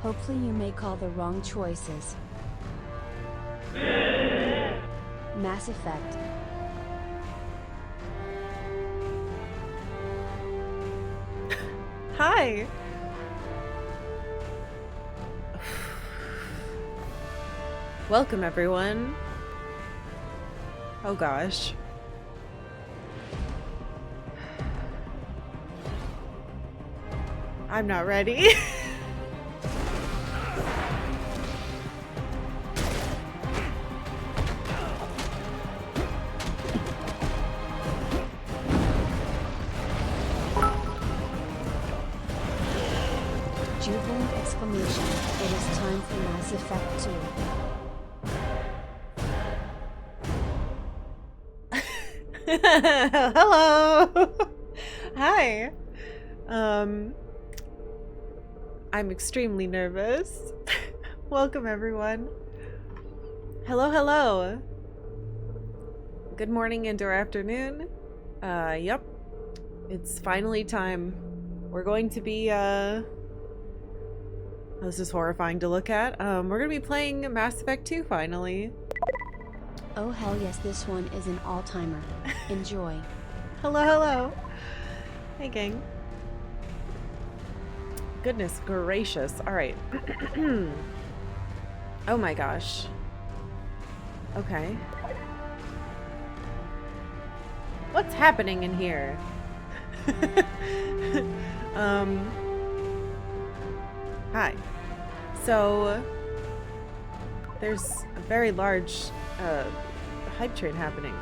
Hopefully you make all the wrong choices. Mass Effect. Hi! Welcome, everyone. Oh gosh. I'm not ready. Jubilant exclamation. It is time for Mass Effect 2. Hello. Hi. I'm extremely nervous. Welcome, everyone. Hello, hello. Good morning and or afternoon. Yep. It's finally time. We're going to be, this is horrifying to look at. We're gonna be playing Mass Effect 2 finally. Oh hell yes, this one is an all-timer. Enjoy. Hello, hello. Hey, gang. Goodness gracious. Alright. Oh my gosh. Okay. What's happening in here? Hi. So, there's a very large hype train happening.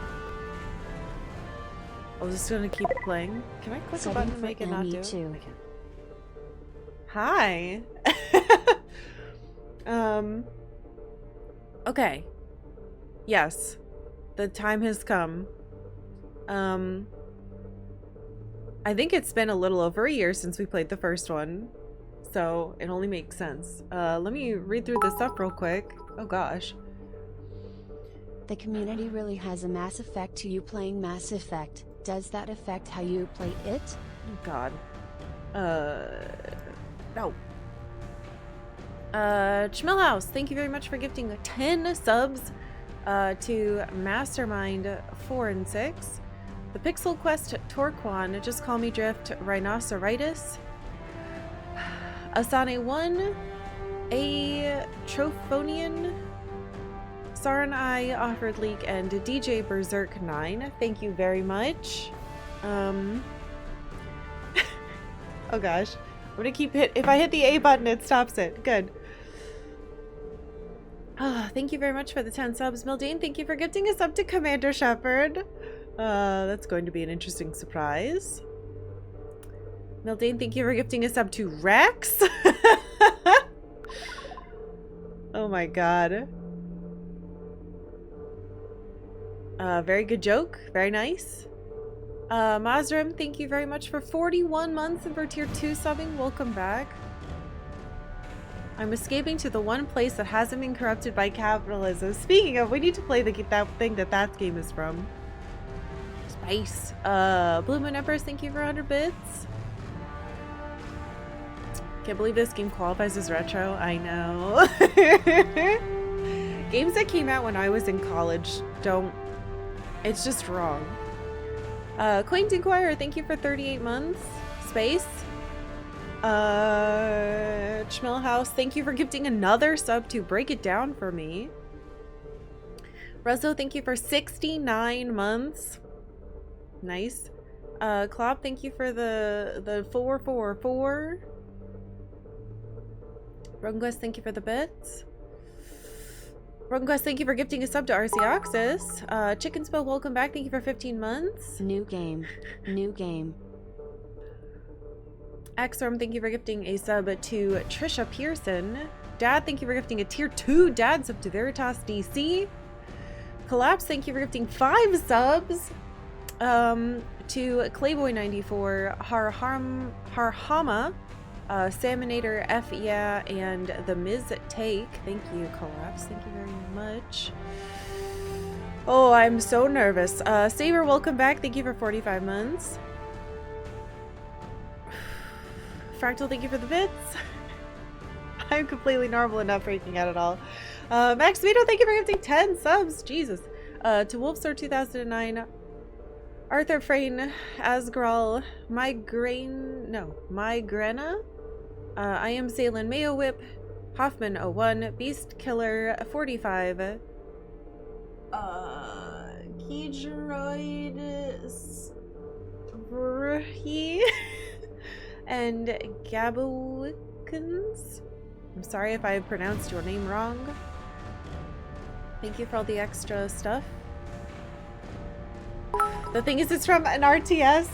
I'm just gonna keep playing. Can I click a button to make it not do it? I can. Hi. Okay. Yes. The time has come. I think it's been a little over a year since we played the first one, so it only makes sense. Let me read through this stuff real quick. Oh gosh. The community really has a mass effect to you playing Mass Effect. Does that affect how you play it? Oh god. No. Chmillhouse, thank you very much for gifting 10 subs to Mastermind 4 and 6. The Pixel Quest Torquan, just call me Drift Rhinoceros. Asane 1, a Trophonian, Saran I offered leak, and DJ Berserk 9. Thank you very much. Oh gosh. I'm gonna keep if I hit the A button, it stops it. Good. Thank you very much for the 10 subs. Mildane, thank you for gifting a sub to Commander Shepard. That's going to be an interesting surprise. Mildane, thank you for gifting a sub to Rex. Oh my god. Very good joke. Very nice. Mazrim, thank you very much for 41 months and for tier 2 subbing. Welcome back. I'm escaping to the one place that hasn't been corrupted by capitalism. Speaking of, we need to play that thing that game is from. Spice. Blue Moon Empress, thank you for 100 bits. Can't believe this game qualifies as retro. I know. Games that came out when I was in college don't... It's just wrong. Quaint Inquirer, thank you for 38 months. Space. Chmillhouse, thank you for gifting another sub to Break It Down for me. Rezo, thank you for 69 months. Nice. Klopp, thank you for the 444. Runquest, thank you for the bits. Runquest, thank you for gifting a sub to RC Oxus. Chicken Spell, welcome back. Thank you for 15 months. New game. New game. Axorm, thank you for gifting a sub to Trisha Pearson. Dad, thank you for gifting a tier 2 dad sub to Veritas DC. Collapse, thank you for gifting 5 subs to Clayboy94, Harhama, Salmonator F, yeah, and the Miz Take. Thank you, Collapse. Thank you very much. Oh, I'm so nervous. Saber, welcome back. Thank you for 45 months. Fractal, thank you for the bits. I'm completely normal and not freaking out at all. Max Vito, thank you for gifting 10 subs. Jesus. To Wolfstar 2009, Arthur Frayne, Asgral, Migrena, I am Salen Mayo Whip, Hoffman 01, Beast Killer 45, Keydroid and Gabuikins. I'm sorry if I pronounced your name wrong. Thank you for all the extra stuff. The thing is, it's from an RTS.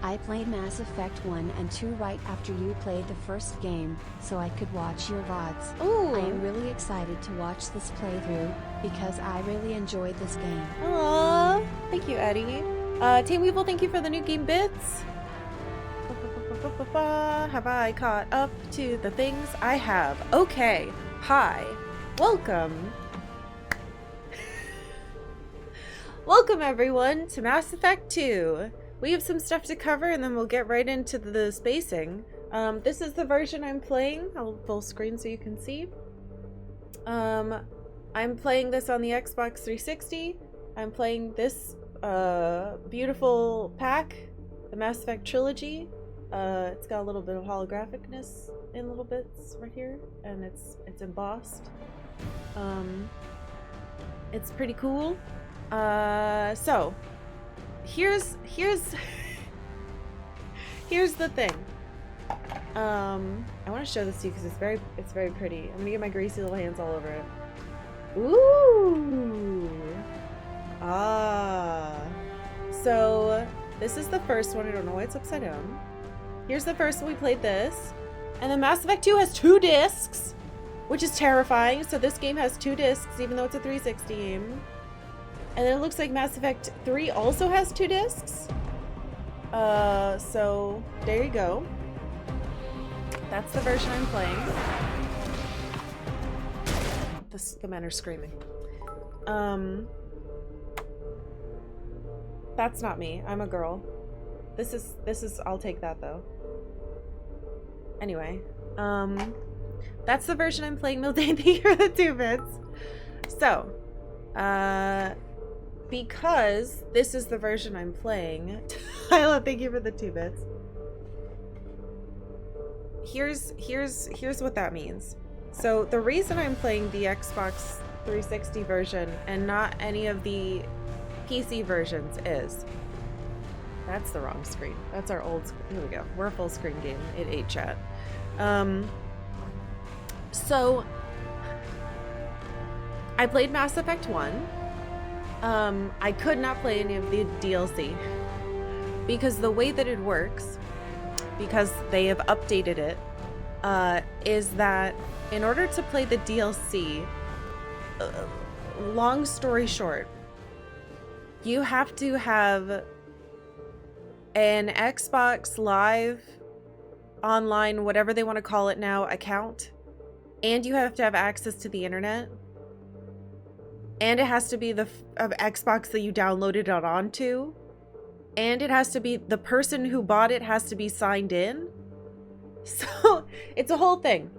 I played Mass Effect 1 and 2 right after you played the first game, so I could watch your VODs. Ooh. I am really excited to watch this playthrough, because I really enjoyed this game. Aww. Thank you, Eddie. Team Weevil, thank you for the new game bits. Have I caught up to the things I have? Okay. Hi. Welcome. Welcome, everyone, to Mass Effect 2. We have some stuff to cover, and then we'll get right into the spacing. This is the version I'm playing. I'll full screen so you can see. I'm playing this on the Xbox 360. I'm playing this beautiful pack, the Mass Effect Trilogy. It's got a little bit of holographicness in little bits right here, and it's embossed. It's pretty cool. So here's the thing. I want to show this to you because it's very pretty. I'm gonna get my greasy little hands all over it. Ooh. So this is the first one. I don't know why it's upside down. Here's the first one. We played this, and then Mass Effect 2 has 2 discs, which is terrifying. So this game has 2 discs, even though it's a 360 game. And then it looks like Mass Effect 3 also has 2 discs. So there you go. That's the version I'm playing. The men are screaming. That's not me. I'm a girl. This is I'll take that though. Anyway, that's the version I'm playing. Mildane, thank you for the 2 bits. So, because this is the version I'm playing, Tyler, thank you for the 2 bits. Here's what that means. So the reason I'm playing the Xbox 360 version and not any of the PC versions is, that's the wrong screen. That's our old screen. Here we go. We're a full screen game. It ate chat. So I played Mass Effect 1. I could not play any of the DLC because the way that it works, because they have updated it, is that in order to play the DLC, long story short, you have to have an Xbox Live online, whatever they want to call it now, account, and you have to have access to the internet, and it has to be the Xbox that you downloaded it onto, and it has to be the person who bought it has to be signed in. So it's a whole thing.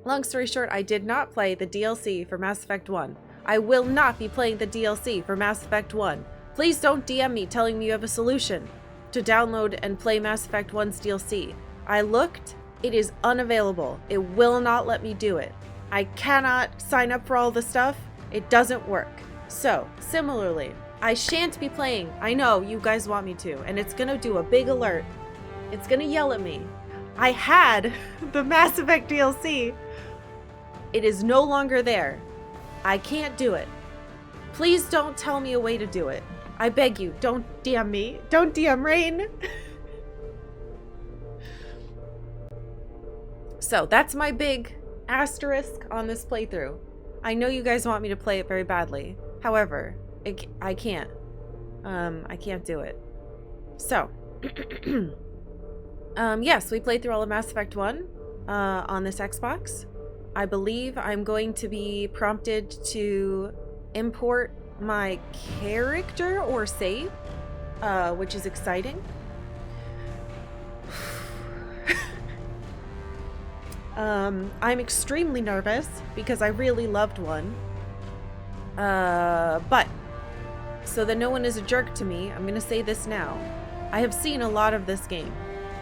Long story short, I did not play the DLC for Mass Effect 1. I will not be playing the DLC for Mass Effect 1. Please don't DM me telling me you have a solution to download and play Mass Effect 1's DLC. I looked, it is unavailable. It will not let me do it. I cannot sign up for all the stuff. It doesn't work. So, similarly, I shan't be playing. I know you guys want me to, and it's gonna do a big alert. It's gonna yell at me. I had the Mass Effect DLC. It is no longer there. I can't do it. Please don't tell me a way to do it. I beg you, don't DM me. Don't DM Rain. So that's my big asterisk on this playthrough. I know you guys want me to play it very badly. However, I can't. I can't do it. So, yes, we played through all of Mass Effect 1 on this Xbox. I believe I'm going to be prompted to import my character or save, which is exciting. I'm extremely nervous because I really loved one. But so that no one is a jerk to me, I'm gonna say this now. I have seen a lot of this game.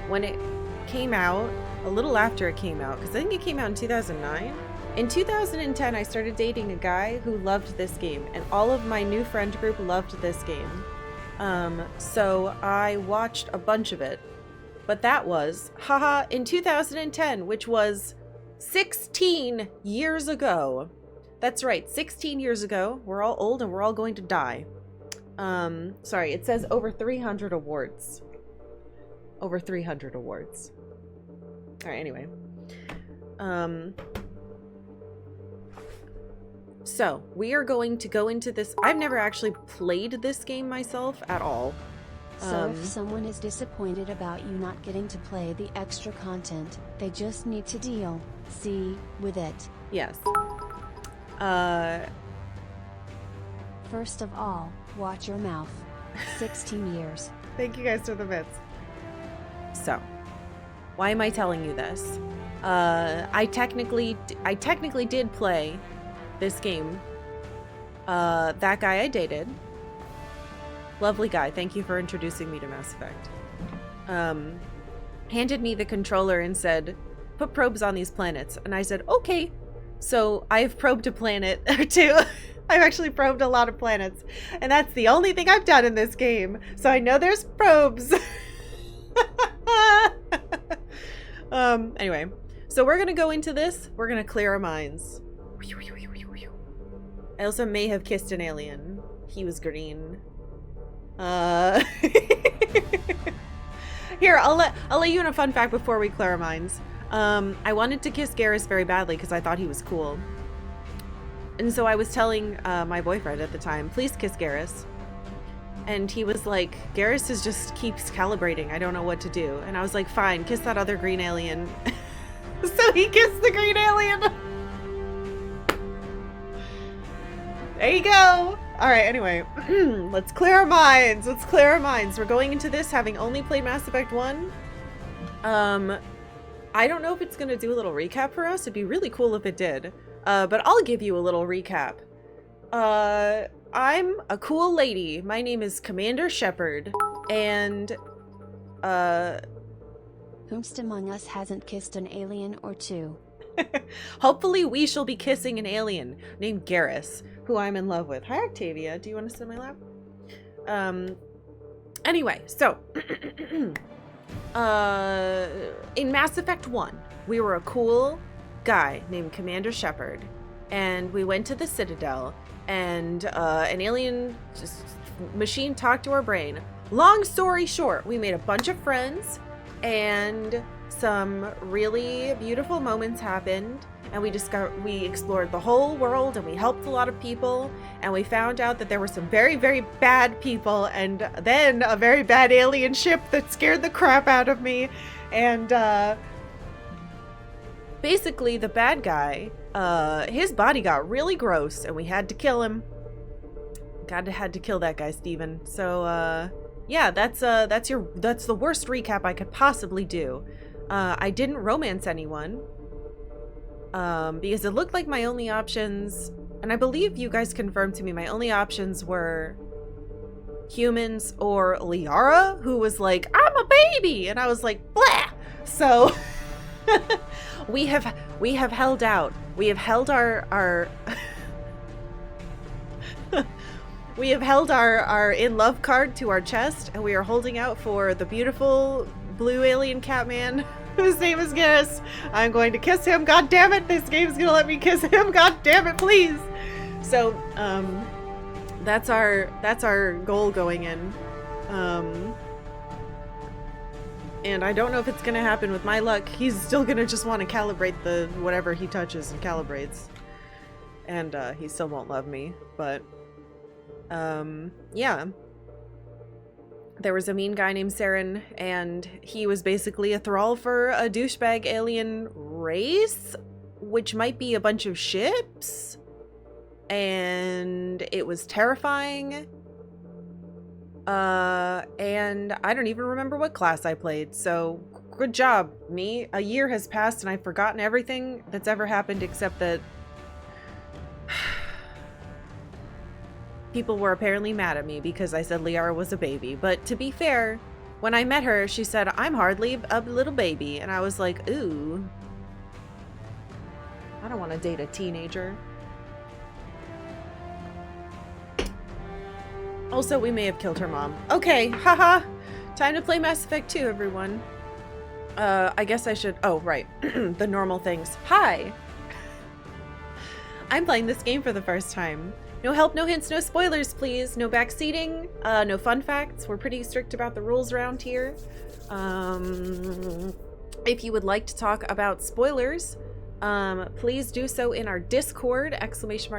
When it came out, a little after it came out, because I think it came out in 2009. In 2010, I started dating a guy who loved this game, and all of my new friend group loved this game. So I watched a bunch of it. But that was, haha, in 2010, which was 16 years ago. That's right, 16 years ago. We're all old and we're all going to die. Sorry, it says over 300 awards. Over 300 awards. All right, anyway. So we are going to go into this. I've never actually played this game myself at all. So if someone is disappointed about you not getting to play the extra content, they just need to deal, with it. Yes. First of all, watch your mouth. 16 years. Thank you guys for the bits. So, why am I telling you this? I technically did play this game. That guy I dated. Lovely guy. Thank you for introducing me to Mass Effect. Handed me the controller and said, put probes on these planets. And I said, okay. So I've probed a planet or two. I've actually probed a lot of planets. And that's the only thing I've done in this game. So I know there's probes. Anyway. So we're going to go into this. We're going to clear our minds. I also may have kissed an alien. He was green. Here, I'll let you in a fun fact before we clear our minds. I wanted to kiss Garrus very badly because I thought he was cool. And so I was telling my boyfriend at the time, please kiss Garrus. And he was like, Garrus just keeps calibrating. I don't know what to do. And I was like, fine, kiss that other green alien. So he kissed the green alien. There you go. All right, anyway, let's clear our minds. Let's clear our minds. We're going into this having only played Mass Effect 1. I don't know if it's going to do a little recap for us. It'd be really cool if it did. But I'll give you a little recap. I'm a cool lady. My name is Commander Shepard. And, Whomst among us hasn't kissed an alien or two? hopefully we shall be kissing an alien named Garrus, who I'm in love with. Hi, Octavia. Do you want to sit in my lap? Anyway, so in Mass Effect 1, we were a cool guy named Commander Shepard, and we went to the Citadel, and an alien machine talked to our brain. Long story short, we made a bunch of friends, and some really beautiful moments happened, and we explored the whole world, and we helped a lot of people, and we found out that there were some very, very bad people, and then a very bad alien ship that scared the crap out of me. And basically the bad guy, his body got really gross, and we had to kill him. Had to kill that guy, Steven. So yeah, that's the worst recap I could possibly do. I didn't romance anyone, because it looked like my only options, and I believe you guys confirmed to me, my only options were humans or Liara, who was like, I'm a baby, and I was like, blah. So we have held out. We have held our we have held our in love card to our chest, and we are holding out for the beautiful blue alien Catman, whose name is Garrus. I'm going to kiss him. God damn it, this game's gonna let me kiss him. God damn it, please. So that's our goal going in. And I don't know if it's gonna happen with my luck. He's still gonna just want to calibrate the whatever he touches and calibrates, and he still won't love me. But yeah. There was a mean guy named Saren, and he was basically a thrall for a douchebag alien race, which might be a bunch of ships, and it was terrifying. And I don't even remember what class I played, so good job, me. A year has passed and I've forgotten everything that's ever happened except that people were apparently mad at me because I said Liara was a baby. But to be fair, when I met her, she said, I'm hardly a little baby. And I was like, ooh. I don't want to date a teenager. Also, we may have killed her mom. Okay, haha. Time to play Mass Effect 2, everyone. I guess I should... Oh, right. The normal things. Hi! I'm playing this game for the first time. No help, no hints, no spoilers, please. No backseating, no fun facts. We're pretty strict about the rules around here. If you would like to talk about spoilers, please do so in our Discord.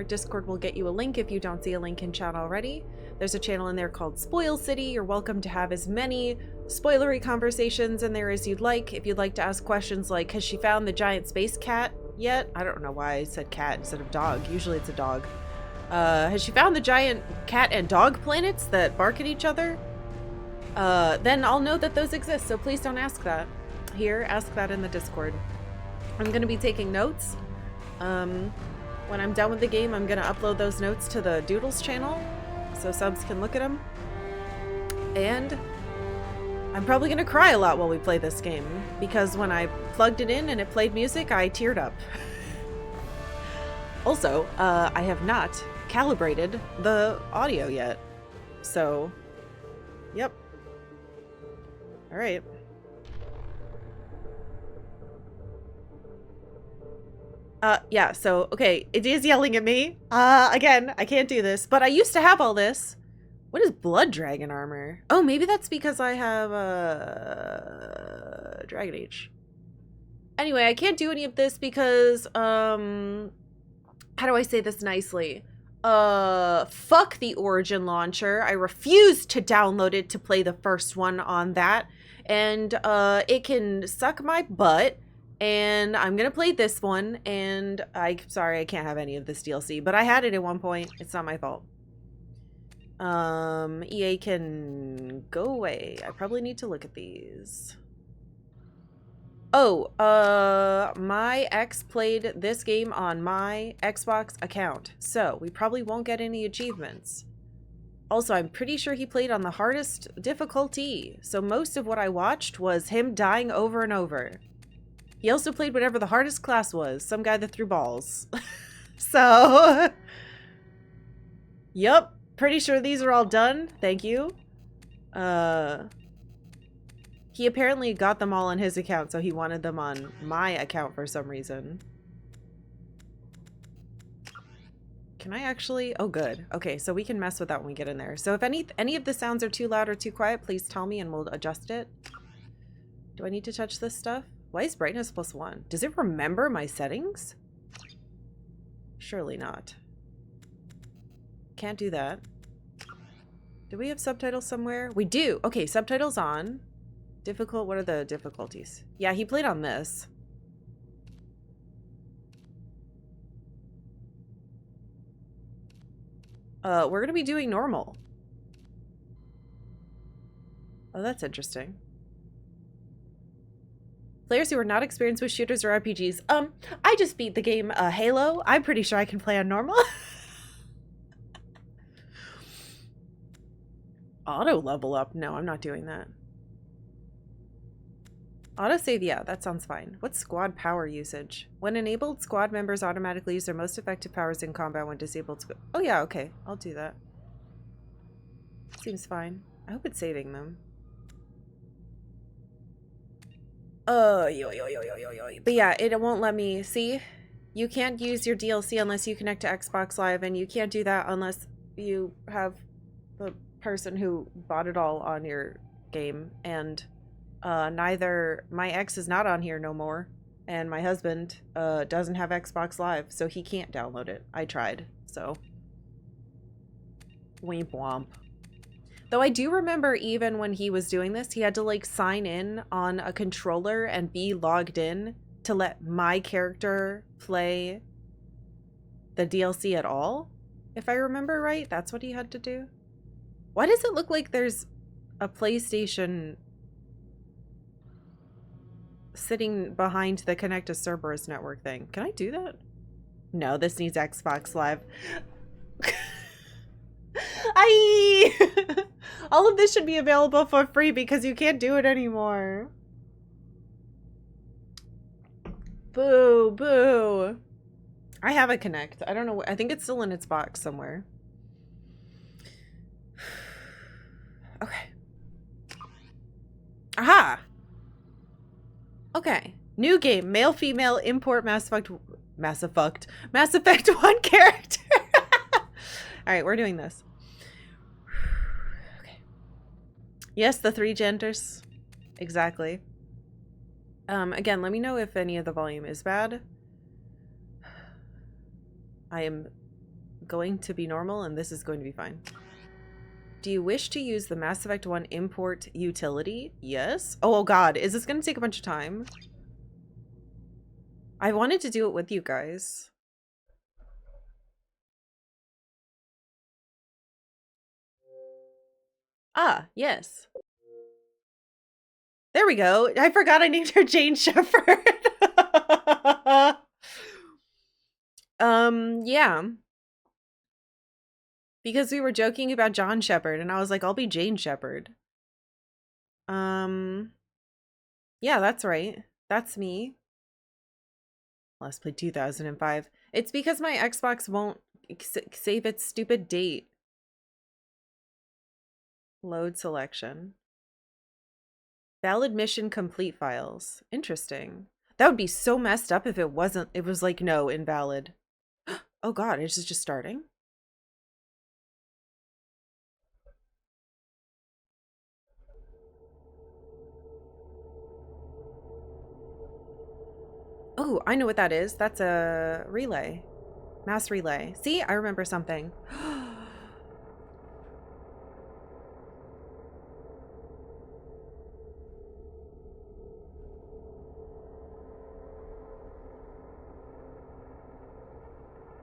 !Discord will get you a link if you don't see a link in chat already. There's a channel in there called Spoil City. You're welcome to have as many spoilery conversations in there as you'd like. If you'd like to ask questions like, has she found the giant space cat yet? I don't know why I said cat instead of dog. Usually it's a dog. Has she found the giant cat and dog planets that bark at each other? Then I'll know that those exist, so please don't ask that here. Ask that in the Discord. I'm going to be taking notes. When I'm done with the game, I'm going to upload those notes to the Doodles channel so subs can look at them. And I'm probably going to cry a lot while we play this game because when I plugged it in and it played music, I teared up. Also, I have not calibrated the audio yet. So, yep. All right. Yeah, so, okay, it is yelling at me. Again, I can't do this, but I used to have all this. What is blood dragon armor? Oh, maybe that's because I have, Dragon Age. Anyway, I can't do any of this because, how do I say this nicely? Fuck the Origin launcher. I refuse to download it to play the first one on that. And, it can suck my butt. And I'm gonna play this one, and sorry, I can't have any of this DLC, but I had it at one point. It's not my fault. EA can go away. I probably need to look at these. Oh, my ex played this game on my Xbox account, so we probably won't get any achievements. Also, I'm pretty sure he played on the hardest difficulty, so most of what I watched was him dying over and over. He also played whatever the hardest class was. Some guy that threw balls. So, yep. Pretty sure these are all done. Thank you. He apparently got them all on his account, so he wanted them on my account for some reason. Can I actually? Oh, good. Okay, so we can mess with that when we get in there. So if any of the sounds are too loud or too quiet, please tell me and we'll adjust it. Do I need to touch this stuff? Why is brightness +1? Does it remember my settings? Surely not. Can't do that. Do we have subtitles somewhere? We do. Okay, subtitles on. Difficult. What are the difficulties? Yeah, he played on this. We're going to be doing normal. Oh, that's interesting. Players who are not experienced with shooters or RPGs. I just beat the game Halo. I'm pretty sure I can play on normal. Auto level up. No, I'm not doing that. Autosave, yeah, that sounds fine. What's squad power usage? When enabled, squad members automatically use their most effective powers in combat. When disabled, oh yeah, okay, I'll do that. Seems fine. I hope it's saving them. But yeah, it won't let me. See? You can't use your DLC unless you connect to Xbox Live, and you can't do that unless you have the person who bought it all on your game. And neither my ex is not on here no more, and my husband doesn't have Xbox Live, so he can't download it. I tried, so womp womp. Though I do remember even when he was doing this, he had to like sign in on a controller and be logged in to let my character play the DLC at all. If I remember right, that's what he had to do. Why does it look like there's a PlayStation sitting behind the connect to Cerberus network thing. Can I do that? No, this needs Xbox Live. I all of this should be available for free because you can't do it anymore. Boo, boo. I have a Connect. I don't know. I think it's still in its box somewhere. Okay. Aha! Okay. New game. Male, female, import Mass Effect 1 character. Alright, we're doing this. Okay. Yes, the 3 genders. Exactly. Again, let me know if any of the volume is bad. I am going to be normal and this is going to be fine. Do you wish to use the Mass Effect 1 import utility? Yes. Oh god, is this going to take a bunch of time? I wanted to do it with you guys. Ah, yes. There we go. I forgot I named her Jane Shepherd. Yeah. Because we were joking about John Shepherd, and I was like, I'll be Jane Shepherd. Yeah, that's right. That's me. Let's play 2005. It's because my Xbox won't save its stupid date. Load selection. Valid mission complete files. Interesting. That would be so messed up if it wasn't. It was like, no, invalid. Oh god, it's just starting. Oh, I know what that is. That's a relay. Mass relay. See, I remember something.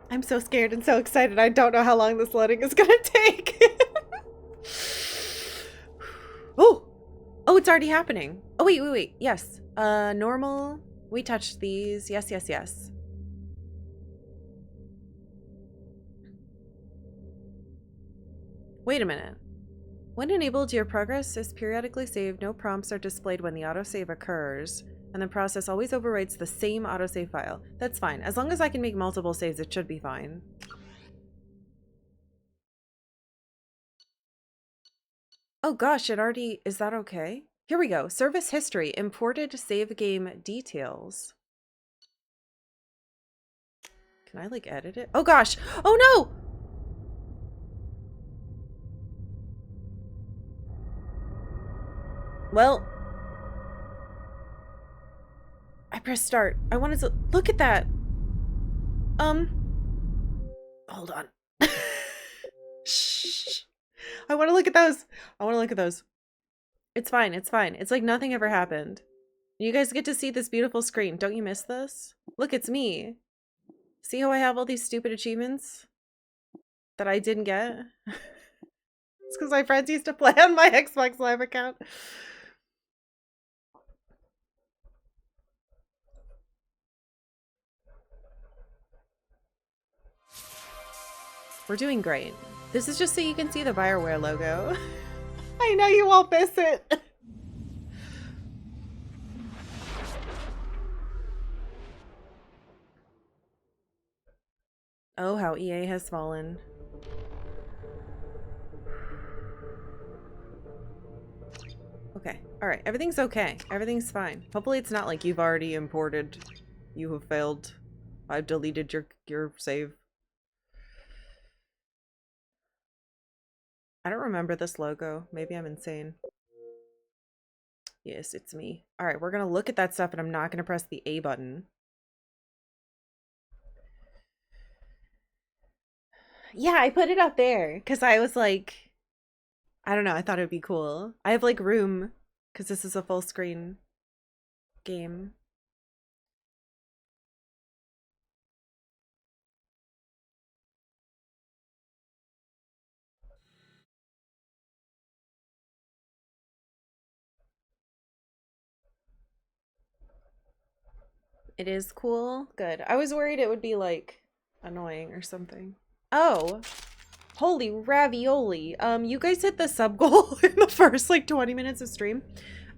I'm so scared and so excited. I don't know how long this loading is gonna take. Oh! Oh, it's already happening. Oh, wait. Yes. Normal. We touched these. Yes. Wait a minute. When enabled, your progress is periodically saved. No prompts are displayed when the autosave occurs, and the process always overwrites the same autosave file. That's fine. As long as I can make multiple saves, it should be fine. Oh gosh, it already... Is that okay? Here we go. Service history. Imported save game details. Can I, like, edit it? Oh gosh! Oh no! Well... I pressed start. I wanted to... Look at that! Hold on. Shh. I want to look at those. It's fine. It's like nothing ever happened. You guys get to see this beautiful screen. Don't you miss this? Look, it's me. See how I have all these stupid achievements that I didn't get? It's because my friends used to play on my Xbox Live account. We're doing great. This is just so you can see the BioWare logo. I know you won't miss it. Oh, how EA has fallen. Okay. Alright. Everything's okay. Everything's fine. Hopefully it's not like you've already imported. You have failed. I've deleted your save. I don't remember this logo. Maybe I'm insane. Yes, it's me. Alright, we're gonna look at that stuff and I'm not gonna press the A button. Yeah, I put it up there because I was like, I don't know, I thought it would be cool. I have like room because this is a full screen game. It is cool. Good. I was worried it would be like annoying or something. Oh, holy ravioli. You guys hit the sub goal in the first like 20 minutes of stream.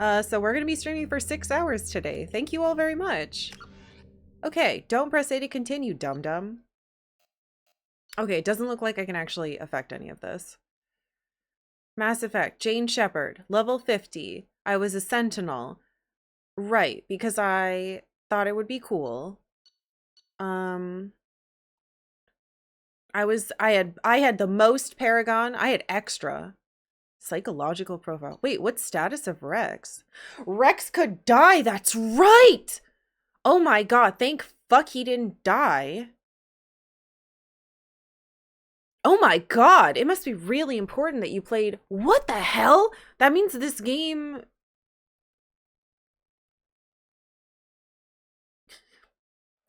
So we're going to be streaming for 6 hours today. Thank you all very much. Okay, don't press A to continue, dum-dum. Okay, it doesn't look like I can actually affect any of this. Mass Effect, Jane Shepard, level 50. I was a sentinel. Right, because I thought it would be cool. I had the most Paragon. I had extra. Psychological profile. Wait, what's status of Rex? Rex could die. That's right. Oh my god, thank fuck he didn't die. Oh my god, it must be really important that you played. What the hell? That means this game.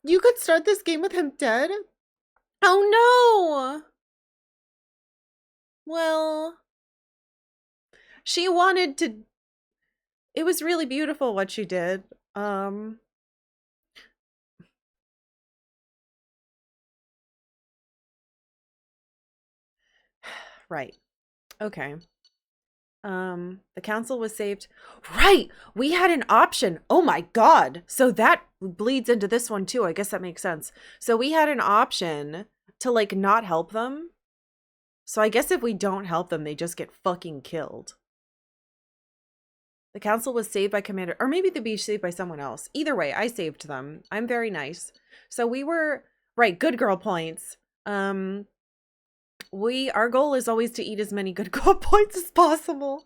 You could start this game with him dead? Oh no! Well, she wanted to. It was really beautiful what she did. Right. Okay. The council was saved. Right! We had an option. Oh my god. So that bleeds into this one too. I guess that makes sense. So we had an option to like not help them. So I guess if we don't help them, they just get fucking killed. The council was saved by Commander, or maybe they'd be saved by someone else. Either way, I saved them. I'm very nice. So we were, right, good girl points. Our goal is always to eat as many good girl points as possible.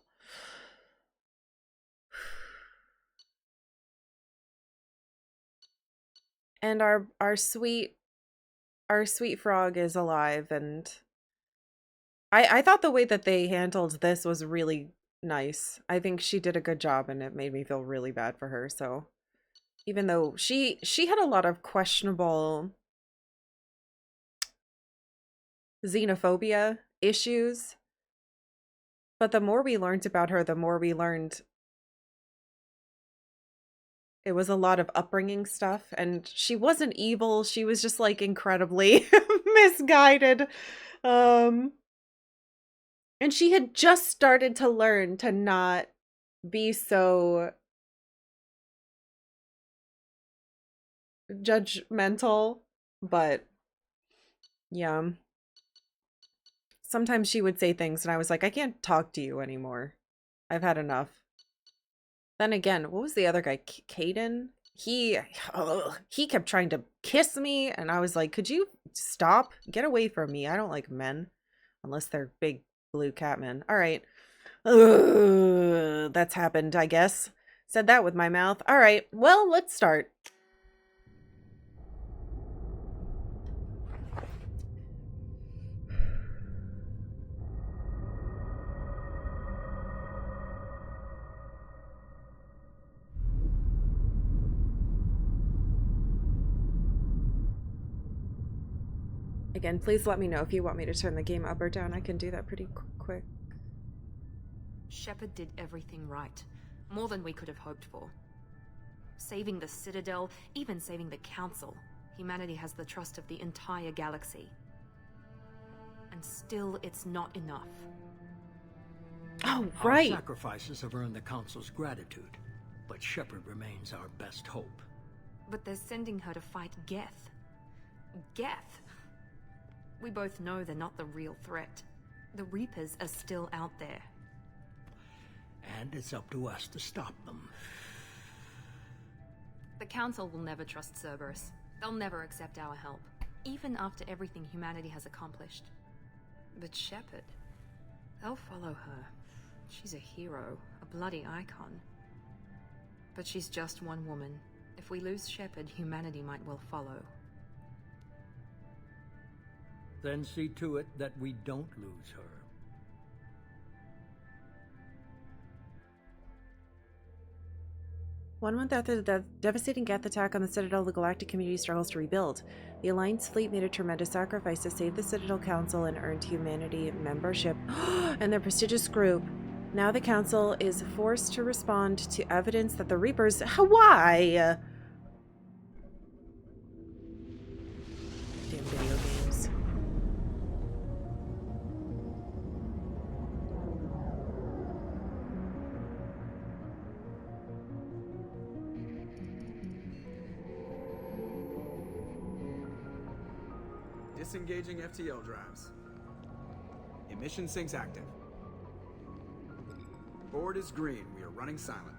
And our sweet frog is alive, and I thought the way that they handled this was really nice. I think she did a good job, and it made me feel really bad for her. So even though she had a lot of questionable xenophobia issues, but the more we learned about her, the more we learned it was a lot of upbringing stuff, and she wasn't evil. She was just like incredibly misguided. And she had just started to learn to not be so judgmental, but yeah. Sometimes she would say things and I was like, I can't talk to you anymore. I've had enough. Then again, what was the other guy? Caden? He kept trying to kiss me and I was like, could you stop? Get away from me. I don't like men unless they're big blue catmen. All right. That's happened, I guess. Said that with my mouth. All right. Well, let's start. Again, please let me know if you want me to turn the game up or down. I can do that pretty quick. Shepard did everything right. More than we could have hoped for. Saving the Citadel, even saving the Council. Humanity has the trust of the entire galaxy. And still, it's not enough. Oh, right. Our sacrifices have earned the Council's gratitude, but Shepard remains our best hope. But they're sending her to fight Geth. Geth! We both know they're not the real threat. The Reapers are still out there. And it's up to us to stop them. The Council will never trust Cerberus. They'll never accept our help, even after everything humanity has accomplished. But Shepard, they'll follow her. She's a hero, a bloody icon. But she's just one woman. If we lose Shepard, humanity might well follow. Then see to it that we don't lose her. One month after the devastating Geth attack on the Citadel, the galactic community struggles to rebuild. The Alliance fleet made a tremendous sacrifice to save the Citadel Council and earned humanity membership and their prestigious group. Now the Council is forced to respond to evidence that the Reapers... Why? Disengaging FTL drives. Emission sinks active. Board is green. We are running silent.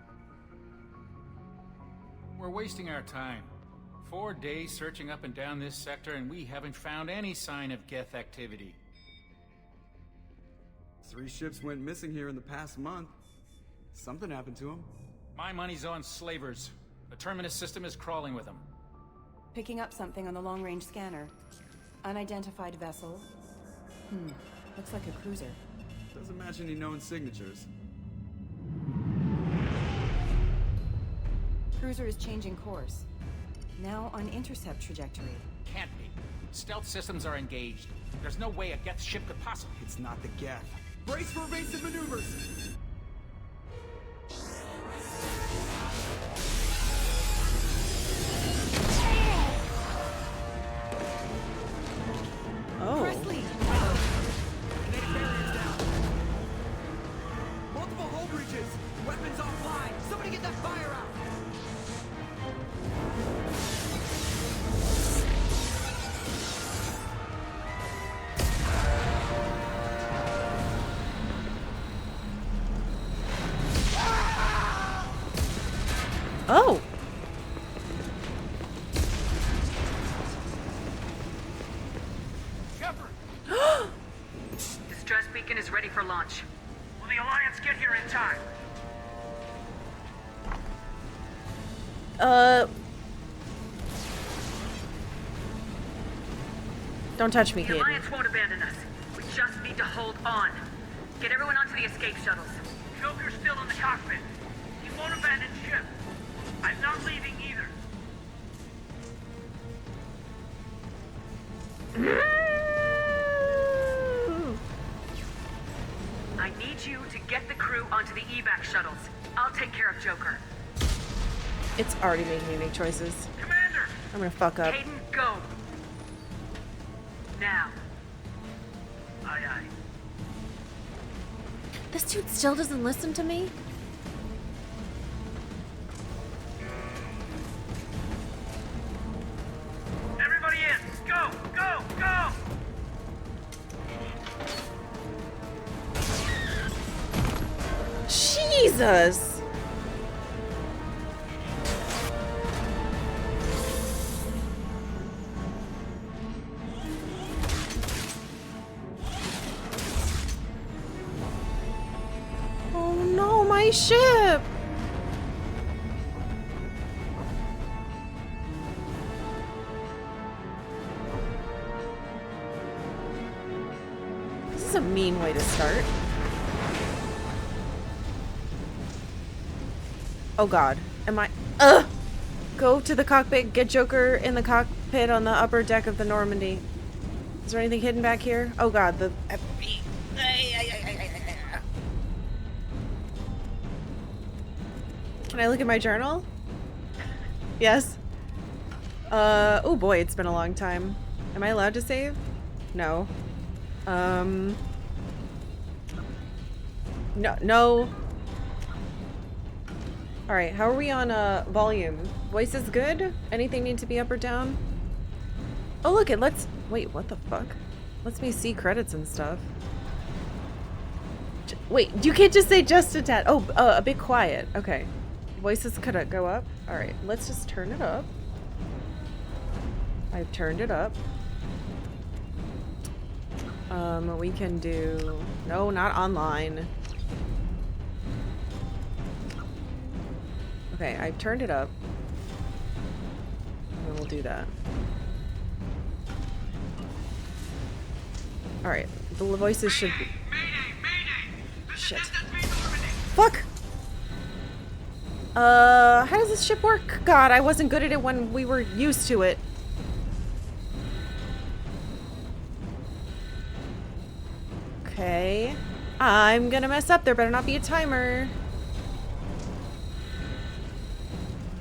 We're wasting our time. 4 days searching up and down this sector, and we haven't found any sign of Geth activity. 3 ships went missing here in the past month. Something happened to them. My money's on slavers. The Terminus system is crawling with them. Picking up something on the long-range scanner. Unidentified vessel. Looks like a cruiser. Doesn't match any known signatures. Cruiser is changing course. Now on intercept trajectory. Can't be. Stealth systems are engaged. There's no way a Geth ship could possibly... It's not the Geth. Brace for evasive maneuvers! Oh. Presley! Kinetic barriers down. Multiple hull breaches. Weapons offline. Somebody get that fire out. Oh! Distress beacon is ready for launch. Will the Alliance get here in time? Don't touch me, The kid. Alliance won't abandon us. We just need to hold on. Get everyone onto the escape shuttles. Joker's still in the cockpit. He won't abandon ship. I'm not leaving either. I need you to get the crew onto the evac shuttles. I'll take care of Joker. It's already making me make choices. Commander! I'm gonna fuck up. Caden, go! Now. Aye, aye. This dude still doesn't listen to me? Everybody in! Go! Go! Go! Jesus! Oh no, my ship! This is a mean way to start. Oh god. Am I... Ugh! Go to the cockpit, get Joker in the cockpit on the upper deck of the Normandy. Is there anything hidden back here? Oh god, the... Can I look at my journal? Yes. Oh boy, it's been a long time. Am I allowed to save? No. No, no. Alright, how are we on, volume? Voice is good? Anything need to be up or down? Oh look, it lets... Wait, what the fuck? Lets me see credits and stuff. Wait, you can't just say just a tad. Oh, a bit quiet. Okay. Voices could go up. Alright, let's just turn it up. I've turned it up. We can do... No, not online. Okay, I've turned it up. And we'll do that. Alright, the voices should be... Shit. Fuck! How does this ship work? God, I wasn't good at it when we were used to it. Okay. I'm gonna mess up. There better not be a timer.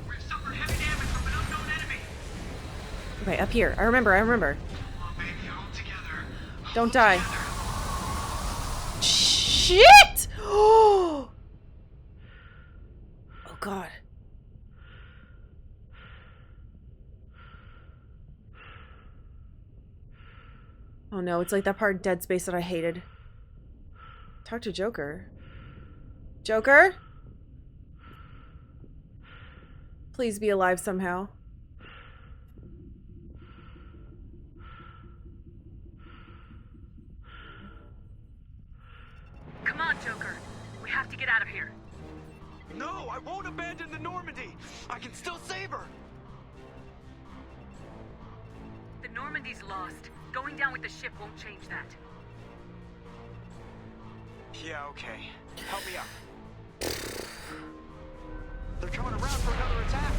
We've suffered heavy damage from an unknown enemy. Okay, up here. I remember. Oh, baby, all together. Don't die. Shit! Oh god. Oh no, it's like that part in Dead Space that I hated. Talk to Joker. Joker? Please be alive somehow. Come on, Joker. We have to get out of here. No, I won't abandon the Normandy. I can still save her. The Normandy's lost. Going down with the ship won't change that. Yeah, okay. Help me out. They're coming around for another attack.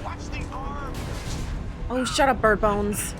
Watch the arm. Oh, shut up, Bird Bones.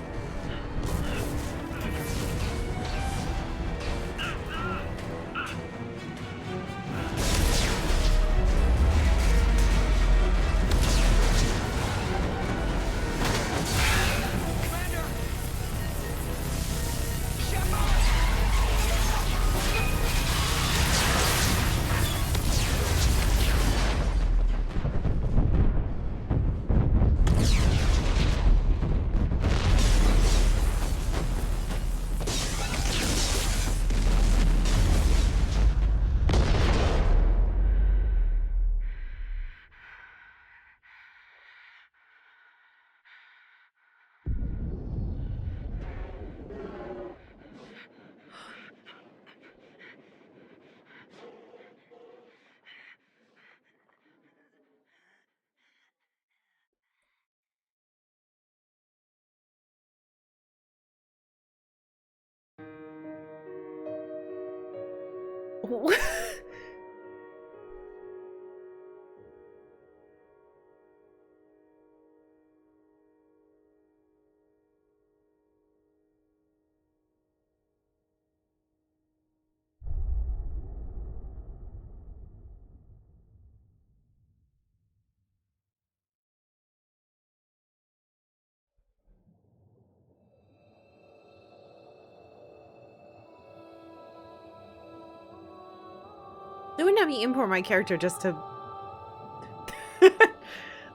They wouldn't have me import my character just to...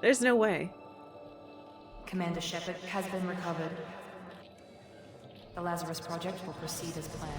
There's no way. Commander Shepard has been recovered. The Lazarus Project will proceed as planned.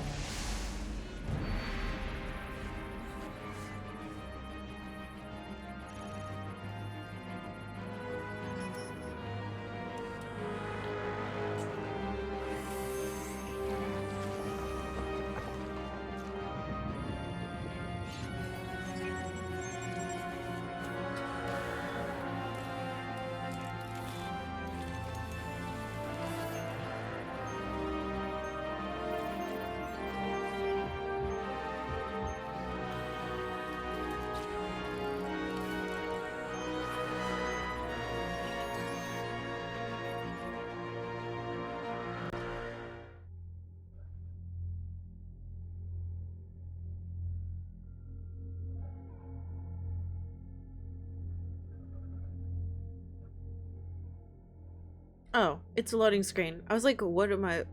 Oh, it's a loading screen. I was like, what am I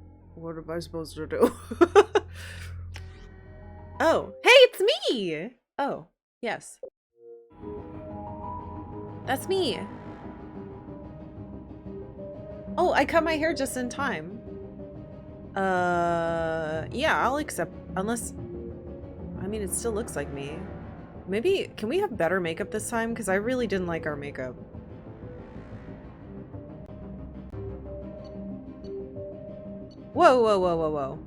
supposed to do? Oh, hey, it's me! Oh, yes. That's me. Oh, I cut my hair just in time. Yeah, I'll accept, unless, I mean, it still looks like me. Maybe, can we have better makeup this time? Because I really didn't like our makeup. Whoa, whoa, whoa, whoa, whoa.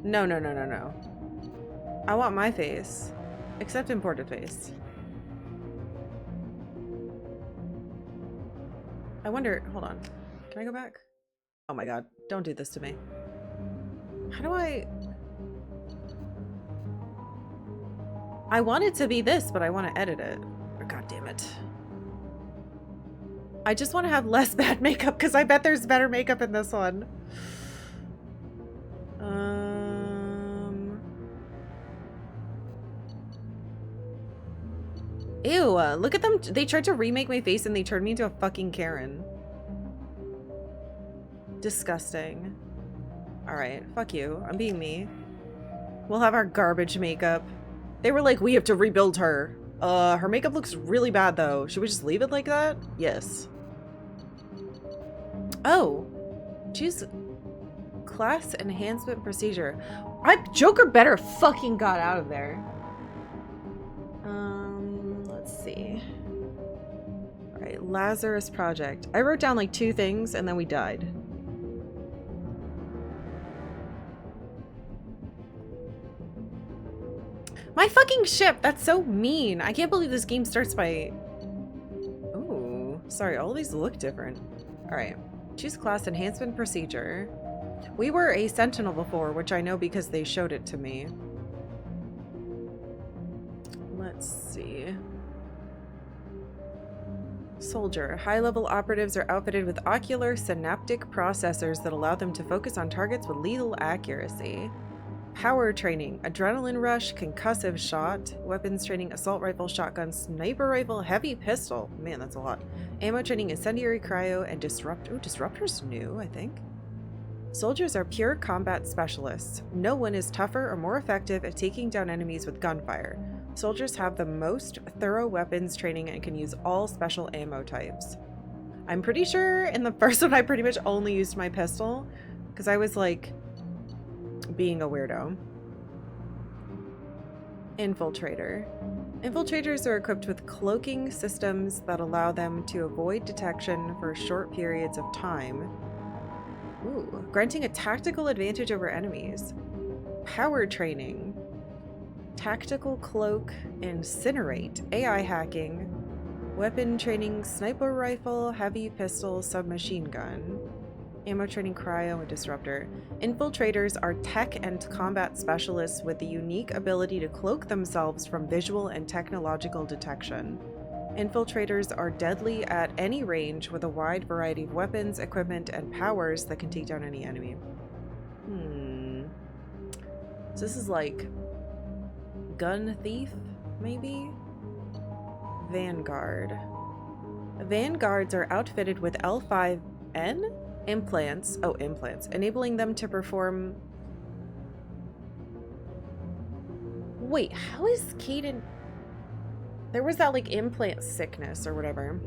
No, no, no, no, no. I want my face. Except imported face. I wonder, hold on. Can I go back? Oh my god, don't do this to me. How do I want it to be this, but I want to edit it. Oh, god damn it. I just want to have less bad makeup because I bet there's better makeup in this one. Ew, look at them. They tried to remake my face and they turned me into a fucking Karen. Disgusting. Alright, fuck you. I'm being me. We'll have our garbage makeup. They were like, we have to rebuild her. Her makeup looks really bad though. Should we just leave it like that? Yes. Oh. Choose class enhancement procedure. Joker better fucking got out of there. Let's see. Alright, Lazarus Project. I wrote down like 2 things and then we died. My fucking ship! That's so mean. I can't believe this game starts by... Ooh. Sorry, all these look different. Alright. Choose class enhancement procedure. We were a sentinel before, which I know because they showed it to me. Let's see. Soldier. High-level operatives are outfitted with ocular synaptic processors that allow them to focus on targets with lethal accuracy. Power training, adrenaline rush, concussive shot, weapons training, assault rifle, shotgun, sniper rifle, heavy pistol. Man, that's a lot. Ammo training, incendiary cryo, and disrupt. Ooh, disruptor's new, I think. Soldiers are pure combat specialists. No one is tougher or more effective at taking down enemies with gunfire. Soldiers have the most thorough weapons training and can use all special ammo types. I'm pretty sure in the first one I pretty much only used my pistol because I was like being a weirdo. Infiltrator. Infiltrators are equipped with cloaking systems that allow them to avoid detection for short periods of time. Ooh, granting a tactical advantage over enemies. Power training. Tactical cloak, incinerate, AI hacking, weapon training, sniper rifle, heavy pistol, submachine gun, ammo training, cryo, and disruptor. Infiltrators are tech and combat specialists with the unique ability to cloak themselves from visual and technological detection. Infiltrators are deadly at any range with a wide variety of weapons, equipment, and powers that can take down any enemy. So this is like gun thief, maybe? Vanguard. Vanguards are outfitted with L5N implants. Oh, implants. Enabling them to perform... Wait, how is Caden... There was that, like, implant sickness or whatever.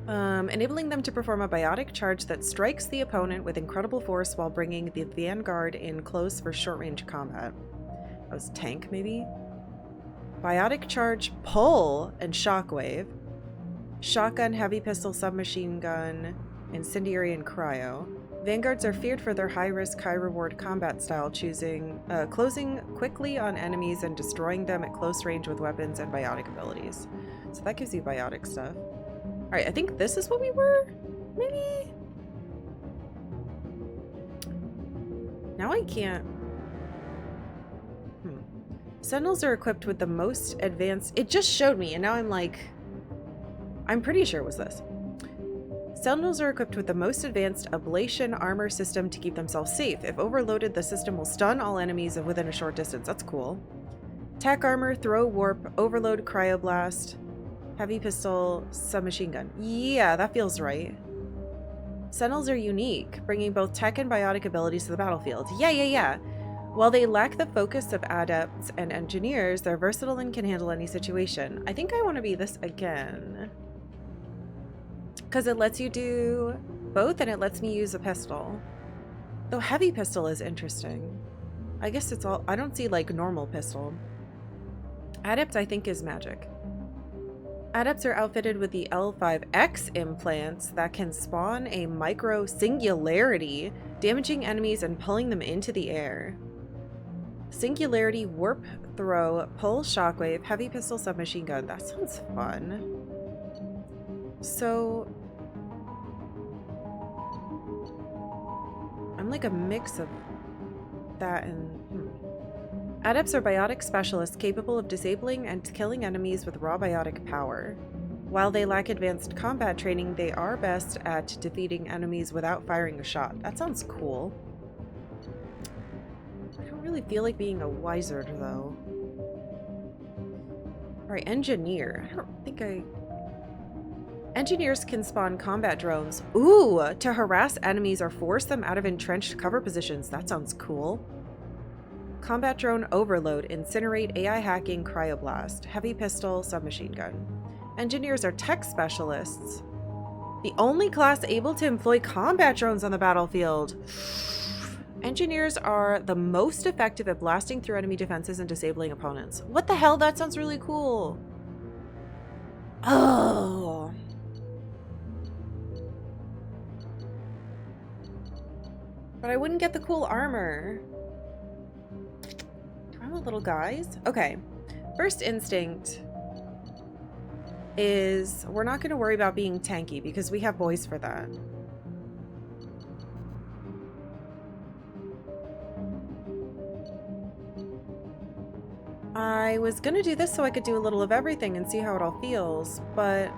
Enabling them to perform a biotic charge that strikes the opponent with incredible force while bringing the Vanguard in close for short-range combat. That was tank, maybe? Biotic charge, pull, and shockwave. Shotgun, heavy pistol, submachine gun, incendiary, and cryo. Vanguards are feared for their high-risk, high-reward combat style, closing quickly on enemies and destroying them at close range with weapons and biotic abilities. So that gives you biotic stuff. Alright, I think this is what we were? Maybe? Now I can't... Sentinels are equipped with the most advanced... It just showed me, and now I'm like... I'm pretty sure it was this. Sentinels are equipped with the most advanced ablation armor system to keep themselves safe. If overloaded, the system will stun all enemies within a short distance. That's cool. Tech armor, throw warp, overload cryoblast, heavy pistol, submachine gun. Yeah, that feels right. Sentinels are unique, bringing both tech and biotic abilities to the battlefield. Yeah. While they lack the focus of adepts and engineers, they're versatile and can handle any situation. I think I want to be this again. Because it lets you do both and it lets me use a pistol. Though heavy pistol is interesting. I guess it's all... I don't see like normal pistol. Adept I think is magic. Adepts are outfitted with the L5X implants that can spawn a micro singularity, damaging enemies and pulling them into the air. Singularity, warp, throw, pull, shockwave, heavy pistol, submachine gun. That sounds fun. So... I'm like a mix of that and... Adepts are biotic specialists capable of disabling and killing enemies with raw biotic power. While they lack advanced combat training, they are best at defeating enemies without firing a shot. That sounds cool. I don't really feel like being a wizard, though. Alright, engineer. I don't think I... Engineers can spawn combat drones. Ooh, to harass enemies or force them out of entrenched cover positions. That sounds cool. Combat drone overload, incinerate, AI hacking, cryoblast, heavy pistol, submachine gun. Engineers are tech specialists. The only class able to employ combat drones on the battlefield. Engineers are the most effective at blasting through enemy defenses and disabling opponents. What the hell? That sounds really cool. Oh. But I wouldn't get the cool armor. Do I want little guys? Okay. First instinct is we're not going to worry about being tanky because we have boys for that. I was going to do this so I could do a little of everything and see how it all feels, but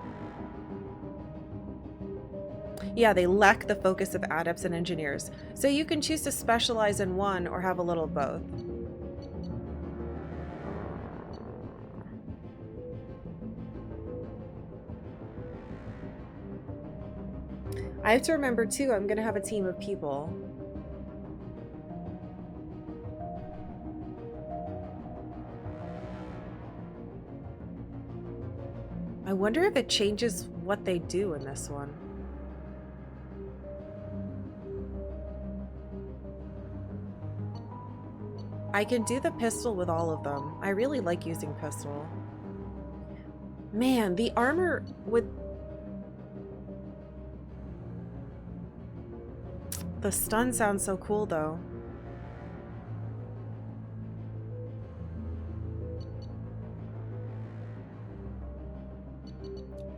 yeah, they lack the focus of adepts and engineers. So you can choose to specialize in one or have a little of both. I have to remember too, I'm going to have a team of people. I wonder if it changes what they do in this one. I can do the pistol with all of them. I really like using pistol. Man, the armor with... The stun sounds so cool though.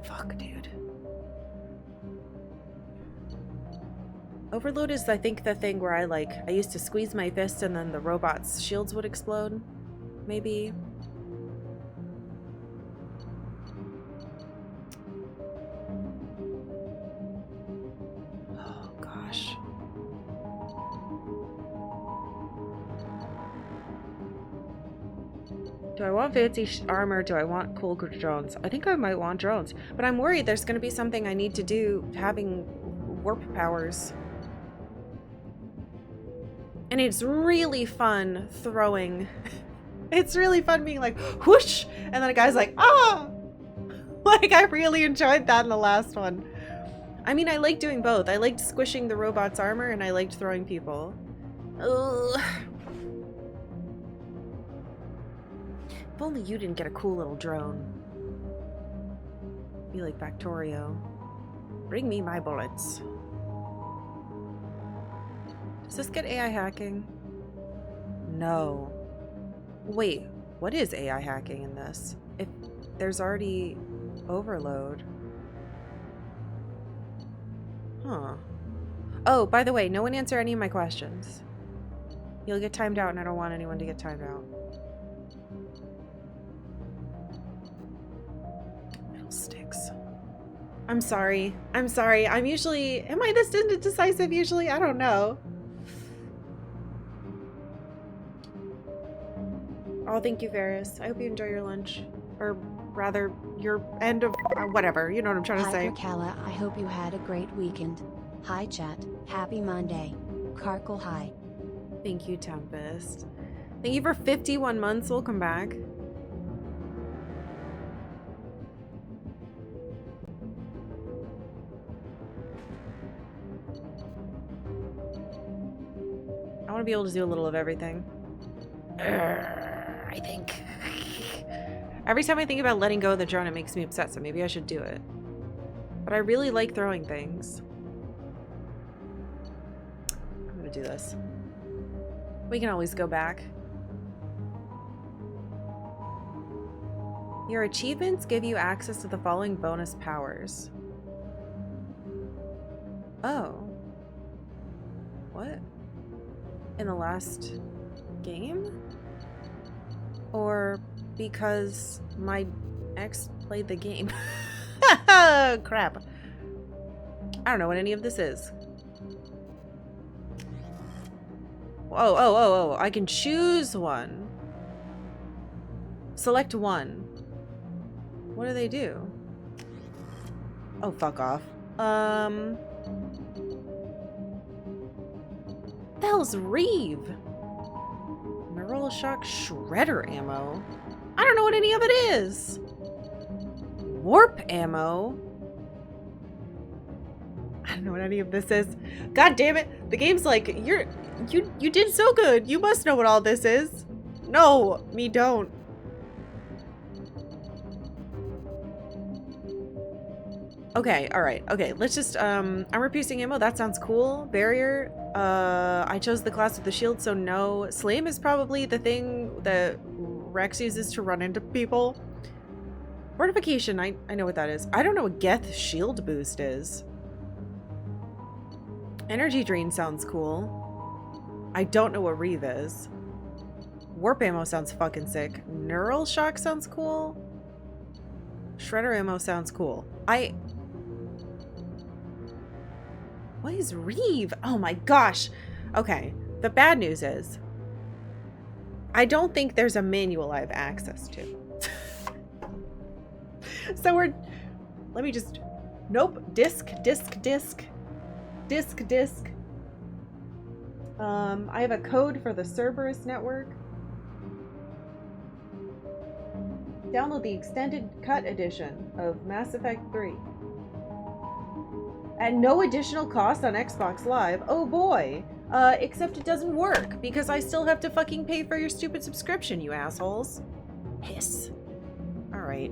Fuck, dude. Overload is, I think, the thing where I used to squeeze my fist and then the robot's shields would explode. Maybe. Oh, gosh. Do I want fancy armor? Do I want cool drones? I think I might want drones. But I'm worried there's going to be something I need to do having warp powers. And it's really fun throwing. It's really fun being like, whoosh! And then a guy's like, ah! Like, I really enjoyed that in the last one. I mean, I like doing both. I liked squishing the robot's armor and I liked throwing people. Ugh. If only you didn't get a cool little drone. Be like Factorio. Bring me my bullets. Does this get AI hacking? No. Wait, what is AI hacking in this? If there's already overload. Huh. Oh, by the way, no one answer any of my questions. You'll get timed out and I don't want anyone to get timed out. Fiddlesticks. I'm sorry. I'm sorry. I'm usually... Am I this indecisive usually? I don't know. Oh, thank you, Varys. I hope you enjoy your lunch. Or rather, your end of... whatever. You know what I'm trying to say. Hi, Karkalla. I hope you had a great weekend. Hi, chat. Happy Monday. Karkal, hi. Thank you, Tempest. Thank you for 51 months. Welcome back. I want to be able to do a little of everything. I think. Every time I think about letting go of the drone, it makes me upset, so maybe I should do it. But I really like throwing things. I'm gonna do this. We can always go back. Your achievements give you access to the following bonus powers. Oh. What? In the last game? Or because my ex played the game? Crap. I don't know what any of this is. Oh, I can choose one. Select one. What do they do? Oh, fuck off. The hell's Reeve? Neural shock shredder ammo. I don't know what any of it is. Warp ammo. I don't know what any of this is. God damn it. The game's like, you did so good. You must know what all this is. No, me don't. Okay, alright. Okay, let's just, armor-piercing ammo, that sounds cool. Barrier, I chose the class with the shield, so no. Slam is probably the thing that Rex uses to run into people. Fortification, I know what that is. I don't know what Geth shield boost is. Energy drain sounds cool. I don't know what Reeve is. Warp ammo sounds fucking sick. Neural shock sounds cool. Shredder ammo sounds cool. What is Reeve? Oh my gosh. Okay. The bad news is I don't think there's a manual I have access to. So let me just, nope. Disc. I have a code for the Cerberus network. Download the extended cut edition of Mass Effect 3. At no additional cost on Xbox Live. Oh boy. Except it doesn't work because I still have to fucking pay for your stupid subscription, you assholes. Piss. Alright.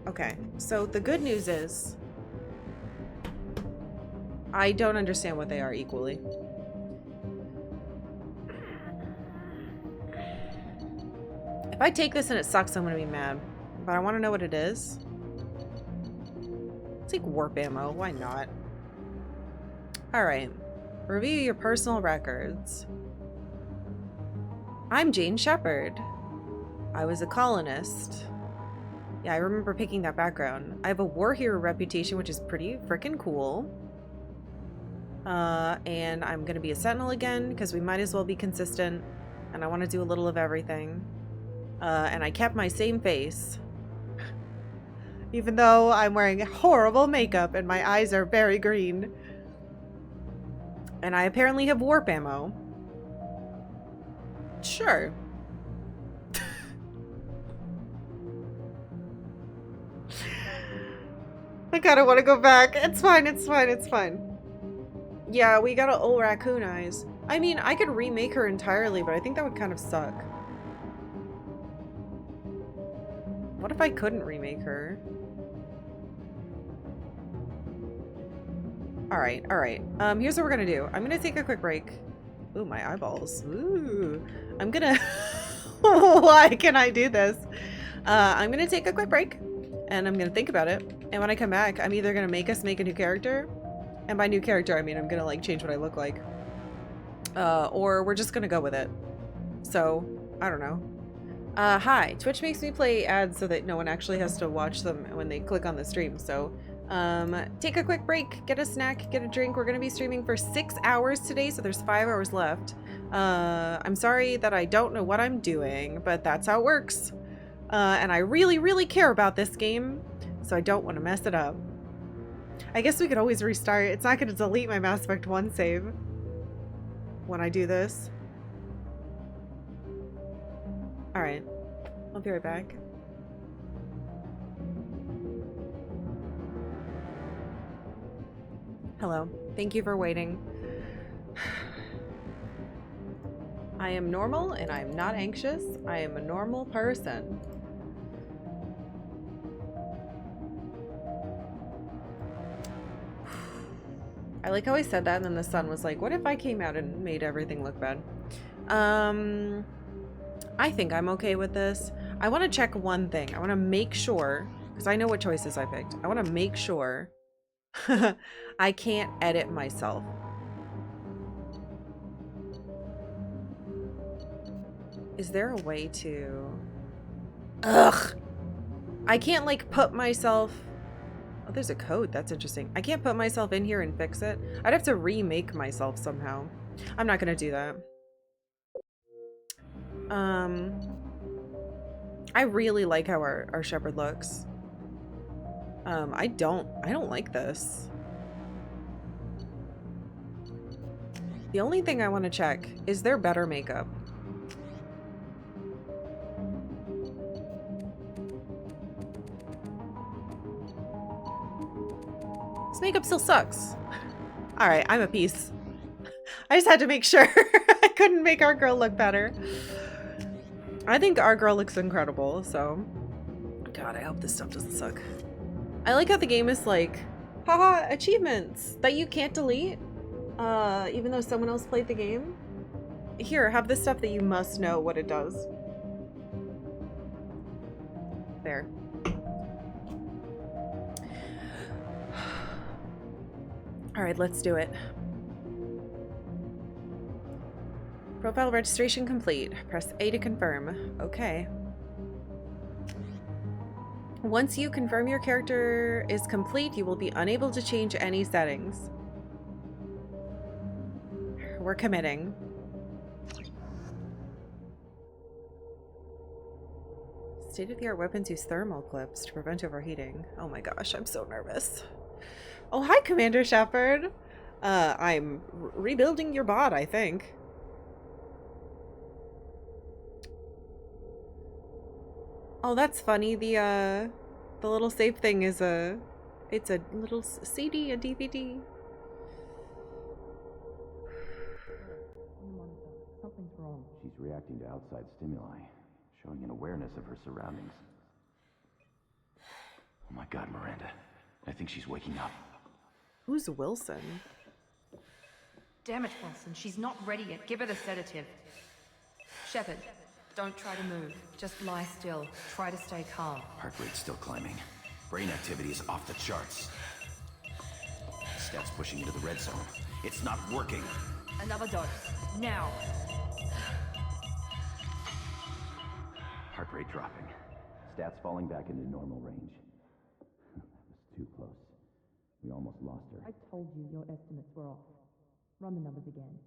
Okay. So the good news is I don't understand what they are equally. If I take this and it sucks, I'm gonna be mad. But I want to know what it is. Let's take warp ammo. Why not? Alright. Review your personal records. I'm Jane Shepard. I was a colonist. Yeah, I remember picking that background. I have a war hero reputation, which is pretty freaking cool. And I'm gonna be a sentinel again, because we might as well be consistent. And I want to do a little of everything. And I kept my same face. Even though I'm wearing horrible makeup and my eyes are very green. And I apparently have warp ammo. Sure. I kinda want to go back. It's fine, it's fine, it's fine. Yeah, we got old raccoon eyes. I mean, I could remake her entirely, but I think that would kind of suck. What if I couldn't remake her? Alright, alright. Here's what we're gonna do. I'm gonna take a quick break. Ooh, my eyeballs. Ooh. I'm gonna... Why can I do this? I'm gonna take a quick break, and I'm gonna think about it. And when I come back, I'm either gonna make us make a new character, and by new character, I mean I'm gonna, like, change what I look like. Or we're just gonna go with it. So, I don't know. Hi. Twitch makes me play ads so that no one actually has to watch them when they click on the stream. So, take a quick break, get a snack, get a drink. We're going to be streaming for 6 hours today, so there's 5 hours left. I'm sorry that I don't know what I'm doing, but that's how it works. And I really, really care about this game, so I don't want to mess it up. I guess we could always restart. It's not going to delete my Mass Effect 1 save when I do this. Alright, I'll be right back. Hello, thank you for waiting. I am normal and I am not anxious. I am a normal person. I like how I said that and then the sun was like, what if I came out and made everything look bad? I think I'm okay with this. I want to check one thing. I want to make sure, because I know what choices I picked. I want to make sure I can't edit myself. Is there a way to... Ugh! I can't, like, put myself... Oh, there's a code. That's interesting. I can't put myself in here and fix it. I'd have to remake myself somehow. I'm not going to do that. I really like how our shepherd looks. I don't like this. The only thing I want to check is there better makeup. This makeup still sucks. All right, I'm a piece. I just had to make sure. I couldn't make our girl look better. I think our girl looks incredible, so. God, I hope this stuff doesn't suck. I like how the game is like, haha, achievements that you can't delete, even though someone else played the game. Here, have this stuff that you must know what it does. There. All right, let's do it. Profile registration complete. Press A to confirm. Okay. Once you confirm your character is complete, you will be unable to change any settings. We're committing. State-of-the-art weapons use thermal clips to prevent overheating. Oh my gosh, I'm so nervous. Oh, hi, Commander Shepard. I'm rebuilding your bot, I think. Oh, that's funny. The little save thing is it's a little CD, a DVD. Something's wrong. She's reacting to outside stimuli, showing an awareness of her surroundings. Oh my God, Miranda. I think she's waking up. Who's Wilson? Damn it, Wilson. She's not ready yet. Give her the sedative. Shepard, don't try to move. Just lie still. Try to stay calm. Heart rate's still climbing. Brain activity is off the charts. Stats pushing into the red zone. It's not working. Another dose. Now. Heart rate dropping. Stats falling back into normal range. That was too close. We almost lost her. I told you your estimates were off. Run the numbers again.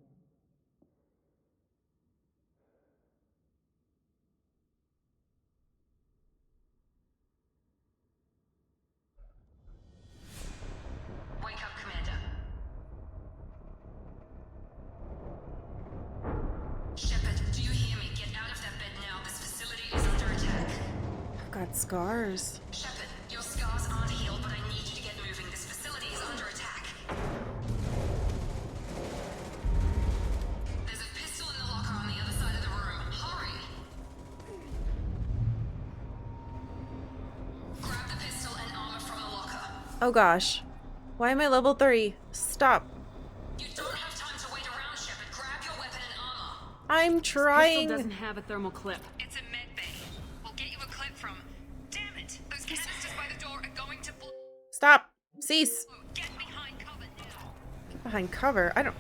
Wake up, Commander. Shepard, do you hear me? Get out of that bed now. This facility is under attack. I've got scars. Shepard, your scars aren't healed, but I need you to get moving. This facility is under attack. There's a pistol in the locker on the other side of the room. Hurry! Grab the pistol and armor from the locker. Oh gosh. Why am I level 3? Stop. You don't have time to wait around, Shepard. Grab your weapon and armor. I'm trying. Pistol doesn't have a thermal clip. It's a med bay. We'll get you a clip from... Damn it! Those canisters by the door are going to... Stop. Cease. Get behind cover now. Get behind cover. I don't.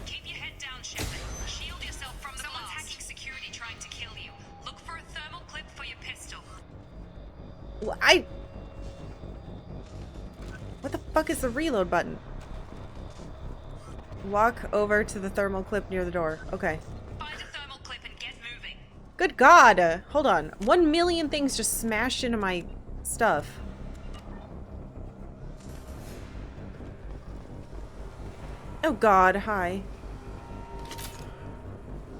Keep your head down, Shepard. Shield yourself from the Someone's hacking security trying to kill you. Look for a thermal clip for your pistol. What the fuck is the reload button? Walk over to the thermal clip near the door. Okay. Find a thermal clip and get moving. Good God. Hold on. 1 million things just smashed into my stuff. Oh God. Hi.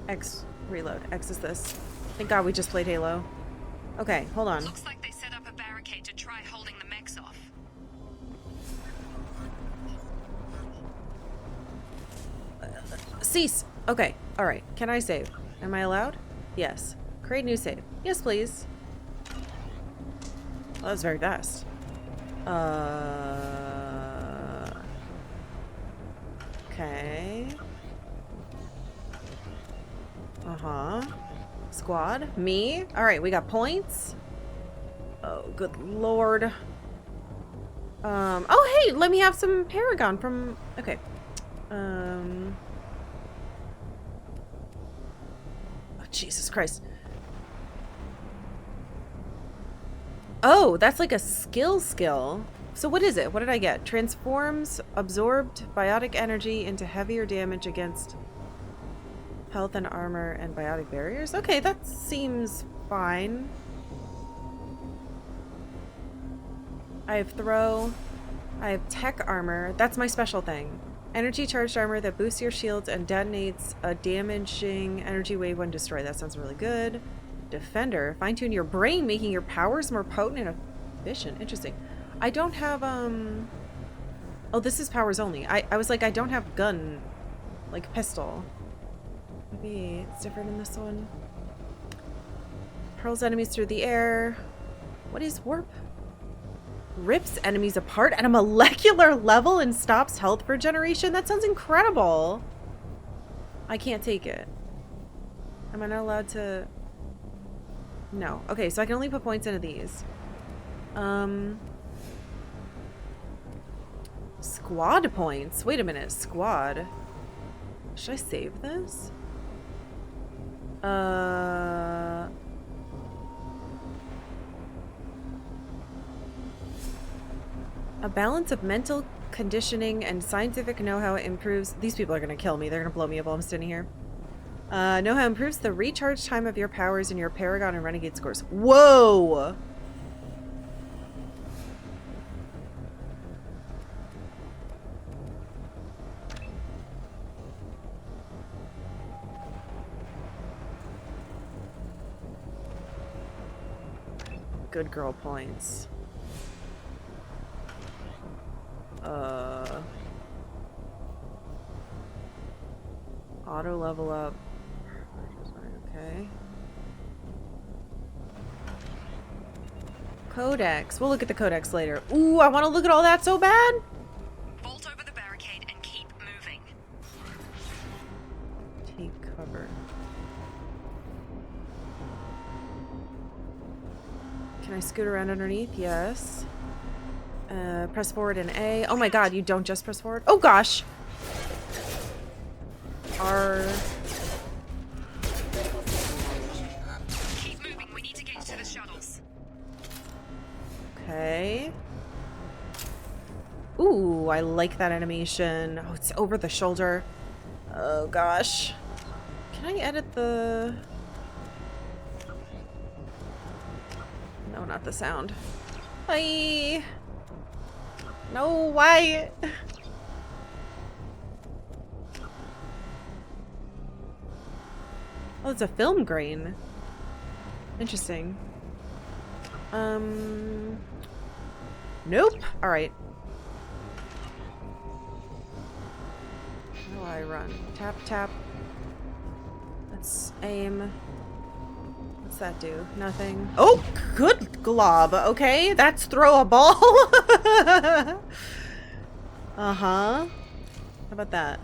X. Reload. X is this. Thank God we just played Halo. Okay. Hold on. Looks like they set up a barricade to try holding the mechs off. Cease. Okay. All right. Can I save? Am I allowed? Yes. Create new save. Yes, please. Well, that was very fast. Okay. Uh-huh. Squad. Me. All right. We got points. Oh, good Lord. Oh, hey, let me have some Paragon from... Okay. Oh, Jesus Christ. Oh, that's like a skill. So what is it? What did I get? Transforms absorbed biotic energy into heavier damage against health and armor and biotic barriers? Okay, that seems fine. I have throw. I have tech armor. That's my special thing. Energy charged armor that boosts your shields and detonates a damaging energy wave when destroyed. That sounds really good. Defender. Fine-tune your brain, making your powers more potent and efficient. Interesting. I don't have, oh, this is powers only. I was like, I don't have gun, like pistol. Maybe it's different in this one. Hurls enemies through the air. What is warp? Rips enemies apart at a molecular level and stops health regeneration? That sounds incredible. I can't take it. Am I not allowed to? No. Okay, so I can only put points into these. Squad points. Wait a minute. Squad. Should I save this? A balance of mental conditioning and scientific know-how improves... These people are going to kill me. They're going to blow me up while I'm standing here. Know-how improves the recharge time of your powers and your Paragon and Renegade scores. Whoa! Good girl points. Auto level up. Okay. Codex. We'll look at the codex later. Ooh, I want to look at all that so bad. Vault over the barricade and keep moving. Take cover. Can I scoot around underneath? Yes. Press forward and A. Oh my god, you don't just press forward? Oh gosh! R. Keep moving, we need to get to the shuttles. Okay. Ooh, I like that animation. Oh, it's over the shoulder. Oh gosh. Can I edit the... No, not the sound. Bye! No, why? Oh, it's a film grain. Interesting. Nope. Alright. How do I run? Tap, tap. Let's aim. What's that do? Nothing. Oh, good glob. Okay, that's throw a ball. Uh-huh. How about that?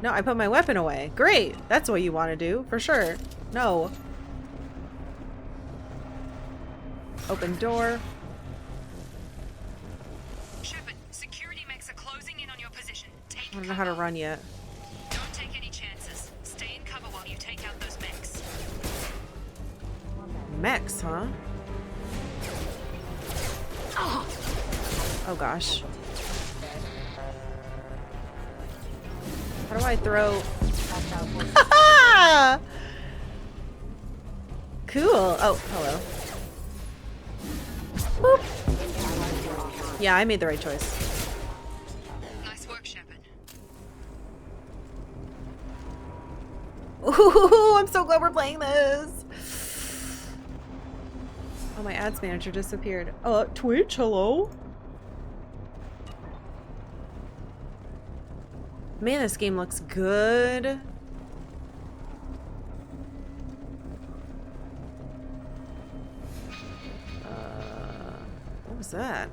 No, I put my weapon away. Great. That's what you want to do, for sure. No. Open door. Shepard, security mechs are closing in on your position. Take I don't know how to run yet. Don't take any chances. Stay in cover while you take out those mechs. Mechs, huh? Oh gosh. How do I throw? Cool. Oh, hello. Boop. Yeah, I made the right choice. Nice work, Shepard. Ooh, I'm so glad we're playing this. Oh, my ads manager disappeared. Twitch, hello? Man, this game looks good. What was that?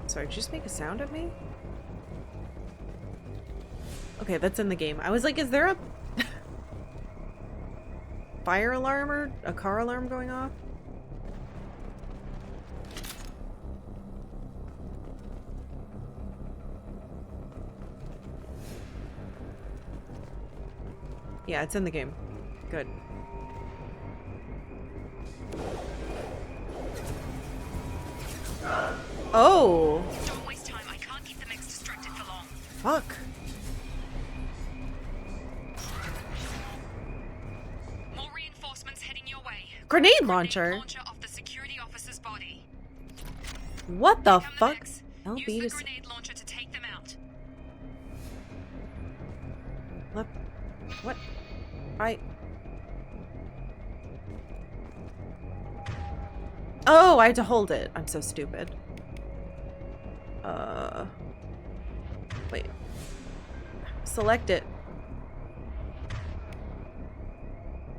Sorry, did you just make a sound at me? Okay, that's in the game. I was like, is there a fire alarm or a car alarm going off? Yeah, it's in the game. Good. Oh! Don't waste time. I can't keep the mechs distracted for long. Fuck. Grenade launcher? Off the security officer's body. What the Come on, fuck? X. LB Use the to grenade launcher to take them out. What? Oh, I had to hold it. I'm so stupid. Wait. Select it.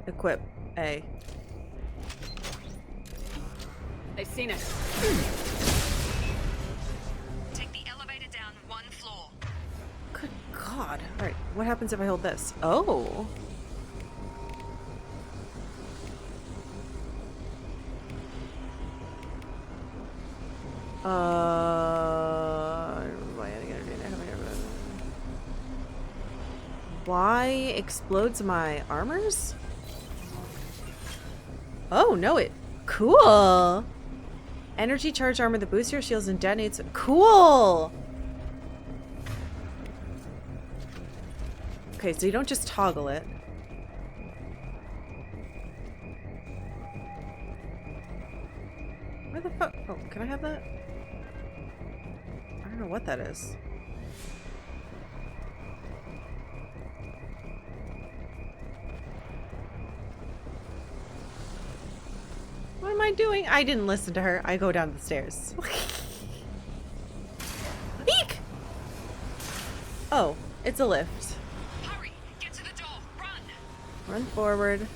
Equip A. They've seen us. Take the elevator down 1 floor. Good God. Alright, what happens if I hold this? Oh. Why explodes my armors? Oh, no, it. Cool. Energy charge armor that boosts your shields and detonates. Cool. Okay, so you don't just toggle it. Where the fuck? Oh, can I have that? I don't know what that is. What am I doing? I didn't listen to her. I go down the stairs. Eek! Oh, it's a lift. Hurry! Get to the door! Run! Run forward.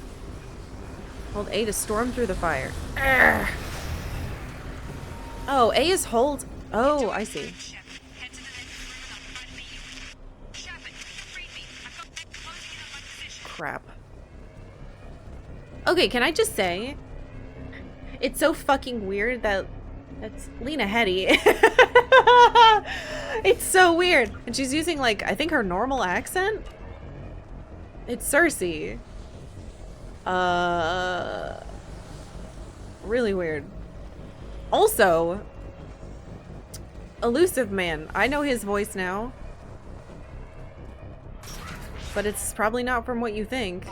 Hold A to storm through the fire. Urgh. Oh, A is hold. Oh, I see. Head to the next room and I'll try to meet you. Shepard, freed me. I've got them closing in on my position. Crap. Okay, can I just say, it's so fucking weird that that's Lena Headey. It's so weird. And she's using, like, I think her normal accent? It's Cersei. Really weird. Also, Elusive Man. I know his voice now. But it's probably not from what you think.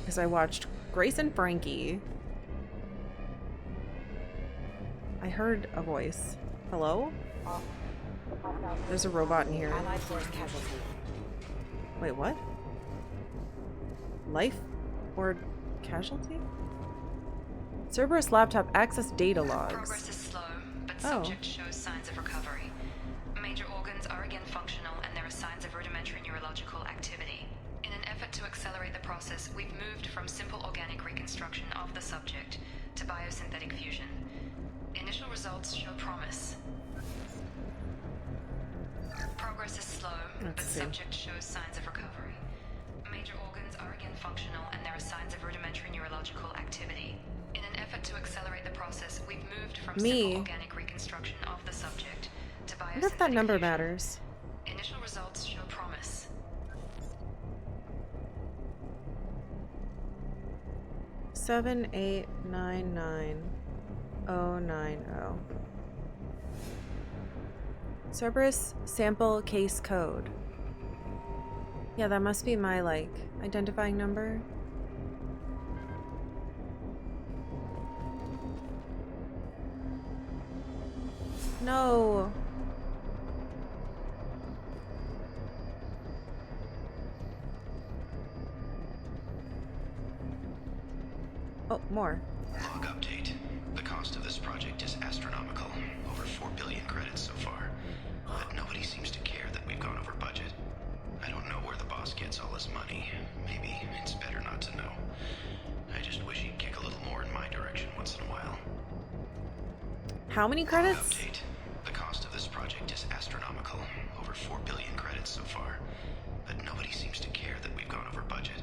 Because I watched Grace and Frankie. I heard a voice. Hello? There's a robot in here. Allied force casualty. Wait, what? Life or casualty? Cerberus laptop access data logs. Progress is slow, but Oh. subject shows signs of recovery. Major organs are again functional, and there are signs of rudimentary neurological activity. In an effort to accelerate the process, we've moved from simple organic reconstruction of the subject to biosynthetic fusion. Initial results show promise. Progress is slow, Let's but see. subject shows signs of recovery. Major organs are again functional, and there are signs of rudimentary neurological activity. In an effort to accelerate the process, we've moved from simple organic reconstruction of the subject to I wonder if that biosynthetic number fusion. matters. Initial results show promise. 7899090. Cerberus sample case code. Yeah, that must be my, like, identifying number. No. Oh, more. Log update. The cost of this project is astronomical. Over 4 billion credits so far. But nobody seems to care that we've gone over budget. I don't know where the boss gets all his money. Maybe it's better not to know. I just wish he'd kick a little more in my direction once in a while. How many Log credits? update. The cost of this project is astronomical. Over 4 billion credits so far. But nobody seems to care that we've gone over budget.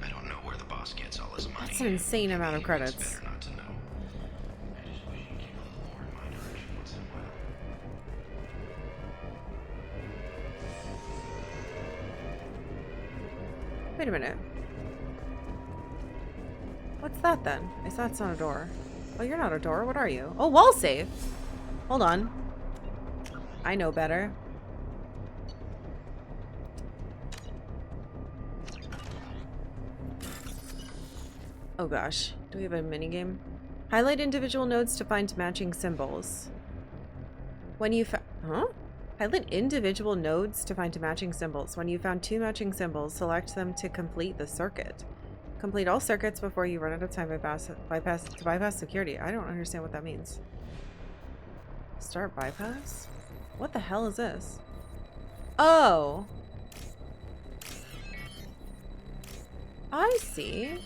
I don't know where the boss gets all his money. That's an insane amount of Maybe credits. It's better not to know. I just wish he'd kick a little more in my direction once in a while. Wait a minute. What's that then? I thought it's not a door. Oh, you're not a door. What are you? Oh, wall safe. Hold on. I know better. Oh gosh. Do we have a mini game? Highlight individual nodes to find matching symbols. When you Highlight individual nodes to find matching symbols. When you found 2 matching symbols, select them to complete the circuit. Complete all circuits before you run out of time to bypass security. I don't understand what that means. Start bypass? What the hell is this? Oh! I see.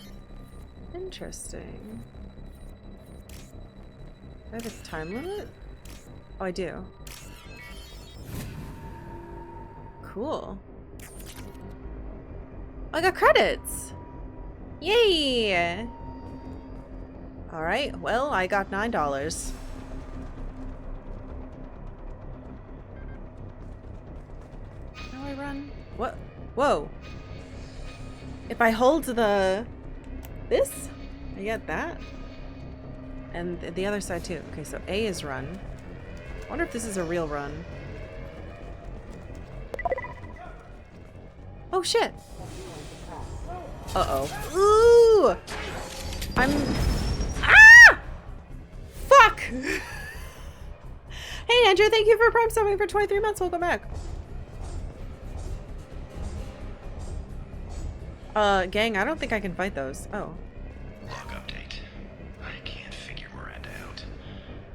Interesting. Do I have a time limit? Oh, I do. Cool. I got credits! Yay! Alright, well, I got $9. How do I run? What? Whoa! If I hold this, I get that. And the other side too. Okay, so A is run. I wonder if this is a real run. Oh shit! Uh-oh. Ooh! Ah! Fuck! Hey Andrew, thank you for Prime subbing for 23 months. Welcome back. Gang, I don't think I can fight those. Oh. Log update. I can't figure Miranda out.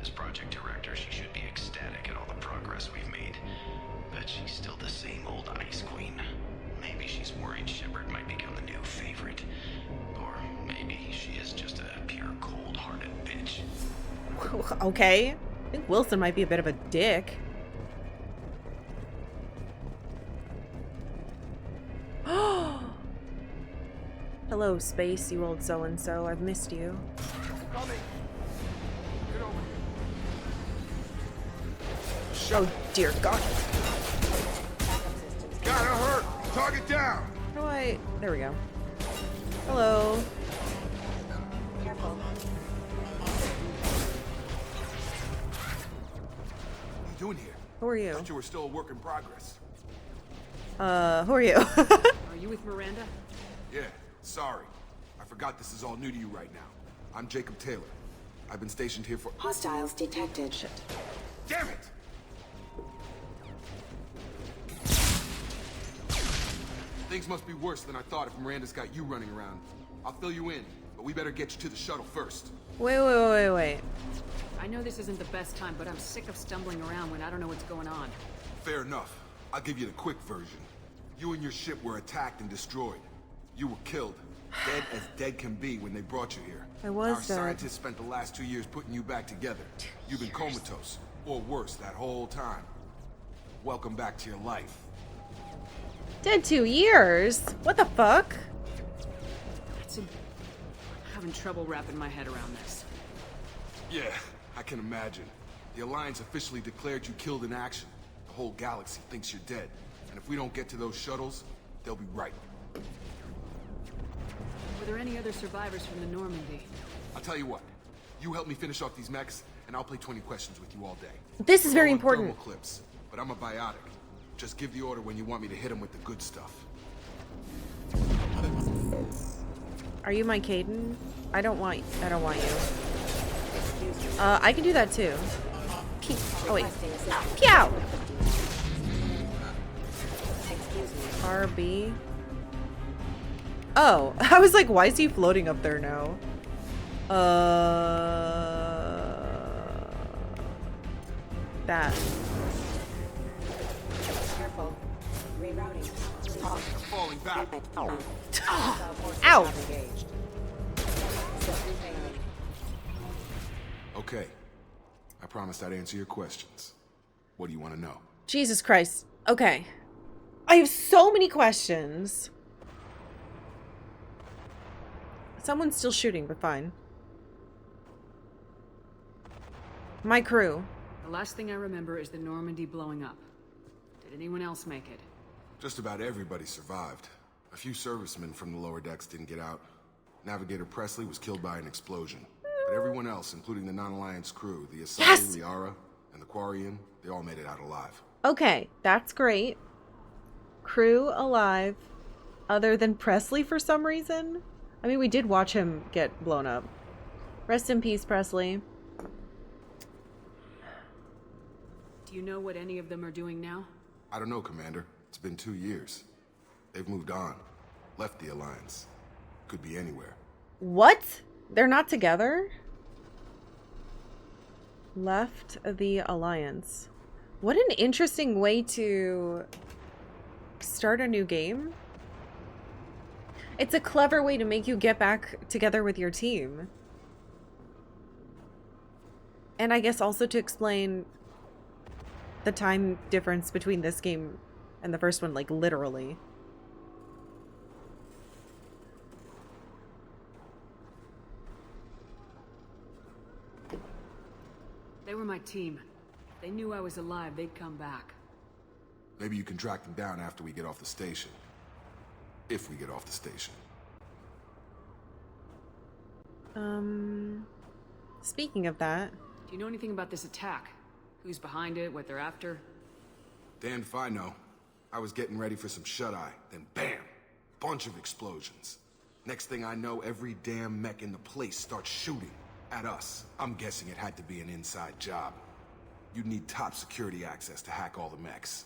As project director, she should be ecstatic at all the progress we've made. But she's still the same old ice queen. Maybe she's worried Shepard might become the new favorite. Or maybe she is just a pure cold-hearted bitch. Okay. I think Wilson might be a bit of a dick. Hello, space, you old so-and-so. I've missed you. Oh, dear God. Gotta hurt! Target down! How do I... There we go. Hello. Careful. What are you doing here? Who are you? I thought you were still a work in progress. Who are you? Are you with Miranda? Yeah, sorry. I forgot this is all new to you right now. I'm Jacob Taylor. I've been stationed here for— Hostiles detected. Shit. Damn it! Things must be worse than I thought if Miranda's got you running around. I'll fill you in, but we better get you to the shuttle first. Wait. I know this isn't the best time, but I'm sick of stumbling around when I don't know what's going on. Fair enough. I'll give you the quick version. You and your ship were attacked and destroyed. You were killed. Dead as dead can be when they brought you here. I was Our dead. scientists spent the last 2 years putting you back together. You've been comatose, or worse, that whole time. Welcome back to your life. Dead 2 years? What the fuck? I'm having trouble wrapping my head around this. Yeah, I can imagine. The Alliance officially declared you killed in action. The whole galaxy thinks you're dead. And if we don't get to those shuttles, they'll be right. Were there any other survivors from the Normandy? I'll tell you what. You help me finish off these mechs, and I'll play 20 questions with you all day. This is very All on important. thermal clips, but I'm a biotic. Just give the order when you want me to hit them with the good stuff. Are you my Caden? I don't want you. I can do that too. Oh wait. Pew! RB. Oh, I was like, why is he floating up there now? That. Careful. Rerouting. Falling back. Ow! Okay. I promised I'd answer your questions. What do you want to know? Jesus Christ. Okay. I have so many questions. Someone's still shooting, but fine. My crew. The last thing I remember is the Normandy blowing up. Did anyone else make it? Just about everybody survived. A few servicemen from the lower decks didn't get out. Navigator Presley was killed by an explosion. But everyone else, including the non-Alliance crew, the Asai, Yes! Liara, and the Quarian, they all made it out alive. Okay, that's great. Crew alive. Other than Presley for some reason. I mean, we did watch him get blown up. Rest in peace, Presley. Do you know what any of them are doing now? I don't know, Commander. It's been 2 years. They've moved on. Left the Alliance. Could be anywhere. What? They're not together? Left the Alliance. What an interesting way to start a new game. It's a clever way to make you get back together with your team. And I guess also to explain the time difference between this game and the first one, like literally. They were my team. If they knew I was alive, they'd come back. Maybe you can track them down after we get off the station. If we get off the station. Speaking of that. Do you know anything about this attack? Who's behind it, what they're after? Damned if I know. I was getting ready for some shut-eye, then bam! Bunch of explosions. Next thing I know, every damn mech in the place starts shooting at us. I'm guessing it had to be an inside job. You'd need top security access to hack all the mechs.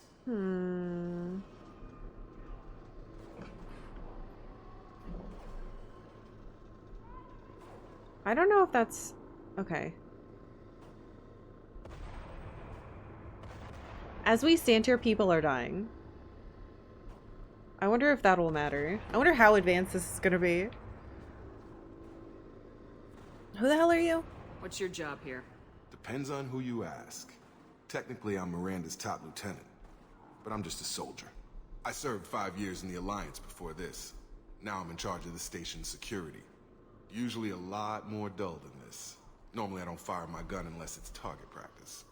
I don't know if that's... Okay. As we stand here, people are dying. I wonder if that will matter. I wonder how advanced this is gonna be. Who the hell are you? What's your job here? Depends on who you ask. Technically, I'm Miranda's top lieutenant, but I'm just a soldier. I served 5 years in the Alliance before this. Now I'm in charge of the station's security. Usually a lot more dull than this. Normally I don't fire my gun unless it's target practice.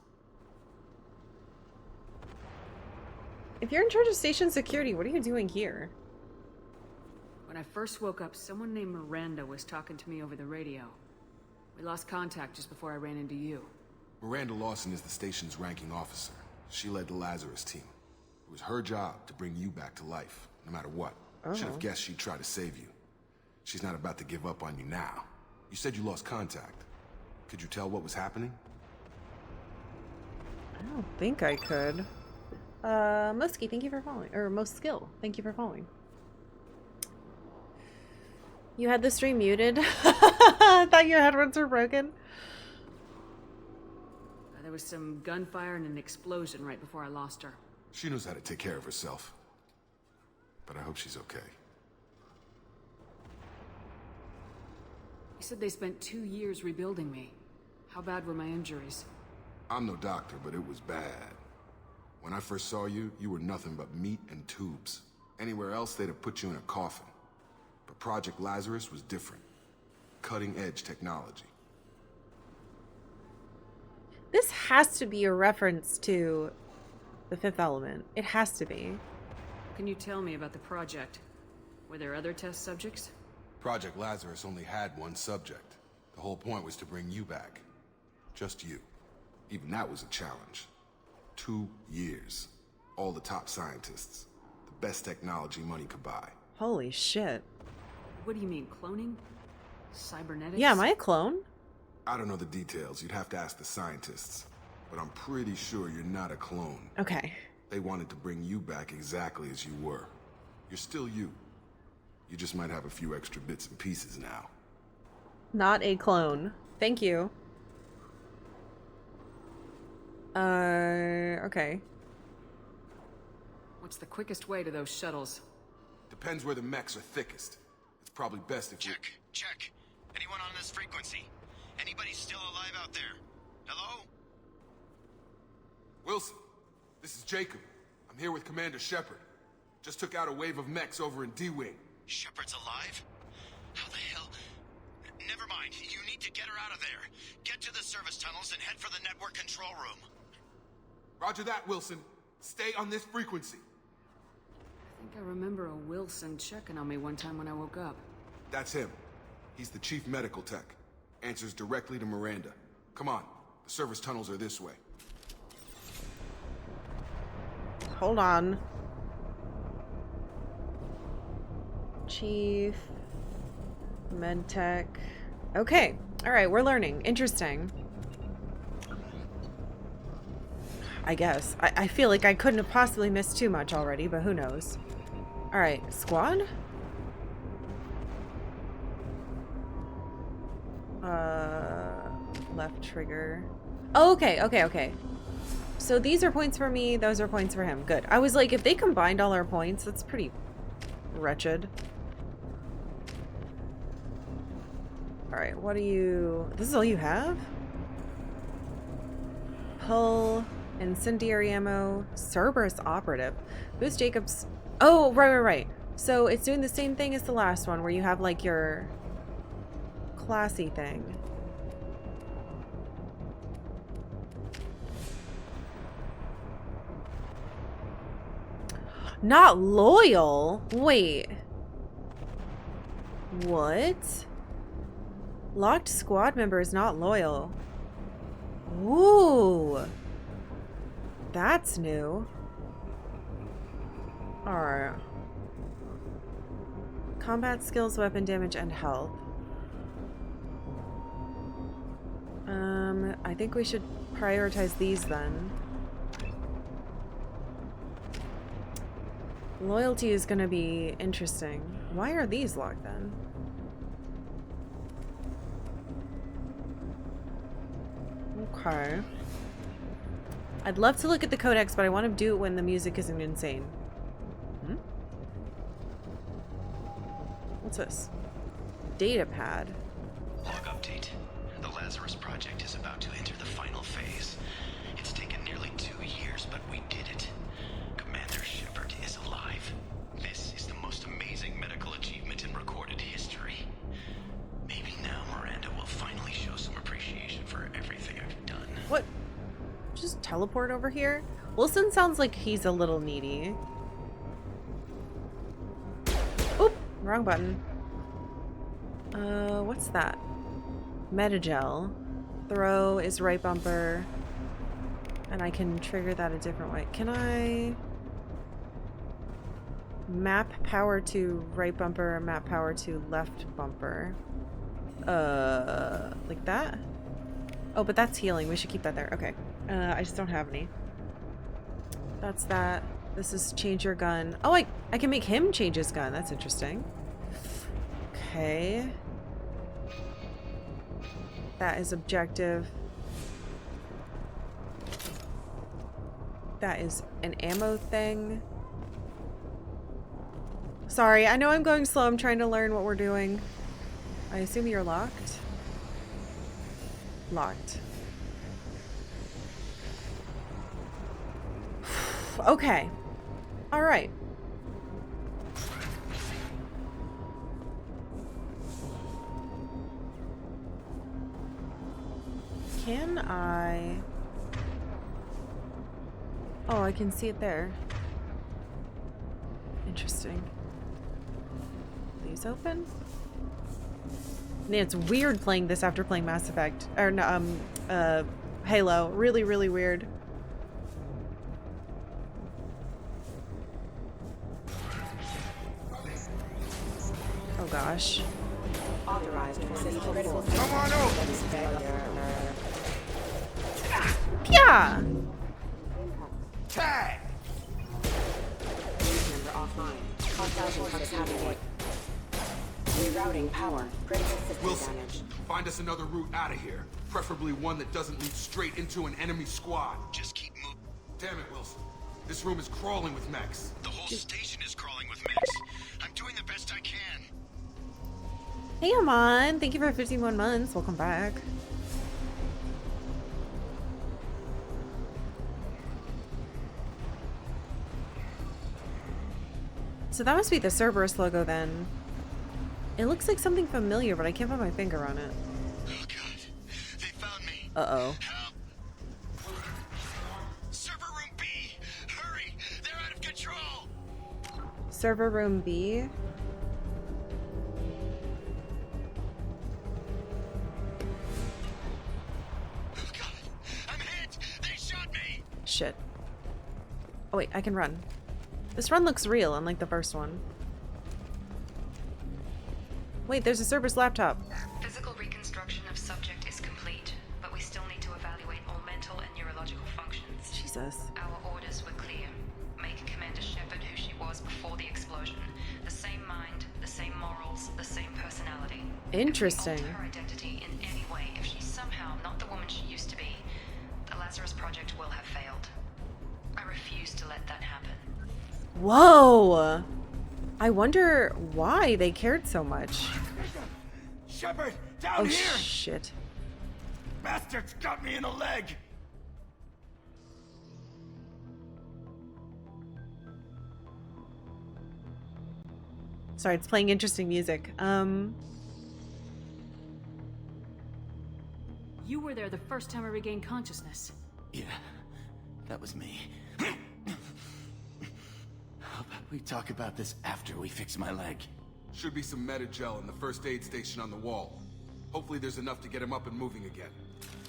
If you're in charge of station security, what are you doing here? When I first woke up, someone named Miranda was talking to me over the radio. We lost contact just before I ran into you. Miranda Lawson is the station's ranking officer. She led the Lazarus team. It was her job to bring you back to life, no matter what. Should have guessed she'd try to save you. She's not about to give up on you now. You said you lost contact. Could you tell what was happening? I don't think I could. Muskie, thank you for following. Or Most Skill, thank you for following. You had the stream muted? I thought your headphones were broken. There was some gunfire and an explosion right before I lost her. She knows how to take care of herself. But I hope she's okay. You said they spent 2 years rebuilding me. How bad were my injuries? I'm no doctor, but it was bad. When I first saw you, you were nothing but meat and tubes. Anywhere else, they'd have put you in a coffin. But Project Lazarus was different. Cutting-edge technology. This has to be a reference to The Fifth Element. It has to be. Can you tell me about the project? Were there other test subjects? Project Lazarus only had one subject. The whole point was to bring you back. Just you. Even that was a challenge. 2 years. All the top scientists. The best technology money could buy. Holy shit. What do you mean, cloning? Cybernetics? Yeah, am I a clone? I don't know the details. You'd have to ask the scientists. But I'm pretty sure you're not a clone. Okay. They wanted to bring you back exactly as you were. You're still you. You just might have a few extra bits and pieces now. Not a clone. Thank you. Okay. What's the quickest way to those shuttles? Depends where the mechs are thickest. It's probably best if Check. Anyone on this frequency? Anybody still alive out there? Hello? Wilson, this is Jacob. I'm here with Commander Shepard. Just took out a wave of mechs over in D-Wing. Shepard's alive? How the hell? Never mind. You need to get her out of there. Get to the service tunnels and head for the network control room. Roger that, Wilson. Stay on this frequency. I think I remember a Wilson checking on me one time when I woke up. That's him. He's the chief medical tech. Answers directly to Miranda. Come on. The service tunnels are this way. Hold on. Chief Medtech. Okay. Alright, we're learning. Interesting. I guess. I feel like I couldn't have possibly missed too much already, but who knows. Alright, squad? Left trigger. Oh, okay. So these are points for me, those are points for him. Good. I was like, if they combined all our points, that's pretty wretched. Alright, what do you... This is all you have? Pull, incendiary ammo, Cerberus operative. Who's Jacob's... Oh, right. So it's doing the same thing as the last one, where you have like your classy thing. Not loyal? Wait. What? Locked squad member is not loyal. Ooh. That's new. Alright. Combat skills, weapon damage, and health. I think we should prioritize these then. Loyalty is gonna be interesting. Why are these locked then? Okay. I'd love to look at the codex, but I want to do it when the music isn't insane. Hmm? What's this? Data pad. Log update. The Lazarus Project is about to enter the final phase. It's taken nearly 2 years, but we did it. Commander Shepard is alive. This is the most amazing medical achievement in recorded history. Maybe now Miranda will finally show some appreciation for everything I've done. What? Just teleport over here? Wilson sounds like he's a little needy. Oop! Wrong button. What's that? Metagel. Throw is right bumper. And I can trigger that a different way. Can I... Map power to right bumper, map power to left bumper. Like that? Oh, but that's healing. We should keep that there. Okay. I just don't have any. That's that. This is change your gun. Oh, I can make him change his gun. That's interesting. Okay. That is objective. That is an ammo thing. Sorry, I know I'm going slow. I'm trying to learn what we're doing. I assume you're locked? Locked. Okay. All right. Can I... Oh, I can see it there. Interesting. These open? Man, it's weird playing this after playing Mass Effect. Or, no, Halo. Really, really weird. Oh gosh. Authorized for system critical. Come on over! Yeah. Tag! Member offline. 1,000 trucks having it. Rerouting power. Critical system Wilson, damage. find us another route out of here. Preferably one that doesn't lead straight into an enemy squad. Just keep moving. Damn it, Wilson. This room is crawling with mechs. The whole station is crawling with mechs. I'm doing the best I can. Hey, Amon. Thank you for 51 months. Welcome back. So that must be the Cerberus logo then. It looks like something familiar, but I can't put my finger on it. Oh god. They found me. Uh-oh. Help. Server room B. Hurry. They're out of control. Server room B. Oh god. I'm hit. They shot me. Shit. Oh wait, I can run. This run looks real, unlike the first one. Wait, there's a Cerberus laptop. Physical reconstruction of subject is complete, but we still need to evaluate all mental and neurological functions. Jesus. Our orders were clear. Make Commander Shepard who she was before the explosion. The same mind, the same morals, the same personality. Interesting. If we alter her identity in any way, if she's somehow not the woman she used to be, the Lazarus Project will have failed. I refuse to let that happen. Whoa! I wonder why they cared so much. Shepard, down Oh, here! shit. Bastards got me in the leg! Sorry, it's playing interesting music. You were there the first time I regained consciousness. Yeah, that was me. How about we talk about this after we fix my leg? Should be some Metagel in the first aid station on the wall. Hopefully there's enough to get him up and moving again.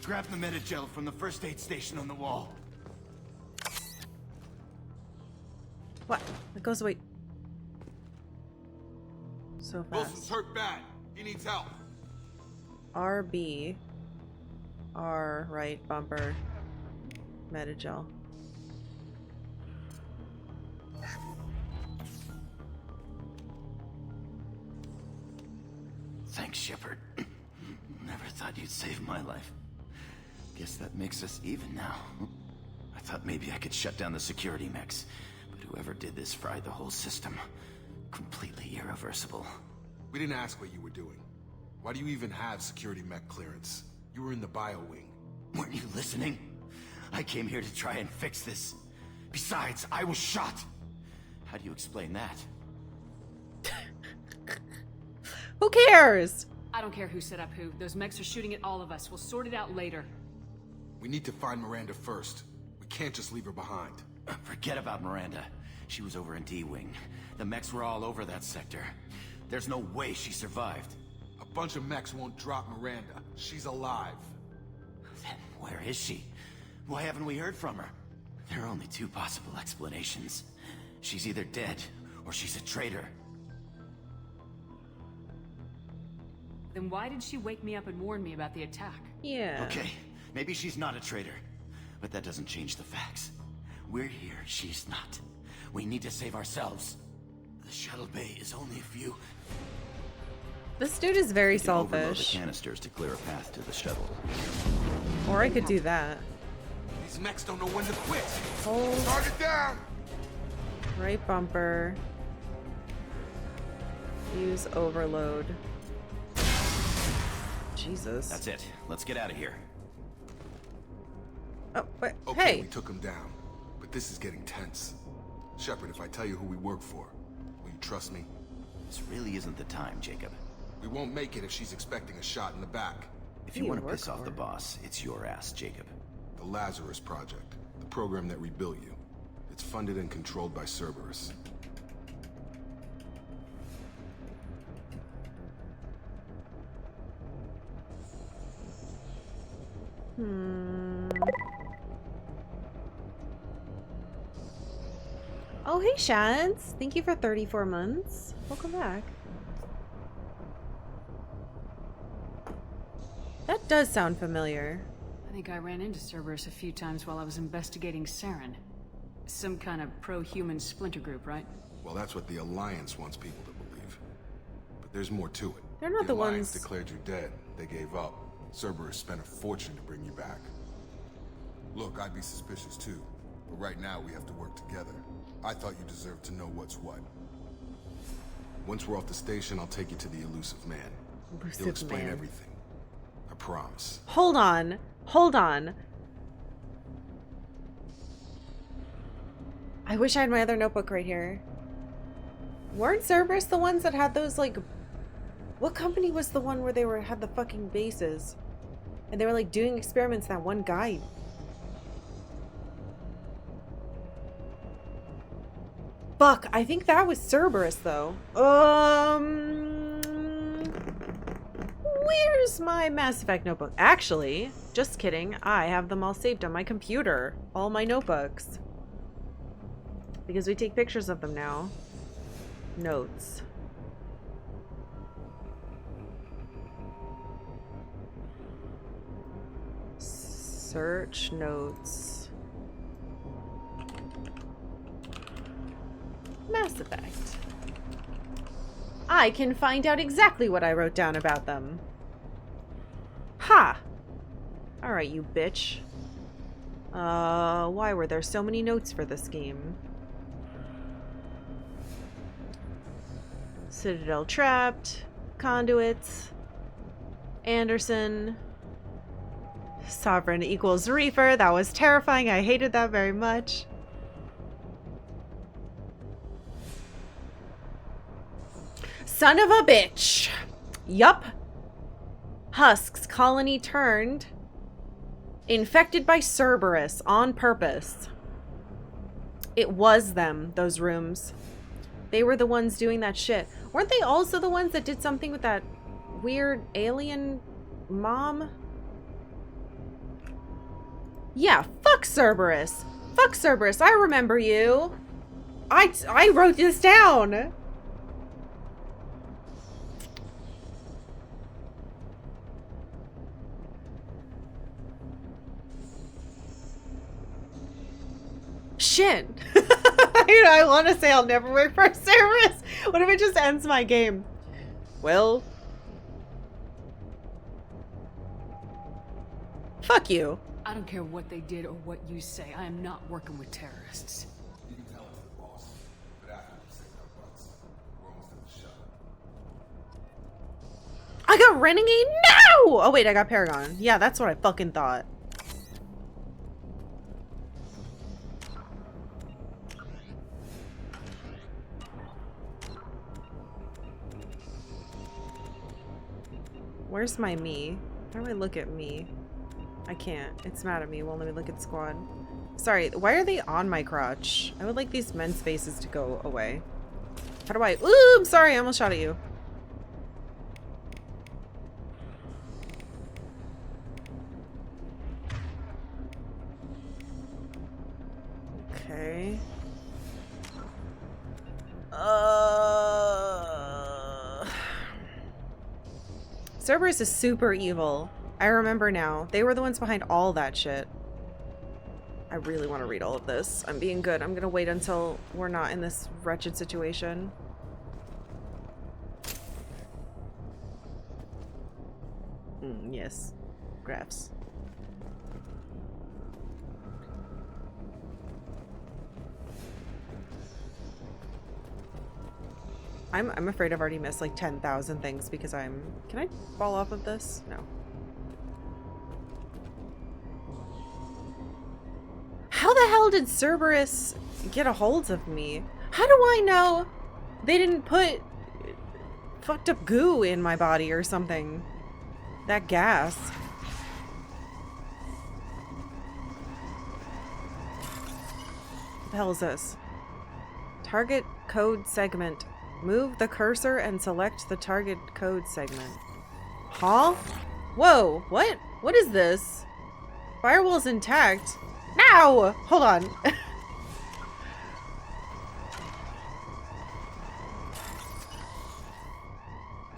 Grab the Metagel from the first aid station on the wall. What? It goes away so Wilson's fast. hurt bad. He needs help. RB. R, right, bumper. Metagel. Thanks, Shepard. Never thought you'd save my life. Guess that makes us even now. I thought maybe I could shut down the security mechs, but whoever did this fried the whole system. Completely irreversible. We didn't ask what you were doing. Why do you even have security mech clearance? You were in the bio wing. Weren't you listening? I came here to try and fix this. Besides, I was shot. How do you explain that? Who cares? I don't care who set up who. Those mechs are shooting at all of us. We'll sort it out later. We need to find Miranda first. We can't just leave her behind. Forget about Miranda. She was over in D-Wing. The mechs were all over that sector. There's no way she survived. A bunch of mechs won't drop Miranda. She's alive. Then where is she? Why haven't we heard from her? There are only two possible explanations. She's either dead, or she's a traitor. Then why did she wake me up and warn me about the attack? Yeah. Okay, maybe she's not a traitor. But that doesn't change the facts. We're here, she's not. We need to save ourselves. The shuttle bay is only a few... This dude is very We can overload the selfish. canisters to clear a path to the shuttle. Or I could do that. These mechs don't know when to quit. Hold Target down! right bumper. Use overload. Jesus. That's it. Let's get out of here. Oh, wait. Okay, Hey. we took him down. But this is getting tense. Shepard, if I tell you who we work for, will you trust me? This really isn't the time, Jacob. We won't make it if she's expecting a shot in the back. If you want to piss off the boss, it's your ass, Jacob. The Lazarus Project, the program that rebuilt you. It's funded and controlled by Cerberus. Oh, hey, Shads. Thank you for 34 months. Welcome back. That does sound familiar. I think I ran into Cerberus a few times while I was investigating Saren. Some kind of pro-human splinter group, right? Well, that's what the Alliance wants people to believe. But there's more to it. They're not the Alliance ones- declared you dead. They gave up. Cerberus spent a fortune to bring you back. Look, I'd be suspicious too. But right now, we have to work together. I thought you deserved to know what's what. Once we're off the station, I'll take you to the elusive man. Elusive He'll explain man. everything. I promise. Hold on. Hold on. I wish I had my other notebook right here. Weren't Cerberus the ones that had those, like... What company was the one where they had the fucking bases? And they were, like, doing experiments, that one guy... Fuck, I think that was Cerberus, though. Where's my Mass Effect notebook? Actually, just kidding. I have them all saved on my computer. All my notebooks. Because we take pictures of them now. Notes. Search notes. Mass Effect. I can find out exactly what I wrote down about them. Ha! Alright, you bitch. Why were there so many notes for this game? Citadel trapped. Conduits. Anderson. Sovereign equals Reaper. That was terrifying. I hated that very much. Son of a bitch. Yup. Husks colony turned. Infected by Cerberus on purpose. It was them, those rooms. They were the ones doing that shit. Weren't they also the ones that did something with that weird alien mom? Yeah, fuck Cerberus. Fuck Cerberus. I remember you. I wrote this down. Shit. I want to say I'll never work for Cerberus. What if it just ends my game? Well. Fuck you. I don't care what they did or what you say. I am not working with terrorists. You can tell it to the boss. But after we saved our butts, we're almost at the shuttle. I got Renegade now! Oh wait, I got Paragon. Yeah, that's what I fucking thought. Where's my me? How do I look at me? I can't. It's mad at me. Won't let me look at squad. Sorry, why are they on my crotch? I would like these men's faces to go away. How do I? Ooh, I'm sorry. I almost shot at you. Okay. Cerberus is super evil. I remember now. They were the ones behind all that shit. I really want to read all of this. I'm being good. I'm gonna wait until we're not in this wretched situation. Yes. Graphs. I'm afraid I've already missed like 10,000 things because I'm... Can I fall off of this? No. How the hell did Cerberus get a hold of me? How do I know they didn't put fucked up goo in my body or something? That gas. What the hell is this? Target code segment. Move the cursor and select the target code segment. Huh? Whoa, what? What is this? Firewall's intact. Now! Hold on.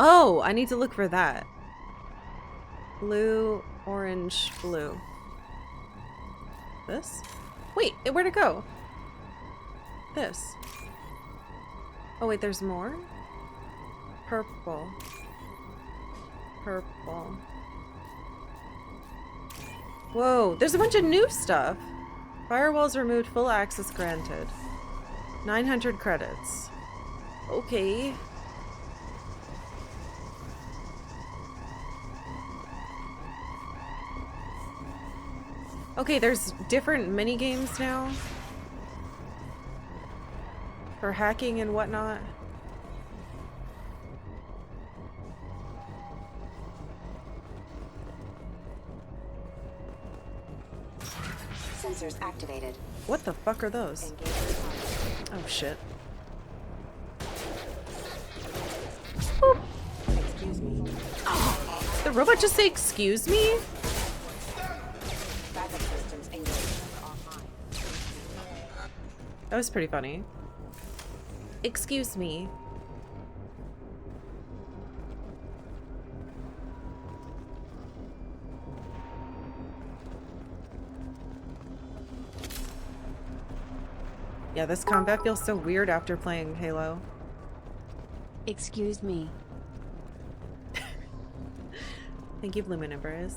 Oh, I need to look for that. Blue, orange, blue. This? Wait, where'd it go? This. Oh wait, there's more? Purple. Purple. Whoa, there's a bunch of new stuff. Firewalls removed, full access granted. 900 credits. Okay. Okay, there's different mini games now. For hacking and whatnot. Sensors activated. What the fuck are those? Oh shit. Boop. Excuse me. Did the robot just say excuse me? Backup systems engaged. Offline. That was pretty funny. Excuse me. Yeah, this combat feels so weird after playing Halo. Excuse me. Thank you, Bluminiverse.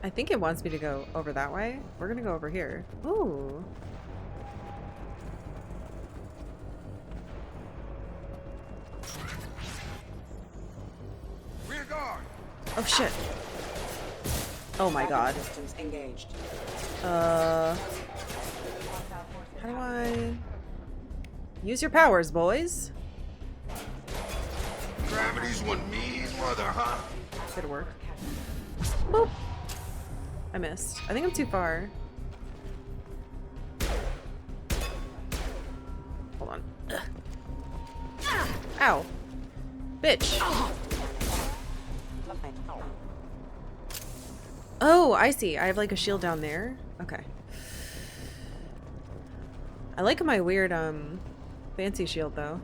I think it wants me to go over that way. We're gonna go over here. Ooh. Rear guard. Oh shit. Oh my god. Systems engaged. How do I use your powers, boys? Gravity's one mean mother, huh? Did it work? Boop. I missed. I think I'm too far. Hold on. Ugh. Ow. Bitch. Oh, I see. I have like a shield down there. Okay. I like my weird, fancy shield though.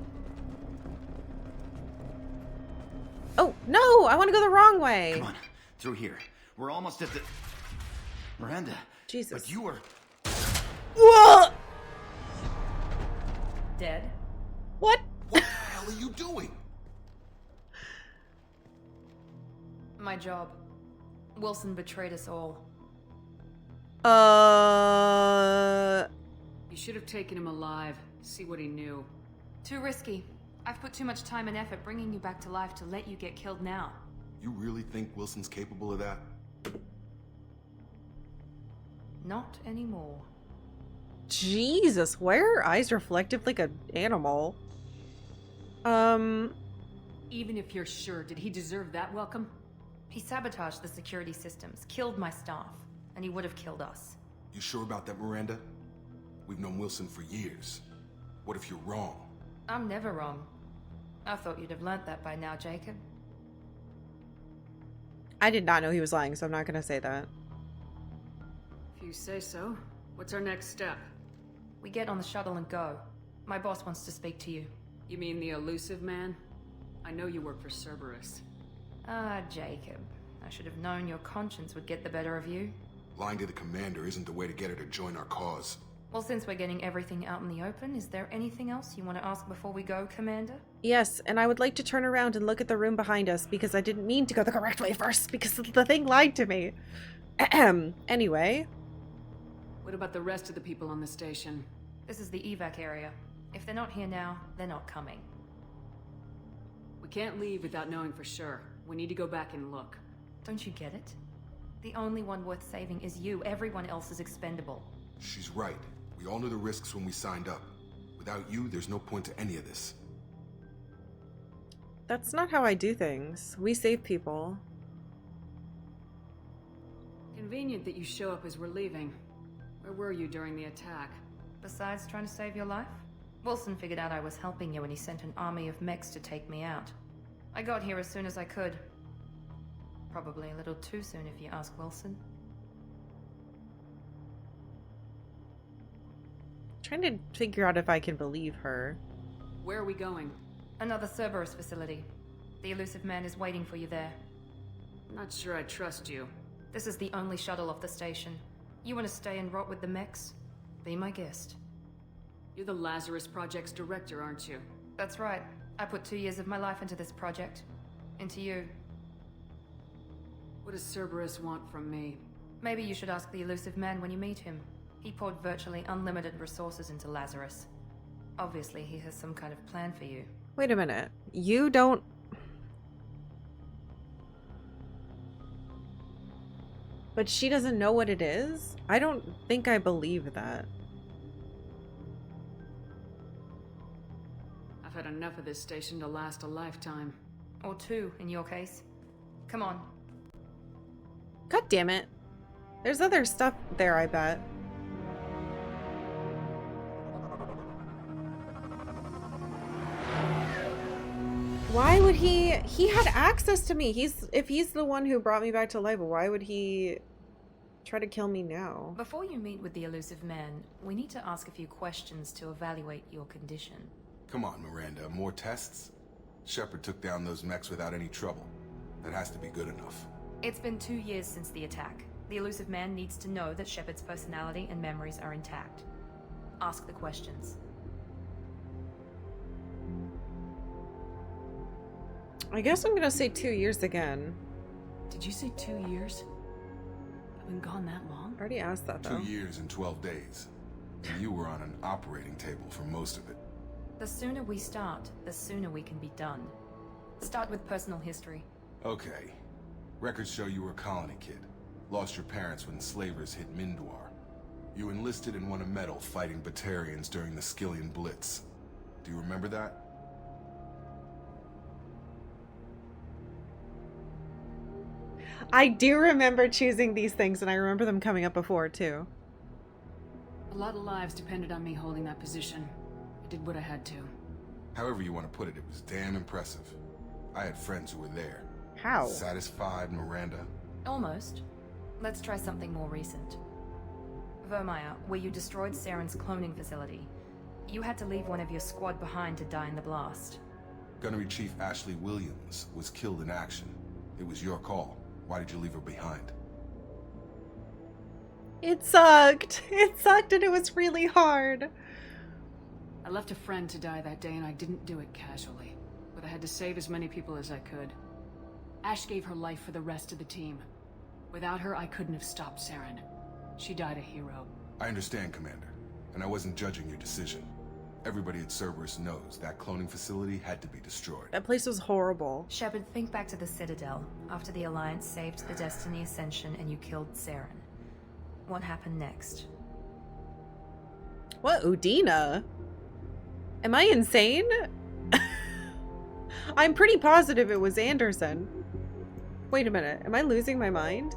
Oh, no! I want to go the wrong way! Come on, through here. We're almost at the... Miranda. Jesus. But you were... Whoa! Dead? What? What the hell are you doing? My job. Wilson betrayed us all. You should have taken him alive. See what he knew. Too risky. I've put too much time and effort bringing you back to life to let you get killed now. You really think Wilson's capable of that? Not anymore. Jesus, why are her eyes reflective like an animal? Even if you're sure, did he deserve that welcome? He sabotaged the security systems, killed my staff, and he would have killed us. You sure about that, Miranda? We've known Wilson for years. What if you're wrong? I'm never wrong. I thought you'd have learnt that by now, Jacob. I did not know he was lying, so I'm not gonna say that. If you say so. What's our next step? We get on the shuttle and go. My boss wants to speak to you. You mean the elusive man? I know you work for Cerberus. Ah, Jacob. I should have known your conscience would get the better of you. Lying to the commander isn't the way to get her to join our cause. Well, since we're getting everything out in the open, is there anything else you want to ask before we go, Commander? Yes, and I would like to turn around and look at the room behind us because I didn't mean to go the correct way first because the thing lied to me. Ahem. Anyway. What about the rest of the people on the station? This is the evac area. If they're not here now, they're not coming. We can't leave without knowing for sure. We need to go back and look. Don't you get it? The only one worth saving is you. Everyone else is expendable. She's right. We all knew the risks when we signed up. Without you, there's no point to any of this. That's not how I do things. We save people. Convenient that you show up as we're leaving. Where were you during the attack? Besides trying to save your life, Wilson figured out I was helping you and he sent an army of mechs to take me out. I got here as soon as I could. Probably a little too soon if you ask Wilson. Trying to figure out if I can believe her. Where are we going? Another Cerberus facility. The elusive man is waiting for you there. I'm not sure I trust you. This is the only shuttle off the station. You want to stay and rot with the mechs? Be my guest. You're the Lazarus Project's director, aren't you? That's right. I put 2 years of my life into this project. Into you. What does Cerberus want from me? Maybe you should ask the elusive man when you meet him. He poured virtually unlimited resources into Lazarus. Obviously, he has some kind of plan for you. Wait a minute. You don't... But she doesn't know what it is? I don't think I believe that. I've had enough of this station to last a lifetime. Or 2, in your case. Come on. God damn it. There's other stuff there, I bet. Why would he had access to me. If he's the one who brought me back to life, why would he try to kill me now? Before you meet with the elusive man, we need to ask a few questions to evaluate your condition. Come on, Miranda. More tests? Shepard took down those mechs without any trouble. That has to be good enough. It's been 2 years since the attack. The elusive man needs to know that Shepard's personality and memories are intact. Ask the questions. I guess I'm gonna say 2 years again. Did you say 2 years? I've been gone that long? I already asked that, though. 2 years and 12 days. And you were on an operating table for most of it. The sooner we start, the sooner we can be done. Start with personal history. Okay. Records show you were a colony kid. Lost your parents when slavers hit Mindwar. You enlisted and won a medal fighting Batarians during the Skillian Blitz. Do you remember that? I do remember choosing these things, and I remember them coming up before, too. A lot of lives depended on me holding that position. I did what I had to. However you want to put it, it was damn impressive. I had friends who were there. How? Satisfied, Miranda? Almost. Let's try something more recent. Vermeer, where you destroyed Saren's cloning facility. You had to leave one of your squad behind to die in the blast. Gunnery Chief Ashley Williams was killed in action. It was your call. Why did you leave her behind? It sucked. It sucked and it was really hard. I left a friend to die that day and I didn't do it casually. But I had to save as many people as I could. Ash gave her life for the rest of the team. Without her, I couldn't have stopped Saren. She died a hero. I understand, Commander. And I wasn't judging your decision. Everybody at Cerberus knows that cloning facility had to be destroyed. That place was horrible. Shepard, think back to the Citadel, after the Alliance saved the Destiny Ascension and you killed Saren. What happened next? What, Udina? Am I insane? I'm pretty positive it was Anderson. Wait a minute, am I losing my mind?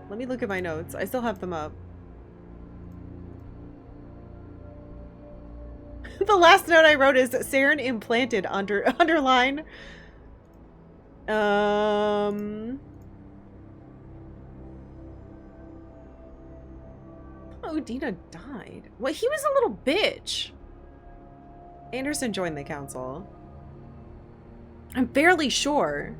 Let me look at my notes. I still have them up. The last note I wrote is Saren implanted underline. Oh, Udina died. Well, he was a little bitch. Anderson joined the council. I'm fairly sure.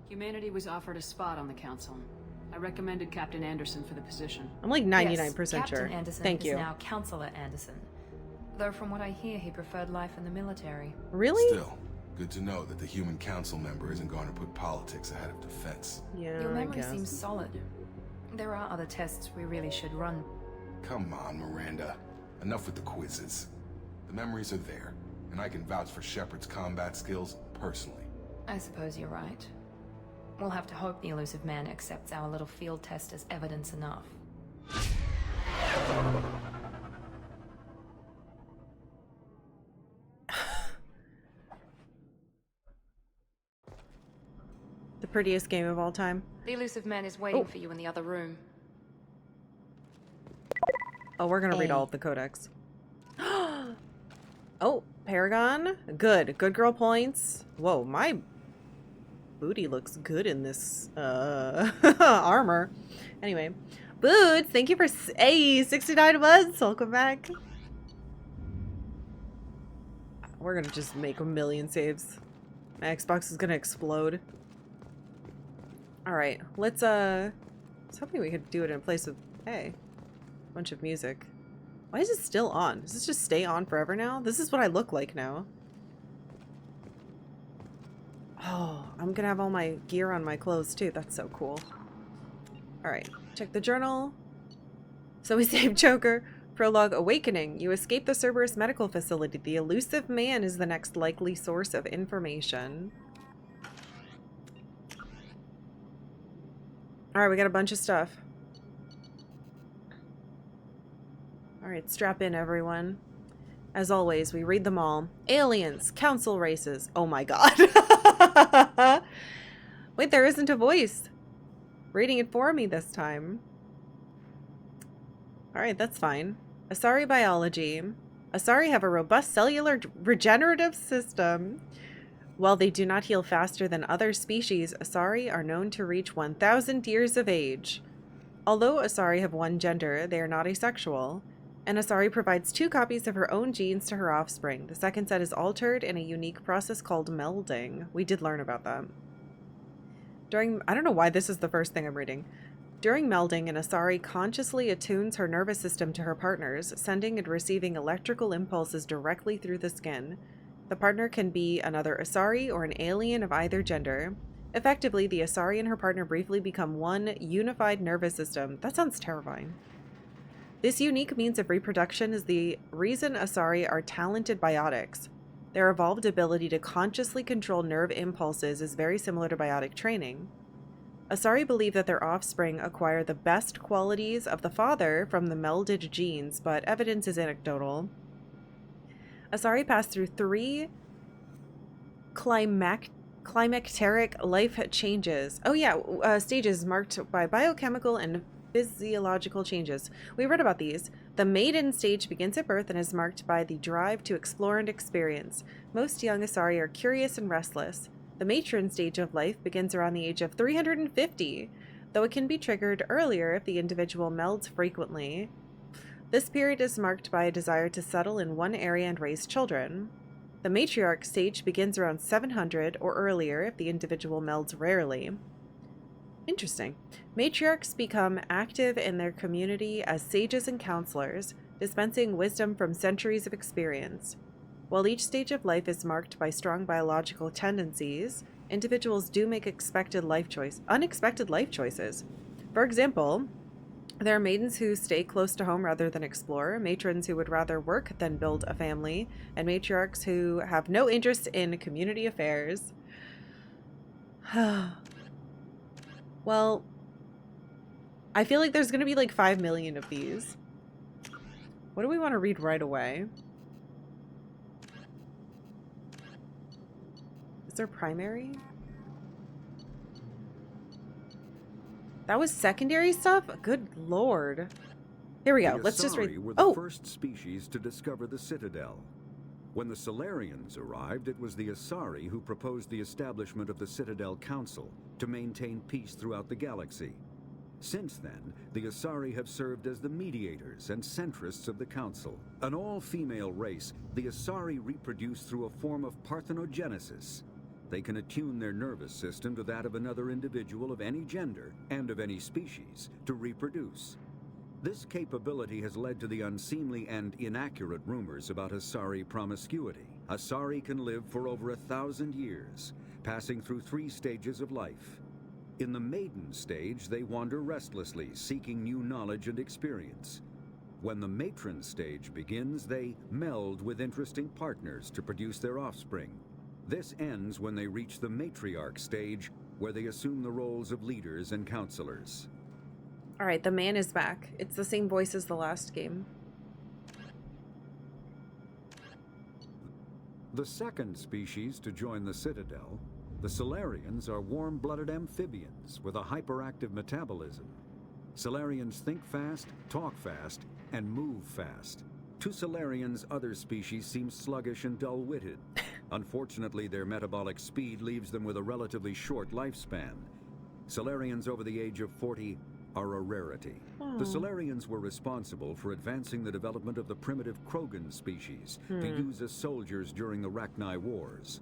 Humanity was offered a spot on the council. I recommended Captain Anderson for the position. I'm like 99% yes, sure. Captain Anderson Thank you. is now Counselor Anderson. Though from what I hear, he preferred life in the military. Really? Still, good to know that the human council member isn't going to put politics ahead of defense. Yeah, Your memory I guess. seems solid. There are other tests we really should run. Come on, Miranda. Enough with the quizzes. The memories are there, and I can vouch for Shepard's combat skills personally. I suppose you're right. We'll have to hope the elusive man accepts our little field test as evidence enough. The prettiest game of all time. The elusive man is waiting for you in the other room. Oh, we're gonna read all of the codex. Oh, Paragon. Good. Good girl points. Whoa, my booty looks good in this armor. Anyway. Boots, thank you for 69 months. Welcome back. We're gonna just make a million saves. My Xbox is gonna explode. Alright, let's I was hoping we could do it in a place with a bunch of music. Why is it still on? Does this just stay on forever now? This is what I look like now. Oh, I'm gonna have all my gear on my clothes too. That's so cool. Alright, check the journal. So we saved Joker. Prologue, Awakening. You escape the Cerberus medical facility. The elusive man is the next likely source of information. Alright, we got a bunch of stuff. Alright, strap in, everyone. As always, we read them all. Aliens, council races. Oh my god. Wait, there isn't a voice reading it for me this time. Alright, that's fine. Asari biology. Asari have a robust cellular regenerative system. While they do not heal faster than other species, Asari are known to reach 1,000 years of age. Although Asari have one gender, they are not asexual. An Asari provides 2 copies of her own genes to her offspring. The second set is altered in a unique process called melding. We did learn about that. I don't know why this is the first thing I'm reading. During melding, an Asari consciously attunes her nervous system to her partner's, sending and receiving electrical impulses directly through the skin. The partner can be another Asari or an alien of either gender. Effectively, the Asari and her partner briefly become one unified nervous system. That sounds terrifying. This unique means of reproduction is the reason Asari are talented biotics. Their evolved ability to consciously control nerve impulses is very similar to biotic training. Asari believe that their offspring acquire the best qualities of the father from the melded genes, but evidence is anecdotal. Asari pass through 3 climacteric life changes. Oh yeah, stages marked by biochemical and physiological changes. We read about these. The maiden stage begins at birth and is marked by the drive to explore and experience. Most young Asari are curious and restless. The matron stage of life begins around the age of 350, though it can be triggered earlier if the individual melds frequently. This period is marked by a desire to settle in one area and raise children. The matriarch stage begins around 700 or earlier if the individual melds rarely. Interesting. Matriarchs become active in their community as sages and counselors, dispensing wisdom from centuries of experience. While each stage of life is marked by strong biological tendencies, individuals do make unexpected life choices. For example, there are maidens who stay close to home rather than explore, matrons who would rather work than build a family, and matriarchs who have no interest in community affairs. Well, I feel like there's going to be like 5 million of these. What do we want to read right away? Is there primary? That was secondary stuff? Good lord. Here we go. Let's just read. Were the first species to discover the Citadel. When the Solarians arrived, it was the Asari who proposed the establishment of the Citadel Council to maintain peace throughout the galaxy. Since then, the Asari have served as the mediators and centrists of the Council. An all-female race, the Asari reproduce through a form of parthenogenesis. They can attune their nervous system to that of another individual of any gender and of any species to reproduce. This capability has led to the unseemly and inaccurate rumors about Asari promiscuity. Asari can live for over 1,000 years, passing through 3 stages of life. In the maiden stage, they wander restlessly, seeking new knowledge and experience. When the matron stage begins, they meld with interesting partners to produce their offspring. This ends when they reach the matriarch stage, where they assume the roles of leaders and counselors. All right, the man is back. It's the same voice as the last game. The second species to join the Citadel, the Solarians, are warm-blooded amphibians with a hyperactive metabolism. Solarians think fast, talk fast, and move fast. To Solarians, other species seem sluggish and dull-witted. Unfortunately, their metabolic speed leaves them with a relatively short lifespan. Solarians over the age of 40 are a rarity. The Solarians were responsible for advancing the development of the primitive Krogan species to use as soldiers during the Rachni Wars.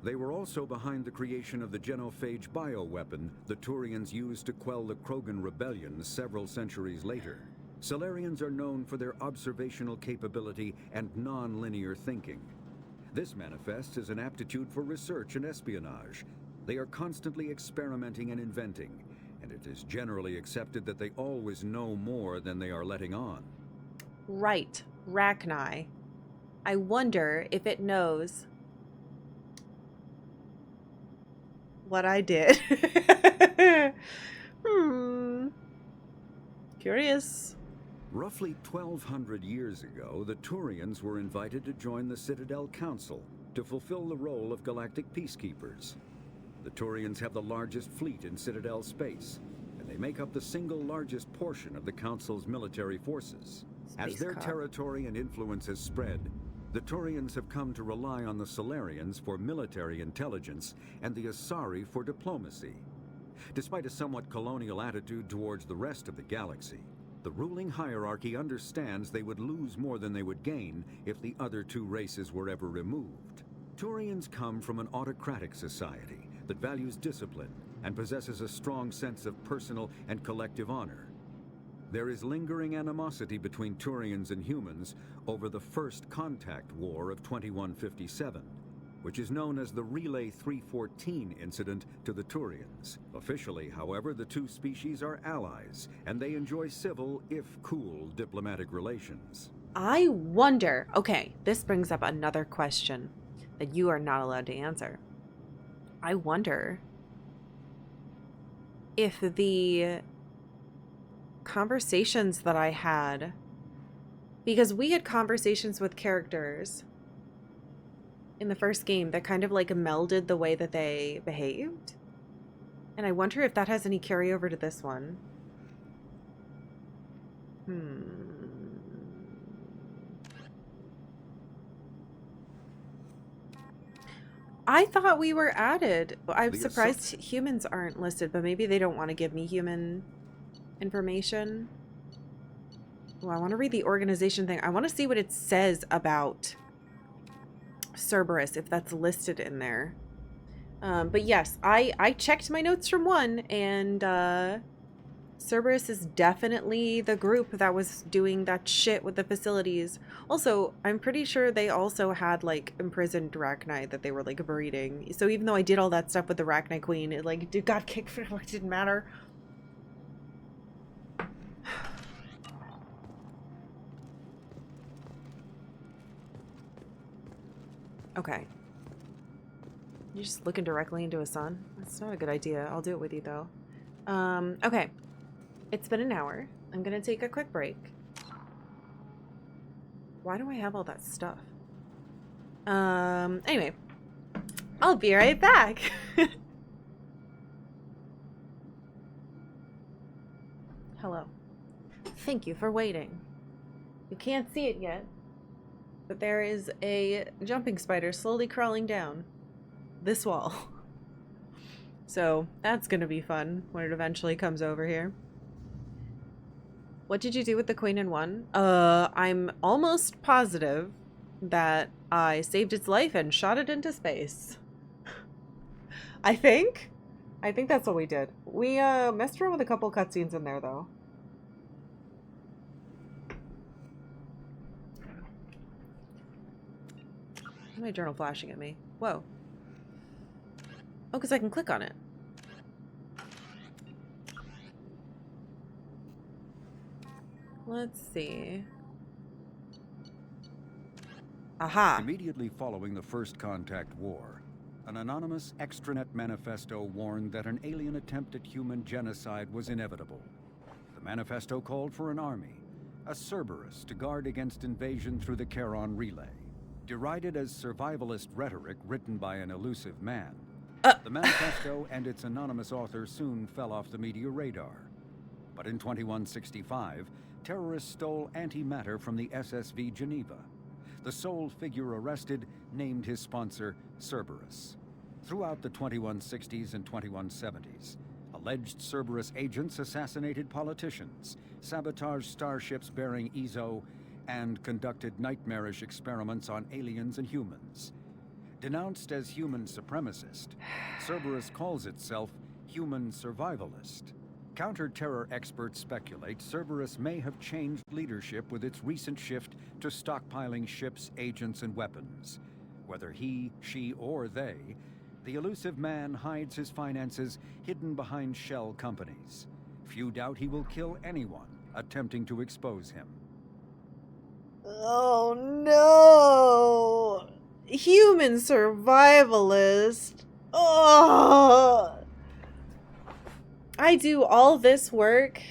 They were also behind the creation of the genophage bioweapon the Turians used to quell the Krogan rebellion several centuries later. Solarians are known for their observational capability and non-linear thinking. This manifests as an aptitude for research and espionage. They are constantly experimenting and inventing, and it is generally accepted that they always know more than they are letting on. Right, Rachni. I wonder if it knows what I did. Curious. Roughly 1,200 years ago, the Turians were invited to join the Citadel Council to fulfill the role of galactic peacekeepers. The Turians have the largest fleet in Citadel space, and they make up the single largest portion of the Council's military forces. As their territory and influence has spread, the Turians have come to rely on the Solarians for military intelligence and the Asari for diplomacy. Despite a somewhat colonial attitude towards the rest of the galaxy, The ruling hierarchy understands they would lose more than they would gain if the other two races were ever removed. Turians come from an autocratic society that values discipline and possesses a strong sense of personal and collective honor. There is lingering animosity between Turians and humans over the First Contact War of 2157, which is known as the Relay 314 incident to the Turians. Officially, however, the two species are allies, and they enjoy civil, if cool, diplomatic relations. I wonder, okay, this brings up another question that you are not allowed to answer. I wonder if the conversations that I had, because we had conversations with characters in the first game that kind of like melded the way that they behaved, and I wonder if that has any carryover to this one. I thought we were added. I'm surprised humans aren't listed, but maybe they don't want to give me human information. Well, I want to read the organization thing. I want to see what it says about Cerberus, if that's listed in there. But yes, I checked my notes from 1, and Cerberus is definitely the group that was doing that shit with the facilities. Also, I'm pretty sure they also had, like, imprisoned Rachni that they were, like, breeding. So even though I did all that stuff with the Rachni Queen, it, like, got kicked for it didn't matter. Okay. You're just looking directly into a sun? That's not a good idea. I'll do it with you, though. Okay. It's been an hour. I'm gonna take a quick break. Why do I have all that stuff? Anyway. I'll be right back. Hello. Thank you for waiting. You can't see it yet, but there is a jumping spider slowly crawling down this wall. So that's gonna be fun when it eventually comes over here. What did you do with the Queen in 1? I'm almost positive that I saved its life and shot it into space. I think that's what we did. We messed around with a couple cutscenes in there, though. Why is my journal flashing at me? Whoa. Oh, because I can click on it. Let's see. Aha. Immediately following the First Contact War, an anonymous extranet manifesto warned that an alien attempt at human genocide was inevitable. The manifesto called for an army, a Cerberus, to guard against invasion through the Charon Relay. Derided as survivalist rhetoric written by an elusive man, the manifesto and its anonymous author soon fell off the media radar. But in 2165, terrorists stole antimatter from the SSV Geneva. The sole figure arrested named his sponsor Cerberus. Throughout the 2160s and 2170s, alleged Cerberus agents assassinated politicians, sabotaged starships bearing Ezo, and conducted nightmarish experiments on aliens and humans. Denounced as human supremacist, Cerberus calls itself human survivalist. Counter-terror experts speculate Cerberus may have changed leadership with its recent shift to stockpiling ships, agents, and weapons. Whether he, she, or they, the elusive man hides his finances hidden behind shell companies. Few doubt he will kill anyone attempting to expose him. Oh no! Human survivalist. Oh! I do all this work.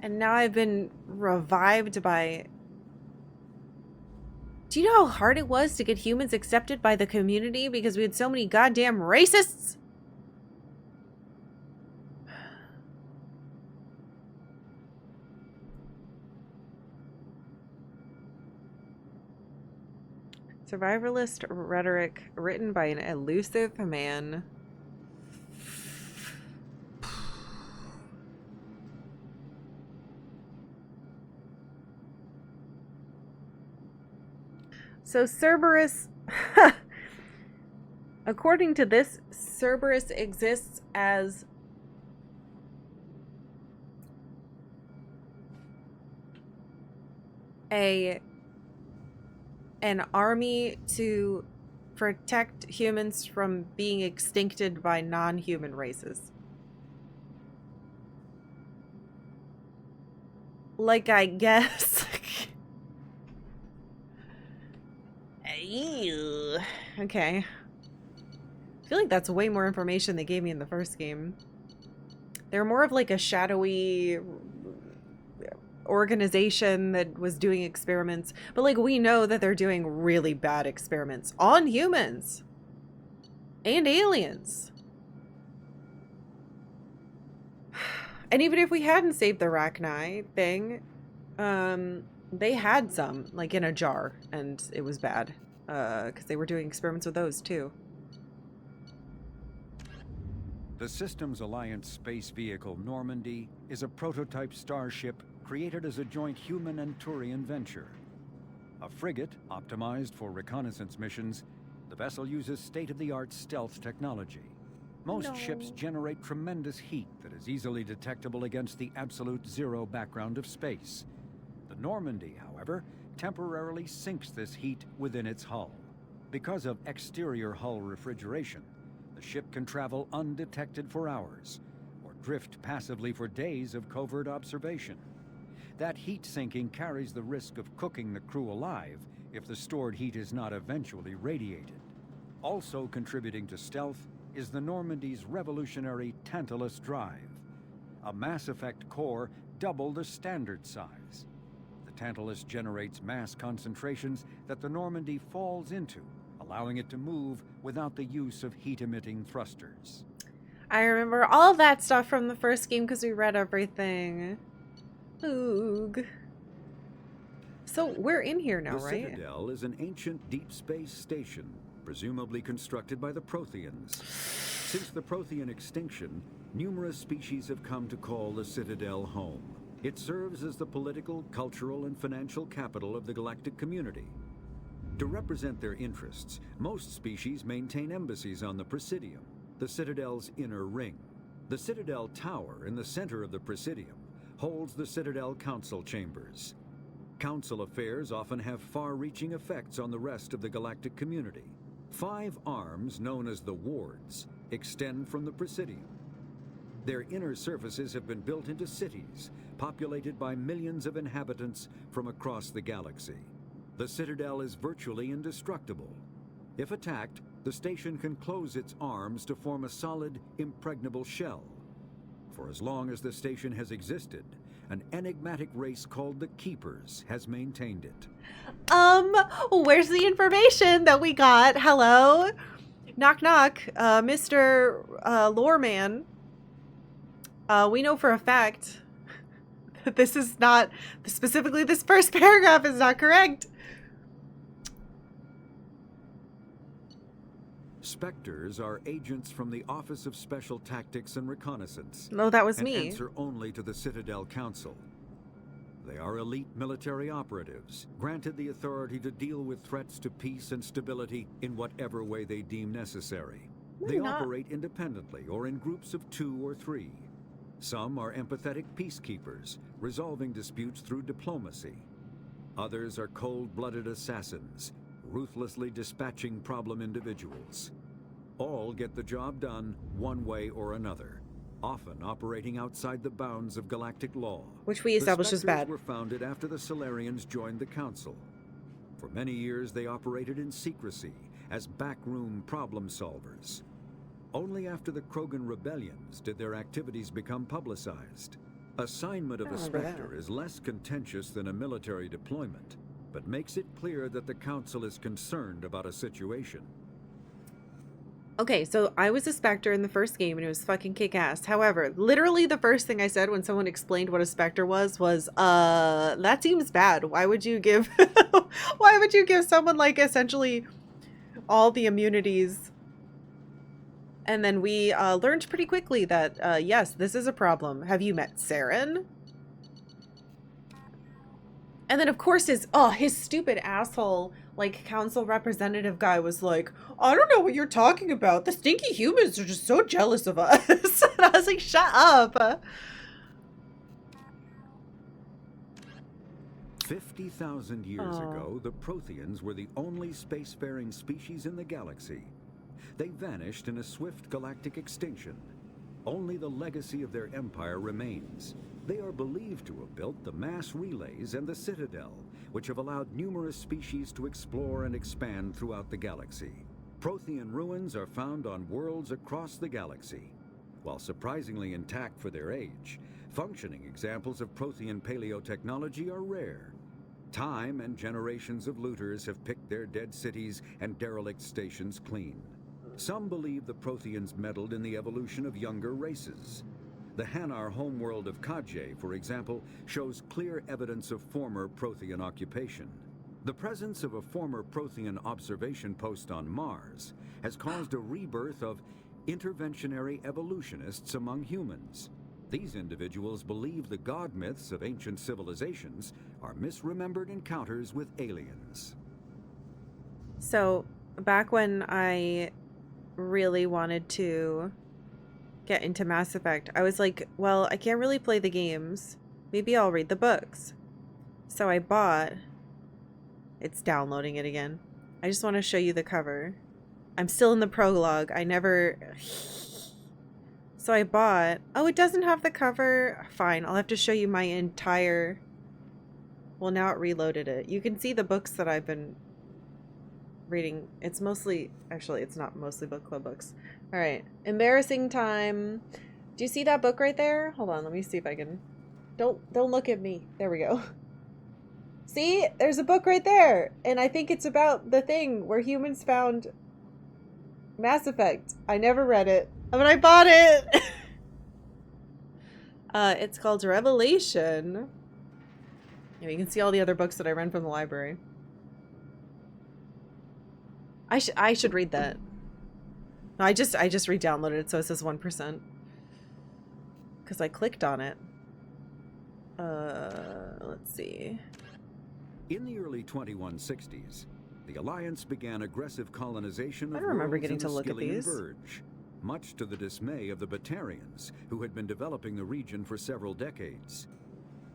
And now I've been revived by... Do you know how hard it was to get humans accepted by the community because we had so many goddamn racists? Survivalist rhetoric written by an elusive man. So Cerberus, according to this, Cerberus exists as an army to protect humans from being extincted by non-human races. Like, I guess. Ew. Okay. I feel like that's way more information they gave me in the first game. They're more of like a shadowy organization that was doing experiments, but like we know that they're doing really bad experiments on humans and aliens. And even if we hadn't saved the Rachni thing, they had some like in a jar and it was bad because they were doing experiments with those too. The Systems Alliance space vehicle Normandy is a prototype starship created as a joint human and Turian venture. A frigate optimized for reconnaissance missions, the vessel uses state-of-the-art stealth technology. Most ships generate tremendous heat that is easily detectable against the absolute zero background of space. The Normandy, however, temporarily sinks this heat within its hull. Because of exterior hull refrigeration, the ship can travel undetected for hours, or drift passively for days of covert observation. That heat sinking carries the risk of cooking the crew alive if the stored heat is not eventually radiated. Also contributing to stealth is the Normandy's revolutionary Tantalus drive, a Mass Effect core double the standard size. The Tantalus generates mass concentrations that the Normandy falls into, allowing it to move without the use of heat-emitting thrusters. I remember all that stuff from the first game because we read everything. Oog. So we're in here now, right? The Citadel is an ancient deep space station, presumably constructed by the Protheans. Since the Prothean extinction, numerous species have come to call the Citadel home. It serves as the political, cultural, and financial capital of the galactic community. To represent their interests, most species maintain embassies on the Presidium, the Citadel's inner ring. The Citadel Tower in the center of the Presidium holds the Citadel Council chambers. Council affairs often have far-reaching effects on the rest of the galactic community. 5 arms, known as the wards, extend from the Presidium. Their inner surfaces have been built into cities, populated by millions of inhabitants from across the galaxy. The Citadel is virtually indestructible. If attacked, the station can close its arms to form a solid, impregnable shell. For as long as the station has existed, an enigmatic race called the Keepers has maintained it. Where's the information that we got? Hello? Knock knock, Mr. Loreman. We know for a fact that this is not, specifically this first paragraph is not correct. Spectres are agents from the Office of Special Tactics and Reconnaissance. No, that was and me. Answer only to the Citadel Council. They are elite military operatives, granted the authority to deal with threats to peace and stability in whatever way they deem necessary. They operate independently or in groups of 2 or 3. Some are empathetic peacekeepers, resolving disputes through diplomacy. Others are cold-blooded assassins, ruthlessly dispatching problem individuals. All get the job done one way or another, often operating outside the bounds of galactic law. Which we established as bad. The Spectres were founded after the Solarians joined the Council. For many years, they operated in secrecy as backroom problem solvers. Only after the Krogan rebellions did their activities become publicized. Assignment of a Spectre is less contentious than a military deployment, but makes it clear that the Council is concerned about a situation. Okay, so I was a Spectre in the first game and it was fucking kick-ass. However, literally the first thing I said when someone explained what a Spectre was, that seems bad. Why would you give why would you give someone like essentially all the immunities? And then we learned pretty quickly that yes, this is a problem. Have you met Saren? And then of course his stupid asshole like council representative guy was like, I don't know what you're talking about. The stinky humans are just so jealous of us. And I was like, shut up. 50,000 years ago, the Protheans were the only spacefaring species in the galaxy. They vanished in a swift galactic extinction. Only the legacy of their empire remains. They are believed to have built the mass relays and the Citadel, which have allowed numerous species to explore and expand throughout the galaxy. Prothean ruins are found on worlds across the galaxy. While surprisingly intact for their age, functioning examples of Prothean paleotechnology are rare. Time and generations of looters have picked their dead cities and derelict stations clean. Some believe the Protheans meddled in the evolution of younger races. The Hanar homeworld of Kajay, for example, shows clear evidence of former Prothean occupation. The presence of a former Prothean observation post on Mars has caused a rebirth of interventionary evolutionists among humans. These individuals believe the god myths of ancient civilizations are misremembered encounters with aliens. So, back when I really wanted to get into Mass Effect, I was like, well, I can't really play the games. Maybe I'll read the books. So I bought... It's downloading it again. I just want to show you the cover. I'm still in the prologue. I never... So I bought... Oh, it doesn't have the cover? Fine, I'll have to show you my entire... Well, now it reloaded it. You can see the books that I've been reading. It's mostly... Actually, it's not mostly book club books. Alright. Embarrassing time. Do you see that book right there? Hold on, let me see if I can... Don't look at me. There we go. See? There's a book right there! And I think it's about the thing where humans found Mass Effect. I never read it, but I bought it! It's called Revelation. Yeah, you can see all the other books that I rent from the library. I should read that. No, I just re-downloaded it, so it says 1%. Because I clicked on it. Let's see. In the early 2160s, the Alliance began aggressive colonization of I don't remember worlds getting in to the look at Skyllian these. Verge, much to the dismay of the Batarians, who had been developing the region for several decades.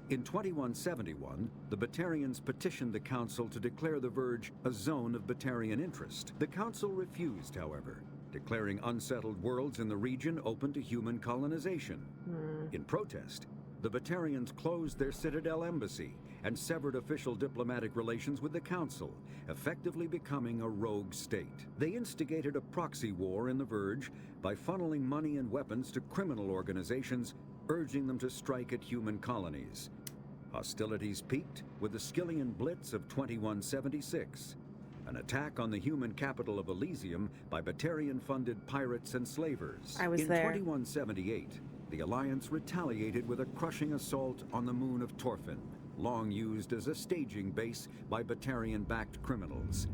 In 2171, the Batarians petitioned the Council to declare the Verge a zone of Batarian interest. The Council refused, however, declaring unsettled worlds in the region open to human colonization. In protest, the Batarians closed their Citadel embassy and severed official diplomatic relations with the Council, effectively becoming a rogue state. They instigated a proxy war in the Verge by funneling money and weapons to criminal organizations, urging them to strike at human colonies. Hostilities peaked with the Skyllian Blitz of 2176, an attack on the human capital of Elysium by Batarian-funded pirates and slavers. I was in there. 2178, the Alliance retaliated with a crushing assault on the moon of Torfin, long used as a staging base by Batarian-backed criminals.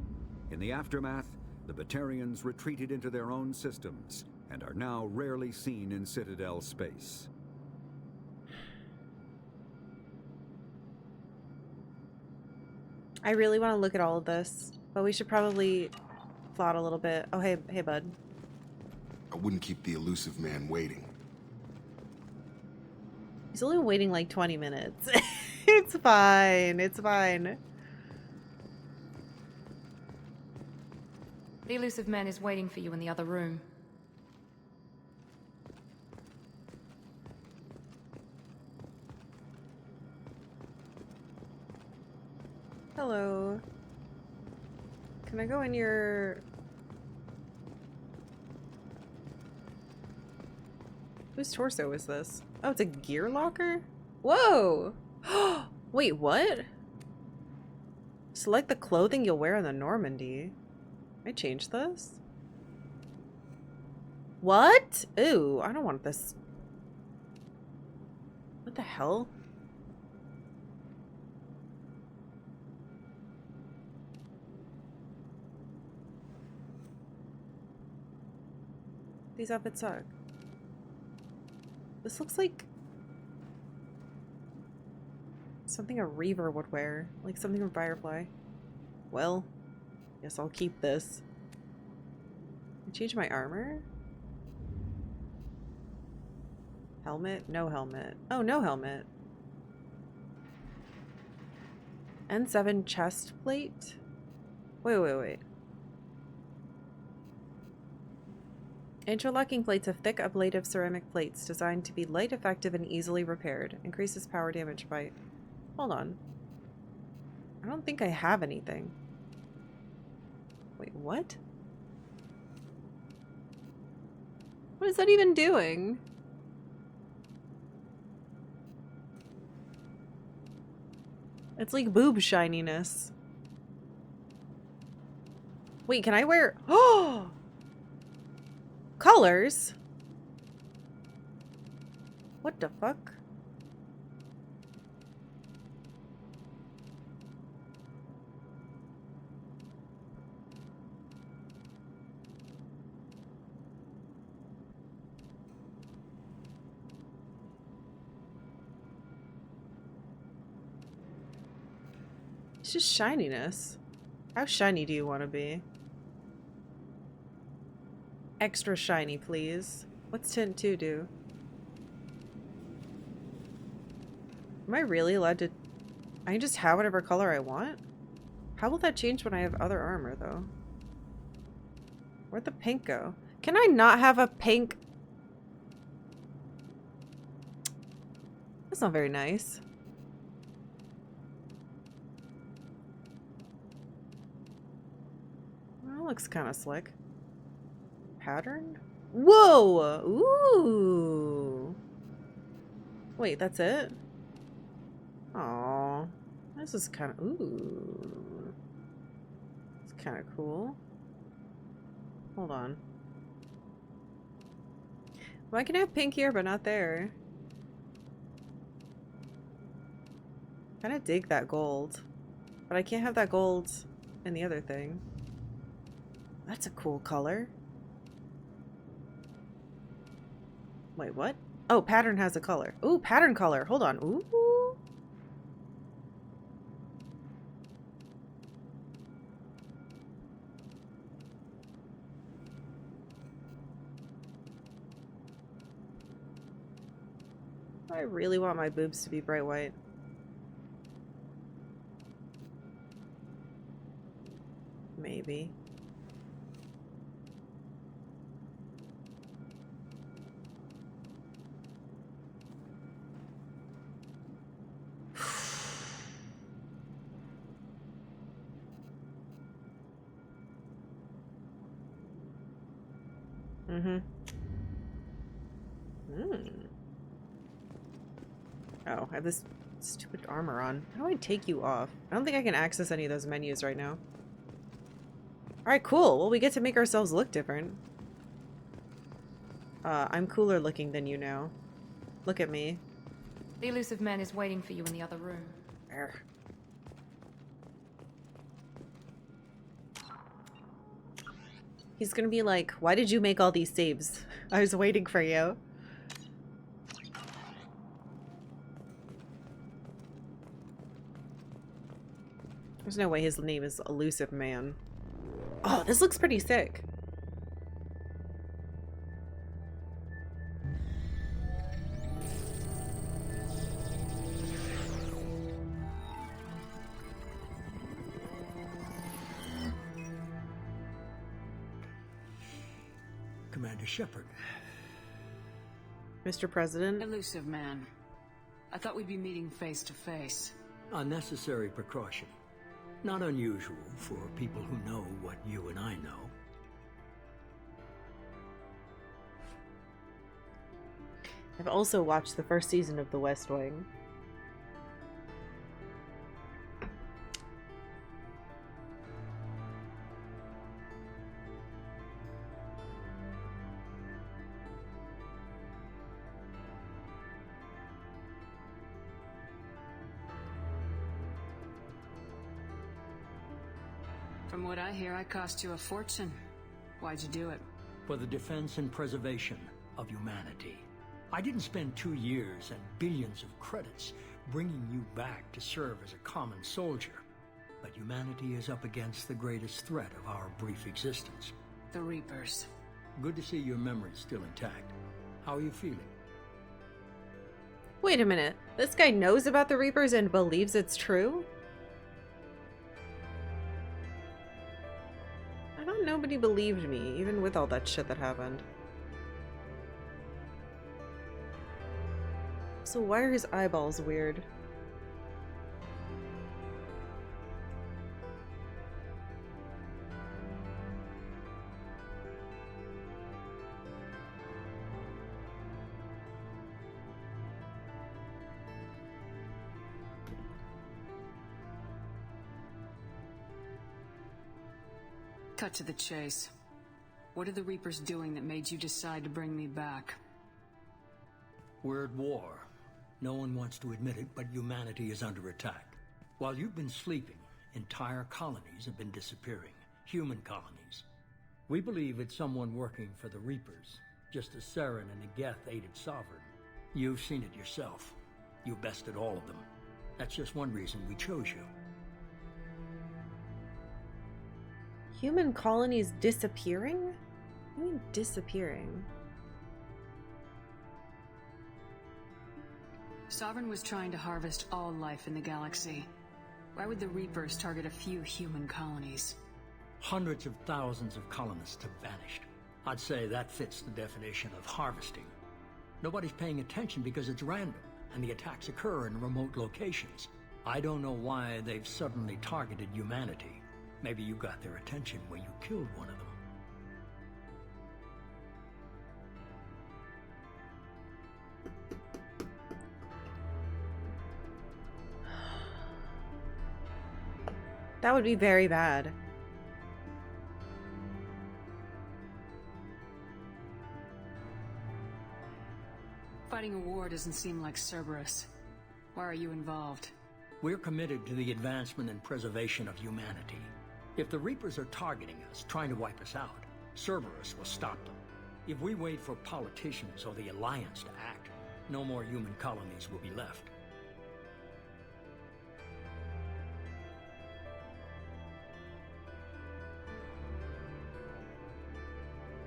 In the aftermath, the Batarians retreated into their own systems and are now rarely seen in Citadel space. I really want to look at all of this, but we should probably plot a little bit. Oh, hey, bud. I wouldn't keep the elusive man waiting. He's only waiting like 20 minutes. It's fine. It's fine. The elusive man is waiting for you in the other room. Hello. Can I go in your... Whose torso is this? Oh, it's a gear locker? Whoa! Wait, what? Select the clothing you'll wear in the Normandy. I changed this? What? Ooh, I don't want this. What the hell? These outfits suck. This looks like something a Reaver would wear. Like something from Firefly. Well, guess I'll keep this. I change my armor? Helmet? No helmet. Oh, no helmet. N7 chest plate? Wait. Interlocking plates of thick ablative ceramic plates designed to be light, effective, and easily repaired. Increases power damage by... Hold on. I don't think I have anything. Wait, what? What is that even doing? It's like boob shininess. Wait, can I wear... Oh! Colors? What the fuck? It's just shininess. How shiny do you want to be? Extra shiny, please. What's tint 2 do? Am I really allowed to... I can just have whatever color I want? How will that change when I have other armor, though? Where'd the pink go? Can I not have a pink? That's not very nice. Well, that looks kind of slick. Pattern? Whoa! Ooh! Wait, that's it? Aww. This is kind of... Ooh. It's kind of cool. Hold on. Well, I can have pink here, but not there. Kind of dig that gold. But I can't have that gold in the other thing. That's a cool color. Wait, what? Oh, pattern has a color. Ooh, pattern color. Hold on. Ooh. I really want my boobs to be bright white. Maybe. Oh, I have this stupid armor on. How do I take you off? I don't think I can access any of those menus right now. Alright, cool. Well, we get to make ourselves look different. I'm cooler looking than you now. Look at me. The elusive man is waiting for you in the other room. There. He's gonna be like, why did you make all these saves? I was waiting for you. There's no way his name is Elusive Man. Oh, this looks pretty sick. Commander Shepard. Mr. President? Elusive Man. I thought we'd be meeting face to face. A necessary precaution. Not unusual for people who know what you and I know. I've also watched the first season of The West Wing. From what I hear, I cost you a fortune. Why'd you do it? For the defense and preservation of humanity. I didn't spend 2 years and billions of credits bringing you back to serve as a common soldier. But humanity is up against the greatest threat of our brief existence. The Reapers. Good to see your memory's still intact. How are you feeling? Wait a minute. This guy knows about the Reapers and believes it's true? I thought nobody believed me, even with all that shit that happened. So why are his eyeballs weird? Cut to the chase. What are the Reapers doing that made you decide to bring me back? We're at war. No one wants to admit it, but humanity is under attack. While you've been sleeping, entire colonies have been disappearing. Human colonies. We believe it's someone working for the Reapers, just as Saren and Geth aided Sovereign. You've seen it yourself. You bested all of them. That's just one reason we chose you. Human colonies disappearing? What do you mean disappearing? Sovereign was trying to harvest all life in the galaxy. Why would the Reapers target a few human colonies? Hundreds of thousands of colonists have vanished. I'd say that fits the definition of harvesting. Nobody's paying attention because it's random, and the attacks occur in remote locations. I don't know why they've suddenly targeted humanity. Maybe you got their attention when you killed one of them. That would be very bad. Fighting a war doesn't seem like Cerberus. Why are you involved? We're committed to the advancement and preservation of humanity. If the Reapers are targeting us, trying to wipe us out, Cerberus will stop them. If we wait for politicians or the Alliance to act, no more human colonies will be left.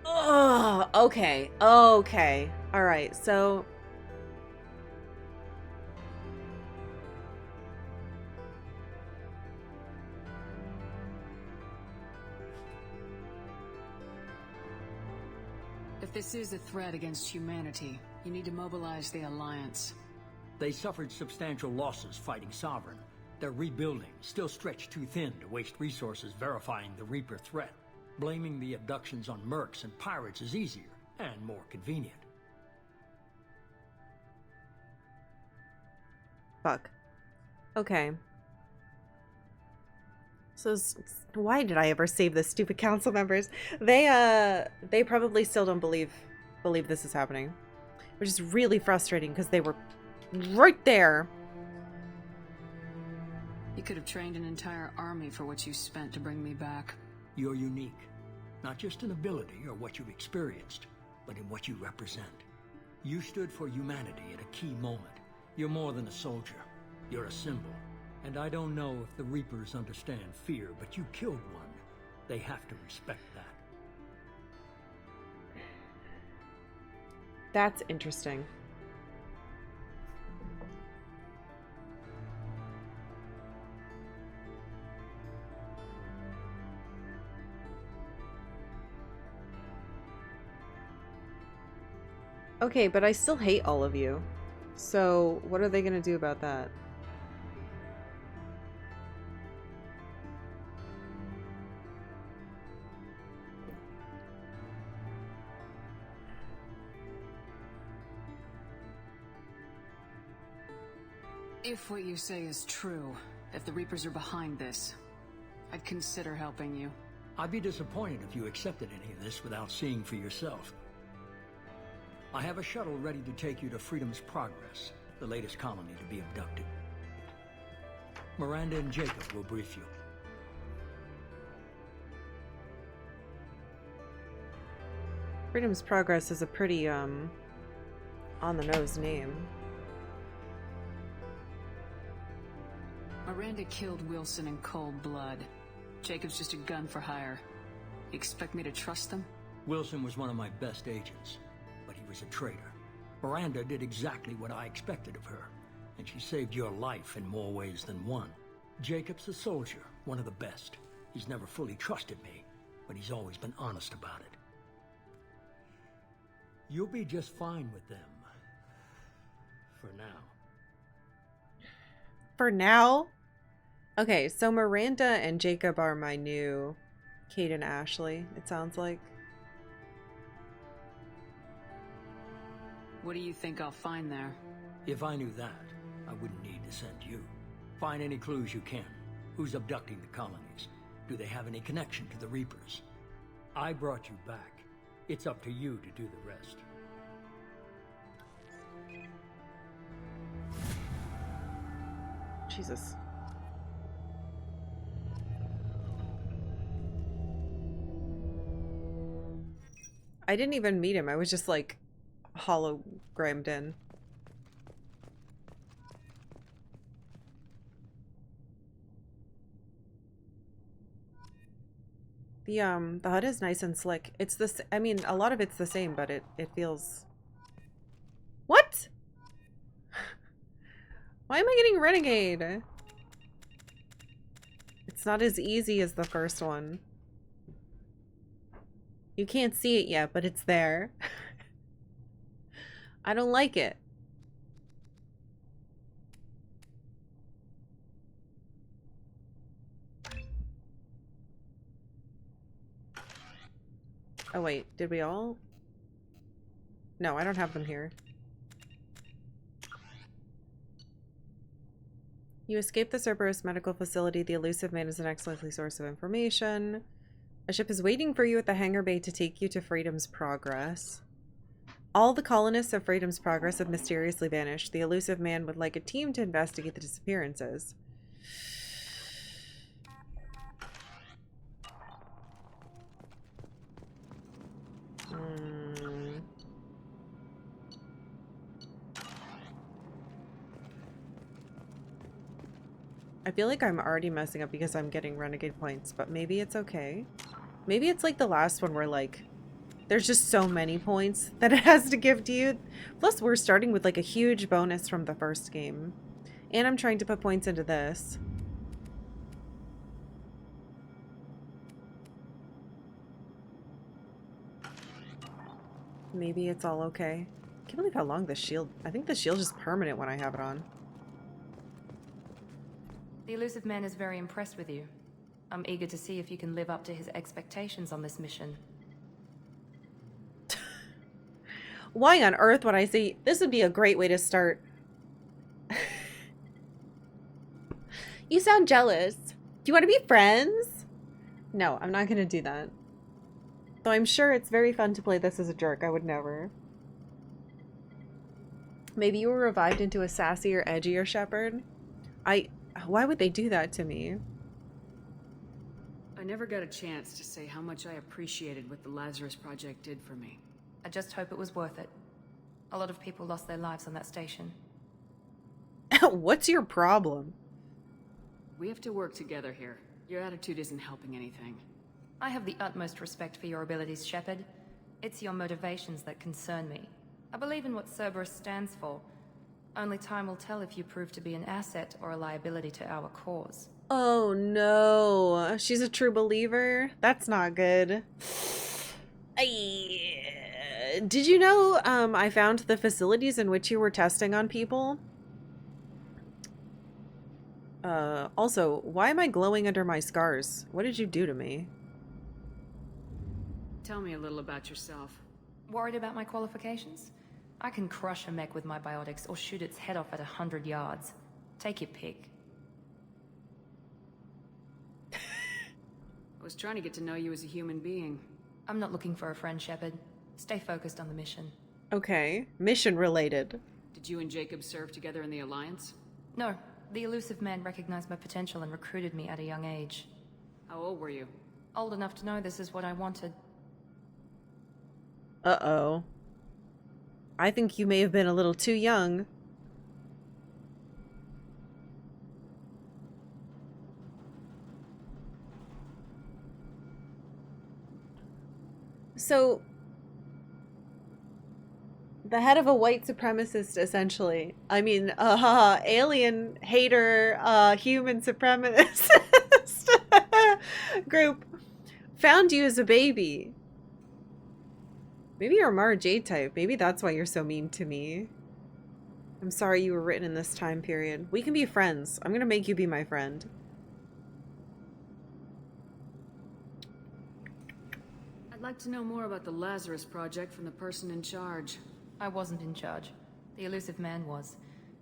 Oh, okay. Okay. All right. So If this is a threat against humanity, you need to mobilize the Alliance. They suffered substantial losses fighting Sovereign. They're rebuilding, still stretched too thin to waste resources verifying the Reaper threat. Blaming the abductions on mercs and pirates is easier and more convenient. fuck. Okay. So why did I ever save this stupid council members? They probably still don't believe this is happening, which is really frustrating because they were right there. You could have trained an entire army for what you spent to bring me back. You're unique, not just in ability or what you've experienced, but in what you represent. You stood for humanity at a key moment. You're more than a soldier. You're a symbol. And I don't know if the Reapers understand fear, but you killed one. They have to respect that. That's interesting. Okay, but I still hate all of you. So, what are they gonna do about that? If what you say is true, if the Reapers are behind this, I'd consider helping you. I'd be disappointed if you accepted any of this without seeing for yourself. I have a shuttle ready to take you to Freedom's Progress, the latest colony to be abducted. Miranda and Jacob will brief you. Freedom's Progress is a pretty, on the nose name. Miranda killed Wilson in cold blood. Jacob's just a gun for hire. You expect me to trust them? Wilson was one of my best agents, but he was a traitor. Miranda did exactly what I expected of her, and she saved your life in more ways than one. Jacob's a soldier, one of the best. He's never fully trusted me, but he's always been honest about it. You'll be just fine with them. For now. For now? Okay, so Miranda and Jacob are my new Kate and Ashley, it sounds like. What do you think I'll find there? If I knew that, I wouldn't need to send you. Find any clues you can. Who's abducting the colonies? Do they have any connection to the Reapers? I brought you back. It's up to you to do the rest. Jesus. I didn't even meet him. I was just like hologrammed in. The HUD is nice and slick. It's this, I mean, a lot of it's the same, but it feels... What? Why am I getting Renegade? It's not as easy as the first one. You can't see it yet, but it's there. I don't like it. Oh wait, did we all? No, I don't have them here. You escaped the Cerberus medical facility. The elusive man is an excellent source of information. A ship is waiting for you at the hangar bay to take you to Freedom's Progress. All the colonists of Freedom's Progress have mysteriously vanished. The elusive man would like a team to investigate the disappearances. I feel like I'm already messing up because I'm getting renegade points, but maybe it's okay. Maybe it's like the last one where like there's just so many points that it has to give to you. Plus we're starting with like a huge bonus from the first game. And I'm trying to put points into this. Maybe it's all okay. I can't believe how long the shield... I think the shield is permanent when I have it on. The elusive man is very impressed with you. I'm eager to see if you can live up to his expectations on this mission. Why on earth would I say this would be a great way to start? You sound jealous. Do you want to be friends? No, I'm not going to do that. Though I'm sure it's very fun to play this as a jerk. I would never. Maybe you were revived into a sassier, edgier shepherd? Why would they do that to me? I never got a chance to say how much I appreciated what the Lazarus Project did for me. I just hope it was worth it. A lot of people lost their lives on that station. What's your problem? We have to work together here. Your attitude isn't helping anything. I have the utmost respect for your abilities, Shepard. It's your motivations that concern me. I believe in what Cerberus stands for. Only time will tell if you prove to be an asset or a liability to our cause. Oh no, she's a true believer? That's not good. Did you know I found the facilities in which you were testing on people? Also, why am I glowing under my scars? What did you do to me? Tell me a little about yourself. Worried about my qualifications? I can crush a mech with my biotics or shoot its head off at 100 yards. Take your pick. I was trying to get to know you as a human being. I'm not looking for a friend, Shepard. Stay focused on the mission. Okay, mission related. Did you and Jacob serve together in the Alliance? No, the elusive man recognized my potential and recruited me at a young age. How old were you? Old enough to know this is what I wanted. Uh-oh. I think you may have been a little too young. So, the head of a white supremacist, essentially. I mean, alien hater, human supremacist group found you as a baby. Maybe you're a Mara Jade type. Maybe that's why you're so mean to me. I'm sorry you were written in this time period. We can be friends. I'm gonna make you be my friend. I'd like to know more about the Lazarus Project from the person in charge. I wasn't in charge. The elusive man was.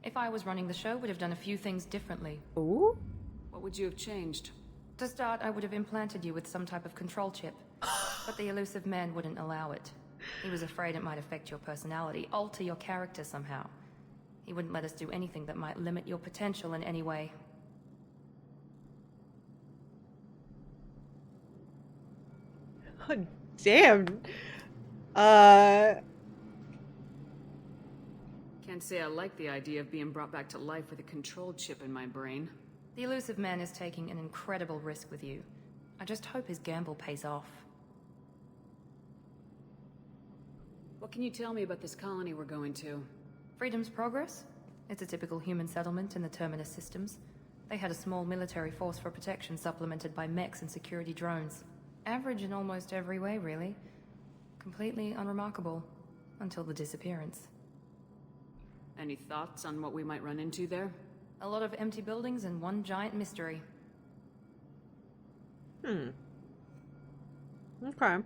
If I was running the show, would have done a few things differently. Ooh? What would you have changed? To start, I would have implanted you with some type of control chip. But the elusive man wouldn't allow it. He was afraid it might affect your personality, alter your character somehow. He wouldn't let us do anything that might limit your potential in any way. Oh, damn. Can't say I like the idea of being brought back to life with a control chip in my brain. The elusive man is taking an incredible risk with you. I just hope his gamble pays off. What can you tell me about this colony we're going to? Freedom's Progress? It's a typical human settlement in the Terminus systems. They had a small military force for protection supplemented by mechs and security drones. Average in almost every way, really. Completely unremarkable. Until the disappearance. Any thoughts on what we might run into there? A lot of empty buildings and one giant mystery. Okay.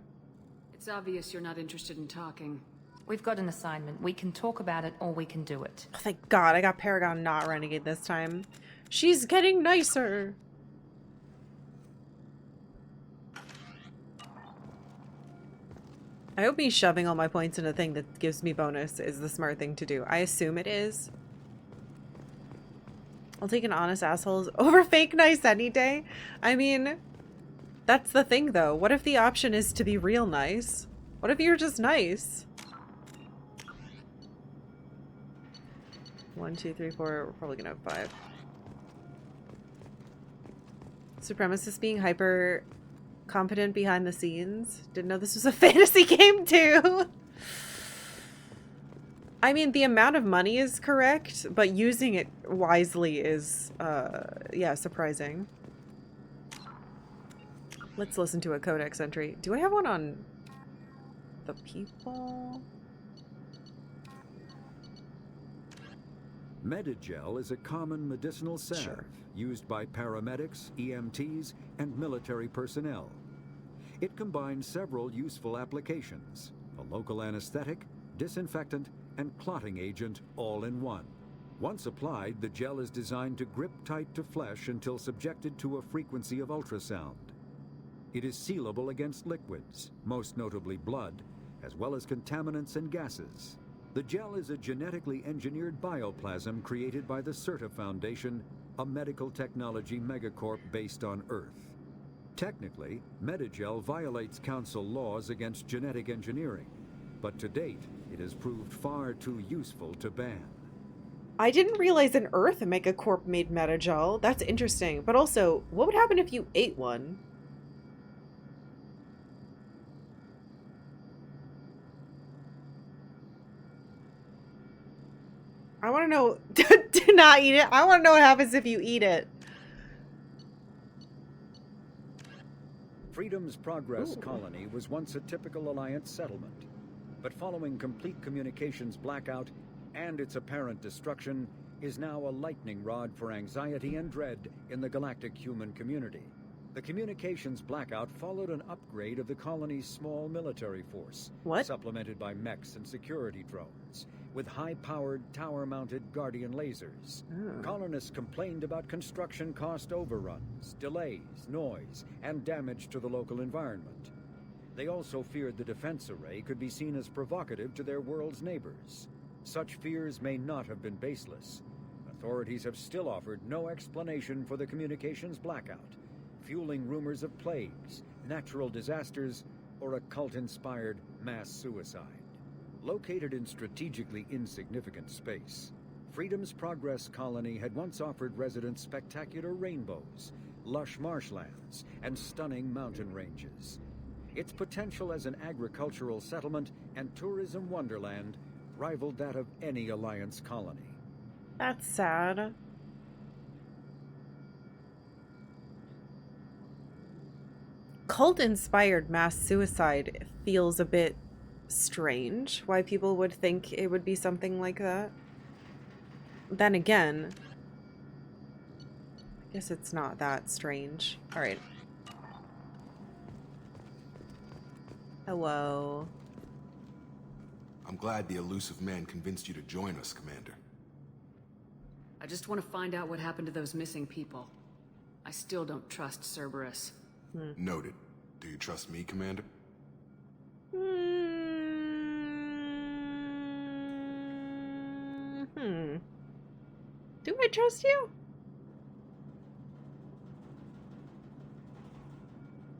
It's obvious you're not interested in talking. We've got an assignment. We can talk about it or we can do it. Oh, thank God, I got Paragon, not Renegade this time. She's getting nicer. I hope me shoving all my points in a thing that gives me bonus is the smart thing to do. I assume it is. I'll take an honest assholes over fake nice any day. I mean, that's the thing though. What if the option is to be real nice? What if you're just nice? 1, 2, 3, 4. We're probably gonna have 5. Supremacists being hyper competent behind the scenes. Didn't know this was a fantasy game too. I mean, the amount of money is correct, but using it wisely is, yeah, surprising. Let's listen to a codex entry. Do I have one on the people? Medigel is a common medicinal salve used by paramedics, EMTs, and military personnel. It combines several useful applications: a local anesthetic, disinfectant, and clotting agent all in one. Once applied, the gel is designed to grip tight to flesh until subjected to a frequency of ultrasound. It is sealable against liquids, most notably blood, as well as contaminants and gases. The gel is a genetically engineered bioplasm created by the CERTA Foundation, a medical technology megacorp based on Earth. Technically, Medigel violates council laws against genetic engineering, but to date, it has proved far too useful to ban. I didn't realize an Earth megacorp made Medigel. That's interesting. But also, what would happen if you ate one? I want to know. Do not eat it. I want to know what happens if you eat it. Freedom's Progress colony was once a typical Alliance settlement, but following complete communications blackout and its apparent destruction, is now a lightning rod for anxiety and dread in the galactic human community. The communications blackout followed an upgrade of the colony's small military force, supplemented by mechs and security drones, with high-powered, tower-mounted Guardian lasers. Colonists complained about construction cost overruns, delays, noise, and damage to the local environment. They also feared the defense array could be seen as provocative to their world's neighbors. Such fears may not have been baseless. Authorities have still offered no explanation for the communications blackout, fueling rumors of plagues, natural disasters, or a cult-inspired mass suicide. Located in strategically insignificant space, Freedom's Progress colony had once offered residents spectacular rainbows, lush marshlands, and stunning mountain ranges. Its potential as an agricultural settlement and tourism wonderland rivaled that of any Alliance colony. That's sad. Cult-inspired mass suicide feels a bit strange. Why people would think it would be something like that. Then again, I guess it's not that strange. All right. Hello. I'm glad the elusive man convinced you to join us, Commander. I just want to find out what happened to those missing people. I still don't trust Cerberus. Noted. Do you trust me, Commander? Do I trust you?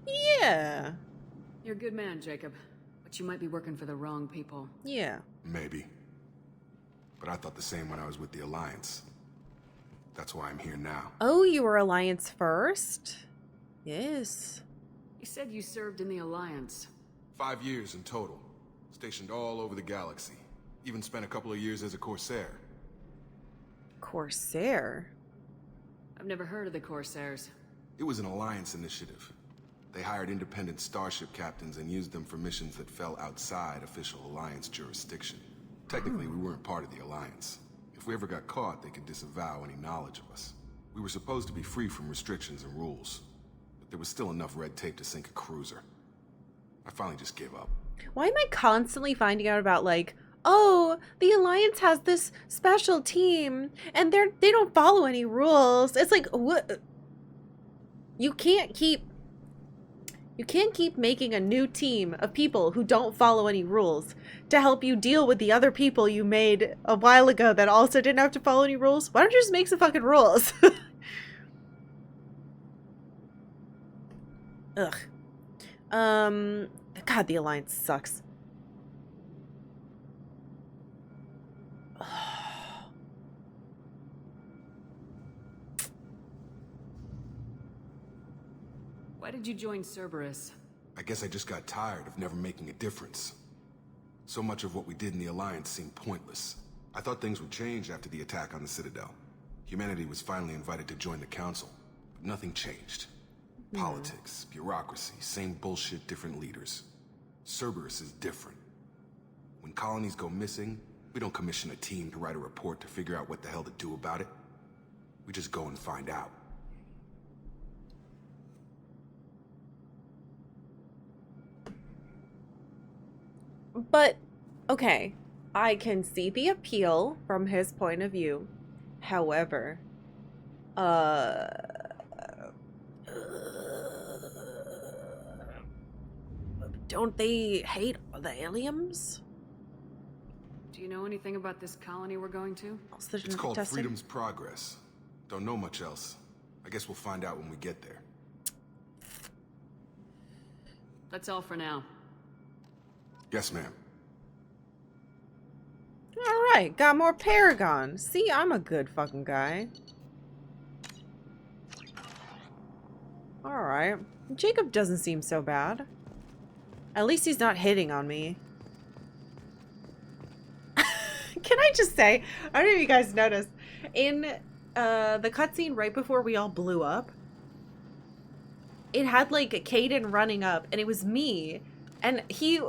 Yeah. You're a good man, Jacob. But you might be working for the wrong people. Yeah. Maybe. But I thought the same when I was with the Alliance. That's why I'm here now. Oh, you were Alliance first? Yes. You said you served in the Alliance. 5 years in total. Stationed all over the galaxy. Even spent a couple of years as a Corsair. Corsair? I've never heard of the Corsairs. It was an Alliance initiative. They hired independent starship captains and used them for missions that fell outside official Alliance jurisdiction. Technically, we weren't part of the Alliance. If we ever got caught, they could disavow any knowledge of us. We were supposed to be free from restrictions and rules, but there was still enough red tape to sink a cruiser. I finally just gave up. Why am I constantly finding out about, like, oh, the Alliance has this special team and they don't follow any rules? It's like, what? You can't keep making a new team of people who don't follow any rules to help you deal with the other people you made a while ago that also didn't have to follow any rules. Why don't you just make some fucking rules? Ugh. God, the Alliance sucks. Why did you join Cerberus? I guess I just got tired of never making a difference. So much of what we did in the Alliance seemed pointless. I thought things would change after the attack on the Citadel. Humanity was finally invited to join the Council, but nothing changed. Politics, bureaucracy, same bullshit, different leaders. Cerberus is different. When colonies go missing, we don't commission a team to write a report to figure out what the hell to do about it. We just go and find out. But, okay, I can see the appeal from his point of view. However, don't they hate the aliens? Do you know anything about this colony we're going to? It's called Freedom's Progress. Don't know much else. I guess we'll find out when we get there. That's all for now. Yes, ma'am. Alright, got more Paragon. See, I'm a good fucking guy. Alright. Jacob doesn't seem so bad. At least he's not hitting on me. Can I just say, I don't know if you guys noticed, in the cutscene right before we all blew up, it had like Caden running up, and it was me, and he...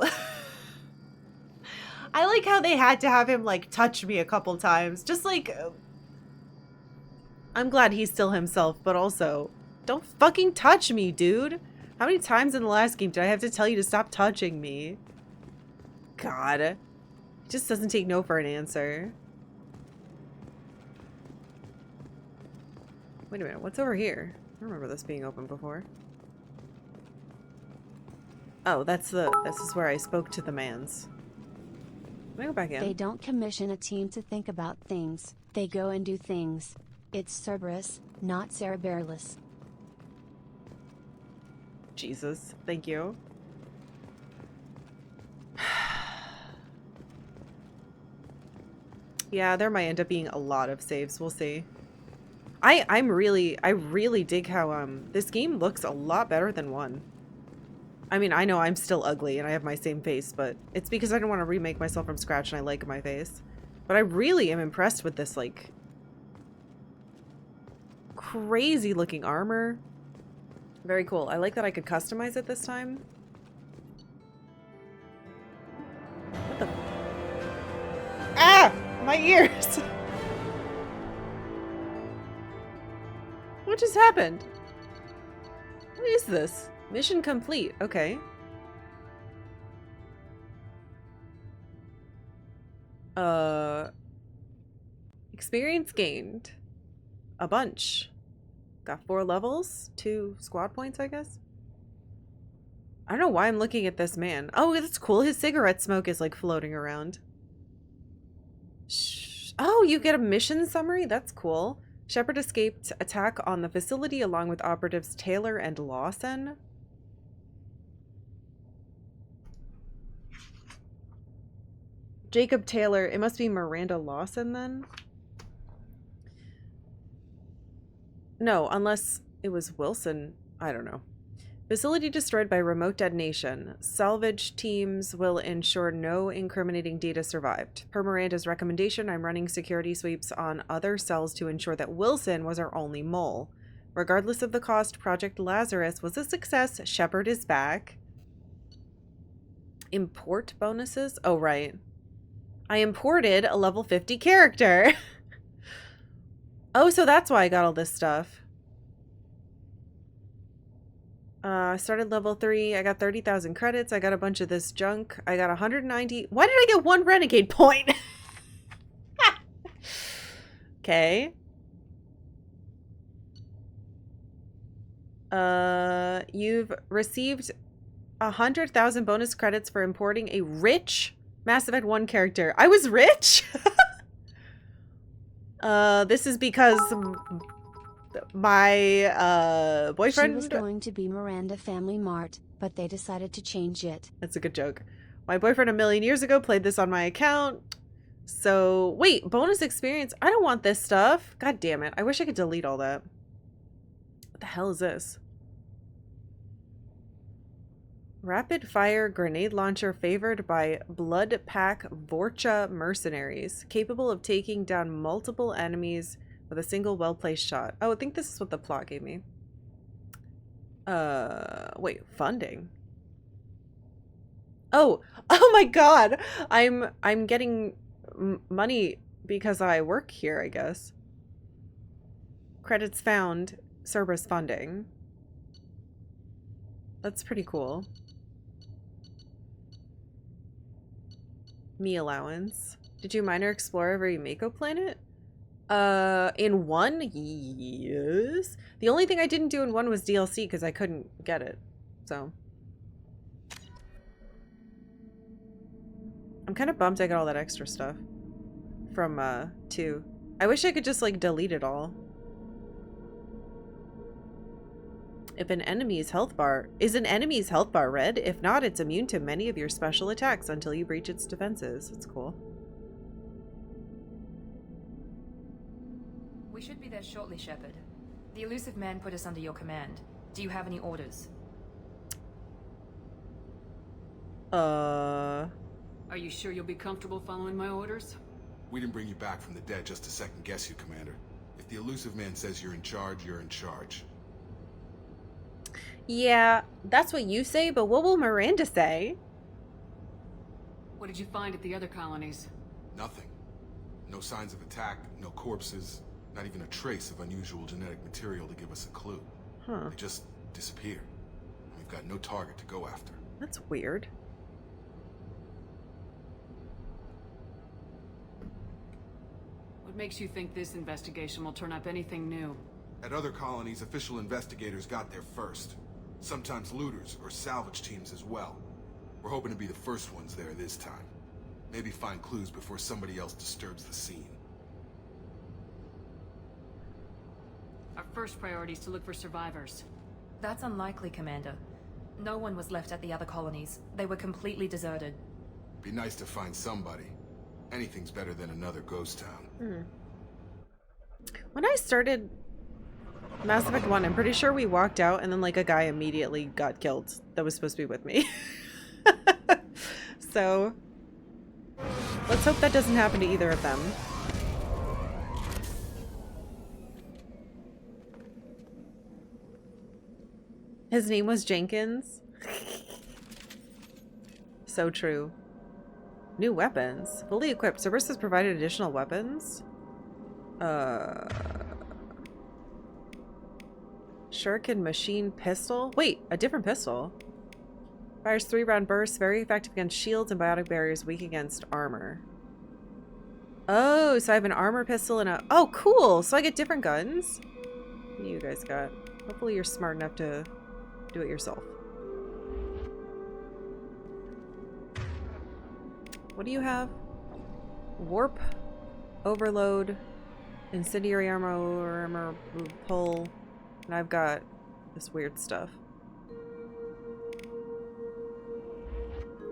I like how they had to have him like touch me a couple times, just like... I'm glad he's still himself, but also, don't fucking touch me, dude. How many times in the last game did I have to tell you to stop touching me? God. It just doesn't take no for an answer. Wait a minute, what's over here? I don't remember this being open before. Oh, this is where I spoke to the mans. Let me go back in. They don't commission a team to think about things, they go and do things. It's Cerberus, not Cerberus. Jesus, thank you. Yeah, there might end up being a lot of saves. We'll see. I really dig how this game looks a lot better than 1. I mean, I know I'm still ugly and I have my same face, but it's because I don't want to remake myself from scratch and I like my face. But I really am impressed with this, like, crazy looking armor. Very cool. I like that I could customize it this time. What the? Ah! My ears! What just happened? What is this? Mission complete. Okay. Experience gained. A bunch. Got 4 levels, 2 squad points, I guess. I don't know why I'm looking at this man. Oh, that's cool. His cigarette smoke is like floating around. Oh, you get a mission summary? That's cool. Shepard escaped attack on the facility along with operatives Taylor and Lawson. Jacob Taylor. It must be Miranda Lawson then? No, unless it was Wilson. I don't know. Facility destroyed by remote detonation. Salvage teams will ensure no incriminating data survived. Per Miranda's recommendation, I'm running security sweeps on other cells to ensure that Wilson was our only mole. Regardless of the cost, Project Lazarus was a success. Shepard is back. Import bonuses? Oh, right. I imported a level 50 character. Oh, so that's why I got all this stuff. I started level 3. I got 30,000 credits. I got a bunch of this junk. I got 190. Why did I get 1 renegade point? Okay. You've received 100,000 bonus credits for importing a rich Mass Effect 1 character. I was rich? This is because my boyfriend... She was going to be Miranda Family Mart, but they decided to change it. That's a good joke. My boyfriend a million years ago played this on my account. So, wait, bonus experience? I don't want this stuff. God damn it. I wish I could delete all that. What the hell is this? Rapid fire grenade launcher favored by Blood Pack Vorcha mercenaries, capable of taking down multiple enemies with a single well-placed shot. Oh, I think this is what the plot gave me. Wait, funding? Oh my god! I'm getting money because I work here, I guess. Credits found. Cerberus funding. That's pretty cool. Me allowance. Did you mine or explore every Mako planet? In 1? Yes. The only thing I didn't do in 1 was DLC because I couldn't get it. So. I'm kind of bummed I got all that extra stuff from 2. I wish I could just like delete it all. If an enemy's health bar... Is an enemy's health bar red? If not, it's immune to many of your special attacks until you breach its defenses. That's cool. We should be there shortly, Shepard. The elusive man put us under your command. Do you have any orders? Are you sure you'll be comfortable following my orders? We didn't bring you back from the dead just to second guess you, Commander. If the elusive man says you're in charge, you're in charge. Yeah, that's what you say, but what will Miranda say? What did you find at the other colonies? Nothing. No signs of attack, no corpses, not even a trace of unusual genetic material to give us a clue. Huh. They just disappear. We've got no target to go after. That's weird. What makes you think this investigation will turn up anything new? At other colonies, official investigators got there first. Sometimes looters or salvage teams as well. We're hoping to be the first ones there this time. Maybe find clues before somebody else disturbs the scene. Our first priority is to look for survivors. That's unlikely, Commander. No one was left at the other colonies. They were completely deserted. Be nice to find somebody. Anything's better than another ghost town. When I started Mass Effect 1, I'm pretty sure we walked out and then like a guy immediately got killed that was supposed to be with me. So let's hope that doesn't happen to either of them. His name was Jenkins. So true. New weapons. Fully equipped. Cerberus has provided additional weapons. Shuriken machine pistol? Wait, a different pistol. Fires 3-round bursts, very effective against shields and biotic barriers, weak against armor. Oh, so I have an armor pistol and a... Oh, cool! So I get different guns. What do you guys got? Hopefully you're smart enough to do it yourself. What do you have? Warp, overload, incendiary armor pull, and I've got this weird stuff.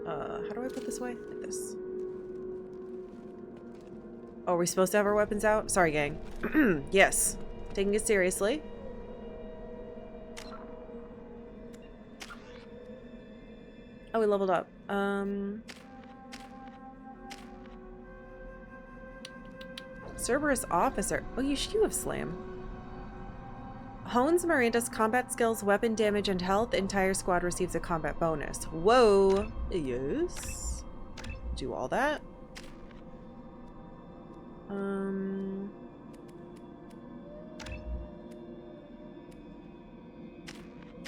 How do I put this away? Like this. Oh, are we supposed to have our weapons out? Sorry, gang. Yes. Taking it seriously. Oh, we leveled up. Cerberus officer. Oh, you have slam. Hones Miranda's combat skills, weapon damage, and health. Entire squad receives a combat bonus. Whoa. Yes. Do all that. I'm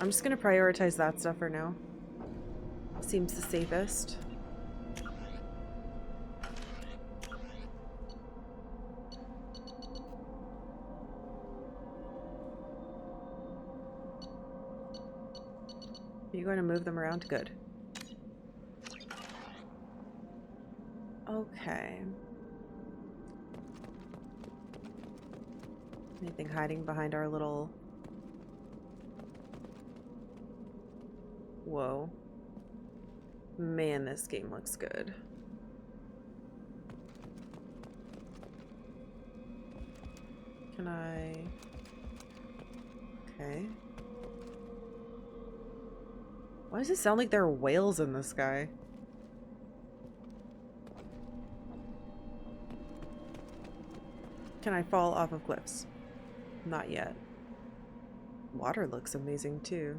just gonna prioritize that stuff for now. Seems the safest. Are you going to move them around? Good. Okay. Anything hiding behind our little... Whoa. Man, this game looks good. Can I... Okay. Why does it sound like there are whales in the sky? Can I fall off of cliffs? Not yet. Water looks amazing too.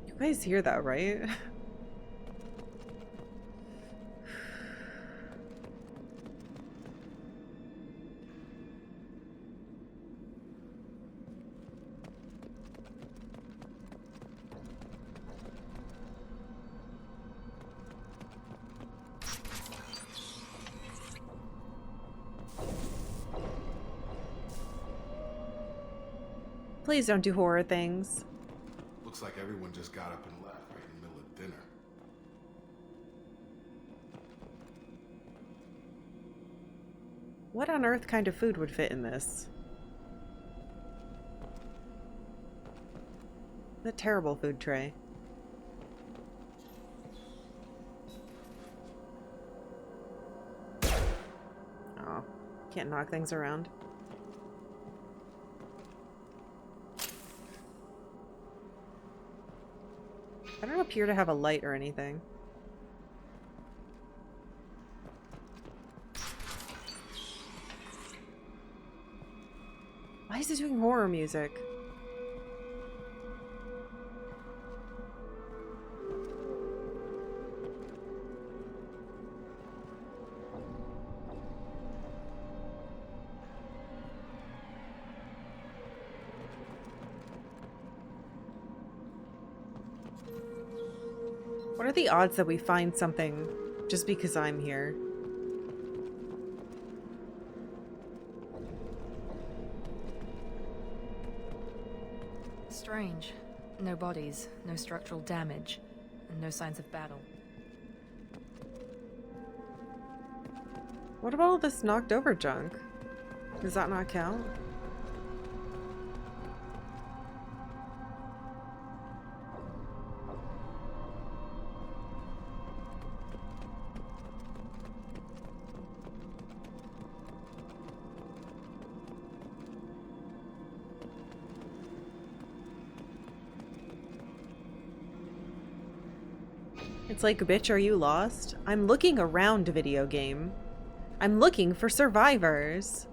You guys hear that, right? Please don't do horror things. Looks like everyone just got up and left right in the middle of dinner. What on earth kind of food would fit in this? The terrible food tray. Oh, can't knock things around. I don't appear to have a light or anything. Why is it doing horror music? What are the odds that we find something just because I'm here? Strange. No bodies, no structural damage, and no signs of battle. What about all this knocked over junk? Does that not count? It's like, bitch, are you lost? I'm looking around, video game. I'm looking for survivors.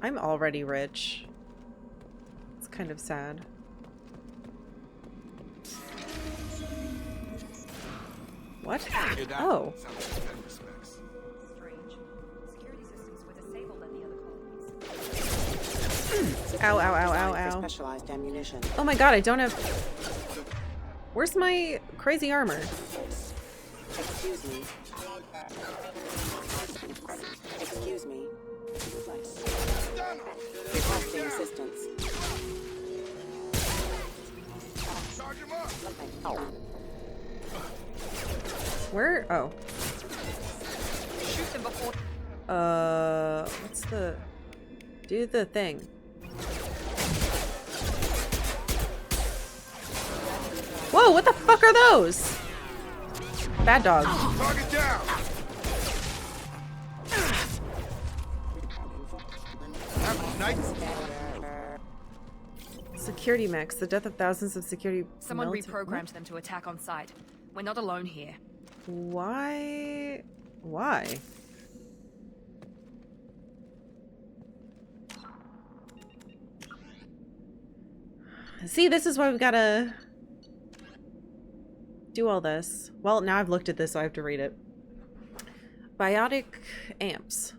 I'm already rich. It's kind of sad. What? Oh. Ow, ow, ow, ow, ow. Specialized ammunition. Oh my god, I don't have... Where's my crazy armor? Excuse me. Excuse me. Requesting assistance. Where? Oh. Shoot them before. What's the... Do the thing. Whoa, what the fuck are those? Bad dog. Target down. Security mechs. The death of thousands of security... Someone reprogrammed them to attack on sight. We're not alone here. Why? Why? See, this is why we've gotta do all this. Well, now I've looked at this, so I have to read it. Biotic amps.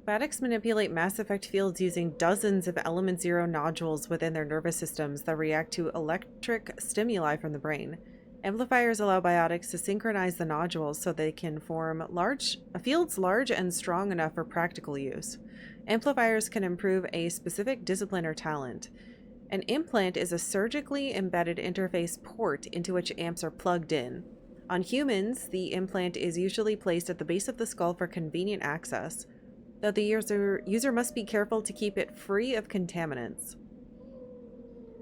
Biotics manipulate Mass Effect fields using dozens of Element Zero nodules within their nervous systems that react to electric stimuli from the brain. Amplifiers allow biotics to synchronize the nodules so they can form fields large and strong enough for practical use. Amplifiers can improve a specific discipline or talent. An implant is a surgically embedded interface port into which amps are plugged in. On humans, the implant is usually placed at the base of the skull for convenient access, though the user must be careful to keep it free of contaminants.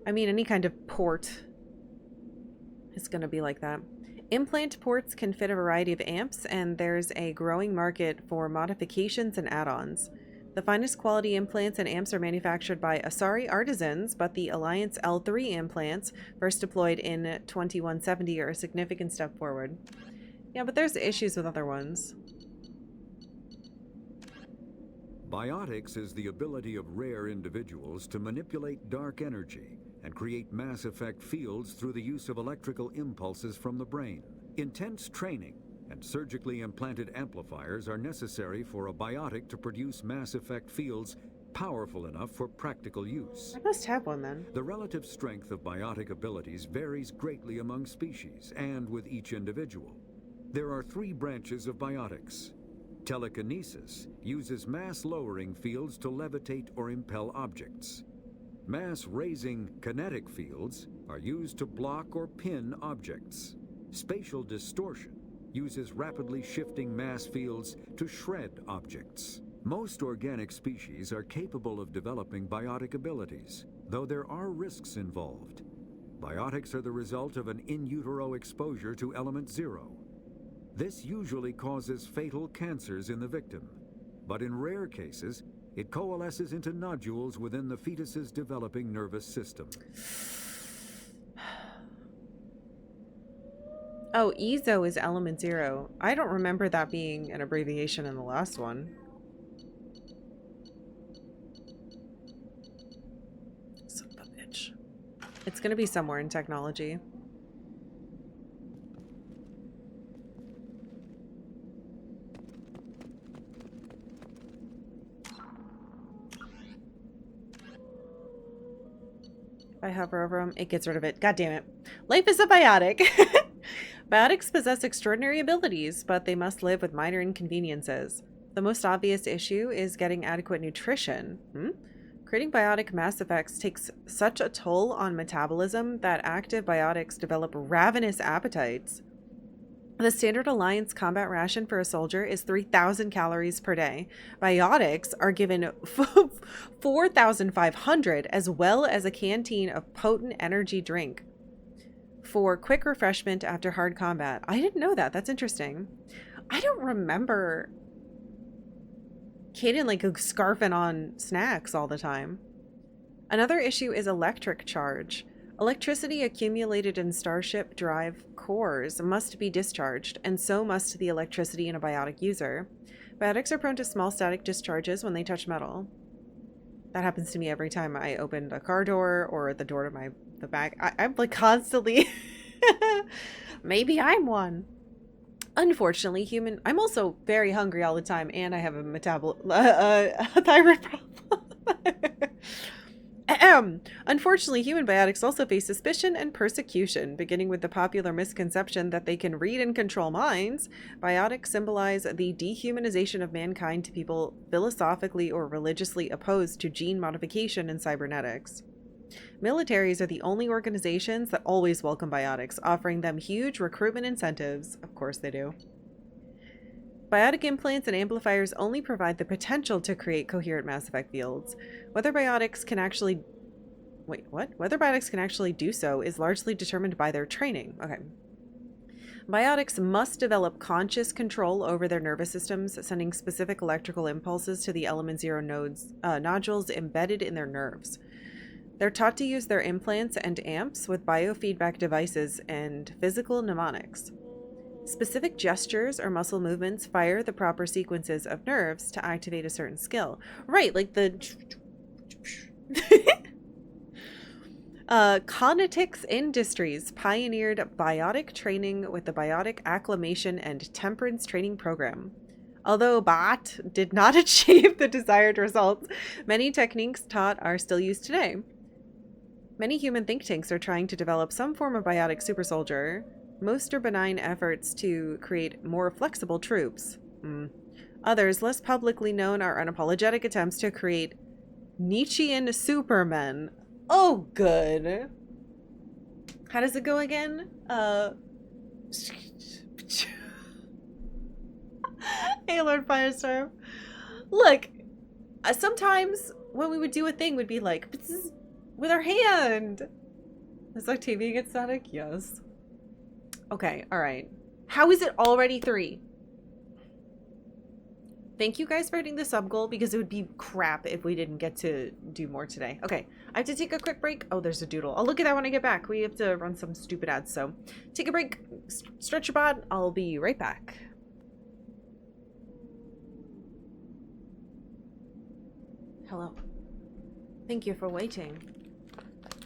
I mean, any kind of port is going to be like that. Implant ports can fit a variety of amps, and there's a growing market for modifications and add-ons. The finest quality implants and amps are manufactured by Asari artisans, but the Alliance L3 implants, first deployed in 2170, are a significant step forward. Yeah, but there's issues with other ones. Biotics is the ability of rare individuals to manipulate dark energy and create Mass Effect fields through the use of electrical impulses from the brain. Intense training and surgically implanted amplifiers are necessary for a biotic to produce Mass Effect fields powerful enough for practical use. I must have one then. The relative strength of biotic abilities varies greatly among species and with each individual. There are 3 branches of biotics. Telekinesis uses mass-lowering fields to levitate or impel objects. Mass-raising kinetic fields are used to block or pin objects. Spatial distortion uses rapidly shifting mass fields to shred objects. Most organic species are capable of developing biotic abilities, though there are risks involved. Biotics are the result of an in utero exposure to element zero. This usually causes fatal cancers in the victim, but in rare cases, it coalesces into nodules within the fetus's developing nervous system. Oh, EZO is element zero. I don't remember that being an abbreviation in the last one. Son of a bitch. It's gonna be somewhere in technology. If I hover over them, it gets rid of it. God damn it. Life is a biotic. Biotics possess extraordinary abilities, but they must live with minor inconveniences. The most obvious issue is getting adequate nutrition. Creating biotic Mass Effects takes such a toll on metabolism that active biotics develop ravenous appetites. The standard Alliance combat ration for a soldier is 3,000 calories per day. Biotics are given 4,500, as well as a canteen of potent energy drink for quick refreshment after hard combat. I didn't know that. That's interesting. I don't remember Kaden like scarfing on snacks all the time. Another issue is electric charge. Electricity accumulated in Starship drive cores must be discharged, and so must the electricity in a biotic user. Biotics are prone to small static discharges when they touch metal. That happens to me every time I open a car door or the door to the back. I'm like constantly... Maybe I'm one. Unfortunately, I'm also very hungry all the time, and I have a thyroid problem. Unfortunately, human biotics also face suspicion and persecution, beginning with the popular misconception that they can read and control minds. Biotics symbolize the dehumanization of mankind to people philosophically or religiously opposed to gene modification and cybernetics. Militaries are the only organizations that always welcome biotics, offering them huge recruitment incentives. Of course they do. Biotic implants and amplifiers only provide the potential to create coherent Mass Effect fields. Whether biotics can actually do so is largely determined by their training. Okay. Biotics must develop conscious control over their nervous systems, sending specific electrical impulses to the element 0 nodules embedded in their nerves. They're taught to use their implants and amps with biofeedback devices and physical mnemonics. Specific gestures or muscle movements fire the proper sequences of nerves to activate a certain skill. Right, like the... Conitix Industries pioneered biotic training with the Biotic Acclimation and Temperance Training Program. Although BOT did not achieve the desired results, many techniques taught are still used today. Many human think tanks are trying to develop some form of biotic super soldier. Most are benign efforts to create more flexible troops. Others, less publicly known, are unapologetic attempts to create Nietzschean supermen. Oh, good. How does it go again? Hey, Lord Firestorm. Look, sometimes when we would do a thing, would be like, with our hand. Does Octavia get static? Yes. Okay, alright. How is it already 3? Thank you guys for hitting the sub goal, because it would be crap if we didn't get to do more today. Okay, I have to take a quick break. Oh, there's a doodle. I'll look at that when I get back. We have to run some stupid ads, so take a break, stretch your bod. I'll be right back. Hello. Thank you for waiting.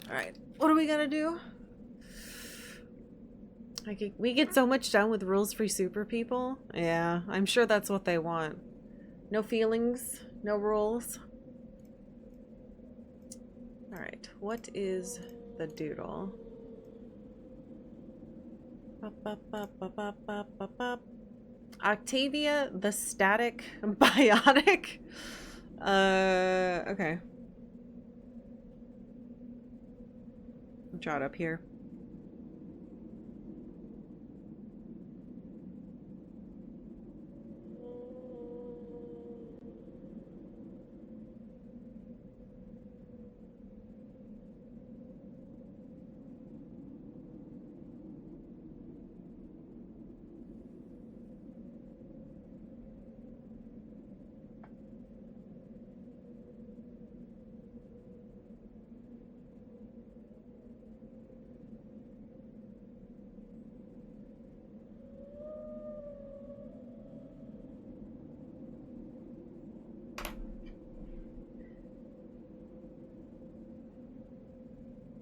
Alright, what are we gonna do? We get so much done with rules-free super people. Yeah, I'm sure that's what they want. No feelings, no rules. Alright, what is the doodle? Octavia the static biotic? Okay. I'll draw it up here.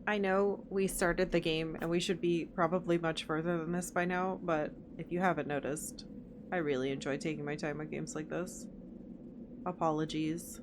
I know we started the game and we should be probably much further than this by now, but if you haven't noticed, I really enjoy taking my time on games like this. Apologies.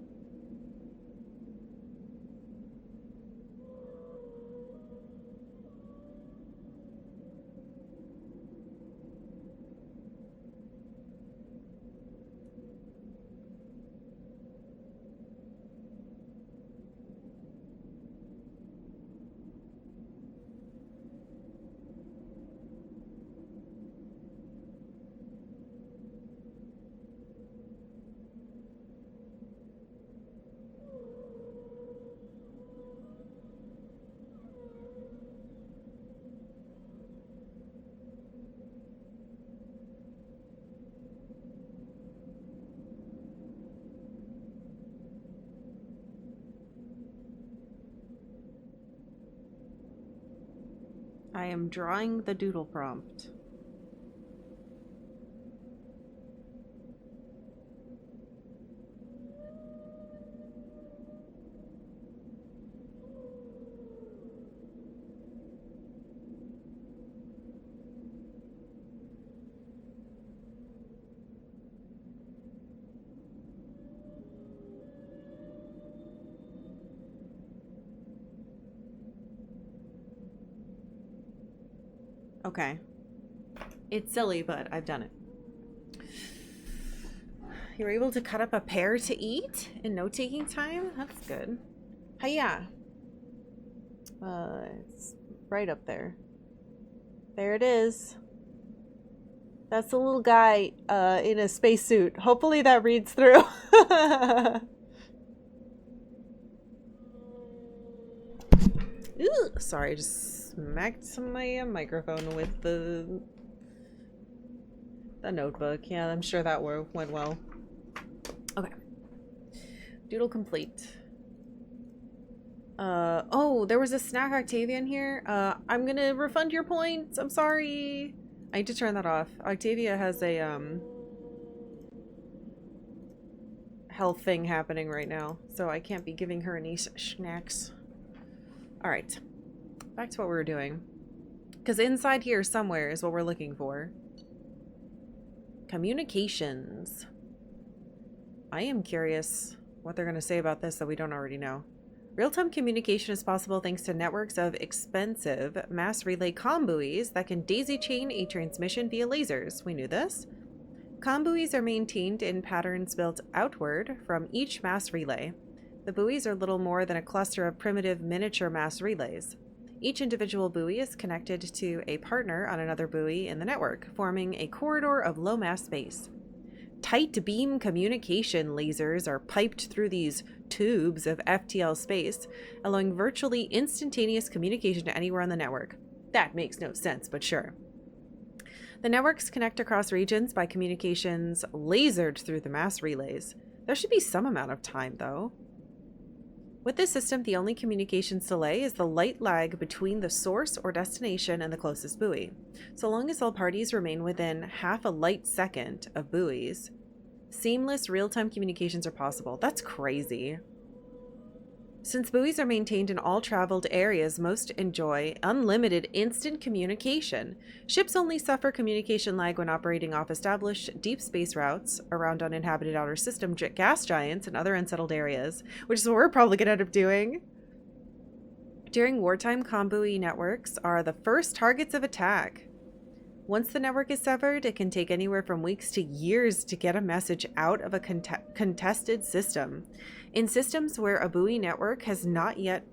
I am drawing the doodle prompt. Okay. It's silly, but I've done it. You were able to cut up a pear to eat in note-taking time? That's good. Hiya. It's right up there. There it is. That's the little guy in a spacesuit. Hopefully that reads through. Ooh, sorry, I just smacked my microphone with the notebook. Yeah, I'm sure that went well. Okay. Doodle complete. Oh, there was a snack Octavian here. I'm gonna refund your points. I'm sorry. I need to turn that off. Octavia has a, health thing happening right now, so I can't be giving her any snacks. Alright. Back to what we were doing. Because inside here somewhere is what we're looking for. Communications. I am curious what they're going to say about this that we don't already know. Real-time communication is possible thanks to networks of expensive mass relay comm buoys that can daisy chain a transmission via lasers. We knew this. Comm buoys are maintained in patterns built outward from each mass relay. The buoys are little more than a cluster of primitive miniature mass relays. Each individual buoy is connected to a partner on another buoy in the network, forming a corridor of low-mass space. Tight beam communication lasers are piped through these tubes of FTL space, allowing virtually instantaneous communication to anywhere on the network. That makes no sense, but sure. The networks connect across regions by communications lasered through the mass relays. There should be some amount of time, though. With this system, the only communications delay is the light lag between the source or destination and the closest buoy. So long as all parties remain within half a light second of buoys, seamless real-time communications are possible. That's crazy. Since buoys are maintained in all traveled areas, most enjoy unlimited instant communication. Ships only suffer communication lag when operating off established deep space routes around uninhabited outer system gas giants and other unsettled areas, which is what we're probably going to end up doing. During wartime, comm buoy networks are the first targets of attack. Once the network is severed, it can take anywhere from weeks to years to get a message out of a contested system. In systems where a buoy network has not yet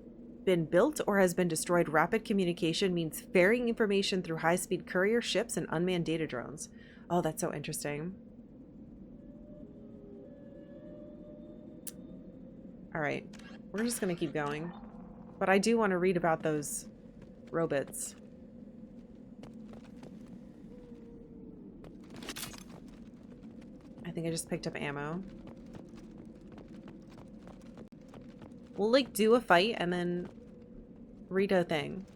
been built or has been destroyed, rapid communication means ferrying information through high-speed courier ships and unmanned data drones. Oh, that's so interesting. All right, we're just going to keep going. But I do want to read about those robots. I think I just picked up ammo. We'll like do a fight and then read a thing.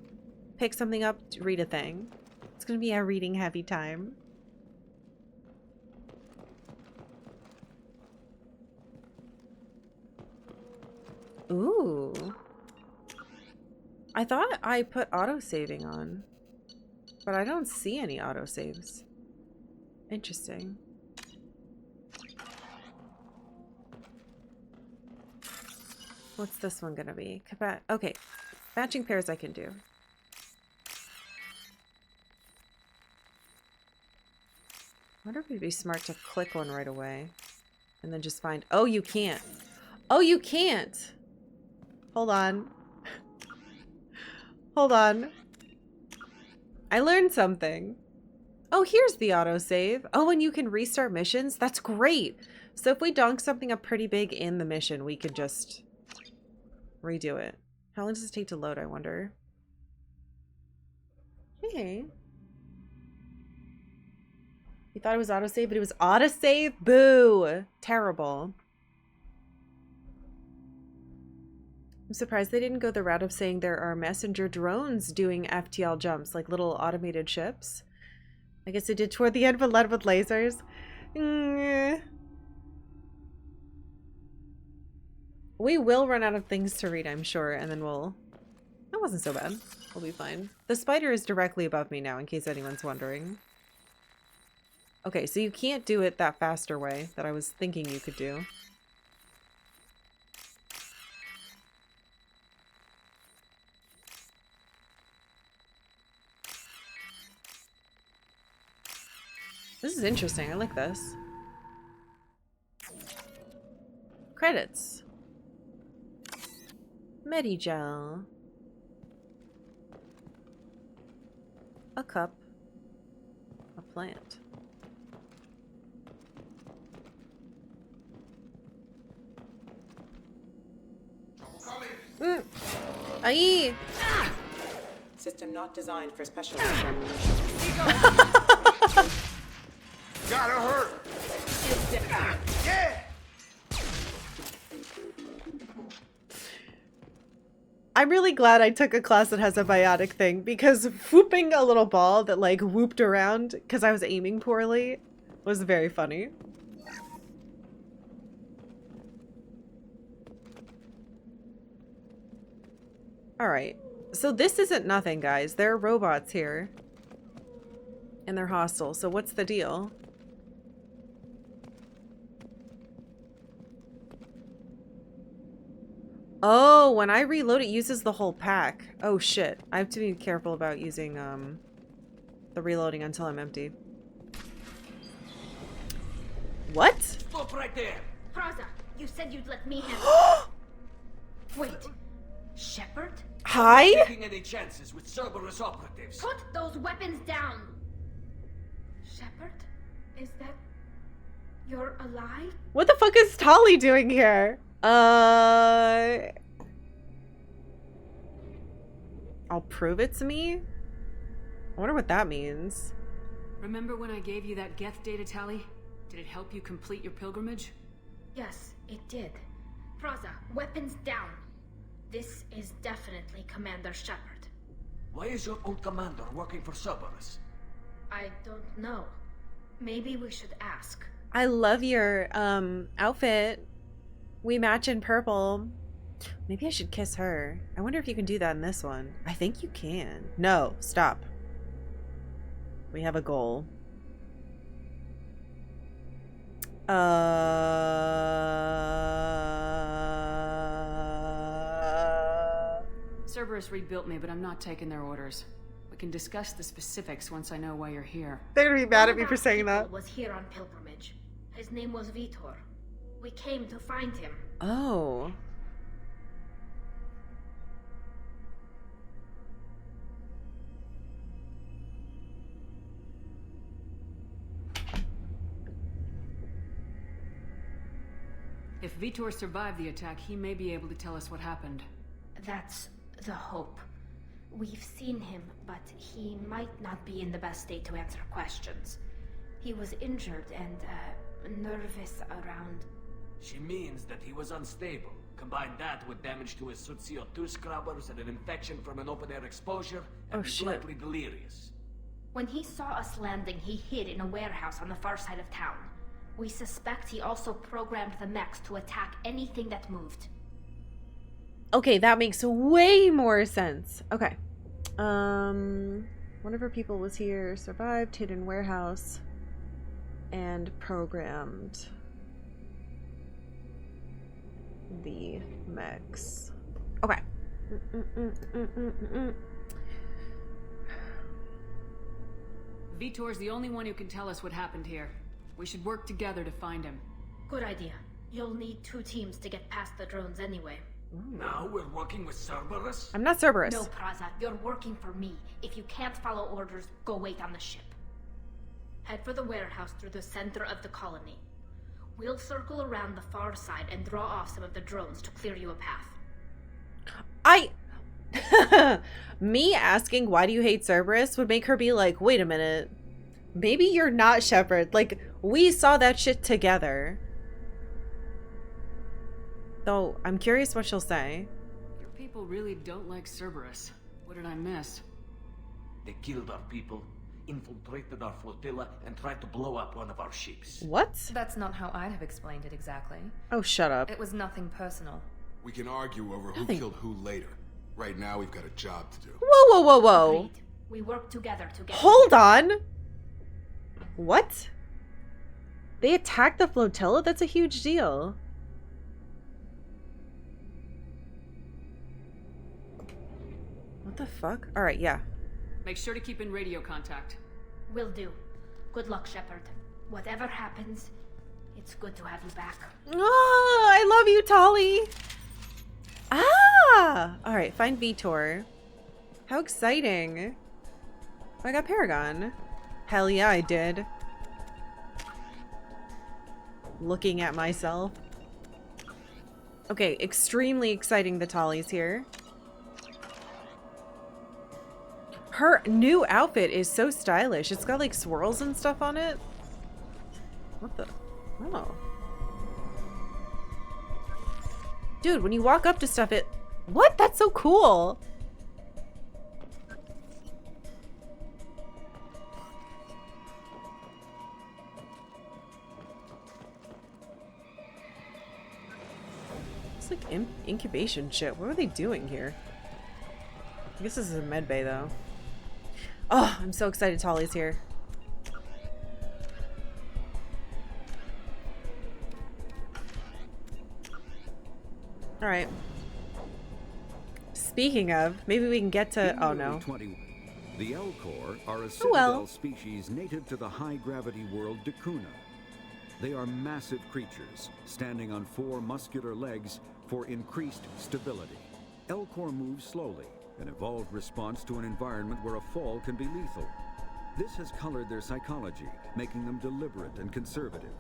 Pick something up, read a thing. It's gonna be a reading heavy time. Ooh. I thought I put auto-saving on, but I don't see any auto-saves. Interesting. What's this one gonna be? Okay, matching pairs I can do. I wonder if it'd be smart to click one right away and then just find, oh, you can't. Oh, you can't. Hold on. Hold on. I learned something. Oh, here's the autosave. Oh, and you can restart missions? That's great. So if we donk something up pretty big in the mission, we could just redo it. How long does it take to load, I wonder? Hey. You thought it was autosave, but it was autosave? Boo! Terrible. I'm surprised they didn't go the route of saying there are messenger drones doing FTL jumps, like little automated ships. I guess it did toward the end, but led with lasers. We will run out of things to read, I'm sure, and then we'll... That wasn't so bad. We'll be fine. The spider is directly above me now, in case anyone's wondering. Okay, so you can't do it that faster way that I was thinking you could do. This is interesting. I like this. Credits. Medigel. A cup. A plant. Aye. System not designed for special examination. Gotta hurt. Yeah. I'm really glad I took a class that has a biotic thing, because whooping a little ball that like whooped around because I was aiming poorly was very funny. Alright, so this isn't nothing, guys. There are robots here. And they're hostile, so what's the deal? Oh, when I reload it uses the whole pack. Oh shit. I have to be careful about using the reloading until I'm empty. What? Stop right there. Praza, you said you'd let me handle it. Wait. Shepard? Hi? I'm not taking any chances with Cerberus operatives. Put those weapons down! Shepard? Is that... You're alive? What the fuck is Tali doing here? I'll prove it's me? I wonder what that means. Remember when I gave you that Geth data tally? Did it help you complete your pilgrimage? Yes, it did. Praza, weapons down. This is definitely Commander Shepard. Why is your old commander working for Cerberus? I don't know. Maybe we should ask. I love your outfit. We match in purple. Maybe I should kiss her. I wonder if you can do that in this one. I think you can. No, stop. We have a goal. Cerberus rebuilt me, but I'm not taking their orders. We can discuss the specifics once I know why you're here. They're gonna be mad at me for saying that. Was here on pilgrimage. His name was Vitor. We came to find him. Oh. If Vitor survived the attack, he may be able to tell us what happened. That's the hope. We've seen him, but he might not be in the best state to answer questions. He was injured and nervous around... She means that he was unstable. Combine that with damage to his suit CO2 scrubbers and an infection from an open-air exposure, and he's likely delirious. When he saw us landing, he hid in a warehouse on the far side of town. We suspect he also programmed the mechs to attack anything that moved. Okay, that makes way more sense. Okay. One of her people was here, survived, hid in warehouse, and programmed the mechs. Okay. Vitor's the only one who can tell us what happened here. We should work together to find him. Good idea. You'll need 2 teams to get past the drones anyway. Now we're working with Cerberus? I'm not Cerberus. No, Praza. You're working for me. If you can't follow orders, go wait on the ship. Head for the warehouse through the center of the colony. We'll circle around the far side and draw off some of the drones to clear you a path. Me asking why do you hate Cerberus would make her be like, wait a minute. Maybe you're not Shepard. Like, we saw that shit together. Though, I'm curious what she'll say. You're people really don't like Cerberus. What did I miss? They killed our people, infiltrated our flotilla, and tried to blow up one of our ships. What? That's not how I'd have explained it exactly. Oh, shut up. It was nothing personal. We can argue over who killed who later. Right now, we've got a job to do. Whoa, whoa, whoa, whoa. Agreed. We work together to get... Hold on. What? They attacked the flotilla? That's a huge deal. What the fuck? Alright, yeah. Make sure to keep in radio contact. Will do. Good luck, Shepard. Whatever happens, it's good to have you back. Oh, I love you, Tali. Ah! Alright, find Vitor. How exciting. I got Paragon. Hell yeah, I did. Looking at myself. Okay, extremely exciting that Tali's here. Her new outfit is so stylish. It's got like swirls and stuff on it. What the? Oh. Dude, when you walk up to stuff, it... What? That's so cool. It's like incubation shit. What are they doing here? I guess this is a med bay though. Oh, I'm so excited Tali's here. Alright. Speaking of, maybe we can get to... Oh no. The Elcor are a citadel species native to the high-gravity world Dakuna. They are massive creatures, standing on 4 muscular legs for increased stability. Elcor move slowly, an evolved response to an environment where a fall can be lethal. This has colored their psychology, making them deliberate and conservative.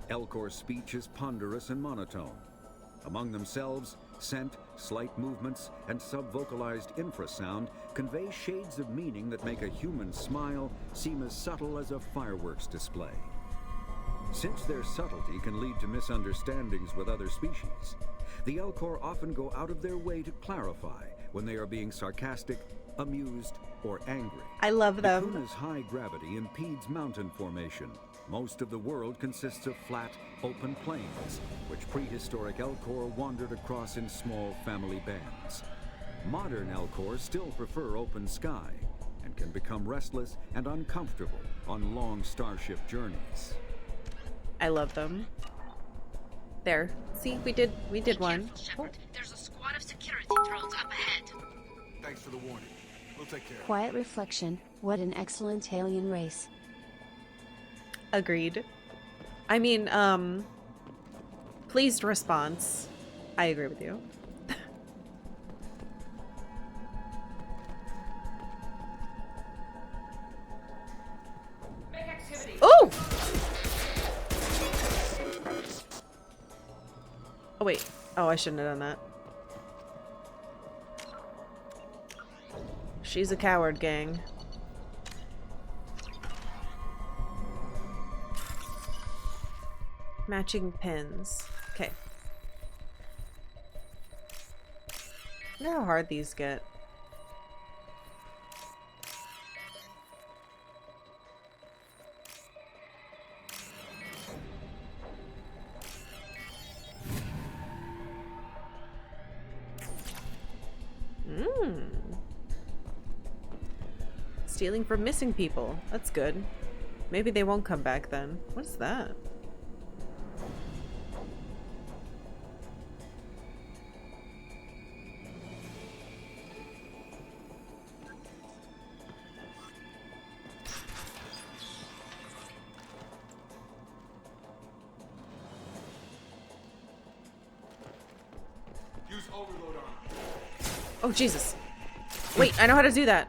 Elcor's speech is ponderous and monotone. Among themselves, scent, slight movements, and sub-vocalized infrasound convey shades of meaning that make a human smile seem as subtle as a fireworks display. Since their subtlety can lead to misunderstandings with other species, the Elcor often go out of their way to clarify when they are being sarcastic, amused, or angry. I love them. Dakuna's high gravity impedes mountain formation. Most of the world consists of flat, open plains, which prehistoric Elcor wandered across in small family bands. Modern Elcor still prefer open sky, and can become restless and uncomfortable on long starship journeys. I love them. There. See, we did one. Shepard. There's a squad of security drones up ahead. Thanks for the warning. We'll take care. Quiet reflection. What an excellent alien race. Agreed. I mean, pleased response. I agree with you. Oh! Oh wait. Oh, I shouldn't have done that. She's a coward, gang. Matching pins. Okay. Look how hard these get. Stealing from missing people. That's good. Maybe they won't come back then. What is that? Use overload on. Oh, Jesus. Wait, I know how to do that.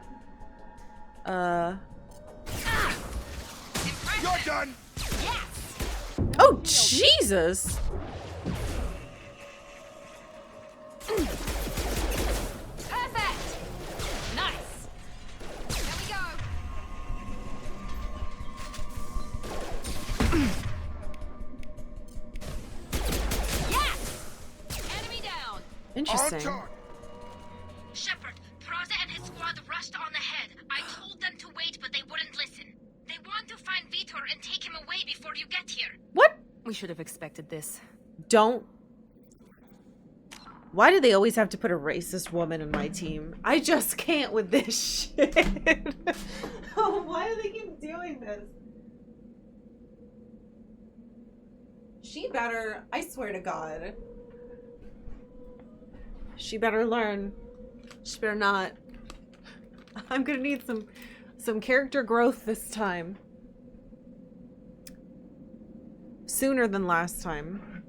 You're done! Oh, Jesus! Perfect! Nice! There we go! Yes! Enemy down! Interesting. Vitor and take him away before you get here. What? We should have expected this. Don't. Why do they always have to put a racist woman in my team? I just can't with this shit. Why do they keep doing this? She better, I swear to God. She better learn. She better not. I'm gonna need some character growth this time. Sooner than last time.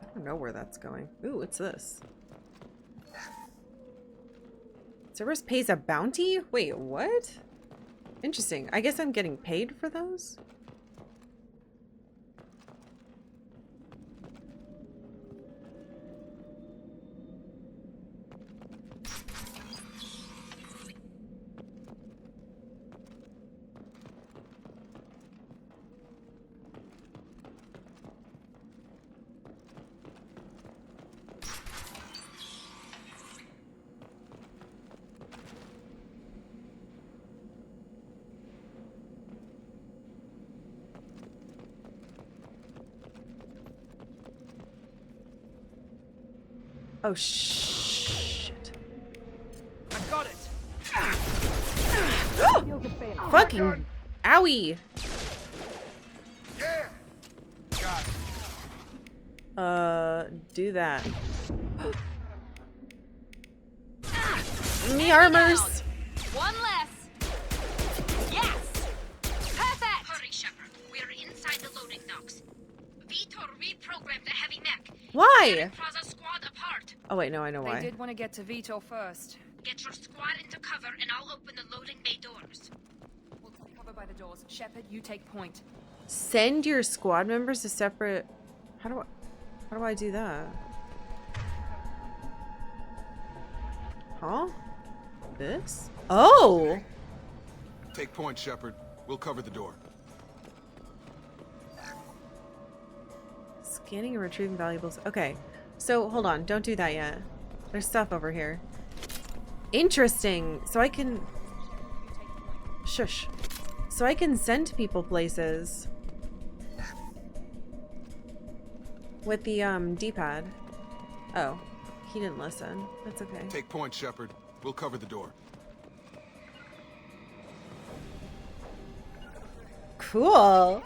I don't know where that's going. Ooh, what's this? Cerberus pays a bounty? Wait, what? Interesting. I guess I'm getting paid for those? Oh, shit. I got it. Fucking owie. Yeah. Got it. Do that. Me armors. One less. Yes. Perfect. Hurry, Shepard. We're inside the loading docks. Vitor reprogrammed the heavy mech. Why? Plaza squad apart. Oh wait, no, I know why. They did want to get to Vitor first. Get your squad into cover, and I'll open the loading bay doors. We'll take cover by the doors. Shepard, you take point. Send your squad members to separate. How do I do that? Huh? This? Oh! Take point, Shepard. We'll cover the door. Scanning and retrieving valuables. Okay. So, hold on. Don't do that yet. There's stuff over here. Interesting. So I can... Shush. So I can send people places. With the, D-pad. Oh. He didn't listen. That's okay. Take point, Shepard. We'll cover the door. Cool.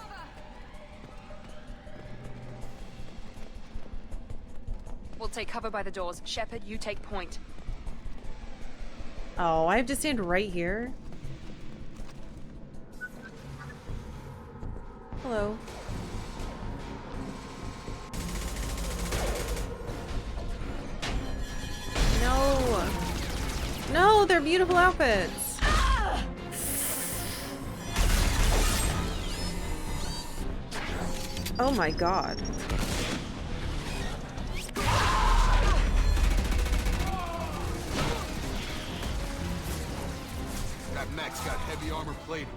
We'll take cover by the doors. Shepard, you take point. Oh, I have to stand right here? Hello. No. No, they're beautiful outfits. Oh my god. That mech's got heavy armor plating.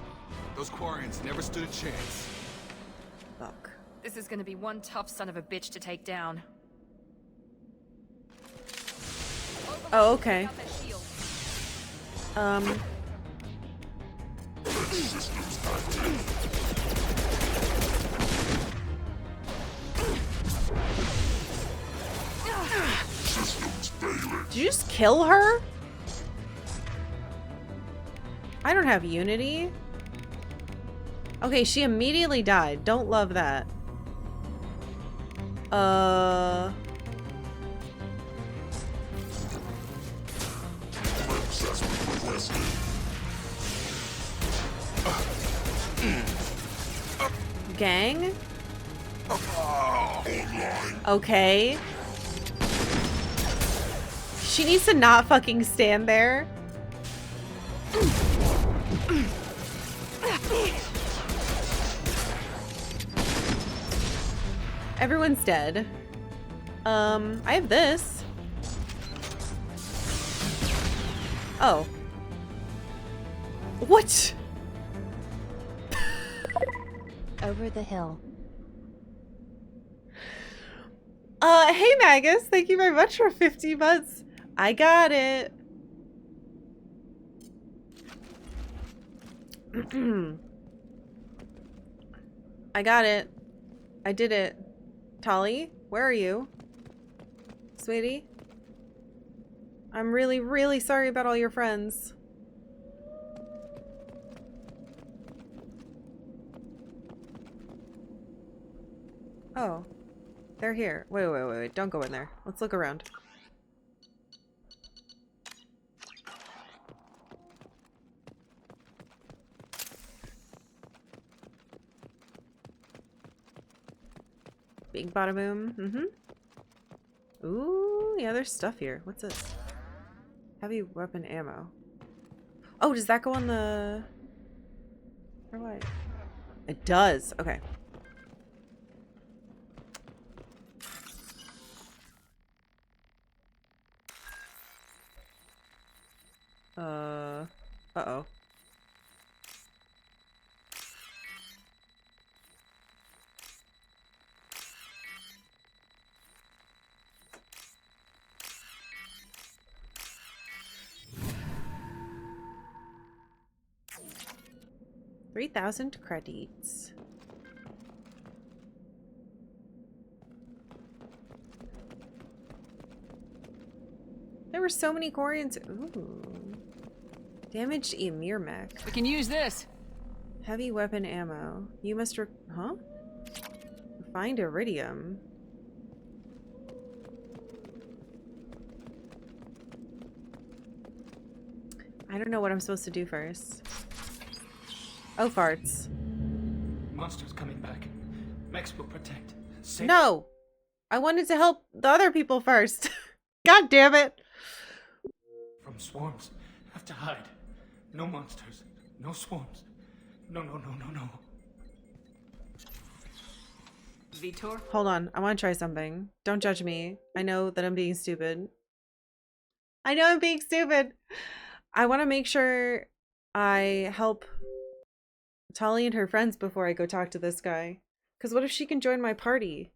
Those Quarians never stood a chance. Fuck. This is gonna be one tough son of a bitch to take down. Oh, okay. Did you just kill her? I don't have Unity. Okay, she immediately died. Don't love that. Gang? Okay. She needs to not fucking stand there. Everyone's dead. I have this. Oh. What? Over the hill. Hey Magus, thank you very much for 50 months. I got it. I got it. I did it. Tolly, where are you? Sweetie? I'm really, really sorry about all your friends. Oh. They're here. Wait. Don't go in there. Let's look around. Big bada boom. Mm-hmm. Ooh, yeah, there's stuff here. What's this? Heavy weapon ammo. Oh, does that go on the... Or what? It does. Okay. Uh-oh. 3,000 credits. There were so many Corians. Ooh. Damaged Emir mech. We can use this. Heavy weapon ammo. You must huh? Find iridium. I don't know what I'm supposed to do first. Oh, farts. Monsters coming back. Mechs will protect. Safe. No! I wanted to help the other people first. God damn it. From swarms. Have to hide. No monsters. No swarms. No. Vitor? Hold on. I want to try something. Don't judge me. I know that I'm being stupid. I know I'm being stupid. I want to make sure I help Tali and her friends before I go talk to this guy. Because what if she can join my party?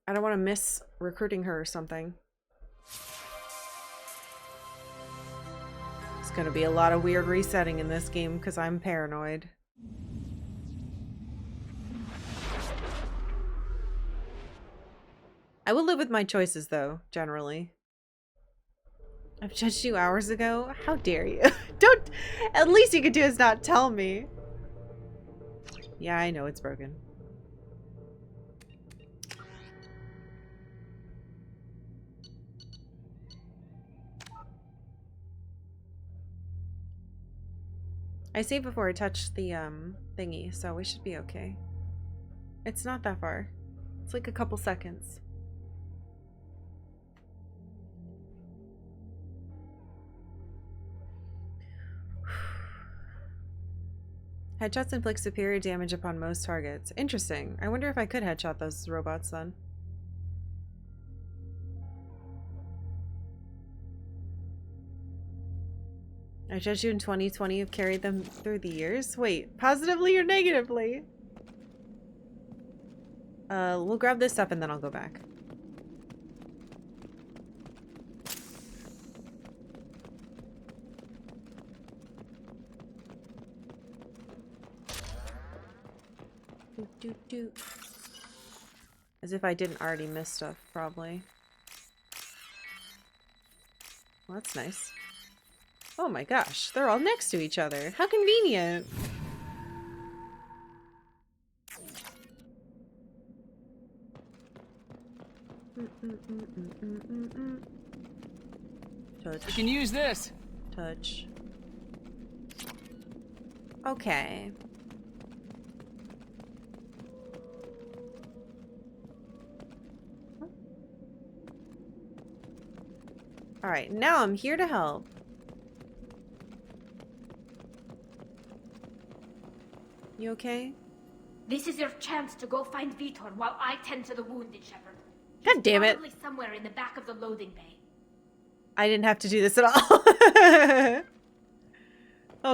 I don't want to miss recruiting her or something. It's going to be a lot of weird resetting in this game because I'm paranoid. I will live with my choices though, generally. I've judged you hours ago? How dare you? Don't... At least you could do is not tell me. Yeah, I know it's broken. I saved before I touched the, thingy, so we should be okay. It's not that far. It's like a couple seconds. Headshots inflict superior damage upon most targets. Interesting. I wonder if I could headshot those robots then. I judged you in 2020. Have carried them through the years. Wait, positively or negatively? We'll grab this stuff and then I'll go back. As if I didn't already miss stuff, probably. Well, that's nice. Oh my gosh, they're all next to each other. How convenient. Touch. We can use this. Touch. Okay. Alright, now I'm here to help. You okay? This is your chance to go find Vitor while I tend to the wounded, Shepard. God damn it. Probably somewhere in the back of the loading bay. I didn't have to do this at all.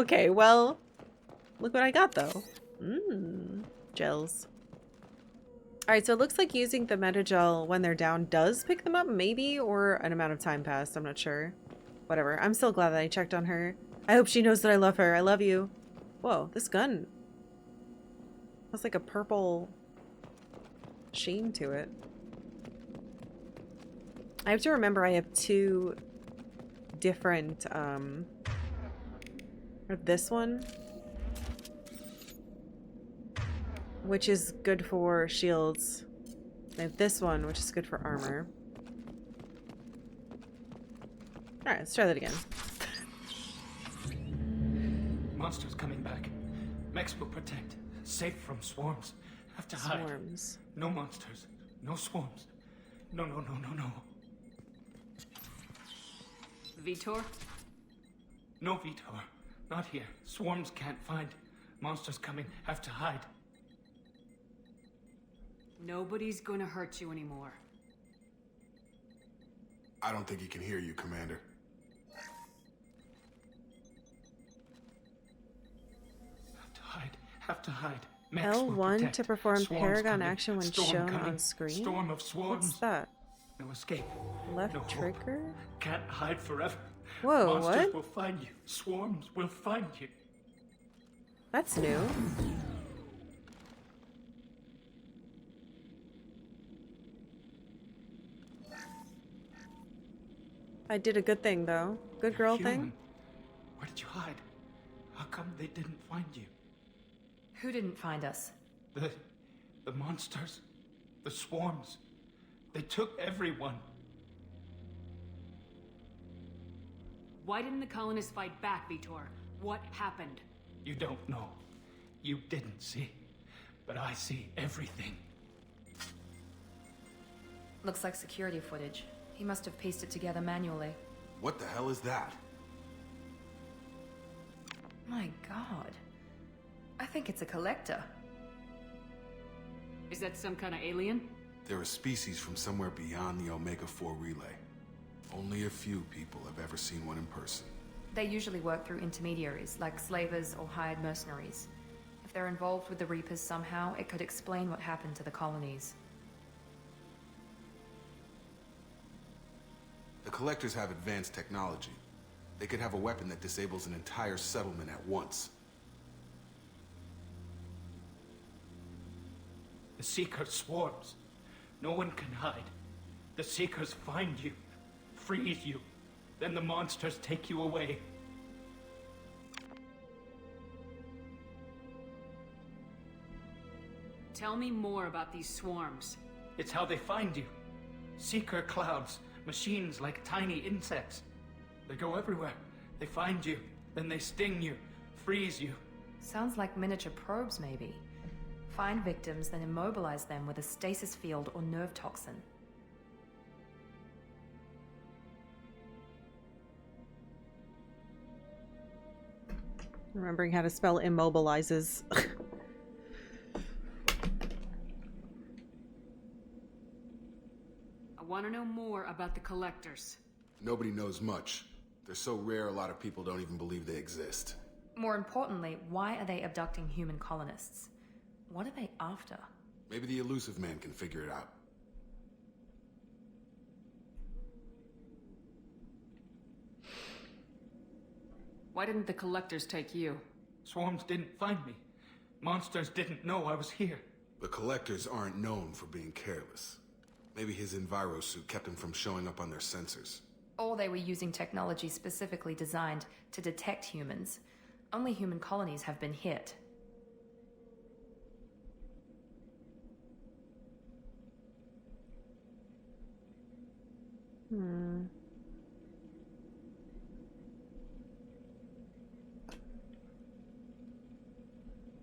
Okay, well, look what I got though. Gels. Alright, so it looks like using the Metagel when they're down does pick them up, maybe, or an amount of time passed. I'm not sure. Whatever. I'm still glad that I checked on her. I hope she knows that I love her. I love you. Whoa, this gun has like a purple sheen to it. I have to remember I have two different, this one, which is good for shields. I have this one, which is good for armor. Alright, let's try that again. Monsters coming back. Mechs will protect. Safe from swarms. Have to hide. Swarms. No monsters. No swarms. No, no, no, no, no. Vitor? No, Vitor. Not here. Swarms can't find. Monsters coming. Have to hide. Nobody's gonna hurt you anymore. I don't think he can hear you, Commander. Have to hide. Have to hide. Mechs will L1 protect. to perform Swarms Paragon coming. action when Storm shown coming. on screen? Storm of swarms. What's that? No escape. Left No hope. trigger? Can't hide forever. Whoa, Monsters what? will find you. Swarms will find you. That's new. I did a good thing, though. Good girl Human. thing. Where did you hide? How come they didn't find you? Who didn't find us? The monsters. The swarms. They took everyone. Why didn't the colonists fight back, Vitor? What happened? You don't know. You didn't see. But I see everything. Looks like security footage. He must have pieced it together manually. What the hell is that? My god. I think it's a collector. Is that some kind of alien? They're a species from somewhere beyond the Omega-4 relay. Only a few people have ever seen one in person. They usually work through intermediaries, like slavers or hired mercenaries. If they're involved with the Reapers somehow, it could explain what happened to the colonies. The Collectors have advanced technology. They could have a weapon that disables an entire settlement at once. The Seeker swarms. No one can hide. The Seekers find you, freeze you, then the monsters take you away. Tell me more about these swarms. It's how they find you. Seeker clouds, machines like tiny insects. They go everywhere. They find you, then they sting you, freeze you. Sounds like miniature probes, maybe. Find victims, then immobilize them with a stasis field or nerve toxin. Remembering how to spell immobilizes. I want to know more about the collectors. Nobody knows much. They're so rare, a lot of people don't even believe they exist. More importantly, why are they abducting human colonists? What are they after? Maybe the elusive man can figure it out. Why didn't the collectors take you? Swarms didn't find me. Monsters didn't know I was here. The Collectors aren't known for being careless. Maybe his enviro suit kept him from showing up on their sensors. Or they were using technology specifically designed to detect humans. Only human colonies have been hit.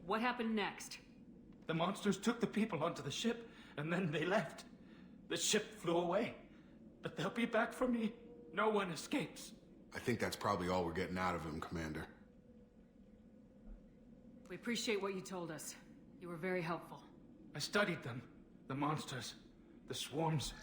What happened next? The monsters took the people onto the ship, and then they left. The ship flew away. But they'll be back for me. No one escapes. I think that's probably all we're getting out of him, Commander. We appreciate what you told us. You were very helpful. I studied them. The monsters. The swarms.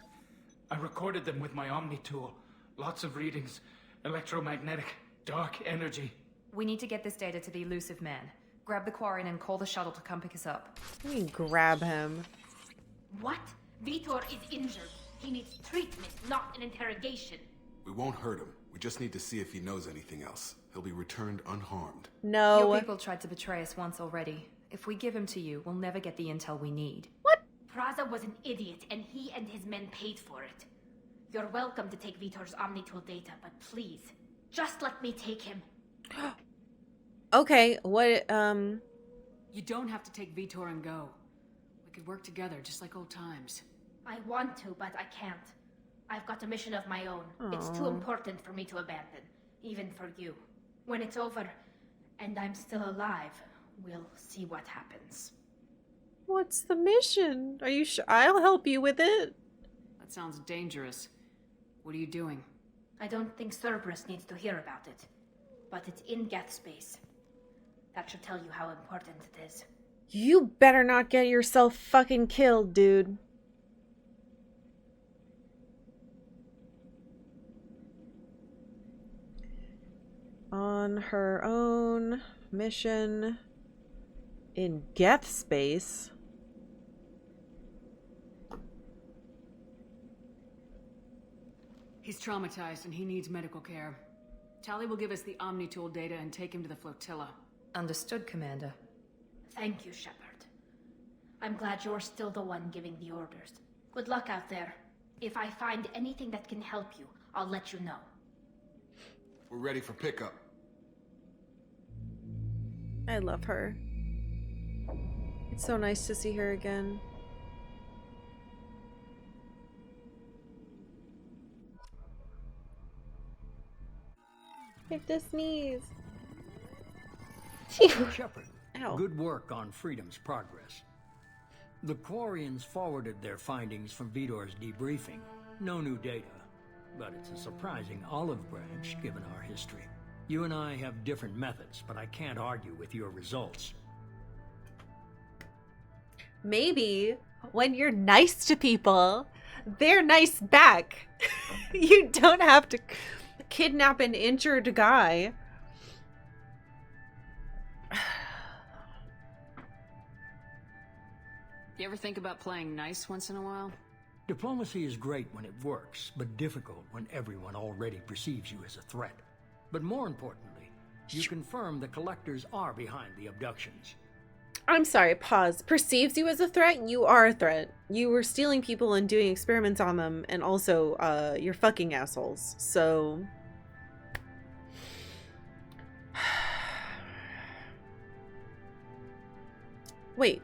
I recorded them with my Omni tool. Lots of readings. Electromagnetic. Dark energy. We need to get this data to the elusive man. Grab the Quarian and call the shuttle to come pick us up. Let me grab him. What? Vitor is injured. He needs treatment, not an interrogation. We won't hurt him. We just need to see if he knows anything else. He'll be returned unharmed. No. Your people tried to betray us once already. If we give him to you, we'll never get the intel we need. What? Praza was an idiot, and he and his men paid for it. You're welcome to take Vitor's Omnitool data, but please, just let me take him. Okay, what, You don't have to take Vitor and go. We could work together, just like old times. I want to, but I can't. I've got a mission of my own. It's too important for me to abandon, even for you. When it's over, and I'm still alive, we'll see what happens. What's the mission? Are you sure? I'll help you with it. That sounds dangerous. What are you doing? I don't think Cerberus needs to hear about it, but it's in Geth space. That should tell you how important it is. You better not get yourself fucking killed, dude. On her own mission in Geth space. He's traumatized and he needs medical care. Tally will give us the Omnitool data and take him to the flotilla. Understood, Commander. Thank you, Shepard. I'm glad you're still the one giving the orders. Good luck out there. If I find anything that can help you, I'll let you know. We're ready for pickup. I love her. It's so nice to see her again. I have to sneeze. Shepard, Ow. good work on Freedom's progress. The Quarians forwarded their findings from Vitor's debriefing. No new data, but it's a surprising olive branch given our history. You and I have different methods, but I can't argue with your results. Maybe when you're nice to people, they're nice back. You don't have to kidnap an injured guy. You ever think about playing nice once in a while? Diplomacy is great when it works, but difficult when everyone already perceives you as a threat. But more importantly, you confirm the collectors are behind the abductions. I'm sorry, pause. Perceives you as a threat? You are a threat. You were stealing people and doing experiments on them, and also, you're fucking assholes. So... Wait.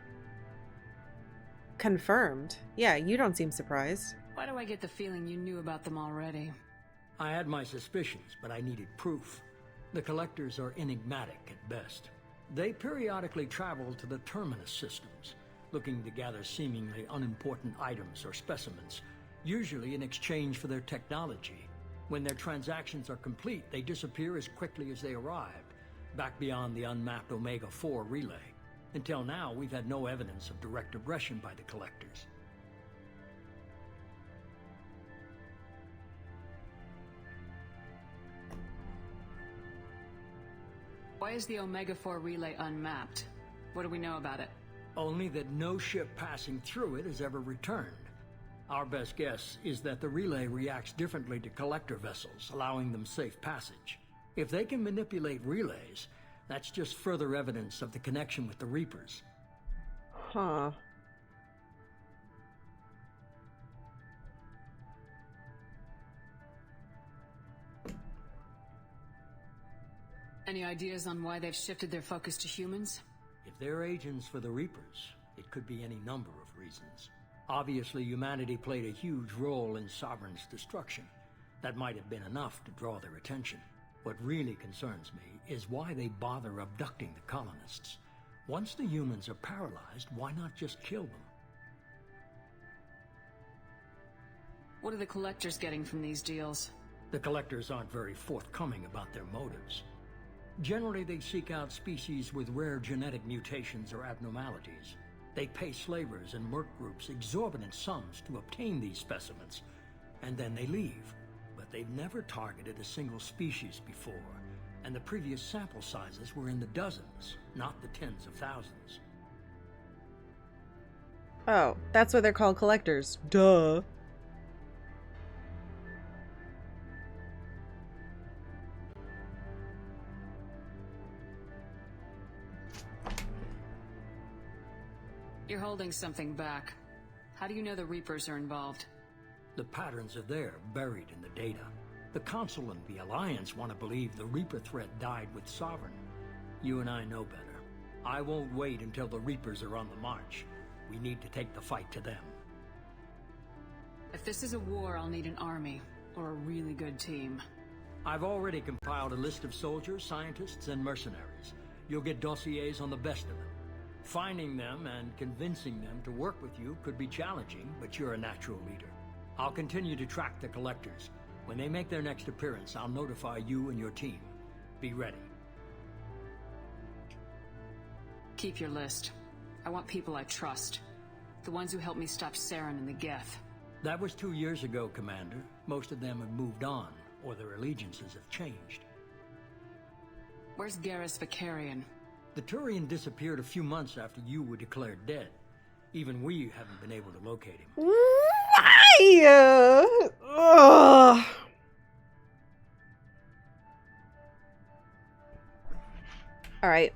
Confirmed. Yeah, you don't seem surprised. Why do I get the feeling you knew about them already? I had my suspicions, but I needed proof. The collectors are enigmatic at best. They periodically travel to the terminus systems, looking to gather seemingly unimportant items or specimens, usually in exchange for their technology. When their transactions are complete, they disappear as quickly as they arrived, back beyond the unmapped Omega-4 relay. Until now, we've had no evidence of direct aggression by the collectors. Why is the Omega-4 relay unmapped? What do we know about it? Only that no ship passing through it has ever returned. Our best guess is that the relay reacts differently to collector vessels, allowing them safe passage. If they can manipulate relays, that's just further evidence of the connection with the Reapers. Huh. Any ideas on why they've shifted their focus to humans? If they're agents for the Reapers, it could be any number of reasons. Obviously, humanity played a huge role in Sovereign's destruction. That might have been enough to draw their attention. What really concerns me is why they bother abducting the colonists. Once the humans are paralyzed, why not just kill them? What are the collectors getting from these deals? The collectors aren't very forthcoming about their motives. Generally, they seek out species with rare genetic mutations or abnormalities. They pay slavers and merc groups exorbitant sums to obtain these specimens, and then they leave. But they've never targeted a single species before, and the previous sample sizes were in the dozens, not the tens of thousands. Oh, that's why they're called collectors. Duh. You're holding something back. How do you know the Reapers are involved? The patterns are there, buried in the data. The Council and the Alliance want to believe the Reaper threat died with Sovereign. You and I know better. I won't wait until the Reapers are on the march. We need to take the fight to them. If this is a war, I'll need an army, or a really good team. I've already compiled a list of soldiers, scientists, and mercenaries. You'll get dossiers on the best of them. Finding them and convincing them to work with you could be challenging, but you're a natural leader. I'll continue to track the collectors. When they make their next appearance, I'll notify you and your team. Be ready. Keep your list. I want people I trust. The ones who helped me stop Saren and the Geth. That was 2 years ago, Commander. Most of them have moved on, or their allegiances have changed. Where's Garrus Vicarian? The Turian disappeared a few months after you were declared dead. Even we haven't been able to locate him. Why? Ugh. All right.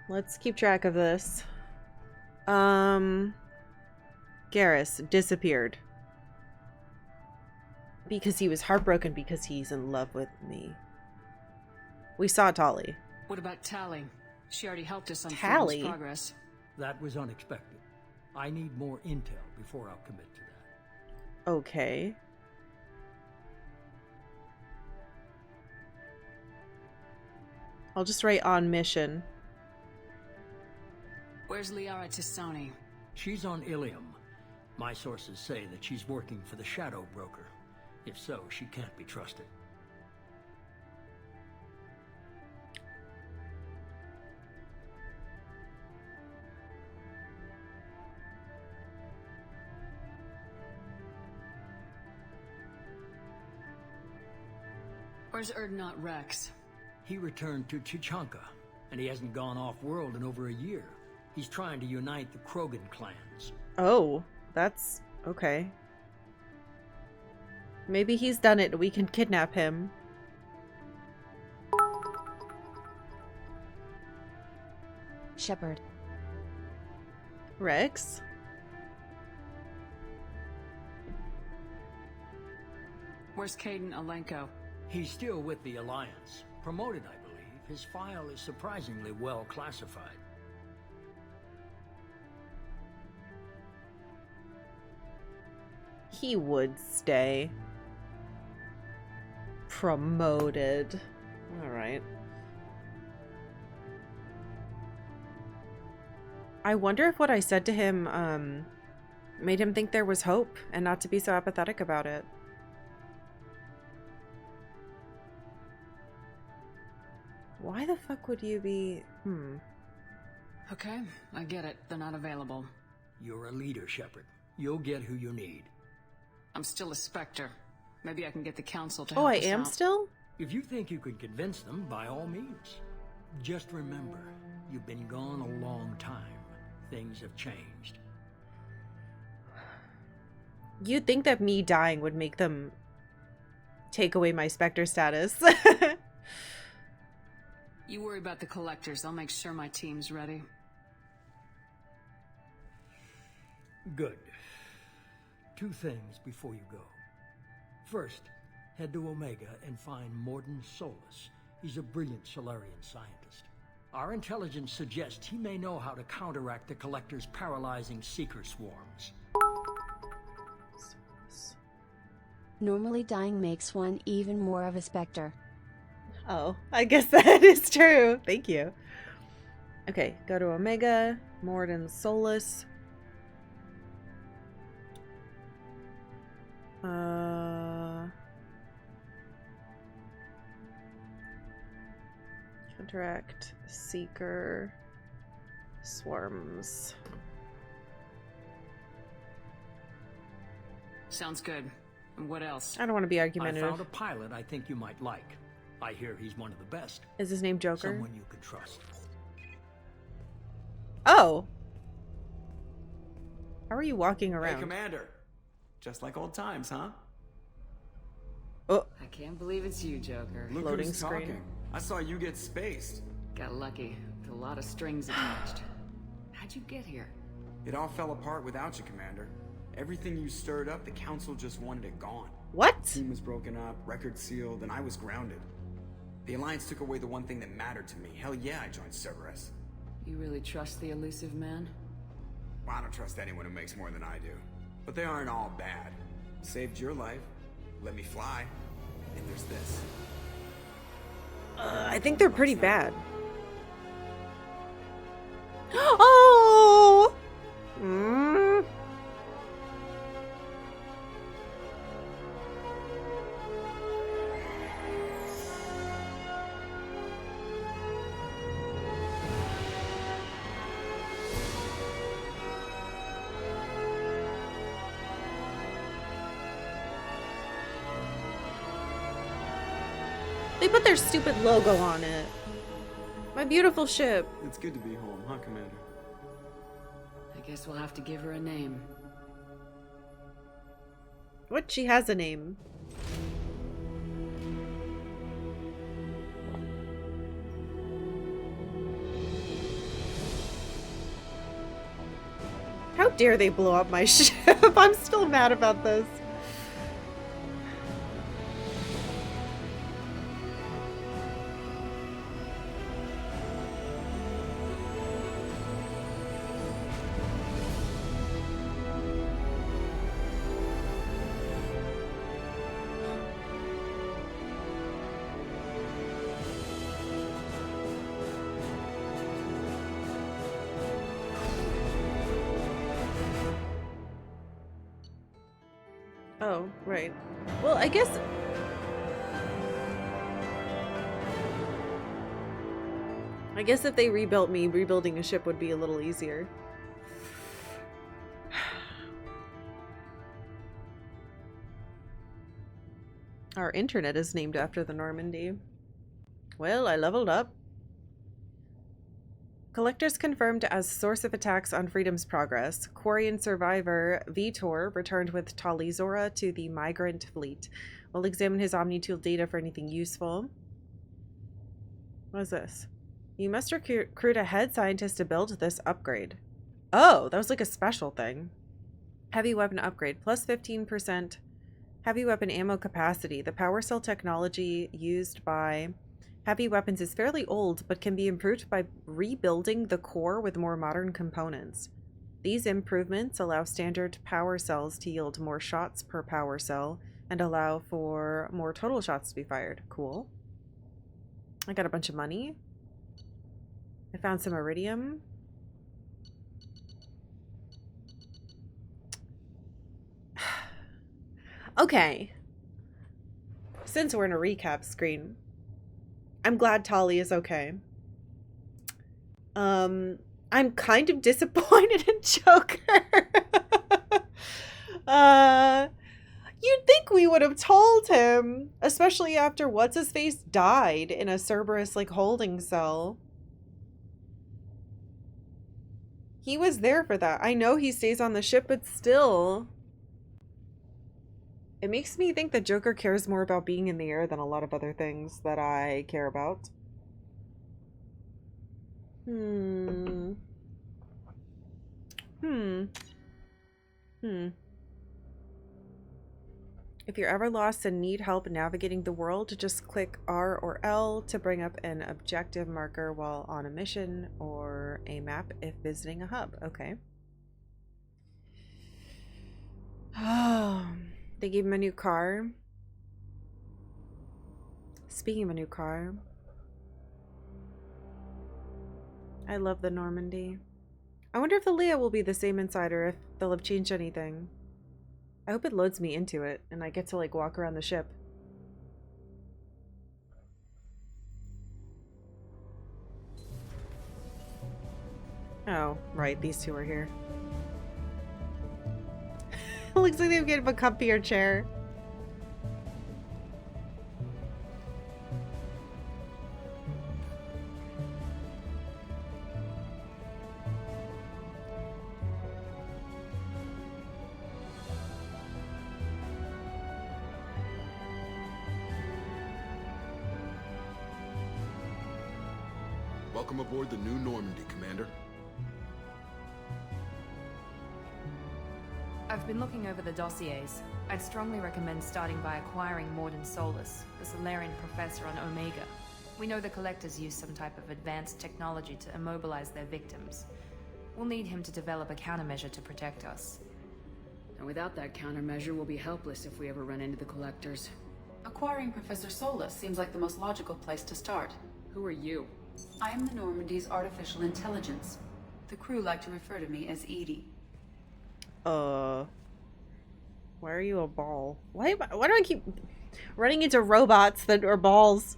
Let's keep track of this. Garrus disappeared. Because he was heartbroken because he's in love with me. We saw Tali. What about Tali? She already helped us on Tali? Freedom's progress. That was unexpected. I need more intel before I'll commit to that. Okay. I'll just write on mission. Where's Liara Tisoni? She's on Ilium. My sources say that she's working for the Shadow Broker. If so, she can't be trusted. Where's Erdnot Rex? He returned to Chichanka, and he hasn't gone off-world in over a year. He's trying to unite the Krogan clans. Oh, that's okay. Maybe he's done it. We can kidnap him. Shepard. Rex? Where's Caden Alenko? He's still with the Alliance. Promoted, I believe. His file is surprisingly well classified. He would stay. Promoted. Alright. I wonder if what I said to him, made him think there was hope and not to be so apathetic about it. Why the fuck would you be... Okay, I get it. They're not available. You're a leader, Shepard. You'll get who you need. I'm still a Spectre. Maybe I can get the Council to Oh, help I us am out. still? If you think you can convince them, by all means. Just remember, you've been gone a long time. Things have changed. You'd think that me dying would make them take away my Spectre status. You worry about the collectors. I'll make sure my team's ready. Good. 2 things before you go. First, head to Omega and find Morden Solus. He's a brilliant Solarian scientist. Our intelligence suggests he may know how to counteract the Collector's paralyzing Seeker swarms. Normally dying makes one even more of a Spectre. Oh, I guess that is true. Thank you. Okay, go to Omega, Morden Solus. Counteract Seeker swarms. Sounds good. And what else? I don't want to be argumentative. I found a pilot I think you might like. I hear he's one of the best. Is his name Joker? Someone you can trust. Oh. How are you walking around? Hey, Commander. Just like old times, huh? Oh. I can't believe it's you, Joker. Look Loading who's screen. talking. I saw you get spaced. Got lucky. With a lot of strings attached. How'd you get here? It all fell apart without you, Commander. Everything you stirred up, the Council just wanted it gone. What? The team was broken up, record sealed, and I was grounded. The Alliance took away the one thing that mattered to me. Hell yeah, I joined Cerberus. You really trust the elusive man? Well, I don't trust anyone who makes more than I do. But they aren't all bad. Saved your life, let me fly, and there's this. I think they're pretty bad. Oh! Mm. They put their stupid logo on it. My beautiful ship. It's good to be home, huh, Commander? I guess we'll have to give her a name. What? She has a name. How dare they blow up my ship? I'm still mad about this. Oh, right. Well, I guess... if they rebuilt me, rebuilding a ship would be a little easier. Our internet is named after the Normandy. Well, I leveled up. Collectors confirmed as source of attacks on Freedom's Progress. Quarian survivor Vitor returned with Tali Zora to the migrant fleet. We'll examine his Omnitool data for anything useful. What is this? You must recruit a head scientist to build this upgrade. Oh, that was like a special thing. Heavy weapon upgrade. Plus 15% heavy weapon ammo capacity. The power cell technology used by heavy weapons is fairly old, but can be improved by rebuilding the core with more modern components. These improvements allow standard power cells to yield more shots per power cell and allow for more total shots to be fired. Cool. I got a bunch of money. I found some iridium. Okay. Since we're in a recap screen, I'm glad Tali is okay. I'm kind of disappointed in Joker. You'd think we would have told him, especially after what's-his-face died in a Cerberus like holding cell. He was there for that. I know he stays on the ship, but still. It makes me think that Joker cares more about being in the air than a lot of other things that I care about. If you're ever lost and need help navigating the world, just click R or L to bring up an objective marker while on a mission, or a map if visiting a hub. Okay. They gave him a new car. Speaking of a new car, I love the Normandy. I wonder if the Leia will be the same inside or if they'll have changed anything. I hope it loads me into it and I get to like walk around the ship. Oh, right, these two are here. It looks like they've given him a comfier chair. Welcome aboard the new Normandy, Commander. I've been looking over the dossiers. I'd strongly recommend starting by acquiring Morden Solus, the Solarian professor on Omega. We know the Collectors use some type of advanced technology to immobilize their victims. We'll need him to develop a countermeasure to protect us. And without that countermeasure, we'll be helpless if we ever run into the Collectors. Acquiring Professor Solus seems like the most logical place to start. Who are you? I am the Normandy's artificial intelligence. The crew like to refer to me as Edie. Why are you a ball? Why do I keep running into robots that are balls?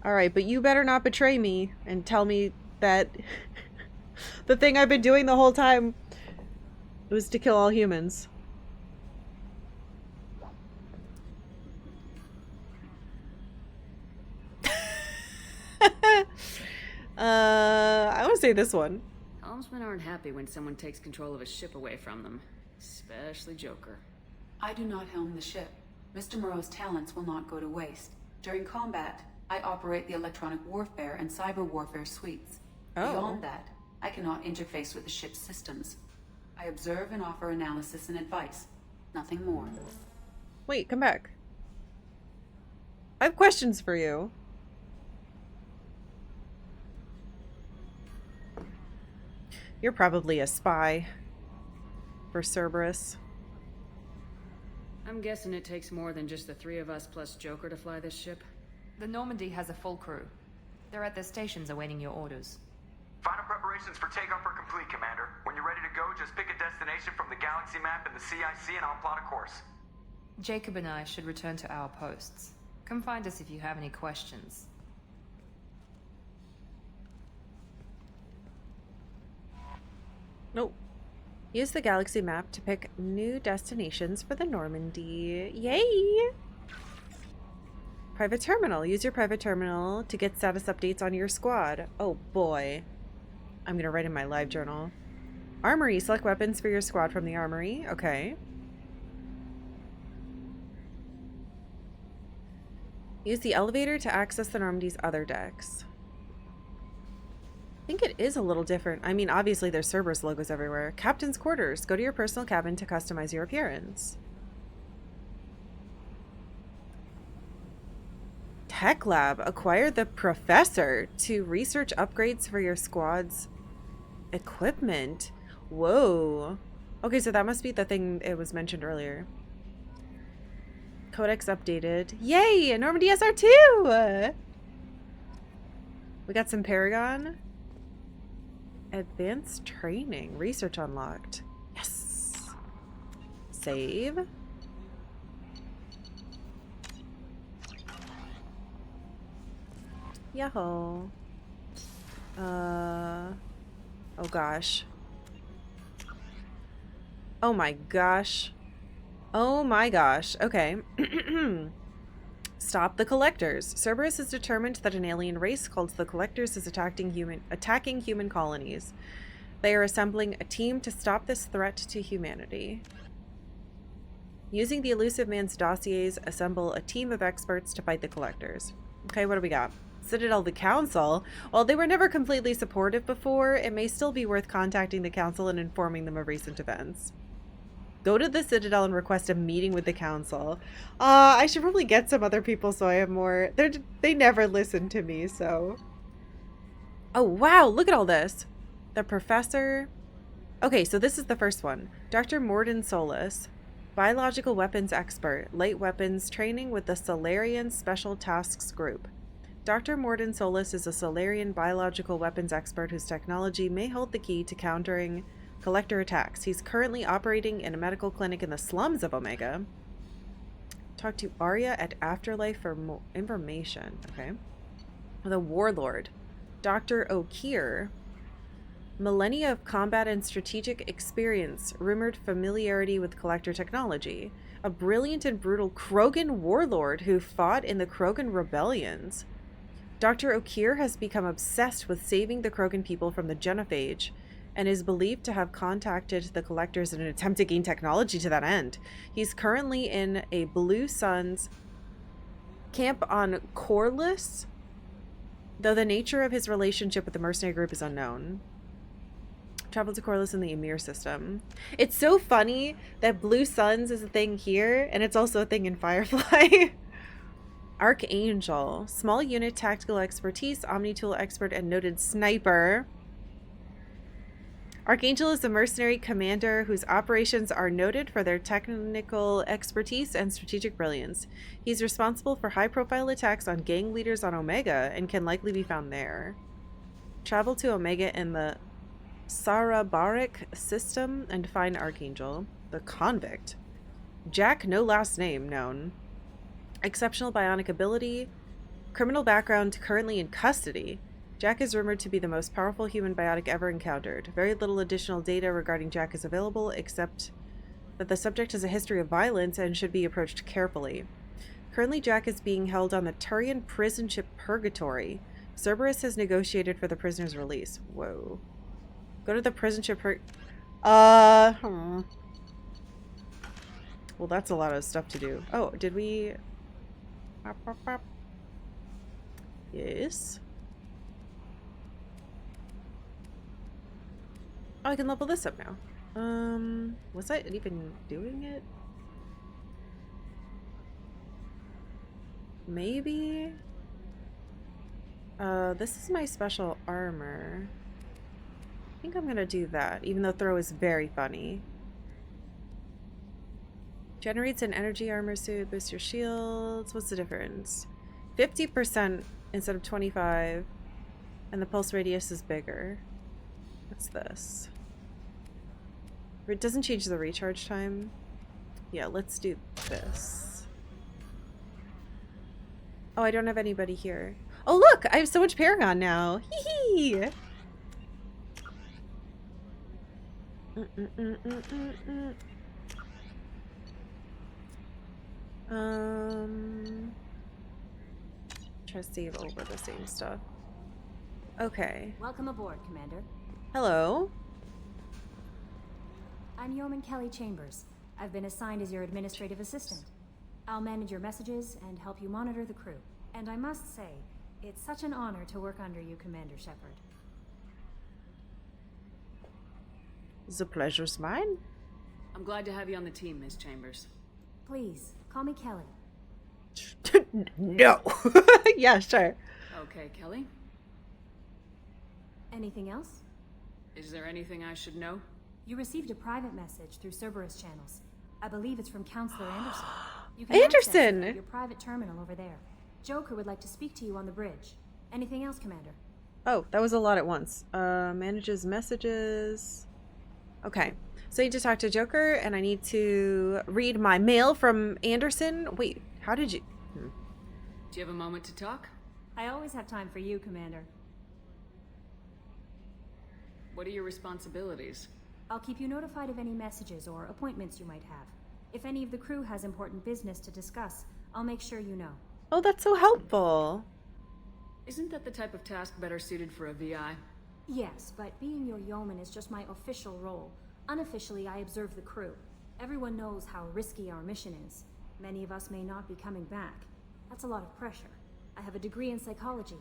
Alright, but you better not betray me and tell me that the thing I've been doing the whole time was to kill all humans. I want to say this one. Helmsmen aren't happy when someone takes control of a ship away from them. Especially Joker. I do not helm the ship. Mr. Moreau's talents will not go to waste. During combat, I operate the electronic warfare and cyber warfare suites. Beyond that, I cannot interface with the ship's systems. I observe and offer analysis and advice. Nothing more. Wait, come back. I have questions for you. You're probably a spy for Cerberus. I'm guessing it takes more than just the three of us plus Joker to fly this ship. The Normandy has a full crew. They're at their stations awaiting your orders. Final preparations for takeoff are complete, Commander. When you're ready to go, just pick a destination from the galaxy map and the CIC and I'll plot a course. Jacob and I should return to our posts. Come find us if you have any questions. Nope. Use the galaxy map to pick new destinations for the Normandy. Yay! Private terminal. Use your private terminal to get status updates on your squad. Oh boy. I'm gonna write in my live journal. Armory. Select weapons for your squad from the armory. Okay. Use the elevator to access the Normandy's other decks. I think it is a little different. I mean, obviously there's Cerberus logos everywhere. Captain's quarters. Go to your personal cabin to customize your appearance. Tech lab. Acquire the professor to research upgrades for your squad's equipment. Whoa. Okay, so that must be the thing it was mentioned earlier. Codex updated. Yay! Normandy SR2! We got some Paragon. Advanced training. Research unlocked. Yes. Save. Yahoo. Oh gosh. Oh my gosh. Oh my gosh. Okay. Stop the Collectors. Cerberus has determined that an alien race called the Collectors is attacking human colonies. They are assembling a team to stop this threat to humanity. Using the elusive man's dossiers, assemble a team of experts to fight the Collectors. Okay, what do we got? Citadel the Council. While they were never completely supportive before, it may still be worth contacting the Council and informing them of recent events. Go to the Citadel and request a meeting with the Council. I should probably get some other people so I have more. They never listen to me, so. Oh, wow. Look at all this. The Professor. Okay, so this is the first one. Dr. Morden Solus. Biological weapons expert. Light weapons training with the Solarian Special Tasks Group. Dr. Morden Solus is a Solarian biological weapons expert whose technology may hold the key to countering Collector attacks. He's currently operating in a medical clinic in the slums of Omega. Talk to Arya at Afterlife for more information. Okay. The Warlord. Dr. O'Keir. Millennia of combat and strategic experience. Rumored familiarity with Collector technology. A brilliant and brutal Krogan warlord who fought in the Krogan rebellions. Dr. O'Keir has become obsessed with saving the Krogan people from the Genophage, and is believed to have contacted the Collectors in an attempt to gain technology to that end. He's currently in a Blue Suns camp on Corliss. though the nature of his relationship with the mercenary group is unknown. Travel to Corliss in the Emir system. It's so funny that Blue Suns is a thing here, and it's also a thing in Firefly. Archangel. Small unit, tactical expertise, omni-tool expert, and noted sniper. Archangel is a mercenary commander whose operations are noted for their technical expertise and strategic brilliance. He's responsible for high-profile attacks on gang leaders on Omega and can likely be found there. Travel to Omega in the Sarabarik system and find Archangel. The Convict. Jack, no last name known. Exceptional bionic ability. Criminal background, currently in custody. Jack is rumored to be the most powerful human biotic ever encountered. Very little additional data regarding Jack is available, except that the subject has a history of violence and should be approached carefully. Currently, Jack is being held on the Turian prison ship Purgatory. Cerberus has negotiated for the prisoner's release. Whoa. Go to the prison ship Well, that's a lot of stuff to do. Oh, did we... Yes. Oh, I can level this up now. Was I even doing it? Maybe? This is my special armor. I think I'm gonna do that, even though throw is very funny. Generates an energy armor suit, boosts your shields. What's the difference? 50% instead of 25, and the pulse radius is bigger. What's this? It doesn't change the recharge time. Yeah, let's do this. Oh, I don't have anybody here. Oh, look! I have so much Paragon now. Hee hee! Try to save over the same stuff. Okay. Welcome aboard, Commander. Hello. I'm Yeoman Kelly Chambers. I've been assigned as your administrative assistant. I'll manage your messages and help you monitor the crew. And I must say, it's such an honor to work under you, Commander Shepard. The pleasure's mine. I'm glad to have you on the team, Miss Chambers. Please, call me Kelly. No. Yeah, sure. Okay, Kelly. Anything else? Is there anything I should know? You received a private message through Cerberus channels. I believe it's from Counselor Anderson. You can Anderson! access it at your private terminal over there. Joker would like to speak to you on the bridge. Anything else, Commander? Oh, that was a lot at once. Manages messages. Okay. So I need to talk to Joker, and I need to read my mail from Anderson. Wait, how did you... Do you have a moment to talk? I always have time for you, Commander. What are your responsibilities? I'll keep you notified of any messages or appointments you might have. If any of the crew has important business to discuss, I'll make sure you know. Oh, that's so helpful. Isn't that the type of task better suited for a VI? Yes, but being your yeoman is just my official role. Unofficially, I observe the crew. Everyone knows how risky our mission is. Many of us may not be coming back. That's a lot of pressure. I have a degree in psychology.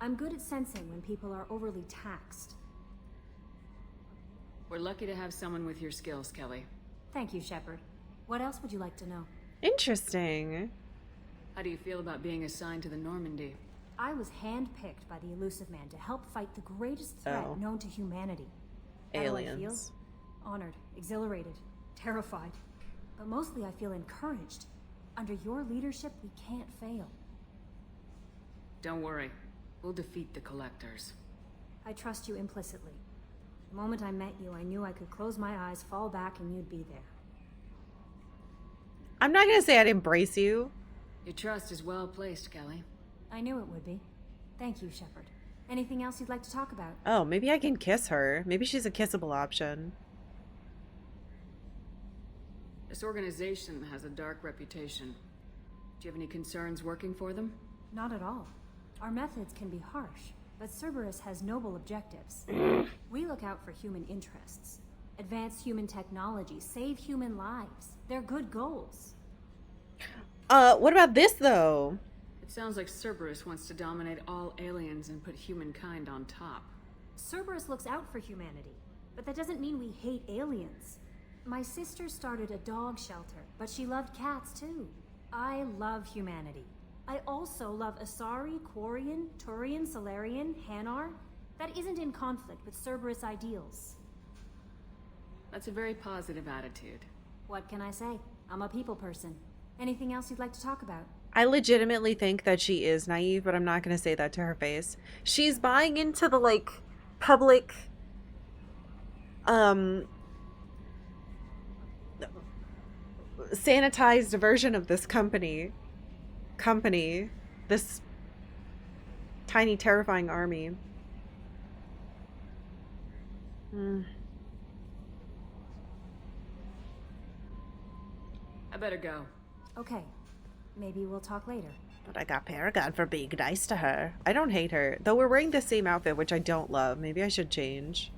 I'm good at sensing when people are overly taxed. We're lucky to have someone with your skills, Kelly. Thank you, Shepard. What else would you like to know? Interesting. How do you feel about being assigned to the Normandy? I was handpicked by the Elusive Man to help fight the greatest threat known to humanity. How do I feel? Aliens. Honored, exhilarated, terrified. But mostly I feel encouraged. Under your leadership, we can't fail. Don't worry. We'll defeat the Collectors. I trust you implicitly. The moment I met you, I knew I could close my eyes, fall back, and you'd be there. I'm not going to say I'd embrace you. Your trust is well placed, Kelly. I knew it would be. Thank you, Shepard. Anything else you'd like to talk about? Oh, maybe I can kiss her. Maybe she's a kissable option. This organization has a dark reputation. Do you have any concerns working for them? Not at all. Our methods can be harsh, but Cerberus has noble objectives. We look out for human interests. Advance human technology, save human lives. They're good goals. What about this, though? It sounds like Cerberus wants to dominate all aliens and put humankind on top. Cerberus looks out for humanity, but that doesn't mean we hate aliens. My sister started a dog shelter, but she loved cats too. I love humanity. I also love Asari, Quarian, Turian, Salarian, Hanar. That isn't in conflict with Cerberus ideals. That's a very positive attitude. What can I say? I'm a people person. Anything else you'd like to talk about? I legitimately think that she is naive, but I'm not going to say that to her face. She's buying into the, like, public, sanitized version of this company, this tiny, terrifying army. I better go. Okay. Maybe we'll talk later. But I got Paragon for being nice to her. I don't hate her. Though we're wearing the same outfit, which I don't love. Maybe I should change.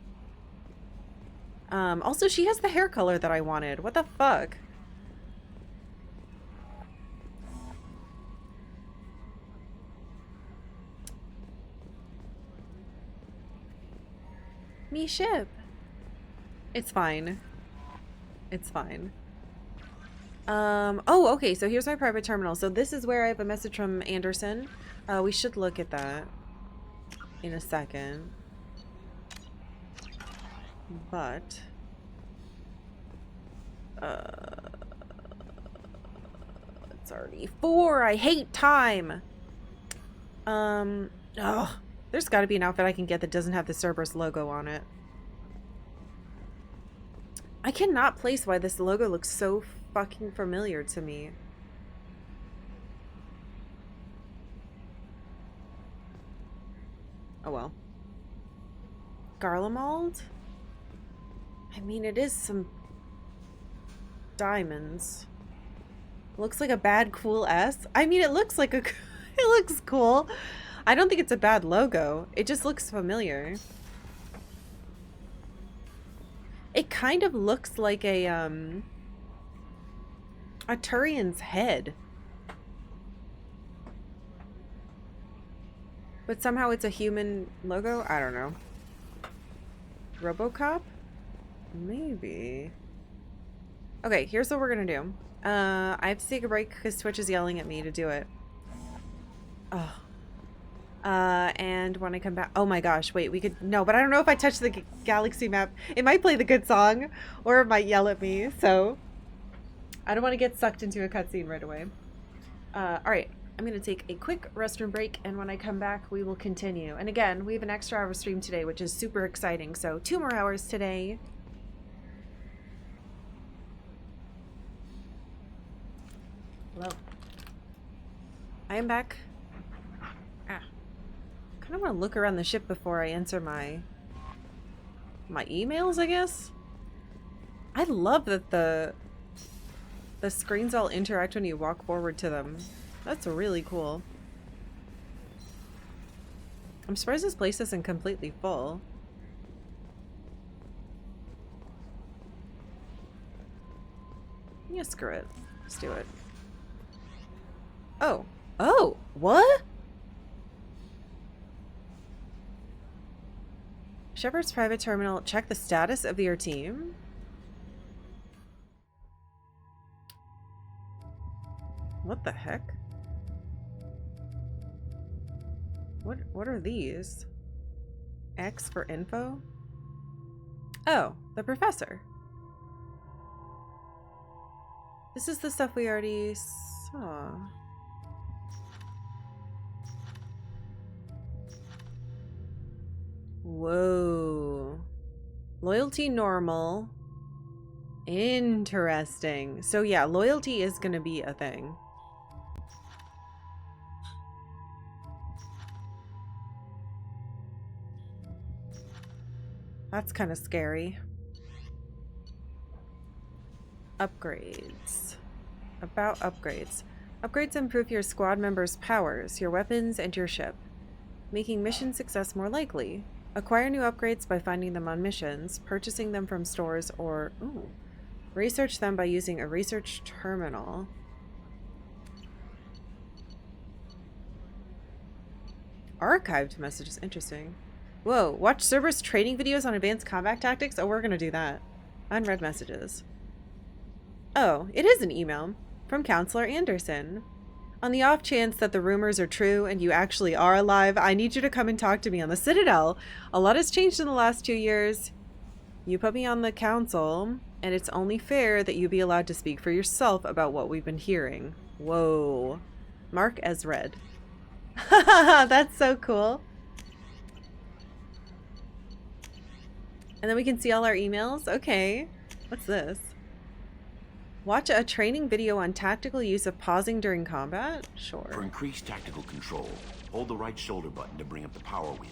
Also, she has the hair color that I wanted. What the fuck? Me ship. It's fine. It's fine. Oh, okay, so here's my private terminal. So this is where I have a message from Anderson. We should look at that in a second. But it's already 4. I hate time. Oh, there's got to be an outfit I can get that doesn't have the Cerberus logo on it. I cannot place why this logo looks so fucking familiar to me. Oh well. Garlemald? I mean, it is some diamonds. Looks like a bad cool S. I mean, it looks like a it looks cool. I don't think it's a bad logo. It just looks familiar. It kind of looks like a Turian's head. But somehow it's a human logo? I don't know. RoboCop? Maybe. Okay, here's what we're gonna do. I have to take a break because Twitch is yelling at me to do it. Oh. And when I come back, oh my gosh, wait, we could, no, but I don't know if I touch the galaxy map, it might play the good song, or it might yell at me, so I don't want to get sucked into a cutscene right away. Alright, I'm going to take a quick restroom break, and when I come back, we will continue. And again, we have an extra hour stream today, which is super exciting, so 2 more hours today. Hello. I am back. I want to look around the ship before I answer my emails, I guess. I love that the screens all interact when you walk forward to them. That's really cool. I'm surprised this place isn't completely full. Yeah, screw it. Let's do it. Oh. Oh! What? Shepard's private terminal. Check the status of your team. What the heck? What are these? X for info? Oh, the professor. This is the stuff we already saw. Whoa. Loyalty normal. Interesting. So yeah, loyalty is gonna be a thing. That's kind of scary. Upgrades. About upgrades. Upgrades improve your squad members' powers, your weapons, and your ship, making mission success more likely. Acquire new upgrades by finding them on missions, purchasing them from stores, or research them by using a research terminal. Archived messages. Interesting. Whoa. Watch Cerberus training videos on advanced combat tactics. Oh, we're gonna do that. Unread messages. Oh, it is an email from Counselor Anderson. On the off chance that the rumors are true and you actually are alive, I need you to come and talk to me on the Citadel. A lot has changed in the last 2 years. You put me on the council, and it's only fair that you be allowed to speak for yourself about what we've been hearing. Whoa. Mark as read. That's so cool. And then we can see all our emails. Okay. What's this? Watch a training video on tactical use of pausing during combat? Sure. For increased tactical control, hold the right shoulder button to bring up the power wheel.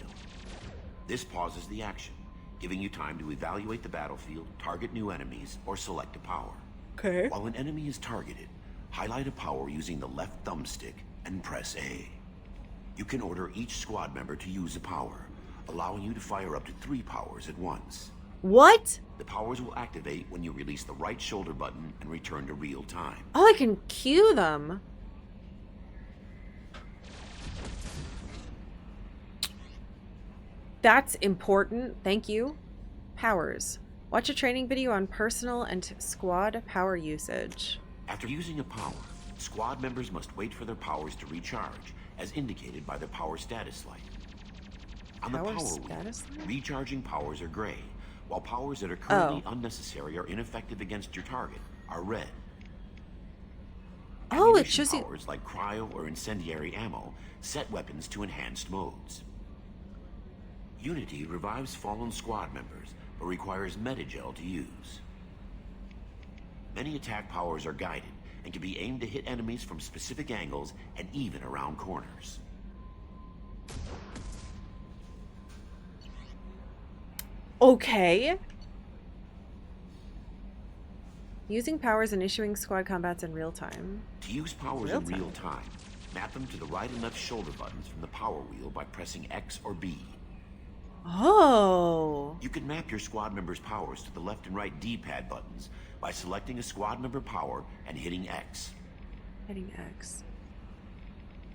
This pauses the action, giving you time to evaluate the battlefield, target new enemies, or select a power. Okay. While an enemy is targeted, highlight a power using the left thumbstick and press A. You can order each squad member to use a power, allowing you to fire up to 3 powers at once. What? The powers will activate when you release the right shoulder button and return to real time. Oh, I can cue them. That's important. Thank you. Powers. Watch a training video on personal and squad power usage. After using a power, squad members must wait for their powers to recharge, as indicated by their power status light. On the power wheel, recharging powers are gray, while powers that are currently unnecessary or ineffective against your target are red. Oh, it shows you powers like cryo or incendiary ammo set weapons to enhanced modes. Unity revives fallen squad members, but requires metagel to use. Many attack powers are guided and can be aimed to hit enemies from specific angles and even around corners. Okay. Using powers and issuing squad combats in real time. To use powers in real time, map them to the right and left shoulder buttons from the power wheel by pressing X or B. Oh. You can map your squad member's powers to the left and right D-pad buttons by selecting a squad member power and hitting X. Hitting X.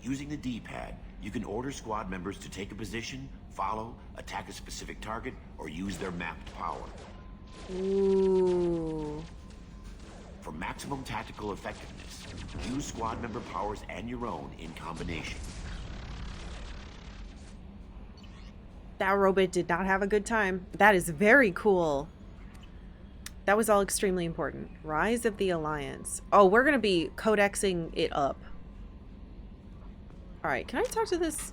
Using the D-pad, you can order squad members to take a position, follow, attack a specific target, or use their mapped power. Ooh. For maximum tactical effectiveness, use squad member powers and your own in combination. That robot did not have a good time. That is very cool. That was all extremely important. Rise of the Alliance. Oh, we're going to be codexing it up. All right, can I talk to this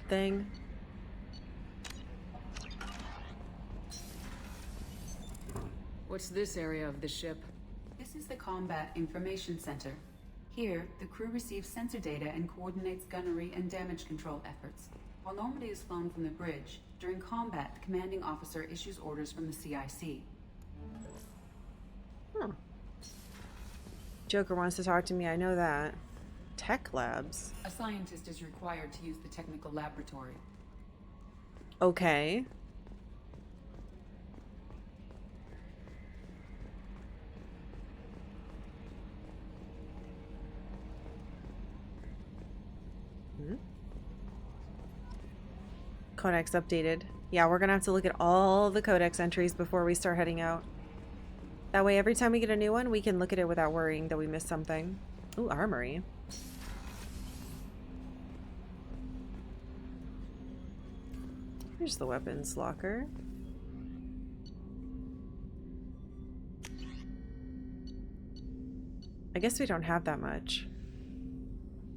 thing? What's this area of the ship? This is the Combat Information Center. Here, the crew receives sensor data and coordinates gunnery and damage control efforts. While Normandy is flown from the bridge, during combat, the commanding officer issues orders from the CIC. Joker wants to talk to me, I know that. Tech labs. A scientist is required to use the technical laboratory. Okay. Codex updated. Yeah, we're gonna have to look at all the codex entries before we start heading out. That way every time we get a new one, we can look at it without worrying that we missed something. Ooh, armory. Here's the weapons locker. I guess we don't have that much.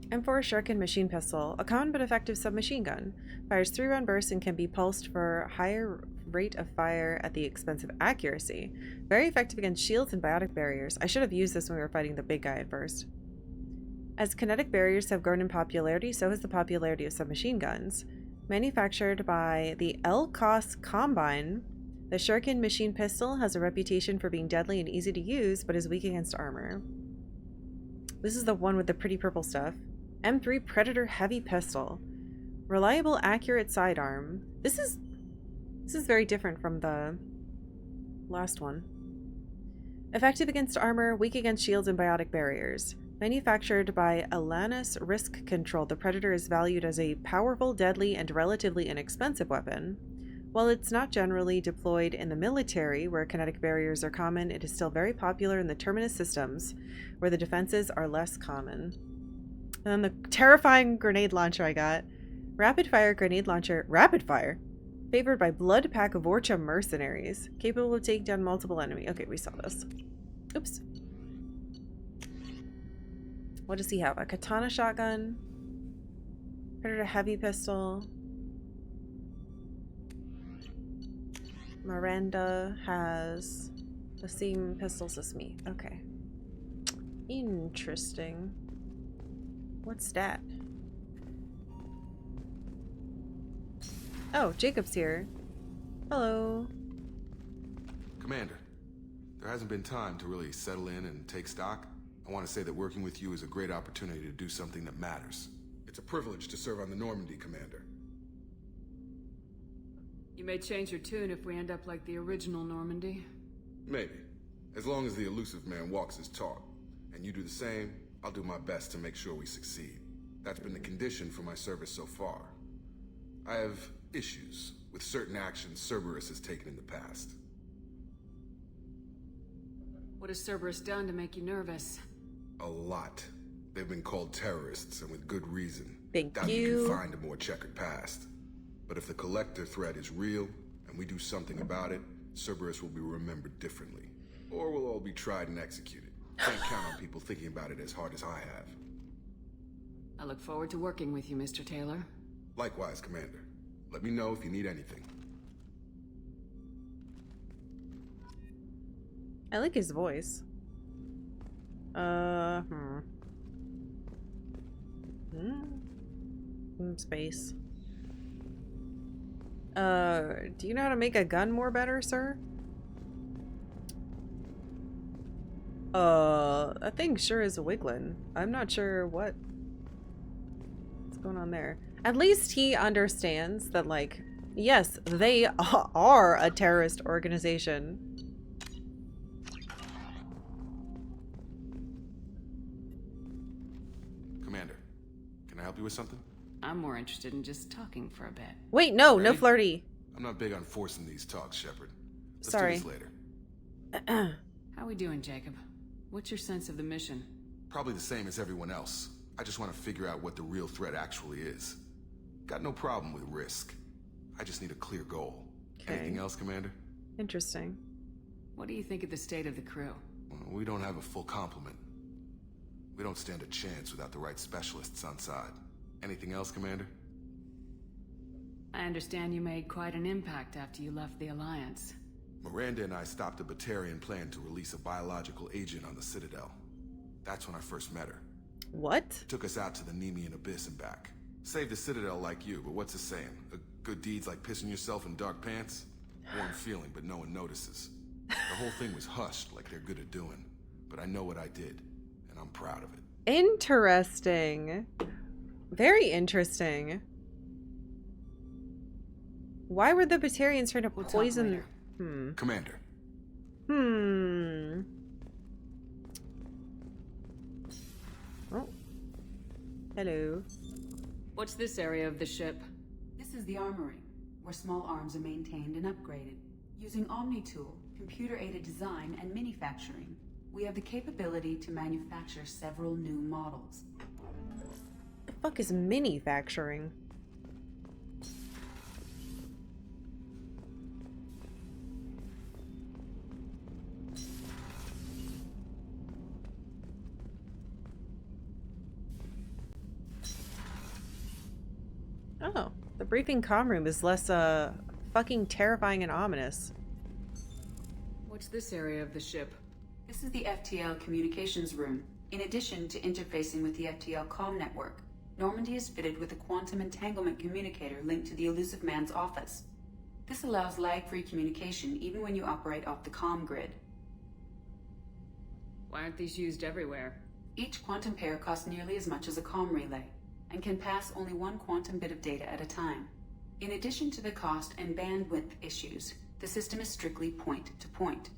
M4 Shuriken machine pistol, a common but effective submachine gun. Fires 3-round bursts and can be pulsed for higher rate of fire at the expense of accuracy. Very effective against shields and biotic barriers. I should have used this when we were fighting the big guy at first. As kinetic barriers have grown in popularity, so has the popularity of submachine guns. Manufactured by the LCOS Combine, the Shuriken machine pistol has a reputation for being deadly and easy to use, but is weak against armor. This is the one with the pretty purple stuff. M3 Predator Heavy Pistol. Reliable, accurate sidearm. This is very different from the last one. Effective against armor, weak against shields and biotic barriers. Manufactured by Alanis Risk Control, the Predator is valued as a powerful, deadly, and relatively inexpensive weapon. While it's not generally deployed in the military, where kinetic barriers are common, it is still very popular in the terminus systems, where the defenses are less common. And then the terrifying grenade launcher I got. Rapid fire grenade launcher. Rapid fire? Favored by Blood Pack of Vorcha mercenaries. Capable of taking down multiple enemies. Okay, we saw this. Oops. What does he have? A katana shotgun? Predator heavy pistol. Miranda has the same pistols as me. Okay. Interesting. What's that? Oh, Jacob's here. Hello. Commander, there hasn't been time to really settle in and take stock. I want to say that working with you is a great opportunity to do something that matters. It's a privilege to serve on the Normandy, Commander. You may change your tune if we end up like the original Normandy. Maybe. As long as the elusive man walks his talk, and you do the same, I'll do my best to make sure we succeed. That's been the condition for my service so far. I have issues with certain actions Cerberus has taken in the past. What has Cerberus done to make you nervous? A lot. They've been called terrorists, and with good reason. Thank Doubt you. you can find a more checkered past. But if the Collector threat is real, and we do something about it, Cerberus will be remembered differently. Or we'll all be tried and executed. Can't count on people thinking about it as hard as I have. I look forward to working with you, Mr. Taylor. Likewise, Commander. Let me know if you need anything. I like his voice. Space. Do you know how to make a gun more better, sir? That thing sure is wiggling. I'm not sure what's going on there. At least he understands that, like, yes, they are a terrorist organization. Commander, can I help you with something? I'm more interested in just talking for a bit. Wait, no, Ready? no flirty. I'm not big on forcing these talks, Shepard. Let's Sorry. do this later. How we doing, Jacob? What's your sense of the mission? Probably the same as everyone else. I just want to figure out what the real threat actually is. Got no problem with risk. I just need a clear goal. Okay. Anything else, Commander? Interesting. What do you think of the state of the crew? Well, we don't have a full complement. We don't stand a chance without the right specialists on side. Anything else, Commander? I understand you made quite an impact after you left the Alliance. Miranda and I stopped a Batarian plan to release a biological agent on the Citadel. That's when I first met her. What? Took us out to the Nemean Abyss and back. Saved the Citadel like you, but what's the saying? A good deed's like pissing yourself in dark pants? Warm feeling, but no one notices. The whole thing was hushed like they're good at doing. But I know what I did, and I'm proud of it. Interesting. Very interesting. Why were the Batarians trying to poison... Commander. Oh. Hello. What's this area of the ship? This is the armory, where small arms are maintained and upgraded. Using Omni-Tool, computer-aided design, and manufacturing, we have the capability to manufacture several new models. The fuck is manufacturing? Oh, the briefing comm room is less, fucking terrifying and ominous. What's this area of the ship? This is the FTL communications room. In addition to interfacing with the FTL comm network, Normandy is fitted with a quantum entanglement communicator linked to the elusive man's office. This allows lag-free communication even when you operate off the comm grid. Why aren't these used everywhere? Each quantum pair costs nearly as much as a comm relay, and can pass only one quantum bit of data at a time. In addition to the cost and bandwidth issues, the system is strictly point-to-point.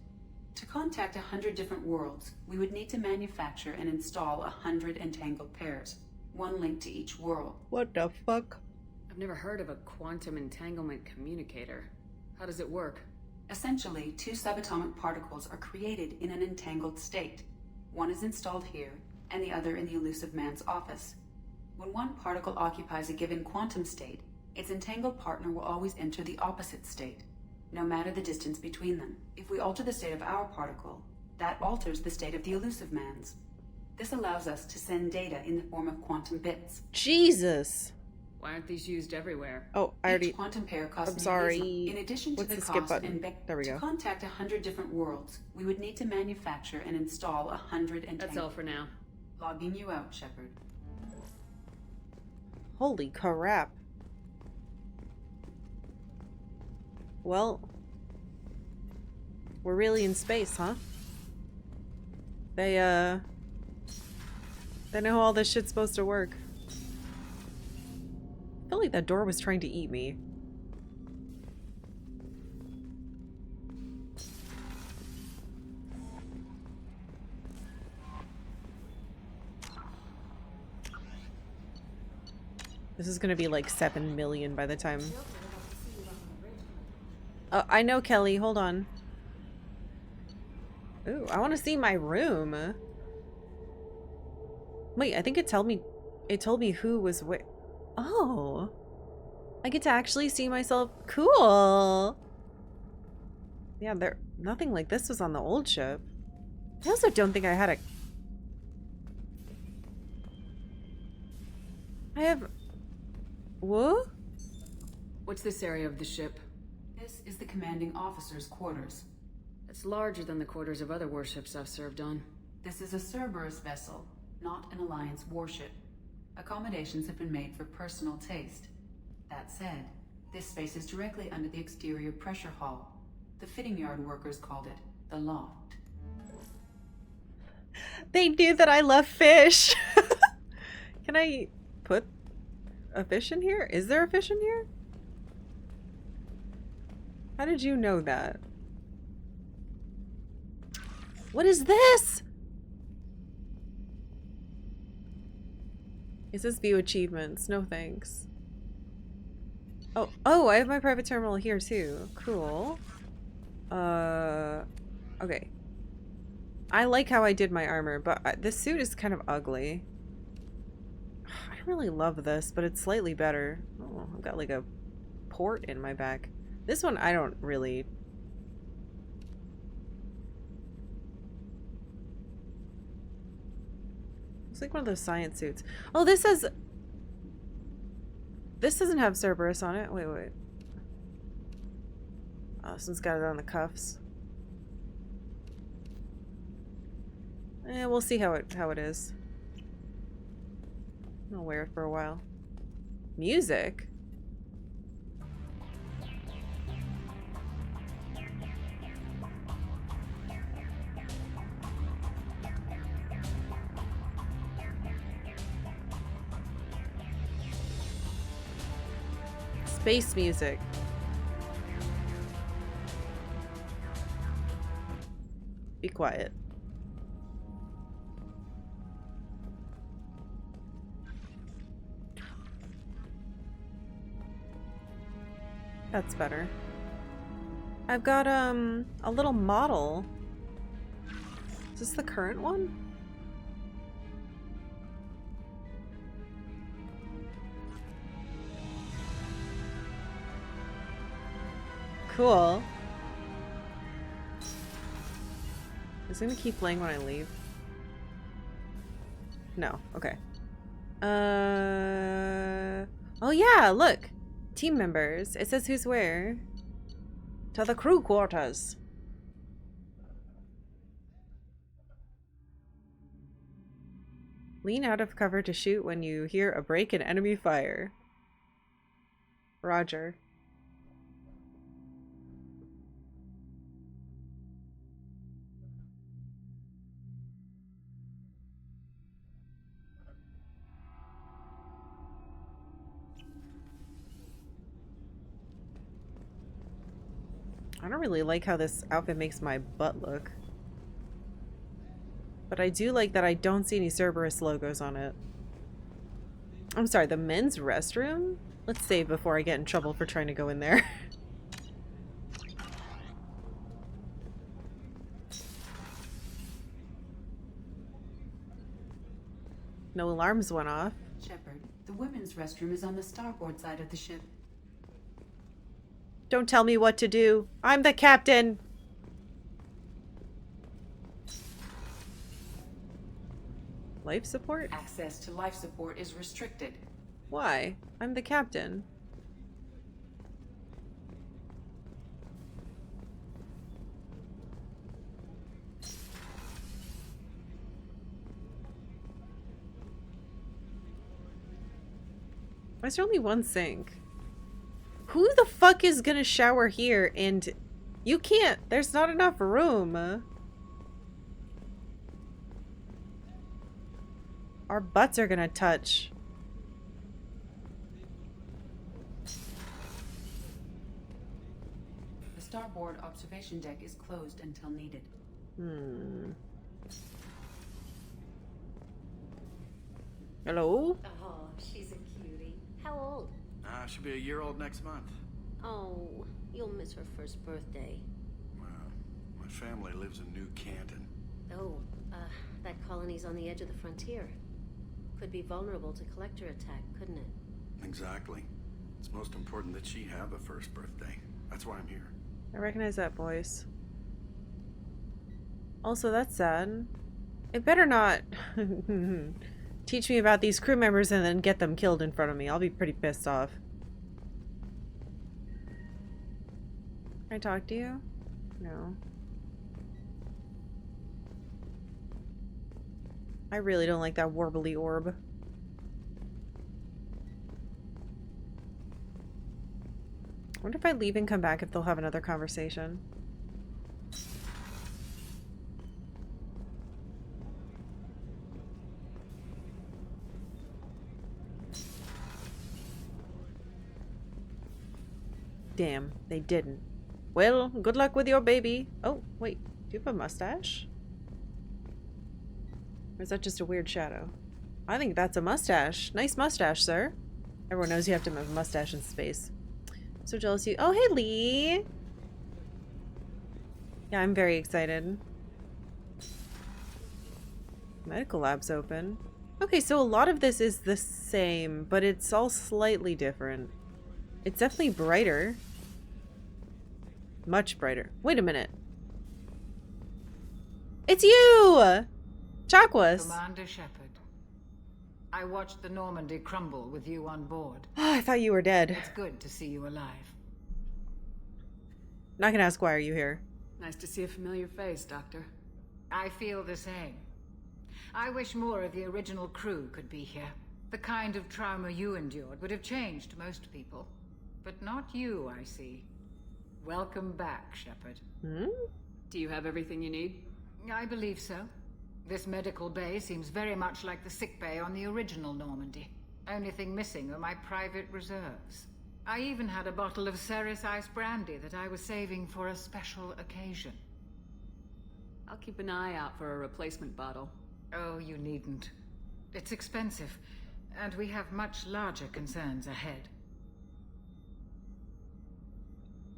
To contact 100 different worlds, we would need to manufacture and install 100 entangled pairs, one link to each world. What the fuck? I've never heard of a quantum entanglement communicator. How does it work? Essentially, 2 subatomic particles are created in an entangled state. One is installed here, and the other in the elusive man's office. When one particle occupies a given quantum state, its entangled partner will always enter the opposite state, no matter the distance between them. If we alter the state of our particle, that alters the state of the elusive man's. This allows us to send data in the form of quantum bits. Jesus. Why aren't these used everywhere? Oh, I already... Each quantum pair costs I'm sorry. In addition to What's the the cost skip button? and There we go. To contact 100 different worlds, we would need to manufacture and install 100 entangled. That's all for now. Logging you out, Shepard. Holy crap. Well, we're really in space, huh? They know how all this shit's supposed to work. I feel like that door was trying to eat me. This is gonna be like 7 million by the time. I know, Kelly. Hold on. Ooh, I want to see my room. Wait, I think it told me who was where. Oh. I get to actually see myself. Cool. Yeah, nothing like this was on the old ship. I also don't think I had a... I have... What? What's this area of the ship? This is the commanding officer's quarters. It's larger than the quarters of other warships I've served on. This is a Cerberus vessel, not an Alliance warship. Accommodations have been made for personal taste. That said, this space is directly under the exterior pressure hall. The fitting yard workers called it the loft. They knew that I love fish. Can I put a fish in here? Is there a fish in here? How did you know that? What is this? It says view achievements. No thanks. Oh, I have my private terminal here too. Cool. Okay. I like how I did my armor, but this suit is kind of ugly. I don't really love this, but it's slightly better. Oh, I've got like a port in my back. This one I don't really... It's like one of those science suits. Oh, this says... This doesn't have Cerberus on it. Wait. Oh, this one's got it on the cuffs. We'll see how it is. I'll wear it for a while. Music? Space music. Be quiet. That's better. I've got a little model. Is this the current one? Cool. Is it gonna keep playing when I leave? No. Okay. Oh yeah, look. Team members. It says who's where. To the crew quarters. Lean out of cover to shoot when you hear a break in enemy fire. Roger. I don't really like how this outfit makes my butt look. But I do like that I don't see any Cerberus logos on it. I'm sorry, the men's restroom? Let's save before I get in trouble for trying to go in there. No alarms went off. Shepard, the women's restroom is on the starboard side of the ship. Don't tell me what to do. I'm the captain. Life support? Access to life support is restricted. Why? I'm the captain. Why's there only one sink? Who the fuck is gonna shower here? And you can't. There's not enough room. Our butts are gonna touch. The starboard observation deck is closed until needed. Hello? Oh, she's a cutie. How old? She'll be a year old next month. Oh, you'll miss her first birthday. Wow. My family lives in New Canton. Oh, that colony's on the edge of the frontier. Could be vulnerable to collector attack, couldn't it? Exactly. It's most important that she have a first birthday. That's why I'm here. I recognize that voice. Also, that's sad. It better not teach me about these crew members and then get them killed in front of me. I'll be pretty pissed off. Can I talk to you? No. I really don't like that warbly orb. I wonder if I leave and come back if they'll have another conversation. Damn, they didn't. Well, good luck with your baby. Oh, wait. Do you have a mustache? Or is that just a weird shadow? I think that's a mustache. Nice mustache, sir. Everyone knows you have to have a mustache in space. So jealous of you. Oh, hey, Lee. Yeah, I'm very excited. Medical lab's open. Okay, so a lot of this is the same, but it's all slightly different. It's definitely brighter. Much brighter. Wait a minute. It's you! Chakwas. Commander Shepard. I watched the Normandy crumble with you on board. Oh, I thought you were dead. It's good to see you alive. Not gonna ask why are you here. Nice to see a familiar face, Doctor. I feel the same. I wish more of the original crew could be here. The kind of trauma you endured would have changed most people. But not you, I see. Welcome back, Shepard. Do you have everything you need? I believe so. This medical bay seems very much like the sick bay on the original Normandy. Only thing missing are my private reserves. I even had a bottle of Ceres Ice Brandy that I was saving for a special occasion. I'll keep an eye out for a replacement bottle. Oh, you needn't. It's expensive, and we have much larger concerns ahead.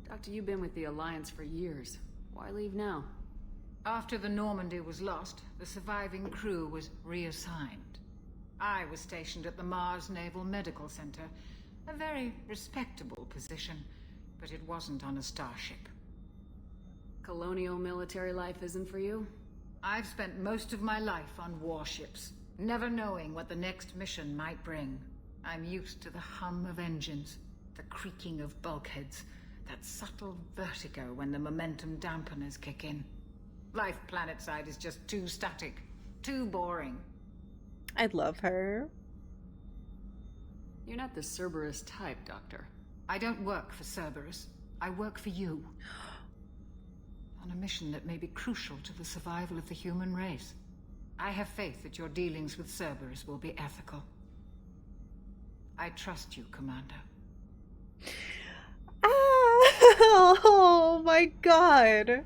Doctor, you've been with the Alliance for years. Why leave now? After the Normandy was lost, the surviving crew was reassigned. I was stationed at the Mars Naval Medical Center, a very respectable position, but it wasn't on a starship. Colonial military life isn't for you? I've spent most of my life on warships, never knowing what the next mission might bring. I'm used to the hum of engines, the creaking of bulkheads, that subtle vertigo when the momentum dampeners kick in. Life planetside is just too static, too boring. I love her. You're not the Cerberus type, Doctor. I don't work for Cerberus. I work for you. On a mission that may be crucial to the survival of the human race. I have faith that your dealings with Cerberus will be ethical. I trust you, Commander. Oh my god.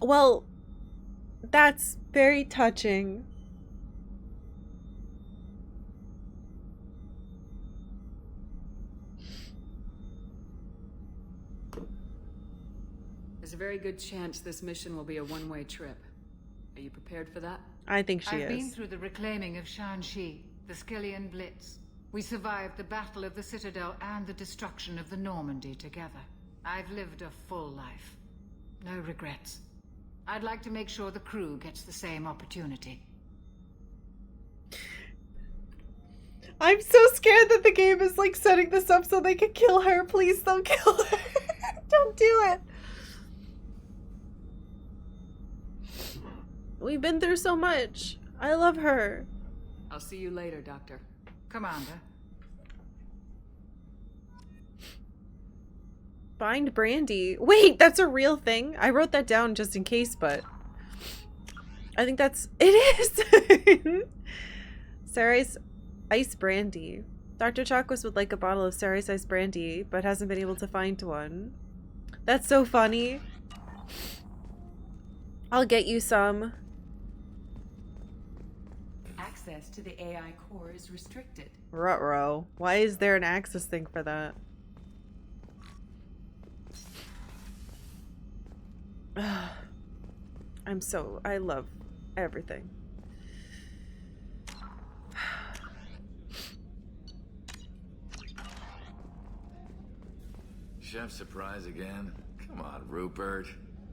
Well, That's very touching. There's a very good chance this mission will be a one-way trip. Are you prepared for that? I think she I've been is. through the reclaiming of Shanxi, the Skillian Blitz. We survived the Battle of the Citadel and the destruction of the Normandy together. I've lived a full life. No regrets. I'd like to make sure the crew gets the same opportunity. I'm so scared that the game is like setting this up so they can kill her. Please don't kill her. Don't do it. We've been through so much. I love her. I'll see you later, Doctor. Commander. Find Brandy. Wait, that's a real thing? I wrote that down just in case, but I think that's... It is! Sarai's Ice Brandy. Dr. Chakwas would like a bottle of Sarai's Ice Brandy, but hasn't been able to find one. That's so funny. I'll get you some. Access to the AI core is restricted. Ruh-roh. Why is there an access thing for that? I love everything. Chef surprise again? Come on, Rupert.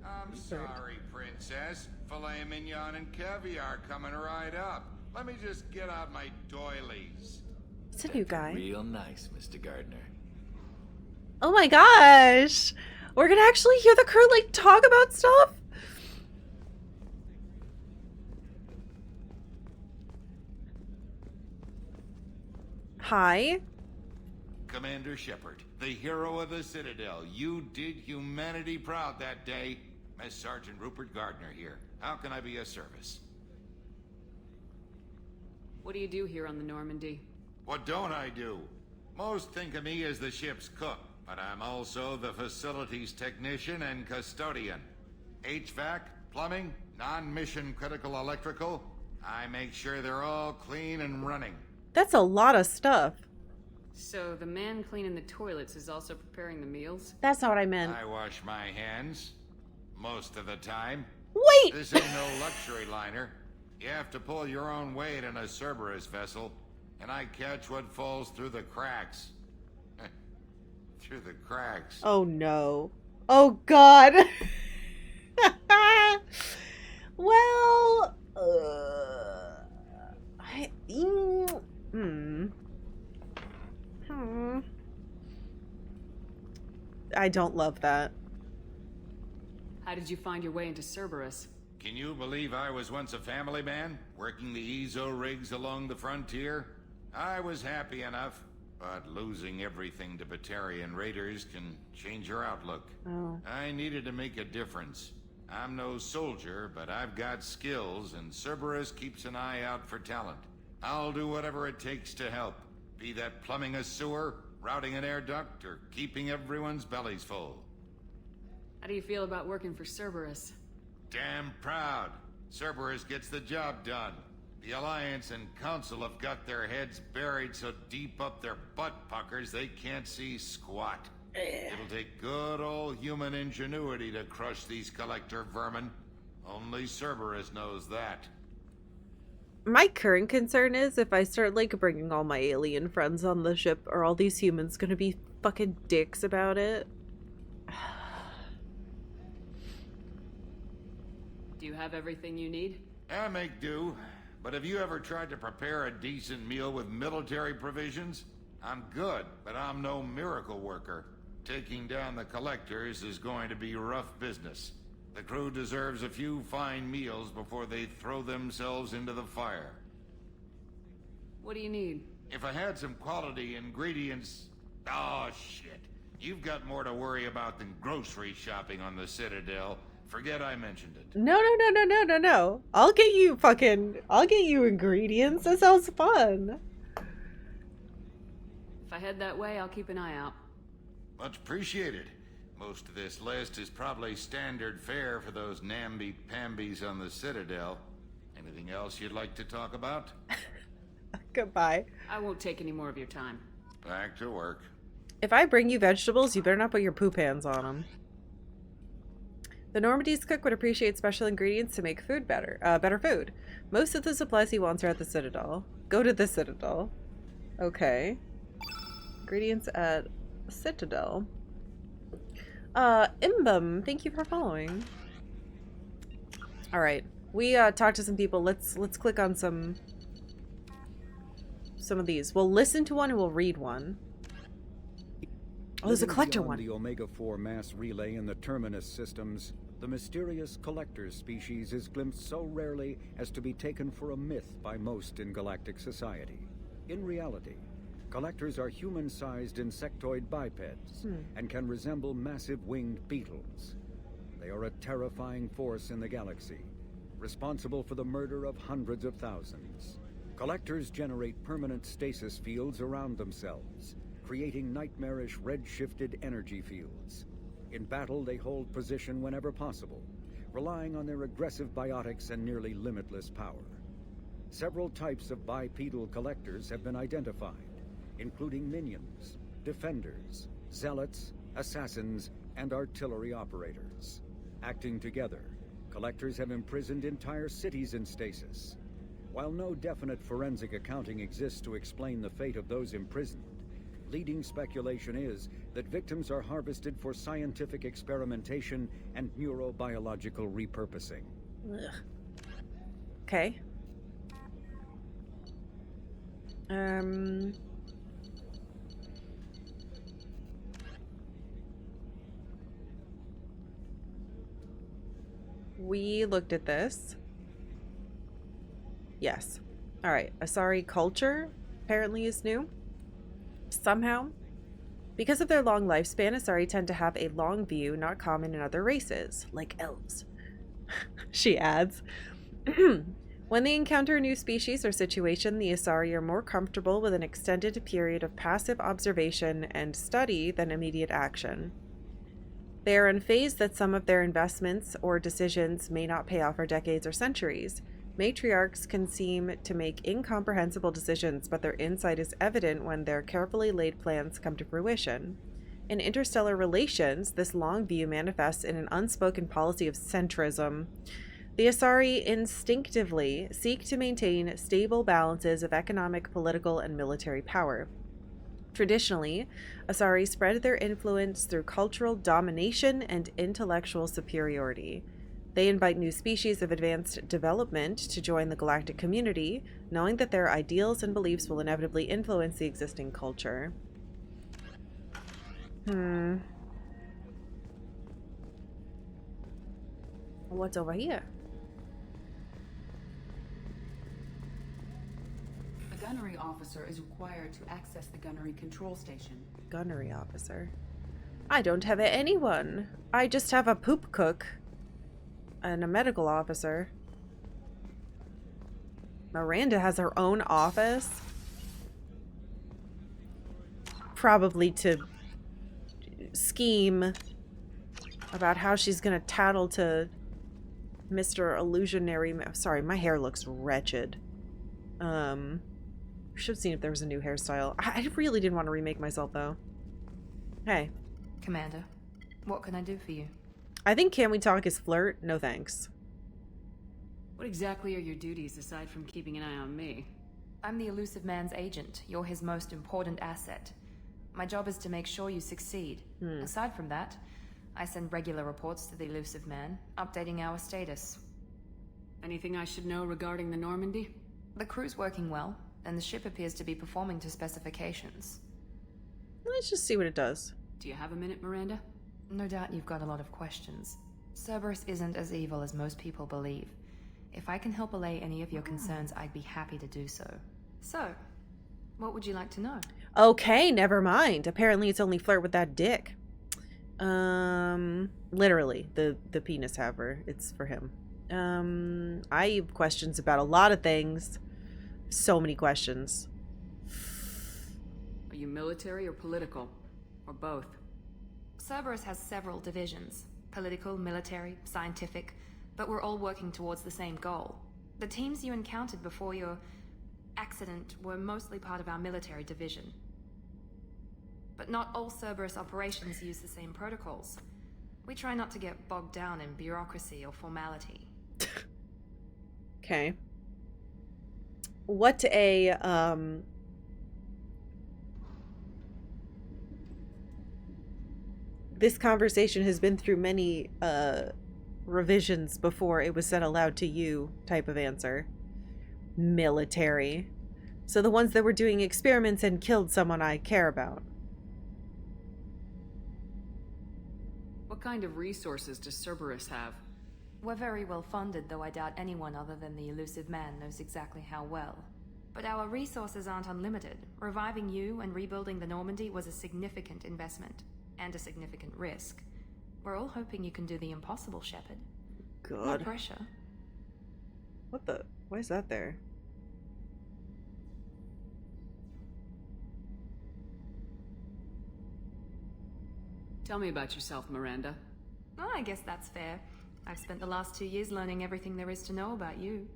I'm sorry, Princess. Filet mignon and caviar coming right up. Let me just get out my doilies. It's a new guy. Real nice, Mr. Gardner. Oh my gosh! We're gonna actually hear the crew like talk about stuff? Hi. Commander Shepard, the hero of the Citadel. You did humanity proud that day. Mess Sergeant Rupert Gardner here. How can I be of service? What do you do here on the Normandy? What don't I do? Most think of me as the ship's cook, but I'm also the facilities technician and custodian. HVAC, plumbing, non-mission critical electrical. I make sure they're all clean and running. That's a lot of stuff. So the man cleaning the toilets is also preparing the meals? That's not what I meant. I wash my hands. Most of the time. Wait! This ain't no luxury liner. You have to pull your own weight in a Cerberus vessel, and I catch what falls through the cracks. Through the cracks. Oh no. Oh god. Well, I don't love that. How did you find your way into Cerberus? Can you believe I was once a family man, working the EZO rigs along the frontier? I was happy enough, but losing everything to Batarian raiders can change your outlook. Oh. I needed to make a difference. I'm no soldier, but I've got skills, and Cerberus keeps an eye out for talent. I'll do whatever it takes to help, be that plumbing a sewer, routing an air duct, or keeping everyone's bellies full. How do you feel about working for Cerberus? Damn proud. Cerberus gets the job done. The Alliance and Council have got their heads buried so deep up their butt puckers they can't see squat. It'll take good old human ingenuity to crush these collector vermin. Only Cerberus knows that. My current concern is if I start like bringing all my alien friends on the ship, are all these humans gonna be fucking dicks about it? Do you have everything you need? I make do. But have you ever tried to prepare a decent meal with military provisions? I'm good, but I'm no miracle worker. Taking down the collectors is going to be rough business. The crew deserves a few fine meals before they throw themselves into the fire. What do you need? If I had some quality ingredients... Oh, shit. You've got more to worry about than grocery shopping on the Citadel. Forget I mentioned it. No. I'll get you ingredients. That sounds fun. If I head that way, I'll keep an eye out. Much appreciated. Most of this list is probably standard fare for those namby-pambies on the Citadel. Anything else you'd like to talk about? Goodbye. I won't take any more of your time. Back to work. If I bring you vegetables, you better not put your poop hands on them. The Normandy's cook would appreciate special ingredients to make food better food. Most of the supplies he wants are at the Citadel. Go to the Citadel. Okay. Ingredients at Citadel. Imbum, thank you for following. All right, we talked to some people. Let's click on some of these. We'll listen to one and we'll read one. Oh, there's a collector one. The Omega-4 mass relay in the Terminus systems, the mysterious collector species is glimpsed so rarely as to be taken for a myth by most in galactic society. In reality, collectors are human-sized insectoid bipeds and can resemble massive winged beetles. They are a terrifying force in the galaxy, responsible for the murder of hundreds of thousands. Collectors generate permanent stasis fields around themselves, creating nightmarish red-shifted energy fields. In battle, they hold position whenever possible, relying on their aggressive biotics and nearly limitless power. Several types of bipedal collectors have been identified, including minions, defenders, zealots, assassins, and artillery operators. Acting together, collectors have imprisoned entire cities in stasis. While no definite forensic accounting exists to explain the fate of those imprisoned, leading speculation is that victims are harvested for scientific experimentation and neurobiological repurposing. Ugh. Okay. We looked at this. Yes. All right. Asari culture apparently is new. Somehow. Because of their long lifespan, Asari tend to have a long view not common in other races, like elves. She adds. When they encounter a new species or situation, the Asari are more comfortable with an extended period of passive observation and study than immediate action. They are unfazed that some of their investments or decisions may not pay off for decades or centuries. Matriarchs can seem to make incomprehensible decisions, but their insight is evident when their carefully laid plans come to fruition. In interstellar relations, this long view manifests in an unspoken policy of centrism. The Asari instinctively seek to maintain stable balances of economic, political, and military power. Traditionally, Asari spread their influence through cultural domination and intellectual superiority. They invite new species of advanced development to join the galactic community, knowing that their ideals and beliefs will inevitably influence the existing culture. What's over here? A gunnery officer is required to access the gunnery control station. Gunnery officer? I don't have anyone. I just have a poop cook. And a medical officer. Miranda has her own office. Probably to scheme about how she's gonna tattle to Mr. Illusionary. Sorry, my hair looks wretched. Should have seen if there was a new hairstyle. I really didn't want to remake myself though. Hey. Commander, what can I do for you? I think Can We Talk is flirt. No thanks. What exactly are your duties aside from keeping an eye on me? I'm the elusive man's agent. You're his most important asset. My job is to make sure you succeed. Aside from that, I send regular reports to the elusive man, updating our status. Anything I should know regarding the Normandy? The crew's working well, and the ship appears to be performing to specifications. Let's just see what it does. Do you have a minute, Miranda? No doubt you've got a lot of questions. Cerberus isn't as evil as most people believe. If I can help allay any of your concerns, I'd be happy to do so. So, what would you like to know? Okay, never mind. Apparently it's only flirt with that dick. Literally, the penis haver. It's for him. I have questions about a lot of things. So many questions. Are you military or political? Or both? Cerberus has several divisions. Political, military, scientific, but we're all working towards the same goal. The teams you encountered before your accident were mostly part of our military division. But not all Cerberus operations use the same protocols. We try not to get bogged down in bureaucracy or formality. Okay. What a, this conversation has been through many, revisions before it was said aloud to you type of answer. Military. So the ones that were doing experiments and killed someone I care about. What kind of resources does Cerberus have? We're very well funded, though I doubt anyone other than the elusive man knows exactly how well. But our resources aren't unlimited. Reviving you and rebuilding the Normandy was a significant investment, and a significant risk. We're all hoping you can do the impossible, Shepard. God. No pressure. What the? Why is that there? Tell me about yourself, Miranda. Oh, I guess that's fair. I've spent the last 2 years learning everything there is to know about you.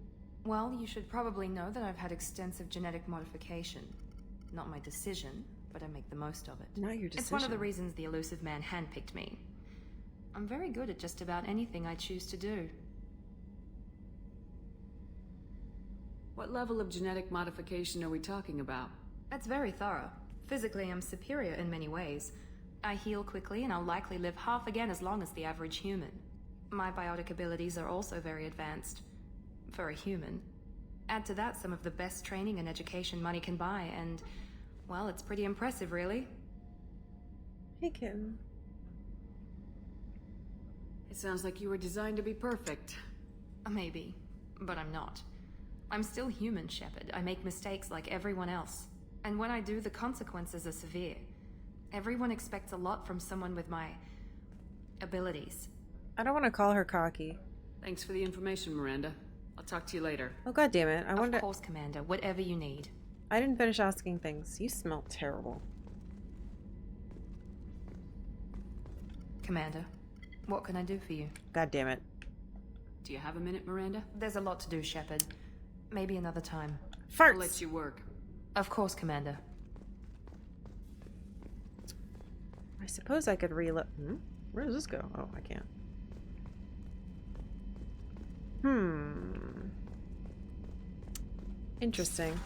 Well, you should probably know that I've had extensive genetic modification. Not my decision, but I make the most of it. Not your decision. It's one of the reasons the elusive man handpicked me. I'm very good at just about anything I choose to do. What level of genetic modification are we talking about? That's very thorough. Physically, I'm superior in many ways. I heal quickly, and I'll likely live half again as long as the average human. My biotic abilities are also very advanced. For a human. Add to that some of the best training and education money can buy, and, well, it's pretty impressive, really. Hey, Kim. It sounds like you were designed to be perfect. Maybe, but I'm not. I'm still human, Shepard. I make mistakes like everyone else. And when I do, the consequences are severe. Everyone expects a lot from someone with my abilities. I don't want to call her cocky. Thanks for the information, Miranda. I'll talk to you later. Oh, God damn it. Of course, Commander. Whatever you need. I didn't finish asking things. You smell terrible. Commander, what can I do for you? God damn it. Do you have a minute, Miranda? There's a lot to do, Shepard. Maybe another time. Farts! I'll let you work. Of course, Commander. I suppose I could reload. Where does this go? Oh, I can't. Interesting.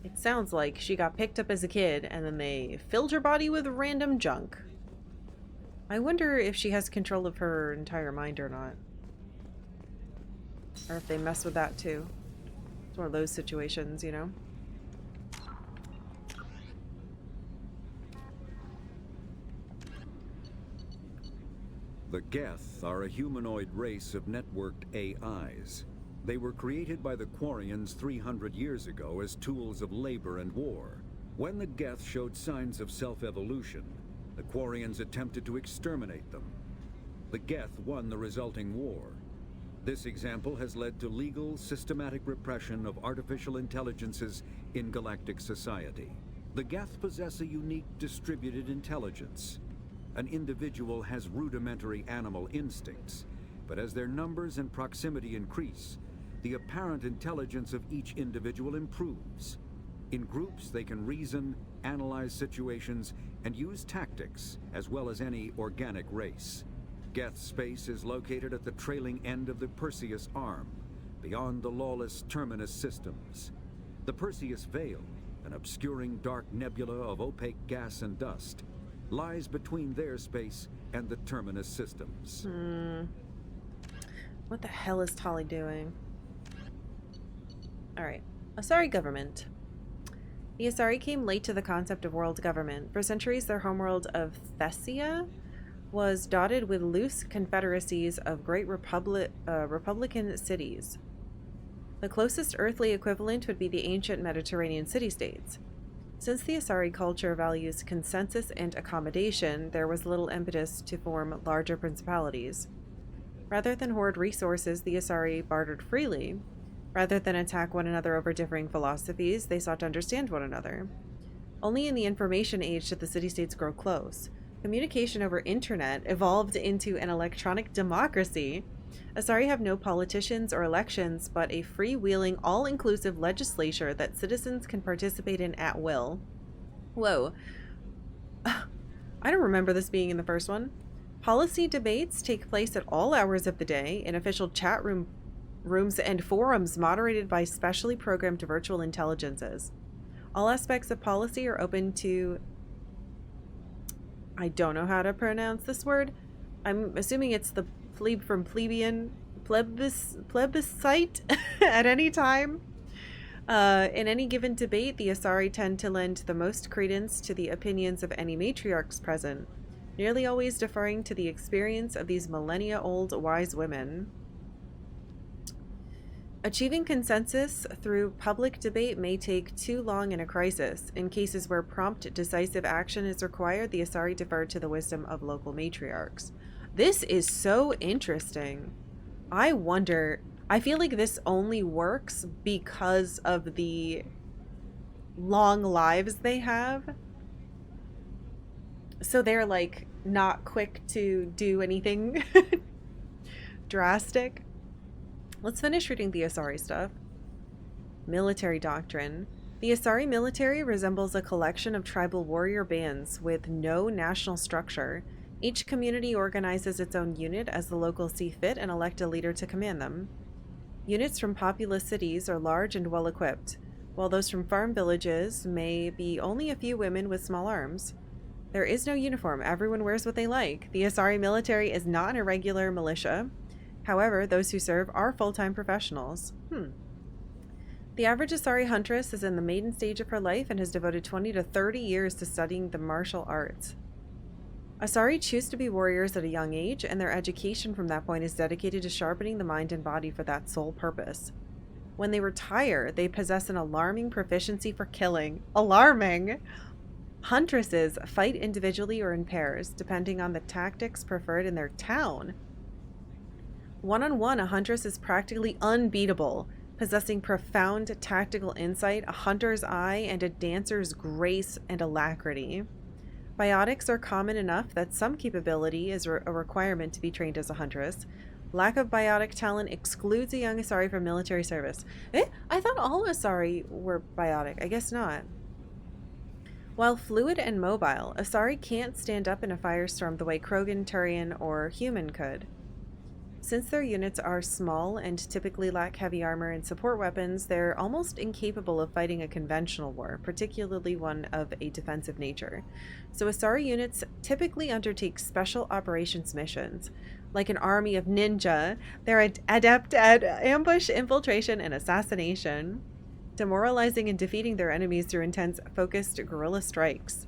It sounds like she got picked up as a kid and then they filled her body with random junk. I wonder if she has control of her entire mind or not. Or if they mess with that too. It's one of those situations, you know? The Geth are a humanoid race of networked AIs. They were created by the Quarians 300 years ago as tools of labor and war. When the Geth showed signs of self-evolution, the Quarians attempted to exterminate them. The Geth won the resulting war. This example has led to legal, systematic repression of artificial intelligences in galactic society. The Geth possess a unique distributed intelligence. An individual has rudimentary animal instincts, but as their numbers and proximity increase, the apparent intelligence of each individual improves. In groups, they can reason, analyze situations, and use tactics, as well as any organic race. Geth space is located at the trailing end of the Perseus Arm, beyond the lawless Terminus systems. The Perseus Veil, an obscuring dark nebula of opaque gas and dust, lies between their space and the Terminus systems. What the hell is Tali doing? Alright. Asari government. The Asari came late to the concept of world government. For centuries, their homeworld of Thessia was dotted with loose confederacies of great republican cities. The closest earthly equivalent would be the ancient Mediterranean city-states. Since the Asari culture values consensus and accommodation, there was little impetus to form larger principalities. Rather than hoard resources, the Asari bartered freely. Rather than attack one another over differing philosophies, they sought to understand one another. Only in the information age did the city-states grow close. Communication over internet evolved into an electronic democracy. Asari have no politicians or elections, but a freewheeling, all-inclusive legislature that citizens can participate in at will. Whoa. I don't remember this being in the first one. Policy debates take place at all hours of the day in official chat rooms and forums moderated by specially programmed virtual intelligences. All aspects of policy are open to... I don't know how to pronounce this word. I'm assuming it's the plebe from plebeian, plebiscite at any time. In any given debate, the Asari tend to lend the most credence to the opinions of any matriarchs present, nearly always deferring to the experience of these millennia-old wise women. Achieving consensus through public debate may take too long in a crisis. In cases where prompt, decisive action is required, the Asari defer to the wisdom of local matriarchs. This is so interesting. I wonder... I feel like this only works because of the long lives they have. So they're, like, not quick to do anything drastic. Let's finish reading the Asari stuff. Military doctrine. The Asari military resembles a collection of tribal warrior bands with no national structure. Each community organizes its own unit as the locals see fit and elect a leader to command them. Units from populous cities are large and well equipped, while those from farm villages may be only a few women with small arms. There is no uniform. Everyone wears what they like. The Asari military is not an irregular militia. However, those who serve are full-time professionals. The average Asari huntress is in the maiden stage of her life and has devoted 20 to 30 years to studying the martial arts. Asari choose to be warriors at a young age, and their education from that point is dedicated to sharpening the mind and body for that sole purpose. When they retire, they possess an alarming proficiency for killing. Alarming! Huntresses fight individually or in pairs, depending on the tactics preferred in their town. One-on-one, a huntress is practically unbeatable, possessing profound tactical insight, a hunter's eye, and a dancer's grace and alacrity. Biotics are common enough that some capability is a requirement to be trained as a huntress. Lack of biotic talent excludes a young Asari from military service. I thought all Asari were biotic. I guess not. While fluid and mobile, Asari can't stand up in a firestorm the way Krogan, Turian, or human could. Since their units are small and typically lack heavy armor and support weapons, they're almost incapable of fighting a conventional war, particularly one of a defensive nature. So Asari units typically undertake special operations missions. Like an army of ninja, they're adept at ambush, infiltration, and assassination, demoralizing and defeating their enemies through intense, focused guerrilla strikes.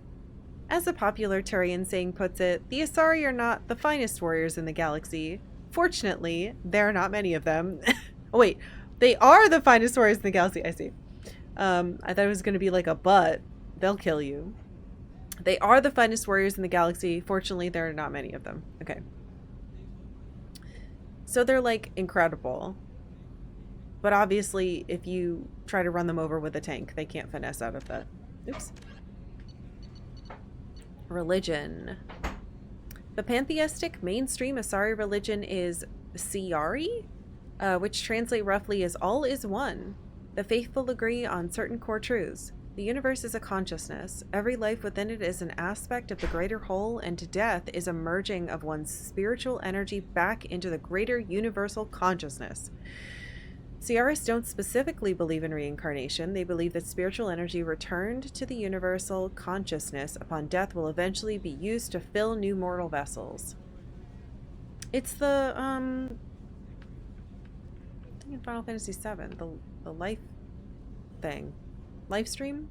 As a popular Turian saying puts it, the Asari are not the finest warriors in the galaxy. Fortunately, there are not many of them. Oh, wait, they are the finest warriors in the galaxy. I see. I thought it was going to be like a but. They'll kill you. They are the finest warriors in the galaxy. Fortunately, there are not many of them. Okay. So they're, like, incredible. But obviously, if you try to run them over with a tank, they can't finesse out of that. Oops. Religion. The pantheistic mainstream Asari religion is Siari, which translate roughly as all is one. The faithful agree on certain core truths. The universe is a consciousness. Every life within it is an aspect of the greater whole, and death is a merging of one's spiritual energy back into the greater universal consciousness. Siaris don't specifically believe in reincarnation. They believe that spiritual energy returned to the universal consciousness upon death will eventually be used to fill new mortal vessels. It's the, I think in Final Fantasy VII, the life thing. Life stream?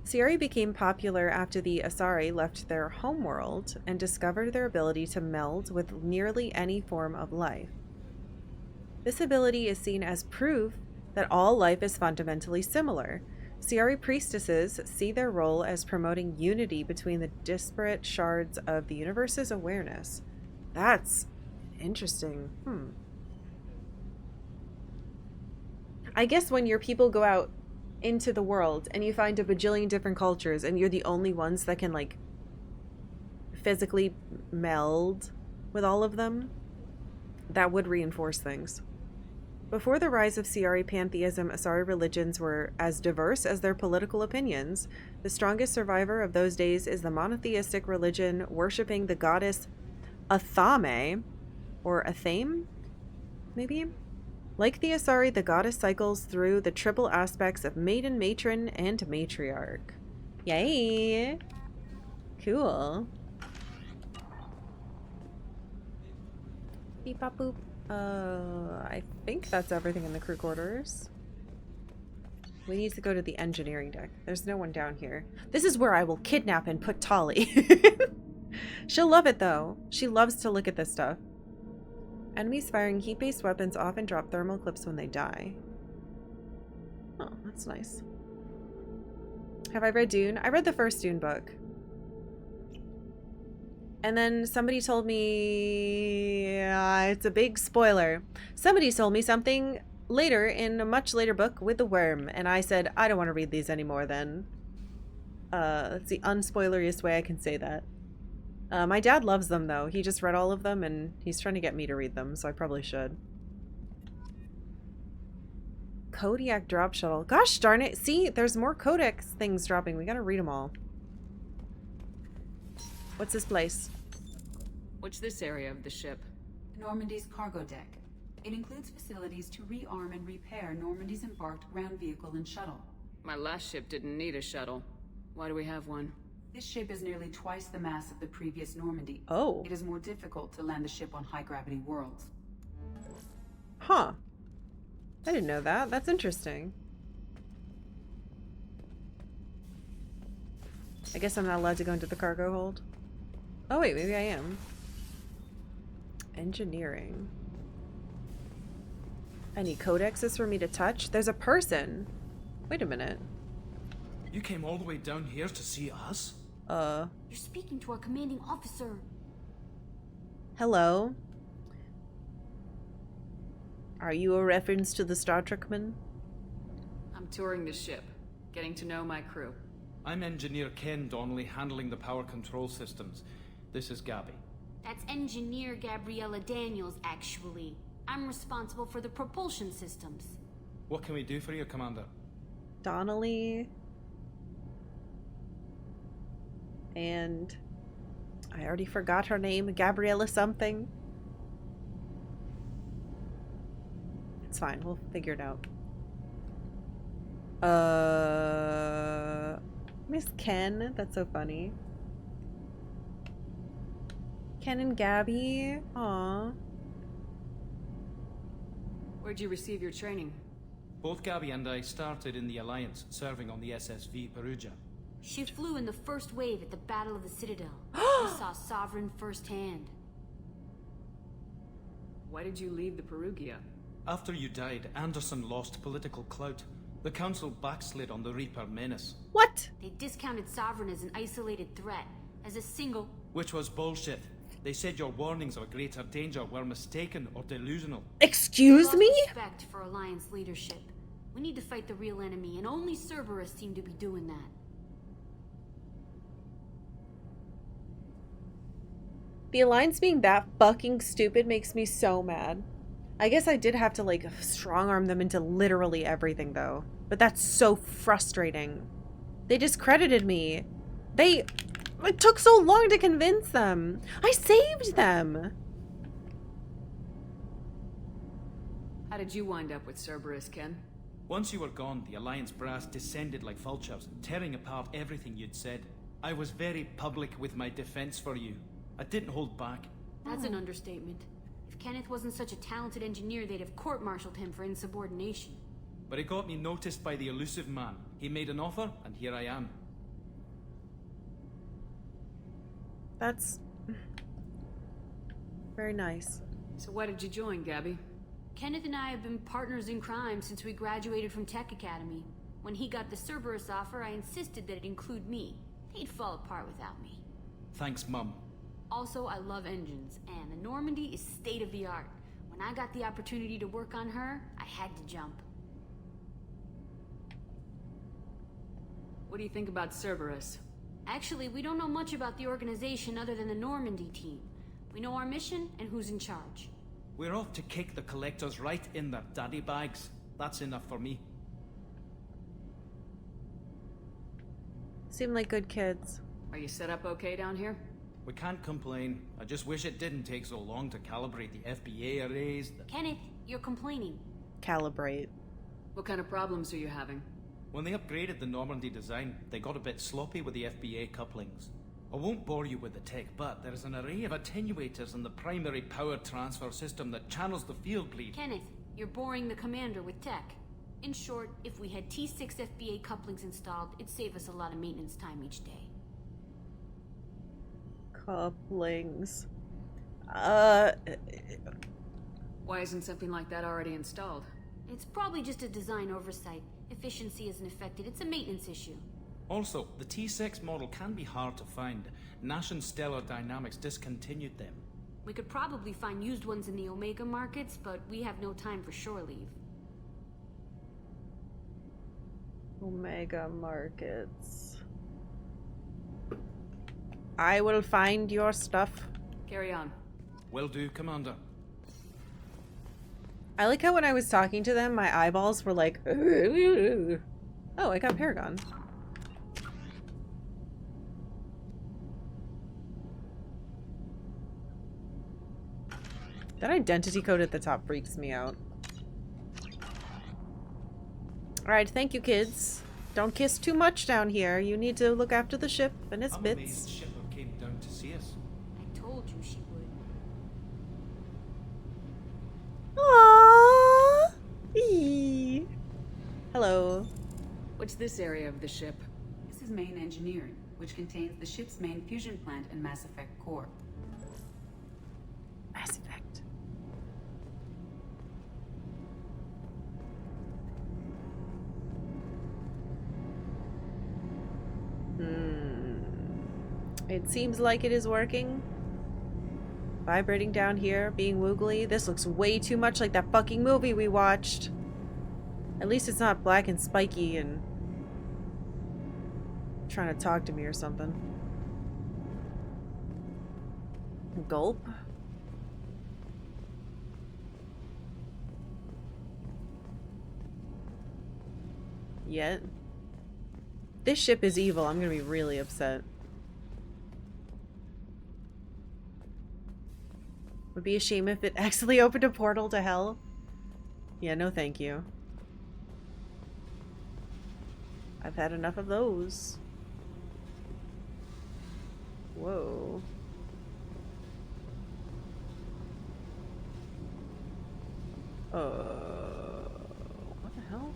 Siari became popular after the Asari left their homeworld and discovered their ability to meld with nearly any form of life. This ability is seen as proof that all life is fundamentally similar. Siari priestesses see their role as promoting unity between the disparate shards of the universe's awareness. That's interesting. I guess when your people go out into the world and you find a bajillion different cultures and you're the only ones that can, like, physically meld with all of them, that would reinforce things. Before the rise of Siari pantheism, Asari religions were as diverse as their political opinions. The strongest survivor of those days is the monotheistic religion worshipping the goddess Athame, or Athame, maybe? Like the Asari, the goddess cycles through the triple aspects of maiden, matron, and matriarch. Yay! Cool. Beep bop boop. I think that's everything in the crew quarters. We need to go to the engineering deck. There's no one down here. This is where I will kidnap and put Tali. She'll love it though. She loves to look at this stuff. Enemies firing heat-based weapons often drop thermal clips when they die. Oh, that's nice. Have I read Dune? I read the first Dune book. And then somebody told me, it's a big spoiler. Somebody told me something later in a much later book with the worm. And I said, I don't want to read these anymore then. That's the unspoileriest way I can say that. My dad loves them though. He just read all of them and he's trying to get me to read them, so I probably should. Kodiak drop shuttle. Gosh darn it. See, there's more Codex things dropping. We gotta read them all. What's this place? What's this area of the ship? Normandy's cargo deck. It includes facilities to rearm and repair Normandy's embarked ground vehicle and shuttle. My last ship didn't need a shuttle. Why do we have one? This ship is nearly twice the mass of the previous Normandy. Oh. It is more difficult to land the ship on high-gravity worlds. Huh. I didn't know that. That's interesting. I guess I'm not allowed to go into the cargo hold. Oh wait, maybe I am. Engineering. Any codexes for me to touch? There's a person. Wait a minute. You came all the way down here to see us? You're speaking to our commanding officer. Hello. Are you a reference to the Star Trekman? I'm touring the ship, getting to know my crew. I'm Engineer Ken Donnelly, handling the power control systems. This is Gabby. That's Engineer Gabriella Daniels, actually. I'm responsible for the propulsion systems. What can we do for you, Commander? Donnelly. And I already forgot her name. Gabriella something. It's fine. We'll figure it out. Miss Ken. That's so funny. Ken and Gabby. Aw. Where'd you receive your training? Both Gabby and I started in the Alliance, serving on the SSV Perugia. She flew in the first wave at the Battle of the Citadel. We saw Sovereign firsthand. Why did you leave the Perugia? After you died, Anderson lost political clout. The Council backslid on the Reaper menace. What? They discounted Sovereign as an isolated threat, as a single... Which was bullshit. They said your warnings of a greater danger were mistaken or delusional. Excuse me? Respect for Alliance leadership. We need to fight the real enemy, and only Cerberus seem to be doing that. The Alliance being that fucking stupid makes me so mad. I guess I did have to, like, strong-arm them into literally everything, though. But that's so frustrating. They discredited me. It took so long to convince them. I saved them. How did you wind up with Cerberus, Ken? Once you were gone, the Alliance brass descended like vultures, tearing apart everything you'd said. I was very public with my defense for you. I didn't hold back. That's an understatement. If Kenneth wasn't such a talented engineer, they'd have court-martialed him for insubordination. But it got me noticed by the elusive man. He made an offer, and here I am. That's... very nice. So why did you join, Gabby? Kenneth and I have been partners in crime since we graduated from Tech Academy. When he got the Cerberus offer, I insisted that it include me. He'd fall apart without me. Thanks, Mum. Also, I love engines, and the Normandy is state-of-the-art. When I got the opportunity to work on her, I had to jump. What do you think about Cerberus? Actually, we don't know much about the organization other than the Normandy team. We know our mission and who's in charge. We're off to kick the Collectors right in their daddy bags. That's enough for me. Seem like good kids. Are you set up okay down here? We can't complain. I just wish it didn't take so long to calibrate the FBA arrays. Kenneth, you're complaining. Calibrate. What kind of problems are you having? When they upgraded the Normandy design, they got a bit sloppy with the FBA couplings. I won't bore you with the tech, but there is an array of attenuators in the primary power transfer system that channels the field bleed. Kenneth, you're boring the commander with tech. In short, if we had T6 FBA couplings installed, it'd save us a lot of maintenance time each day. Couplings. Why isn't something like that already installed? It's probably just a design oversight. Efficiency isn't affected. It's a maintenance issue. Also, the T6 model can be hard to find. Nash and Stellar Dynamics discontinued them. We could probably find used ones in the Omega markets, but we have no time for shore leave. Omega markets. I will find your stuff. Carry on. Will do, Commander. I like how when I was talking to them, my eyeballs were like, oh, I got Paragon. That identity code at the top freaks me out. Alright, thank you, kids. Don't kiss too much down here. You need to look after the ship and its bits. Amazed Shipper came down to see us. I told you she would. Aww. Eee. Hello. What's this area of the ship? This is main engineering, which contains the ship's main fusion plant and Mass Effect core. Mass Effect. It seems like it is working. Vibrating down here, being woogly. This looks way too much like that fucking movie we watched. At least it's not black and spiky and trying to talk to me or something. Gulp. Yet. This ship is evil. I'm gonna be really upset. Would be a shame if it accidentally opened a portal to hell. Yeah, no thank you. I've had enough of those. Whoa. What the hell?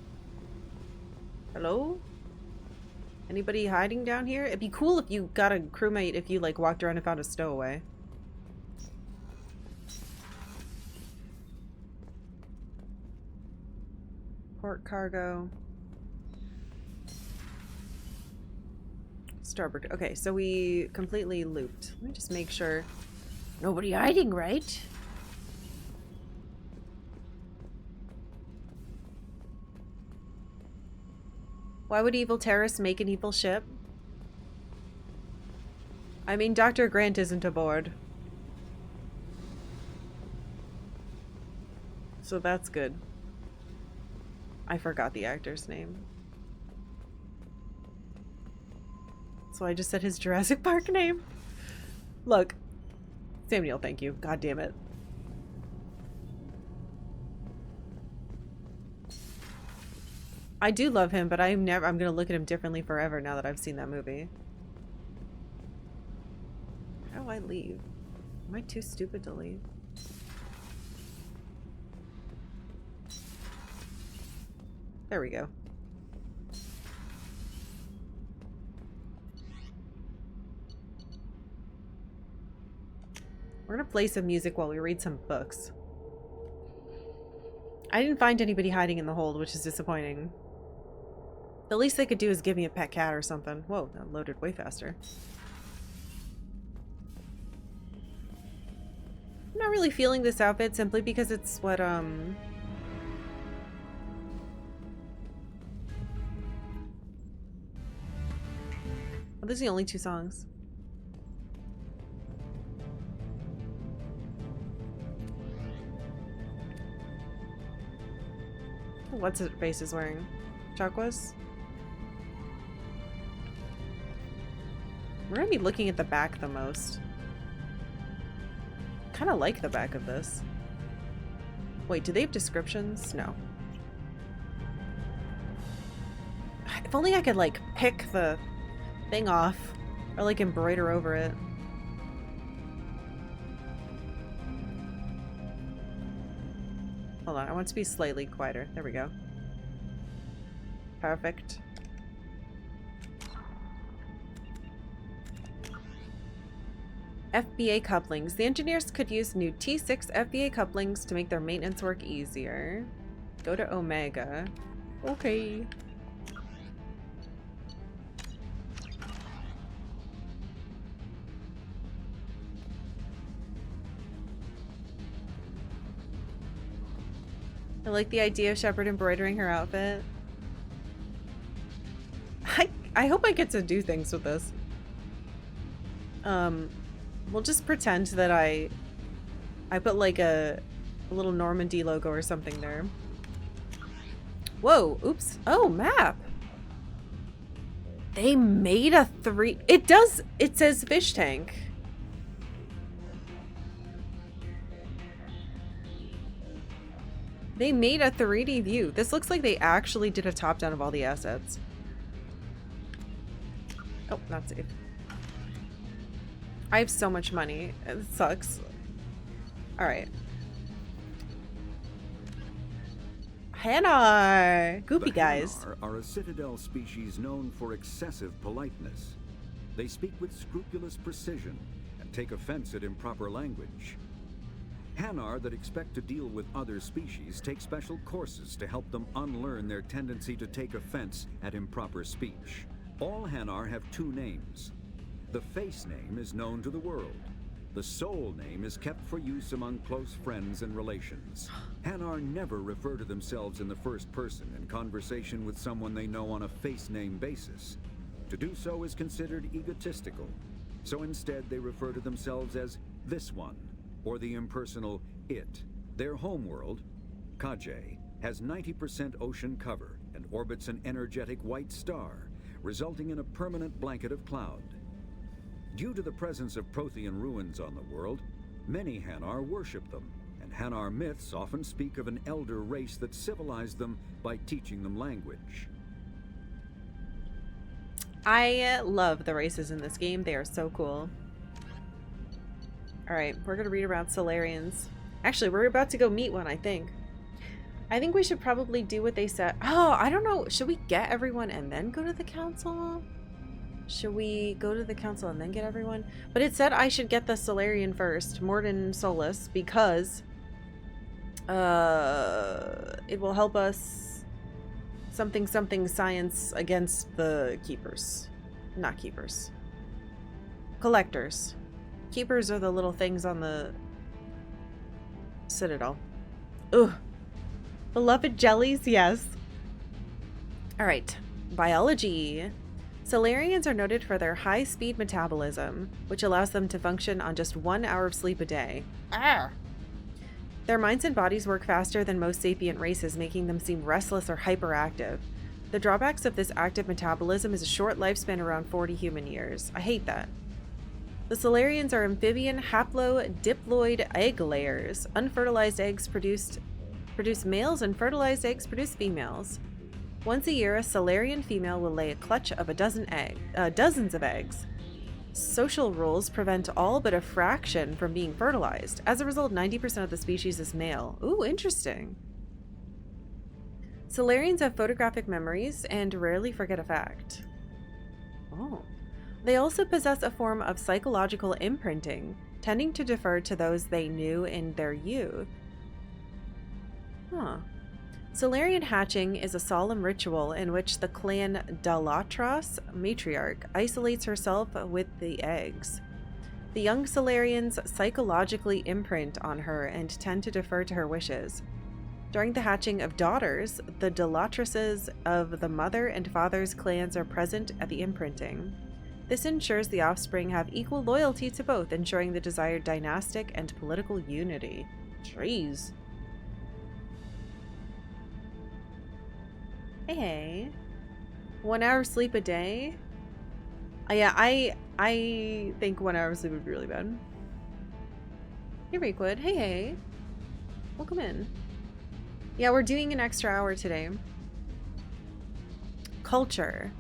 Hello? Anybody hiding down here? It'd be cool if you got a crewmate if you like walked around and found a stowaway. Port cargo. Starboard. Okay, so we completely looped. Let me just make sure. Nobody hiding, right? Why would evil terrorists make an evil ship? I mean, Dr. Grant isn't aboard. So that's good. I forgot the actor's name. So I just said his Jurassic Park name. Look. Sam Neill, thank you. God damn it. I do love him, but I'm gonna look at him differently forever now that I've seen that movie. How do I leave? Am I too stupid to leave? There we go. We're gonna play some music while we read some books. I didn't find anybody hiding in the hold, which is disappointing. The least they could do is give me a pet cat or something. Whoa, that loaded way faster. I'm not really feeling this outfit simply because it's what, Those are the only 2 songs. What's his face is wearing? Chakwas? We're gonna be looking at the back the most. Kinda like the back of this. Wait, do they have descriptions? No. If only I could, like, pick the thing off. Or, like, embroider over it. Hold on, I want it to be slightly quieter. There we go. Perfect. FBA couplings. The engineers could use new T6 FBA couplings to make their maintenance work easier. Go to Omega. Okay. I like the idea of Shepard embroidering her outfit. I hope I get to do things with this. We'll just pretend that I put like a little Normandy logo or something there. Whoa, oops. Oh, map. They made a 3. It says fish tank. They made a 3D view. This looks like they actually did a top down of all the assets. Oh, not safe. I have so much money. It sucks. Alright. Hanar! Goopy guys. Hanar are a Citadel species known for excessive politeness. They speak with scrupulous precision and take offense at improper language. Hanar that expect to deal with other species take special courses to help them unlearn their tendency to take offense at improper speech. All Hanar have 2 names. The face name is known to the world. The soul name is kept for use among close friends and relations. Hanar never refer to themselves in the first person in conversation with someone they know on a face name basis. To do so is considered egotistical. So instead they refer to themselves as this one, or the impersonal it. Their homeworld, Kajay, has 90% ocean cover and orbits an energetic white star, resulting in a permanent blanket of cloud. Due to the presence of Prothean ruins on the world, many Hanar worship them, and Hanar myths often speak of an elder race that civilized them by teaching them language. I love the races in this game. They are so cool. Alright, we're gonna read about Solarians. Actually, we're about to go meet one, I think. I think we should probably do what they said. Oh, I don't know. Should we get everyone and then go to the council? Should we go to the council and then get everyone? But it said I should get the Solarian first, Morden Solus, because it will help us something science against the keepers. Not keepers. Collectors. Keepers are the little things on the Citadel. Ugh. Beloved jellies, yes. Alright. Biology. Solarians are noted for their high-speed metabolism, which allows them to function on just 1 hour of sleep a day. Ah! Their minds and bodies work faster than most sapient races, making them seem restless or hyperactive. The drawbacks of this active metabolism is a short lifespan around 40 human years. I hate that. The Solarians are amphibian haplodiploid egg layers. Unfertilized eggs produce males and fertilized eggs produce females. Once a year, a Solarian female will lay a clutch of dozens of eggs. Social rules prevent all but a fraction from being fertilized. As a result, 90% of the species is male. Ooh, interesting. Solarians have photographic memories and rarely forget a fact. Oh. They also possess a form of psychological imprinting, tending to defer to those they knew in their youth. Huh. Solarian hatching is a solemn ritual in which the clan Dalatros matriarch isolates herself with the eggs. The young Solarians psychologically imprint on her and tend to defer to her wishes. During the hatching of daughters, the Dalatroses of the mother and father's clans are present at the imprinting. This ensures the offspring have equal loyalty to both, ensuring the desired dynastic and political unity. Jeez. Hey. 1 hour sleep a day? Yeah, I think 1 hour sleep would be really bad. Hey, Rakewood. Hey. Welcome in. Yeah, we're doing an extra hour today. Culture.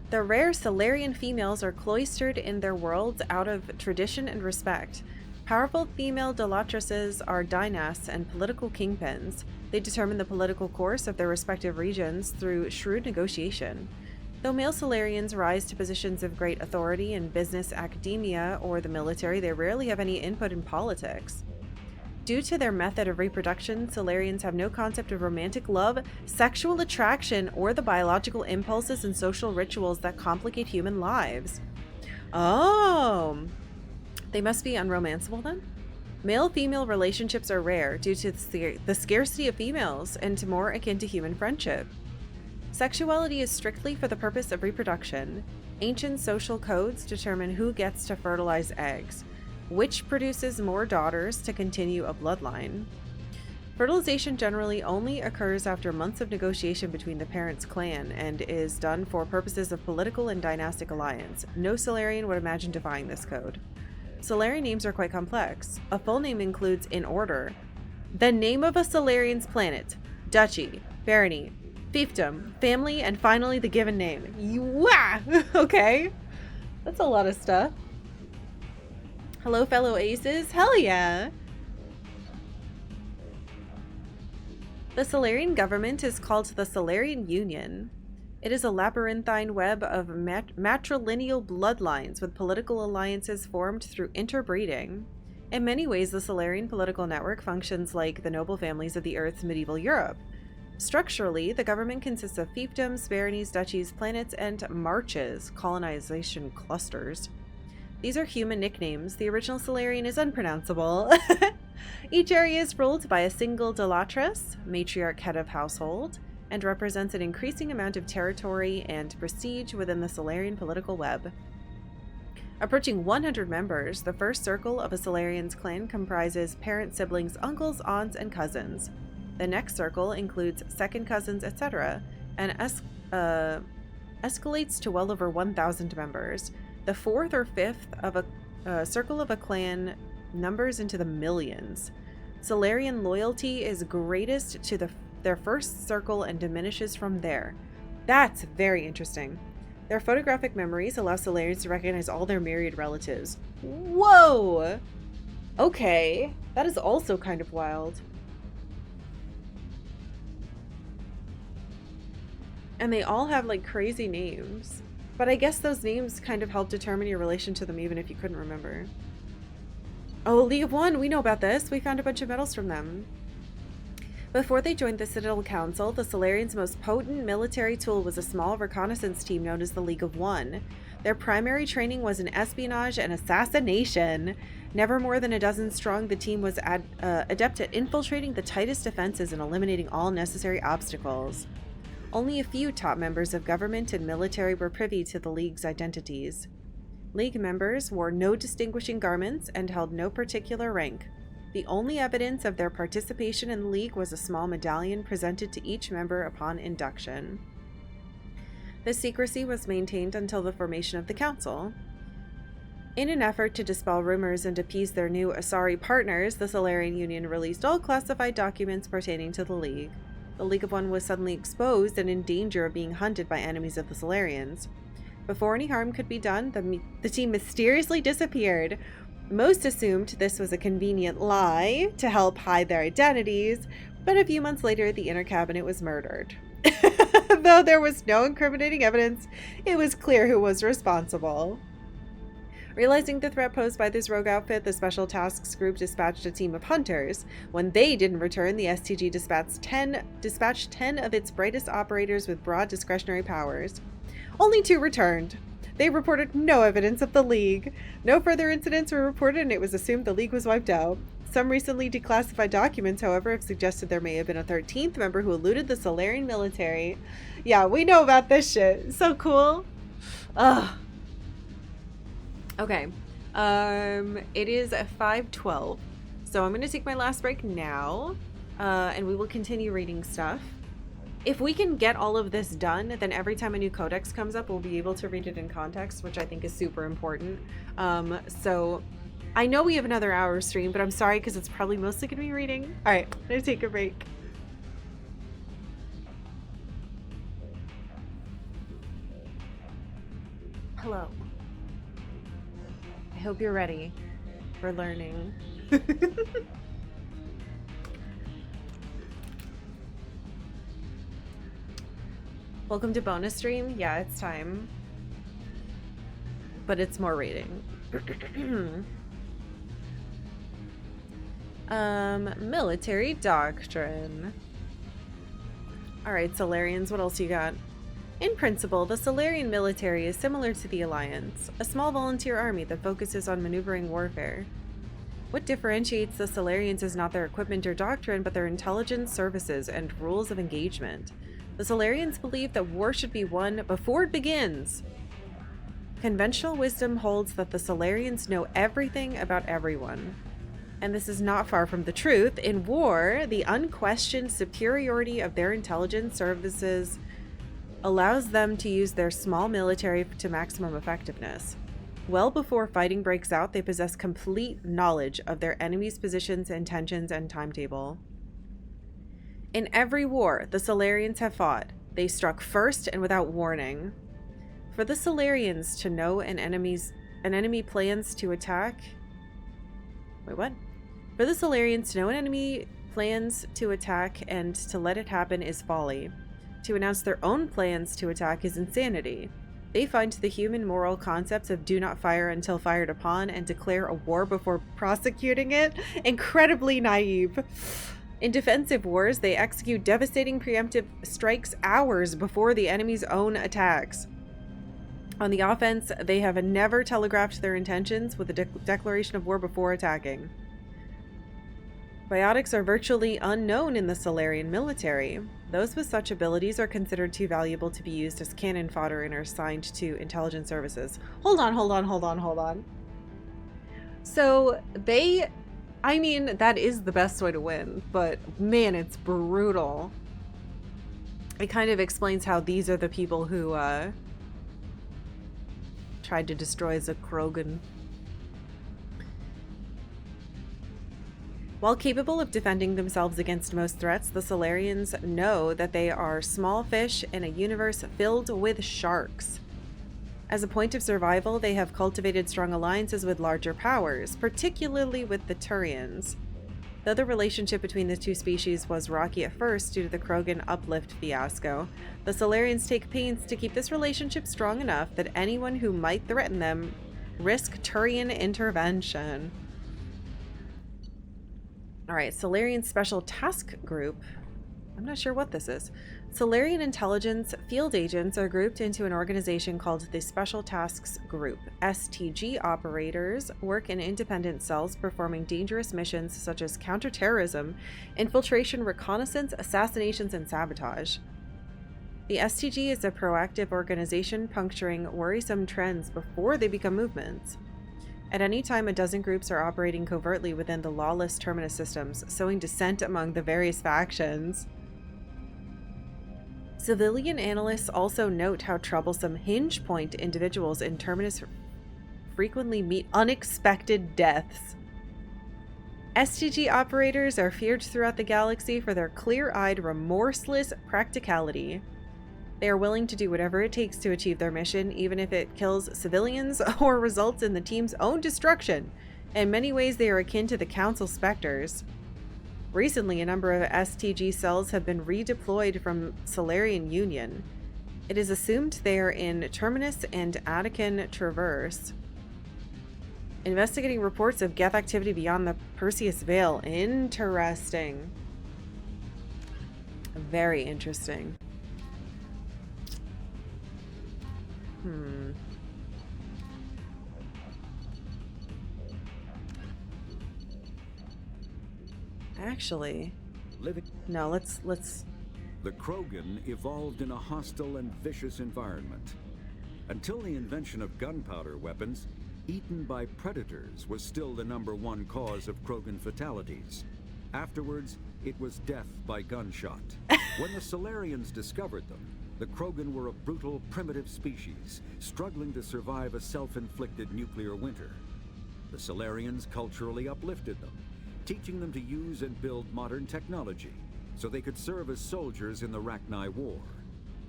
The rare Solarian females are cloistered in their worlds out of tradition and respect. Powerful female Delatresses are dynasts and political kingpins. They determine the political course of their respective regions through shrewd negotiation. Though male Solarians rise to positions of great authority in business, academia, or the military, they rarely have any input in politics. Due to their method of reproduction, Solarians have no concept of romantic love, sexual attraction, or the biological impulses and social rituals that complicate human lives. Oh, they must be unromanceable then? Male-female relationships are rare due to the scarcity of females and more akin to human friendship. Sexuality is strictly for the purpose of reproduction. Ancient social codes determine who gets to fertilize eggs, which produces more daughters to continue a bloodline. Fertilization generally only occurs after months of negotiation between the parent's clan and is done for purposes of political and dynastic alliance. No Solarian would imagine defying this code. Solarian names are quite complex. A full name includes, in order, the name of a Solarian's planet, duchy, barony, fiefdom, family, and finally the given name. Wah! Okay. That's a lot of stuff. Hello, fellow aces. Hell yeah. The Solarian government is called the Solarian Union. It is a labyrinthine web of matrilineal bloodlines with political alliances formed through interbreeding. In many ways, the Solarian political network functions like the noble families of the Earth's medieval Europe. Structurally, the government consists of fiefdoms, baronies, duchies, planets, and marches, colonization clusters. These are human nicknames. The original Solarian is unpronounceable. Each area is ruled by a single Delatress, matriarch head of household, and represents an increasing amount of territory and prestige within the Solarian political web. Approaching 100 members, the first circle of a Solarian's clan comprises parent, siblings, uncles, aunts, and cousins. The next circle includes second cousins, etc., and escalates to well over 1,000 members. The fourth or fifth of a circle of a clan numbers into the millions. Solarian loyalty is greatest to their first circle and diminishes from there. That's very interesting. Their photographic memories allow Solarians to recognize all their myriad relatives. Whoa! Okay, that is also kind of wild. And they all have like crazy names. But I guess those names kind of help determine your relation to them even if you couldn't remember. Oh, League of One, we know about this. We found a bunch of medals from them. Before they joined the Citadel Council, the Solarians' most potent military tool was a small reconnaissance team known as the League of One. Their primary training was in espionage and assassination. Never more than a dozen strong, the team was adept at infiltrating the tightest defenses and eliminating all necessary obstacles. Only a few top members of government and military were privy to the League's identities. League members wore no distinguishing garments and held no particular rank. The only evidence of their participation in the League was a small medallion presented to each member upon induction. This secrecy was maintained until the formation of the Council. In an effort to dispel rumors and appease their new Asari partners, the Solarian Union released all classified documents pertaining to the League. The League of One was suddenly exposed and in danger of being hunted by enemies of the Solarians. Before any harm could be done, the team mysteriously disappeared. Most assumed this was a convenient lie to help hide their identities, but a few months later, the inner cabinet was murdered. Though there was no incriminating evidence, it was clear who was responsible. Realizing the threat posed by this rogue outfit, the Special Tasks Group dispatched a team of hunters. When they didn't return, the STG dispatched 10 of its brightest operators with broad discretionary powers. Only 2 returned. They reported no evidence of the League. No further incidents were reported, and it was assumed the League was wiped out. Some recently declassified documents, however, have suggested there may have been a 13th member who eluded the Solarian military. Yeah, we know about this shit. So cool. Ugh. Okay. It is 5:12. So I'm going to take my last break now, and we will continue reading stuff. If we can get all of this done, then every time a new codex comes up, we'll be able to read it in context, which I think is super important. So I know we have another hour stream, but I'm sorry because it's probably mostly going to be reading. All right, I'm going to take a break. Hello. I hope you're ready for learning. Welcome to bonus stream. Yeah, it's time. But it's more reading. Military doctrine. Alright, Solarians, what else you got? In principle, the Solarian military is similar to the Alliance, a small volunteer army that focuses on maneuvering warfare. What differentiates the Solarians is not their equipment or doctrine, but their intelligence, services, and rules of engagement. The Solarians believe that war should be won before it begins. Conventional wisdom holds that the Solarians know everything about everyone. And this is not far from the truth. In war, the unquestioned superiority of their intelligence services allows them to use their small military to maximum effectiveness. Well before fighting breaks out, they possess complete knowledge of their enemy's positions, intentions, and timetable. In every war the Solarians have fought, they struck first and without warning. For the Solarians to know an enemy plans to attack... Wait, what? For the Solarians to know an enemy plans to attack and to let it happen is folly. To announce their own plans to attack is insanity. They find the human moral concepts of do not fire until fired upon and declare a war before prosecuting it incredibly naive. In defensive wars, they execute devastating preemptive strikes hours before the enemy's own attacks. On the offense, they have never telegraphed their intentions with a declaration of war before attacking. Biotics are virtually unknown in the Solarian military. Those with such abilities are considered too valuable to be used as cannon fodder and are assigned to intelligence services. Hold on. So I mean, that is the best way to win, but man, it's brutal. It kind of explains how these are the people who tried to destroy the Krogan. While capable of defending themselves against most threats, the Solarians know that they are small fish in a universe filled with sharks. As a point of survival, they have cultivated strong alliances with larger powers, particularly with the Turians. Though the relationship between the two species was rocky at first due to the Krogan uplift fiasco, the Solarians take pains to keep this relationship strong enough that anyone who might threaten them risk Turian intervention. Alright, Solarian Special Task Group. I'm not sure what this is. Solarian intelligence field agents are grouped into an organization called the Special Tasks Group. STG operators work in independent cells performing dangerous missions such as counterterrorism, infiltration, reconnaissance, assassinations, and sabotage. The STG is a proactive organization puncturing worrisome trends before they become movements. At any time, a dozen groups are operating covertly within the lawless Terminus systems, sowing dissent among the various factions. Civilian analysts also note how troublesome hinge point individuals in Terminus frequently meet unexpected deaths. STG operators are feared throughout the galaxy for their clear-eyed, remorseless practicality. They are willing to do whatever it takes to achieve their mission, even if it kills civilians or results in the team's own destruction. In many ways, they are akin to the Council Spectres. Recently, a number of STG cells have been redeployed from Solarian Union. It is assumed they are in Terminus and Attican Traverse. Investigating reports of Geth activity beyond the Perseus Veil. Interesting. Very interesting. Actually, no, let's... The Krogan evolved in a hostile and vicious environment. Until the invention of gunpowder weapons, Eaten by predators was still the #1 cause of Krogan fatalities. Afterwards, it was death by gunshot. When the Solarians discovered them, the Krogan were a brutal, primitive species, struggling to survive a self-inflicted nuclear winter. The Solarians culturally uplifted them, teaching them to use and build modern technology, so they could serve as soldiers in the Rachni War.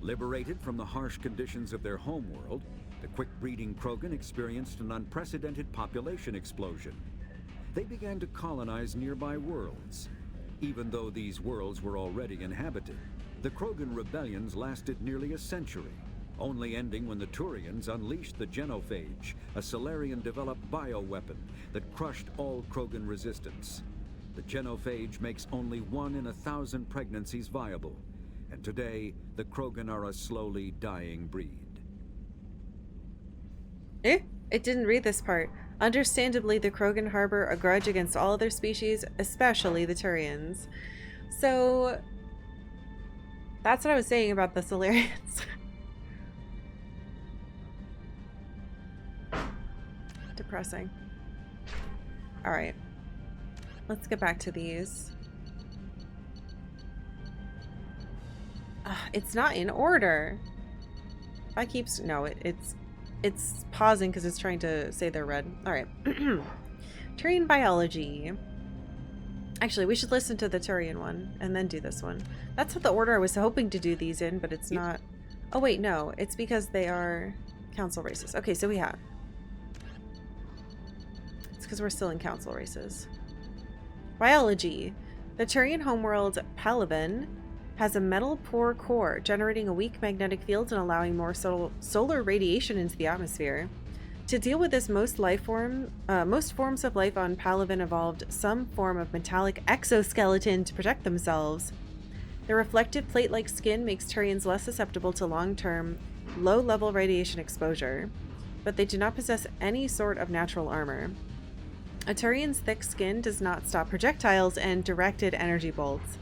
Liberated from the harsh conditions of their homeworld, the quick-breeding Krogan experienced an unprecedented population explosion. They began to colonize nearby worlds. Even though these worlds were already inhabited, the Krogan rebellions lasted nearly a century, only ending when the Turians unleashed the Genophage, a Solarian-developed bioweapon that crushed all Krogan resistance. The Genophage makes only 1 in 1,000 pregnancies viable, and today, the Krogan are a slowly dying breed. It didn't read this part. Understandably, the Krogan harbor a grudge against all other species, especially the Turians. So, that's what I was saying about the Solarians. Depressing. Alright. Let's get back to these. It's not in order. I keep... No, it's pausing because it's trying to say they're red. Alright. Turian biology. Actually, we should listen to the Turian one and then do this one. That's not the order I was hoping to do these in, but it's not. Oh wait, no. It's because they are council races. Okay, so we have. It's because we're still in council races. Biology. The Turian homeworld Palaven has a metal-poor core, generating a weak magnetic field and allowing more solar radiation into the atmosphere. To deal with this, most forms of life on Palaven evolved some form of metallic exoskeleton to protect themselves. Their reflective plate-like skin makes Turians less susceptible to long-term, low-level radiation exposure, but they do not possess any sort of natural armor. A Turian's thick skin does not stop projectiles and directed energy bolts.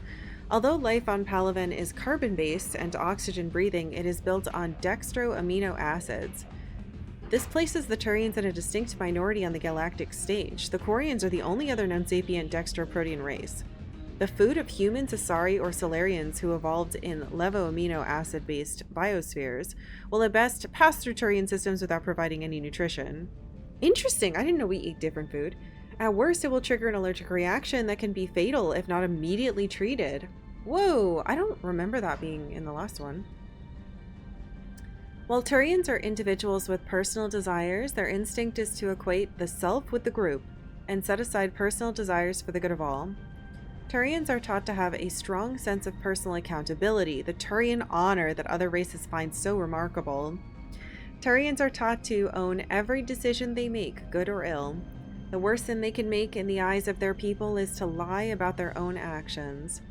Although life on Palaven is carbon-based and oxygen-breathing, it is built on dextro-amino acids. This places the Turians in a distinct minority on the galactic stage. The Quarians are the only other known sapient dextroprotein race. The food of humans, Asari, or Solarians who evolved in levo-amino acid-based biospheres will at best pass through Turian systems without providing any nutrition. Interesting, I didn't know we eat different food. At worst, it will trigger an allergic reaction that can be fatal if not immediately treated. Whoa, I don't remember that being in the last one. While Turians are individuals with personal desires, their instinct is to equate the self with the group and set aside personal desires for the good of all. Turians are taught to have a strong sense of personal accountability, the Turian honor that other races find so remarkable. Turians are taught to own every decision they make, good or ill. The worst sin they can make in the eyes of their people is to lie about their own actions.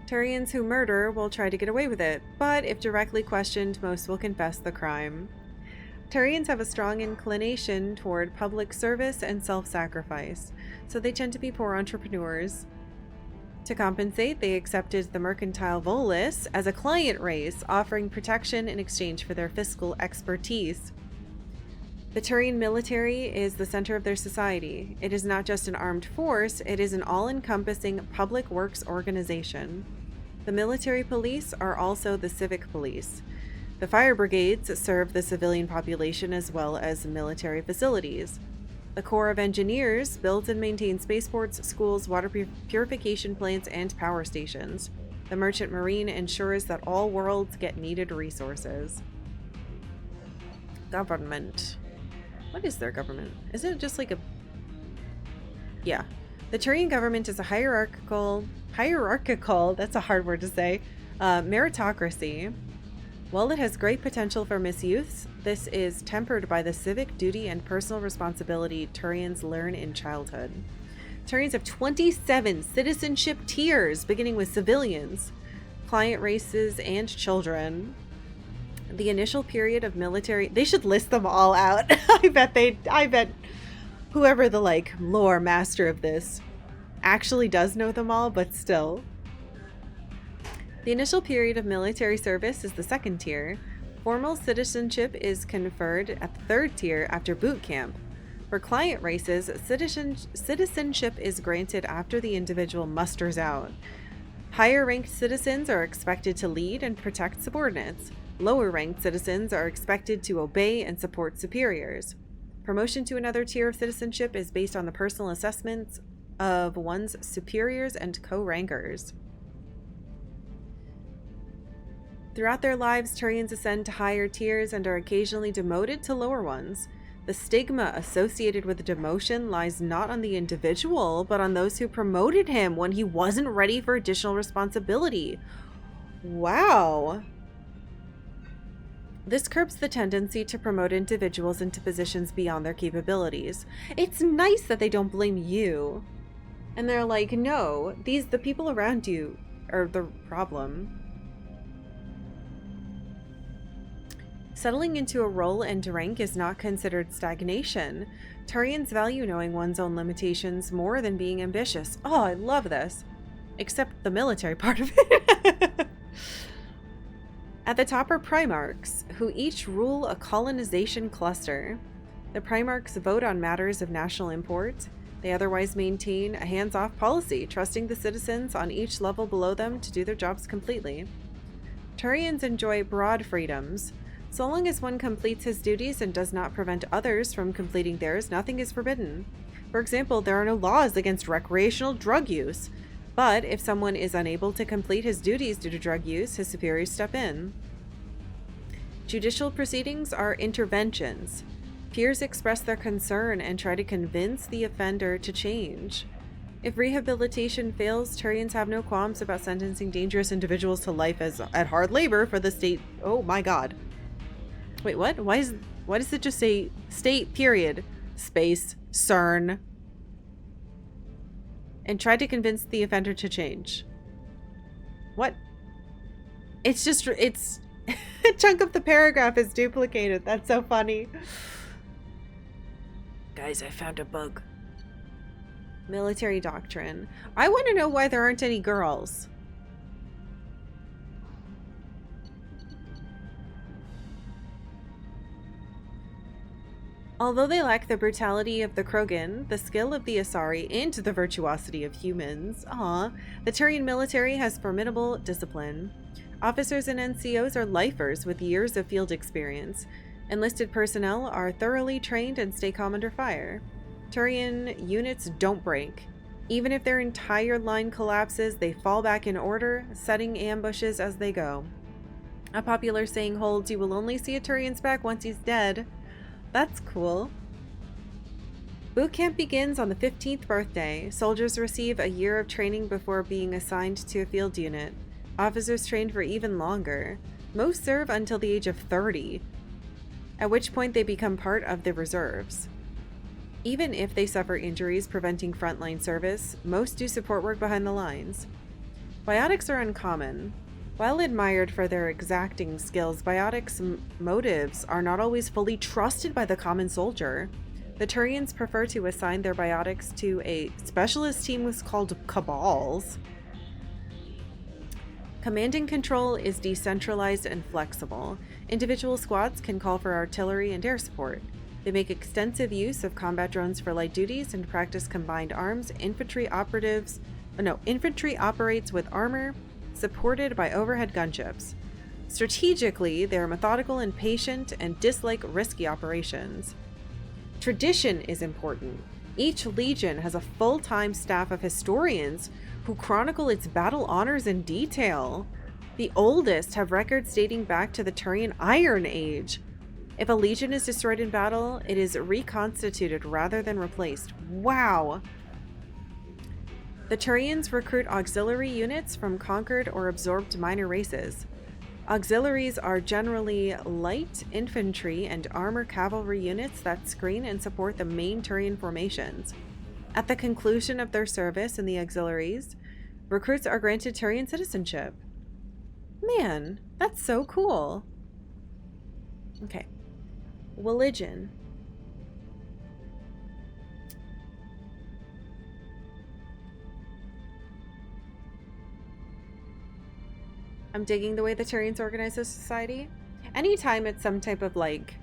Turians who murder will try to get away with it, but if directly questioned, most will confess the crime. Turians have a strong inclination toward public service and self-sacrifice, so they tend to be poor entrepreneurs. To compensate, they accepted the mercantile Volus as a client race, offering protection in exchange for their fiscal expertise. The Turian military is the center of their society. It is not just an armed force, it is an all-encompassing public works organization. The military police are also the civic police. The fire brigades serve the civilian population as well as military facilities. The Corps of Engineers builds and maintains spaceports, schools, water purification plants, and power stations. The Merchant Marine ensures that all worlds get needed resources. Government. What is their government? Is it just like a... Yeah. The Turian government is a hierarchical, that's a hard word to say, meritocracy. While it has great potential for misuse, this is tempered by the civic duty and personal responsibility Turians learn in childhood. Turians have 27 citizenship tiers, beginning with civilians, client races, and children. The initial period of military... They should list them all out. I bet whoever the, lore master of this actually does know them all, but still. The initial period of military service is the second tier. Formal citizenship is conferred at the 3rd tier after boot camp. For client races, citizenship is granted after the individual musters out. Higher ranked citizens are expected to lead and protect subordinates. Lower ranked citizens are expected to obey and support superiors. Promotion to another tier of citizenship is based on the personal assessments of one's superiors and co-rankers. Throughout their lives, Turians ascend to higher tiers and are occasionally demoted to lower ones. The stigma associated with demotion lies not on the individual, but on those who promoted him when he wasn't ready for additional responsibility. Wow. This curbs the tendency to promote individuals into positions beyond their capabilities. It's nice that they don't blame you. And they're like, no, the people around you are the problem. Settling into a role and rank is not considered stagnation. Turians value knowing one's own limitations more than being ambitious. Oh, I love this. Except the military part of it. At the top are Primarchs, who each rule a colonization cluster. The Primarchs vote on matters of national import. They otherwise maintain a hands-off policy, trusting the citizens on each level below them to do their jobs completely. Turians enjoy broad freedoms. So long as one completes his duties and does not prevent others from completing theirs, nothing is forbidden. For example, there are no laws against recreational drug use, but if someone is unable to complete his duties due to drug use, his superiors step in. Judicial proceedings are interventions. Peers express their concern and try to convince the offender to change. If rehabilitation fails, Turians have no qualms about sentencing dangerous individuals to life at hard labor for the state. Oh my god. Wait, what? Why does it just say state period space CERN and try to convince the offender to change? What? It's a chunk of the paragraph is duplicated. That's so funny. Guys, I found a bug. Military doctrine. I want to know why there aren't any girls. Although they lack the brutality of the Krogan, the skill of the Asari, and the virtuosity of humans, the Turian military has formidable discipline. Officers and NCOs are lifers with years of field experience. Enlisted personnel are thoroughly trained and stay calm under fire. Turian units don't break. Even if their entire line collapses, they fall back in order, setting ambushes as they go. A popular saying holds, "You will only see a Turian's back once he's dead." That's cool. Boot camp begins on the 15th birthday. Soldiers receive a year of training before being assigned to a field unit. Officers train for even longer. Most serve until the age of 30, at which point they become part of the reserves. Even if they suffer injuries preventing frontline service, most do support work behind the lines. Biotics are uncommon. While admired for their exacting skills, biotics' motives are not always fully trusted by the common soldier. The Turians prefer to assign their biotics to a specialist team called cabals. Command and control is decentralized and flexible. Individual squads can call for artillery and air support. They make extensive use of combat drones for light duties and practice combined arms. Infantry operates with armor, supported by overhead gunships. Strategically, they are methodical and patient and dislike risky operations. Tradition is important. Each legion has a full-time staff of historians who chronicle its battle honors in detail. The oldest have records dating back to the Turian Iron Age. If a legion is destroyed in battle, it is reconstituted rather than replaced. Wow! The Turians recruit auxiliary units from conquered or absorbed minor races. Auxiliaries are generally light infantry and armor cavalry units that screen and support the main Turian formations. At the conclusion of their service in the auxiliaries, recruits are granted Turian citizenship. Man, that's so cool. Okay. Religion. I'm digging the way the Turians organize their society. anytime it's some type of like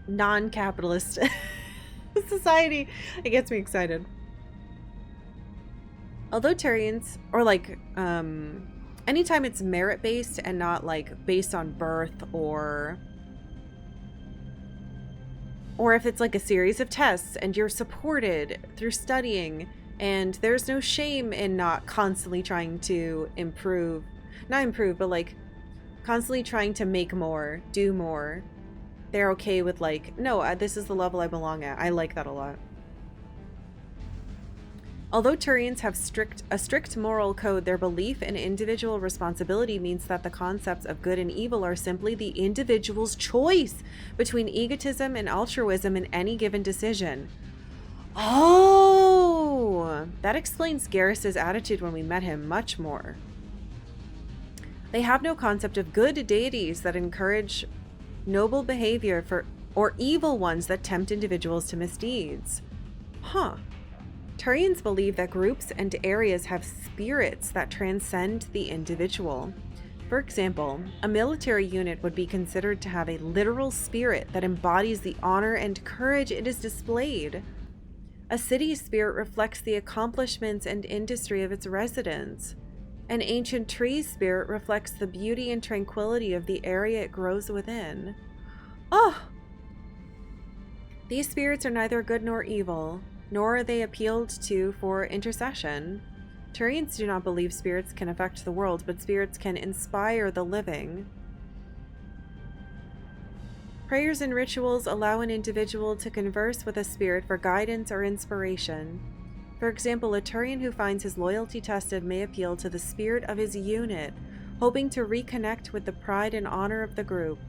non-capitalist society, it gets me excited. Although Turians, or like anytime it's merit based and not like based on birth, or if it's like a series of tests and you're supported through studying and there's no shame in not constantly trying to not improve, but like constantly trying to make more, do more. They're okay with like, no, this is the level I belong at. I like that a lot. Although Turians have a strict moral code, their belief in individual responsibility means that the concepts of good and evil are simply the individual's choice between egotism and altruism in any given decision. Oh, that explains Garrus's attitude when we met him much more. They have no concept of good deities that encourage noble behavior or evil ones that tempt individuals to misdeeds. Huh. Turians believe that groups and areas have spirits that transcend the individual. For example, a military unit would be considered to have a literal spirit that embodies the honor and courage it is displayed. A city's spirit reflects the accomplishments and industry of its residents. An ancient tree's spirit reflects the beauty and tranquility of the area it grows within. Oh! These spirits are neither good nor evil, nor are they appealed to for intercession. Turians do not believe spirits can affect the world, but spirits can inspire the living. Prayers and rituals allow an individual to converse with a spirit for guidance or inspiration. For example, a Turian who finds his loyalty tested may appeal to the spirit of his unit, hoping to reconnect with the pride and honor of the group.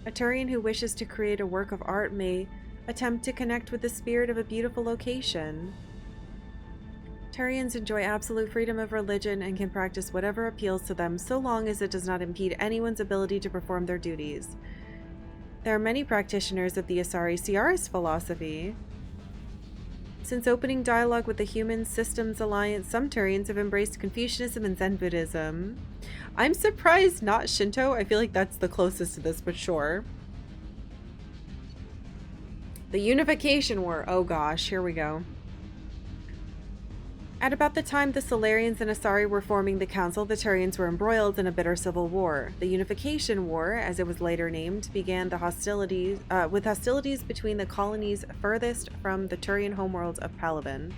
A Turian who wishes to create a work of art may attempt to connect with the spirit of a beautiful location. Turians enjoy absolute freedom of religion and can practice whatever appeals to them so long as it does not impede anyone's ability to perform their duties. There are many practitioners of the Asari Ciaris philosophy. Since opening dialogue with the Human Systems Alliance, some Turians have embraced Confucianism and Zen Buddhism. I'm surprised not Shinto. I feel like that's the closest to this, but sure. The Unification War. Oh gosh, here we go. At about the time the Solarians and Asari were forming the Council, the Turians were embroiled in a bitter civil war. The Unification War, as it was later named, began with hostilities between the colonies furthest from the Turian homeworld of Palaven.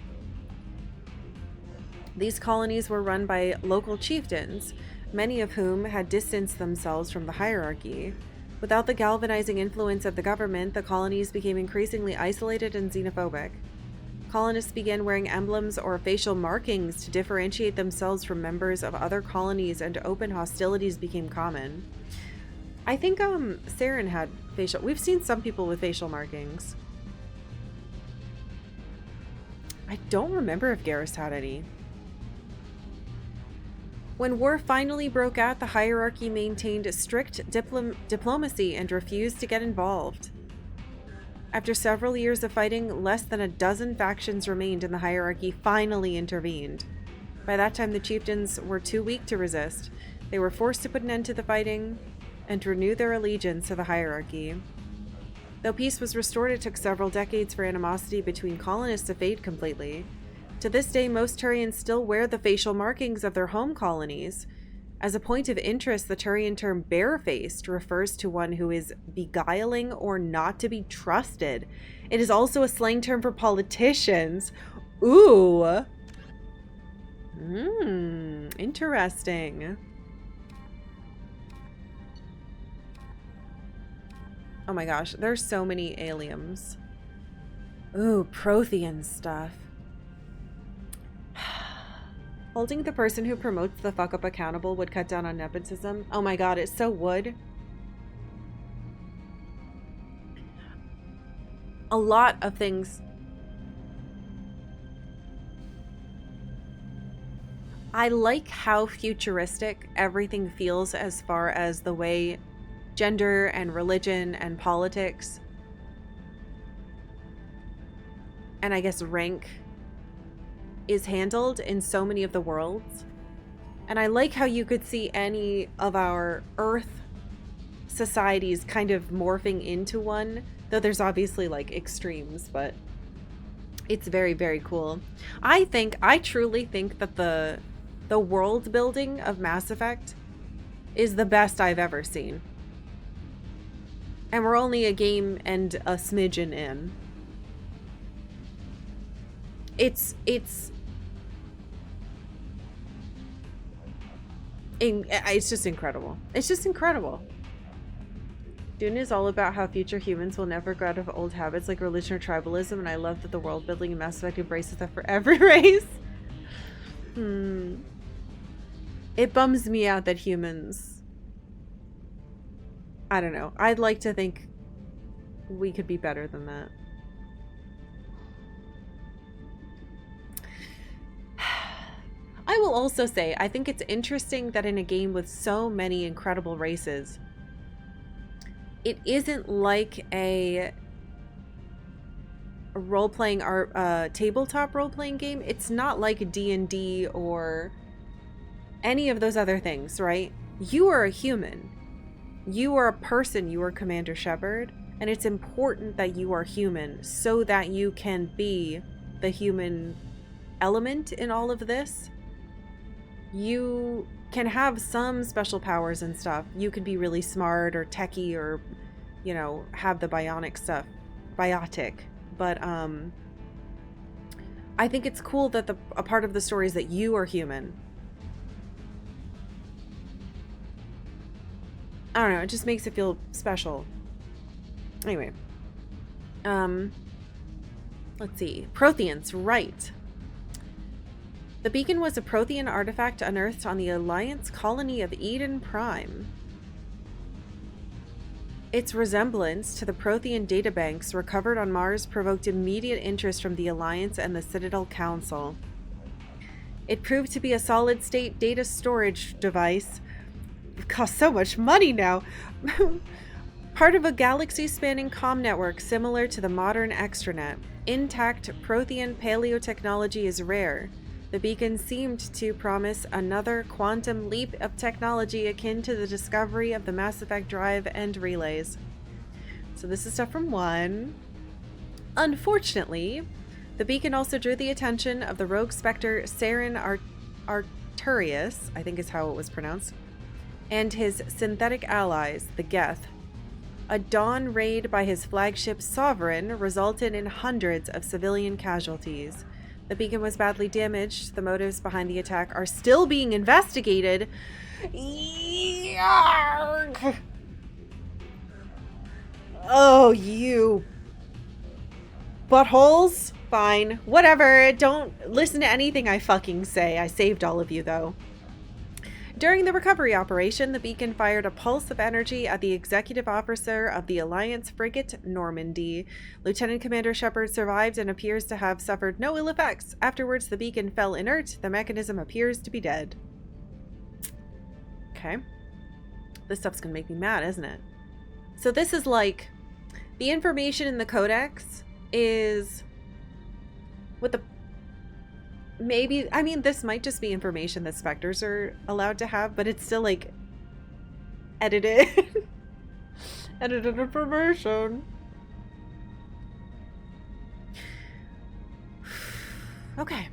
These colonies were run by local chieftains, many of whom had distanced themselves from the hierarchy. Without the galvanizing influence of the government, the colonies became increasingly isolated and xenophobic. Colonists began wearing emblems or facial markings to differentiate themselves from members of other colonies, and open hostilities became common. I think Saren had facial... We've seen some people with facial markings. I don't remember if Garrus had any. When war finally broke out, the hierarchy maintained strict diplomacy and refused to get involved. After several years of fighting, less than a dozen factions remained, and the hierarchy finally intervened. By that time, the chieftains were too weak to resist. They were forced to put an end to the fighting and renew their allegiance to the hierarchy. Though peace was restored, it took several decades for animosity between colonists to fade completely. To this day, most Turians still wear the facial markings of their home colonies. As a point of interest, the Turian term barefaced refers to one who is beguiling or not to be trusted. It is also a slang term for politicians. Ooh. Interesting. Oh my gosh, there's so many aliens. Ooh, Prothean stuff. Holding the person who promotes the fuck up accountable would cut down on nepotism. Oh my god, it so would. A lot of things. I like how futuristic everything feels as far as the way gender and religion and politics and I guess rank is handled in so many of the worlds. And I like how you could see any of our Earth societies kind of morphing into one, though there's obviously like extremes, but it's very, very cool. I truly think that the world building of Mass Effect is the best I've ever seen. And we're only a game and a smidgen in. It's just incredible. It's just incredible. Dune is all about how future humans will never go out of old habits like religion or tribalism, and I love that the world building in Mass Effect embraces that for every race. It bums me out that humans... I don't know. I'd like to think we could be better than that. I will also say, I think it's interesting that in a game with so many incredible races, it isn't like a role-playing or tabletop role-playing game. It's not like a D&D or any of those other things, right? You are a human. You are a person. You are Commander Shepard, and it's important that you are human so that you can be the human element in all of this. You can have some special powers and stuff. You could be really smart or techie or, you know, have the biotic stuff. But I think it's cool that a part of the story is that you are human. I don't know, it just makes it feel special. Anyway. Let's see. Protheans, right. The beacon was a Prothean artifact unearthed on the Alliance colony of Eden Prime. Its resemblance to the Prothean databanks recovered on Mars provoked immediate interest from the Alliance and the Citadel Council. It proved to be a solid-state data storage device. It costs so much money now. Part of a galaxy-spanning comm network similar to the modern extranet. Intact Prothean paleotechnology is rare. The beacon seemed to promise another quantum leap of technology akin to the discovery of the Mass Effect drive and relays. So this is stuff from 1. Unfortunately, the beacon also drew the attention of the rogue specter Saren Arturius, I think is how it was pronounced, and his synthetic allies, the Geth. A dawn raid by his flagship Sovereign resulted in hundreds of civilian casualties. The beacon was badly damaged. The motives behind the attack are still being investigated. Yarg! Oh, you buttholes. Fine. Whatever. Don't listen to anything I fucking say. I saved all of you, though. During the recovery operation, the beacon fired a pulse of energy at the executive officer of the Alliance frigate Normandy. Lieutenant Commander Shepard survived and appears to have suffered no ill effects. Afterwards, the beacon fell inert. The mechanism appears to be dead. Okay. This stuff's gonna make me mad, isn't it? So this is like... the information in the Codex is... what the... maybe, I mean, this might just be information that Spectres are allowed to have, but it's still like edited edited information. Okay.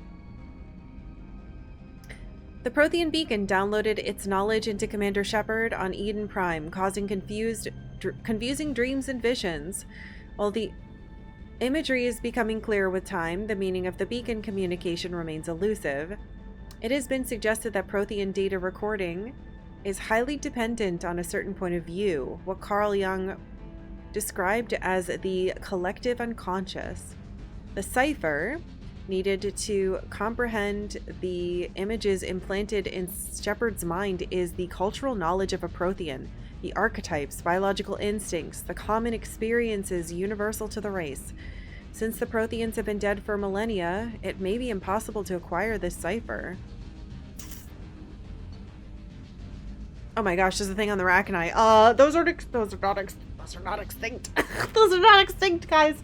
The Prothean beacon downloaded its knowledge into Commander Shepard on Eden Prime, causing confusing dreams and visions. While the imagery is becoming clearer with time, the meaning of the beacon communication remains elusive. It has been suggested that Prothean data recording is highly dependent on a certain point of view, what Carl Jung described as the collective unconscious. The cipher needed to comprehend the images implanted in Shepard's mind is the cultural knowledge of a Prothean, the archetypes, biological instincts, the common experiences universal to the race. Since the Protheans have been dead for millennia, it may be impossible to acquire this cipher. Oh my gosh, there's a thing on the Rachni. Those are not extinct. Those are not extinct, guys.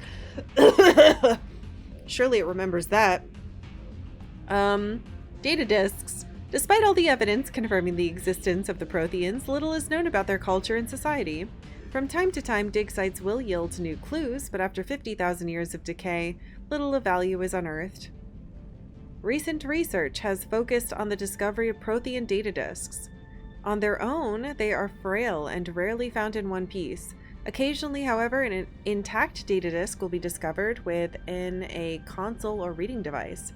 Surely it remembers that. Data disks. Despite all the evidence confirming the existence of the Protheans, little is known about their culture and society. From time to time, dig sites will yield new clues, but after 50,000 years of decay, little of value is unearthed. Recent research has focused on the discovery of Prothean data disks. On their own, they are frail and rarely found in one piece. Occasionally, however, an intact data disk will be discovered within a console or reading device.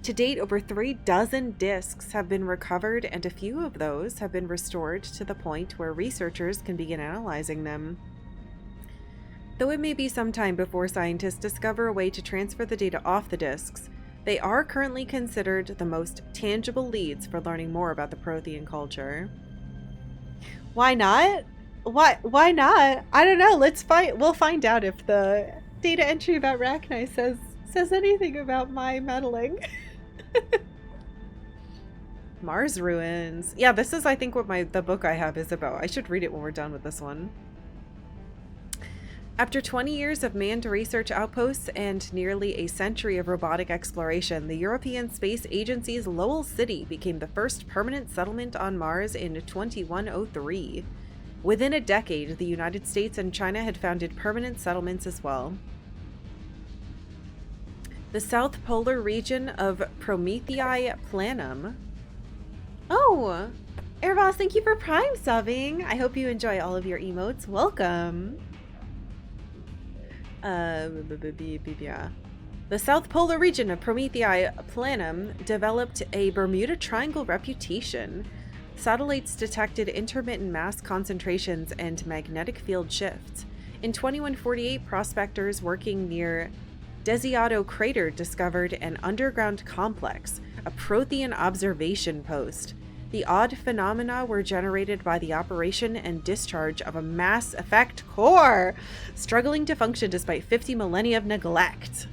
To date, over 36 disks have been recovered, and a few of those have been restored to the point where researchers can begin analyzing them. Though it may be some time before scientists discover a way to transfer the data off the disks, they are currently considered the most tangible leads for learning more about the Prothean culture. Why not? Why not? I don't know. We'll find out if the data entry about Rachni says anything about my meddling. Mars ruins. Yeah, this is, I think, what the book I have is about. I should read it when we're done with this one. After 20 years of manned research outposts and nearly a century of robotic exploration, the European Space Agency's Lowell City became the first permanent settlement on Mars in 2103. Within a decade, the United States and China had founded permanent settlements as well. The South Polar region of Promethei Planum. Oh, Airboss, thank you for Prime subbing. I hope you enjoy all of your emotes. Welcome. The South Polar region of Promethei Planum developed a Bermuda Triangle reputation. Satellites detected intermittent mass concentrations and magnetic field shifts. In 2148, prospectors working near Desiato Crater discovered an underground complex, a Prothean observation post. The odd phenomena were generated by the operation and discharge of a mass effect core, struggling to function despite 50 millennia of neglect.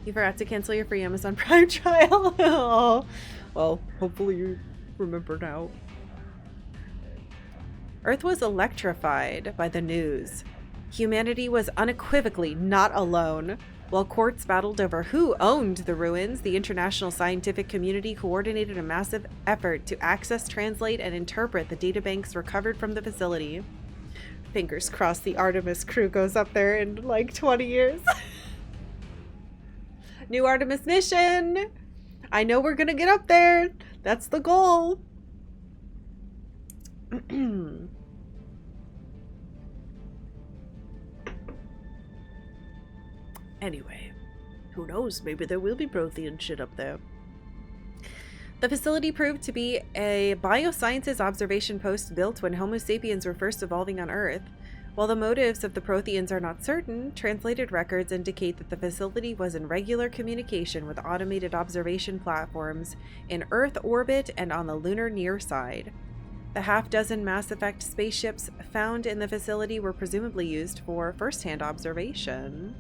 You forgot to cancel your free Amazon Prime trial. Oh, well, hopefully you remember now. Earth was electrified by the news. Humanity was unequivocally not alone. While courts battled over who owned the ruins, the international scientific community coordinated a massive effort to access, translate, and interpret the databanks recovered from the facility. Fingers crossed the Artemis crew goes up there in like 20 years. New Artemis mission! I know we're gonna get up there. That's the goal. Anyway, who knows? Maybe there will be Prothean shit up there. The facility proved to be a biosciences observation post built when Homo sapiens were first evolving on Earth. While the motives of the Protheans are not certain, translated records indicate that the facility was in regular communication with automated observation platforms in Earth orbit and on the lunar near side. The half-dozen Mass Effect spaceships found in the facility were presumably used for first-hand observation.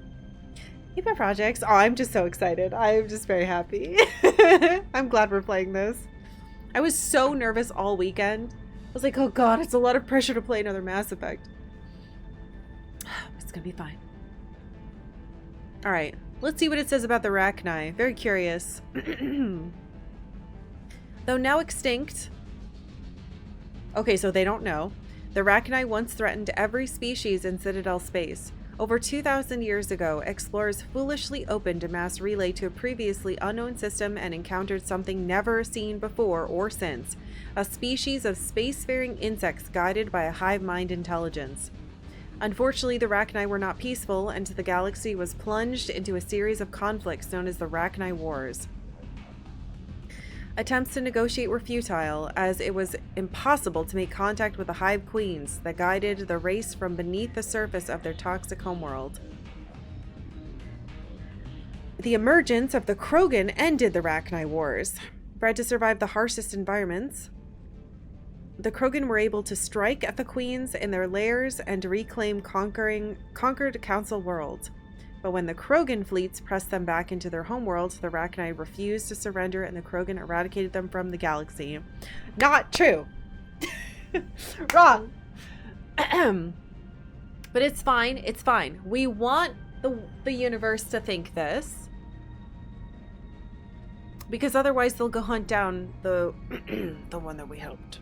Keep projects. Oh, I'm just so excited. I'm just very happy. I'm glad we're playing this. I was so nervous all weekend. I was like, oh god, it's a lot of pressure to play another Mass Effect. It's gonna be fine. Alright, let's see what it says about the Rachni. Very curious. Though now extinct... Okay, so they don't know. The Rachni once threatened every species in Citadel space. Over 2,000 years ago, explorers foolishly opened a mass relay to a previously unknown system and encountered something never seen before or since, a species of spacefaring insects guided by a hive mind intelligence. Unfortunately, the Rachni were not peaceful, and the galaxy was plunged into a series of conflicts known as the Rachni Wars. Attempts to negotiate were futile, as it was impossible to make contact with the Hive Queens that guided the race from beneath the surface of their toxic homeworld. The emergence of the Krogan ended the Rachni Wars. Bred to survive the harshest environments, the Krogan were able to strike at the Queens in their lairs and reclaim conquered Council worlds. But when the Krogan fleets pressed them back into their homeworld, the Rachni refused to surrender and the Krogan eradicated them from the galaxy. Not true! Wrong! But it's fine, it's fine. We want the universe to think this. Because otherwise they'll go hunt down the the one that we helped.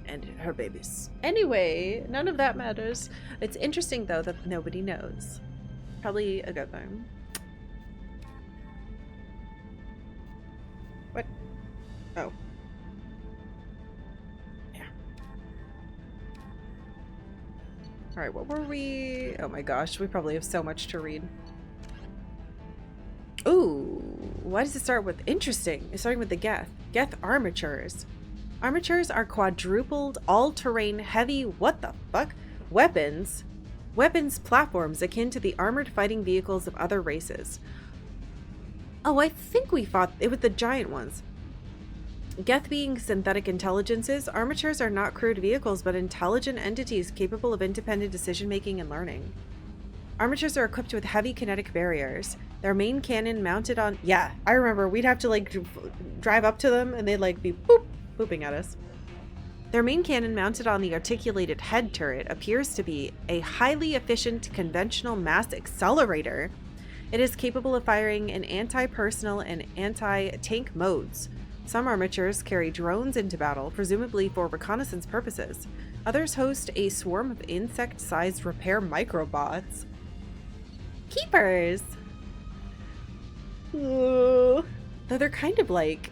And her babies. Anyway, none of that matters. It's interesting, though, that nobody knows. Probably a good thing. What? Oh. Yeah. Alright, what were we... Oh my gosh, we probably have so much to read. Ooh, why does it start with interesting? It's starting with the Geth. Geth armatures. Armatures are quadrupled, all-terrain, heavy, what the fuck, weapons platforms akin to the armored fighting vehicles of other races. Oh, I think we fought it with the giant ones. Geth being synthetic intelligences, armatures are not crewed vehicles, but intelligent entities capable of independent decision-making and learning. Armatures are equipped with heavy kinetic barriers. Their main cannon mounted on... Yeah, I remember. We'd have to, like, drive up to them, and they'd, like, be booping at us. Their main cannon mounted on the articulated head turret appears to be a highly efficient conventional mass accelerator. It is capable of firing in anti-personnel and anti-tank modes. Some armatures carry drones into battle, presumably for reconnaissance purposes. Others host a swarm of insect-sized repair microbots. Keepers! Ooh. Though they're kind of like...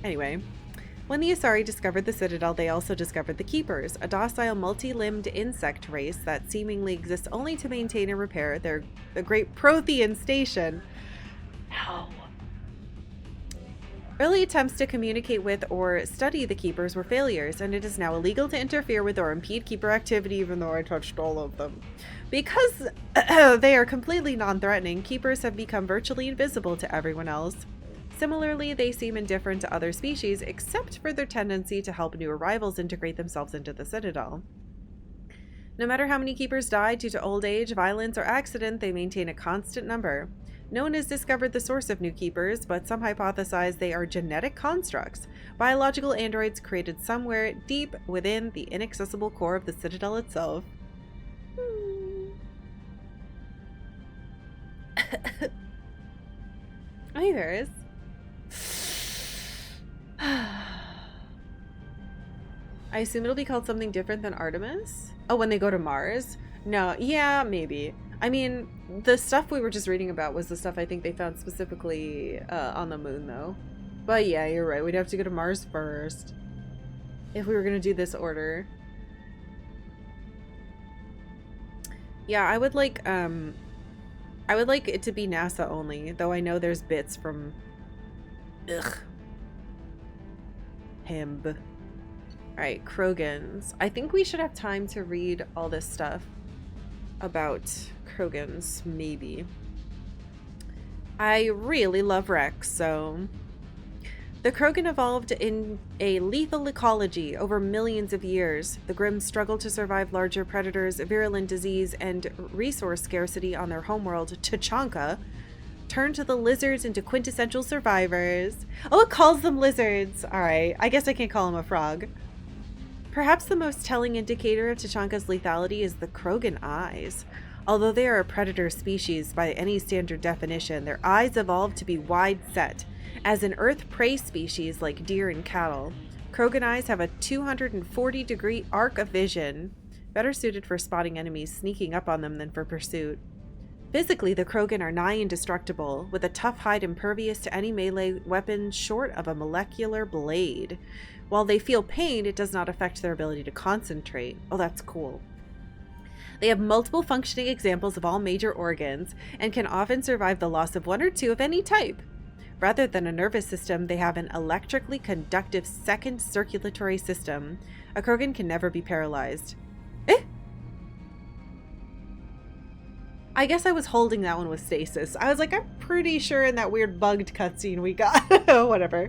Anyway, when the Asari discovered the Citadel, they also discovered the Keepers, a docile, multi-limbed insect race that seemingly exists only to maintain and repair the great Prothean station. No. Early attempts to communicate with or study the Keepers were failures, and it is now illegal to interfere with or impede Keeper activity, even though I touched all of them. Because they are completely non-threatening, Keepers have become virtually invisible to everyone else. Similarly, they seem indifferent to other species, except for their tendency to help new arrivals integrate themselves into the Citadel. No matter how many Keepers die due to old age, violence, or accident, they maintain a constant number. No one has discovered the source of new Keepers, but some hypothesize they are genetic constructs, biological androids created somewhere deep within the inaccessible core of the Citadel itself. Hi, Varys. I assume it'll be called something different than Artemis? Oh, when they go to Mars? No, yeah, maybe. I mean, the stuff we were just reading about was the stuff I think they found specifically on the moon, though. But yeah, you're right. We'd have to go to Mars first if we were going to do this order. Yeah, I would like it to be NASA only, though I know there's bits from... Him. Alright, Krogans. I think we should have time to read all this stuff about Krogans, maybe. I really love Rex, so... The Krogan evolved in a lethal ecology over millions of years. The Grimm struggled to survive larger predators, virulent disease, and resource scarcity on their homeworld, Tachanka, turned to the lizards into quintessential survivors. Oh, it calls them lizards! Alright, I guess I can't call him a frog. Perhaps the most telling indicator of Tachanka's lethality is the Krogan eyes. Although they are a predator species by any standard definition, their eyes evolved to be wide-set. As an Earth prey species like deer and cattle, Krogan eyes have a 240-degree arc of vision, better suited for spotting enemies sneaking up on them than for pursuit. Physically, the Krogan are nigh indestructible, with a tough hide impervious to any melee weapon short of a molecular blade. While they feel pain, it does not affect their ability to concentrate. Oh, that's cool. They have multiple functioning examples of all major organs, and can often survive the loss of one or two of any type. Rather than a nervous system, they have an electrically conductive second circulatory system. A Krogan can never be paralyzed. I guess I was holding that one with stasis. I was like, I'm pretty sure in that weird bugged cutscene we got. Whatever.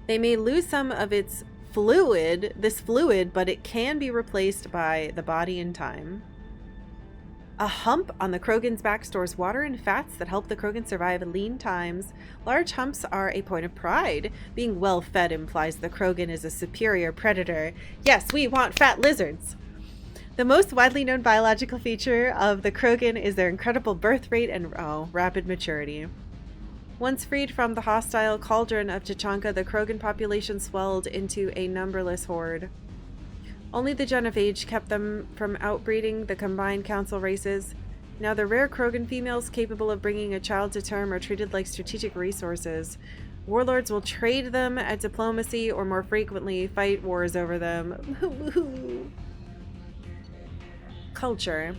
They may lose some of its fluid, but it can be replaced by the body in time. A hump on the Krogan's back stores water and fats that help the Krogan survive lean times. Large humps are a point of pride. Being well fed implies the Krogan is a superior predator. Yes, we want fat lizards. The most widely known biological feature of the Krogan is their incredible birth rate and rapid maturity. Once freed from the hostile cauldron of Tachanka, the Krogan population swelled into a numberless horde. Only the Genophage kept them from outbreeding the combined council races. Now the rare Krogan females capable of bringing a child to term are treated like strategic resources. Warlords will trade them at diplomacy or more frequently fight wars over them. Culture.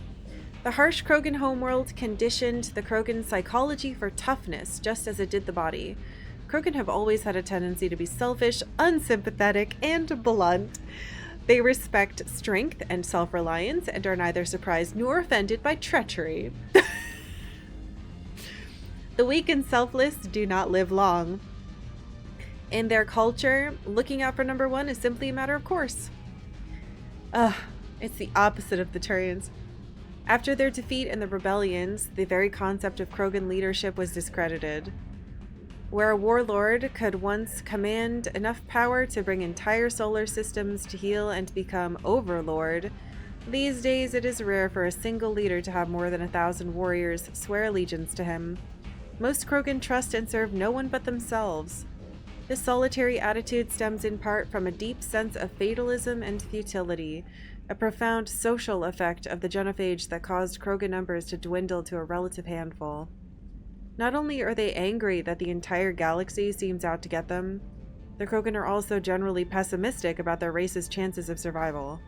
The harsh Krogan homeworld conditioned the Krogan psychology for toughness, just as it did the body. Krogan have always had a tendency to be selfish, unsympathetic, and blunt. They respect strength and self-reliance and are neither surprised nor offended by treachery. The weak and selfless do not live long. In their culture, looking out for number one is simply a matter of course. It's the opposite of the Turians. After their defeat in the rebellions, the very concept of Krogan leadership was discredited. Where a warlord could once command enough power to bring entire solar systems to heel and become overlord, these days it is rare for a single leader to have more than 1,000 warriors swear allegiance to him. Most Krogan trust and serve no one but themselves. This solitary attitude stems in part from a deep sense of fatalism and futility, a profound social effect of the Genophage that caused Krogan numbers to dwindle to a relative handful. Not only are they angry that the entire galaxy seems out to get them, the Krogan are also generally pessimistic about their race's chances of survival.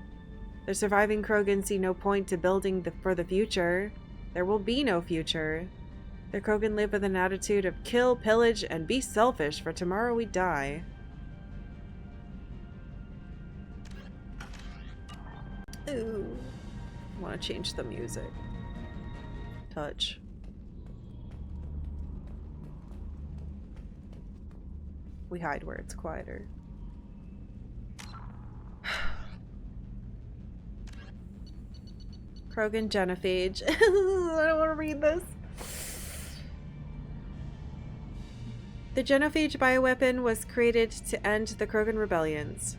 The surviving Krogan see no point to building for the future. There will be no future. The Krogan live with an attitude of kill, pillage, and be selfish, for tomorrow we die. Ooh. I want to change the music. Touch. We hide where it's quieter. Krogan Genophage. I don't want to read this. The Genophage bioweapon was created to end the Krogan rebellions.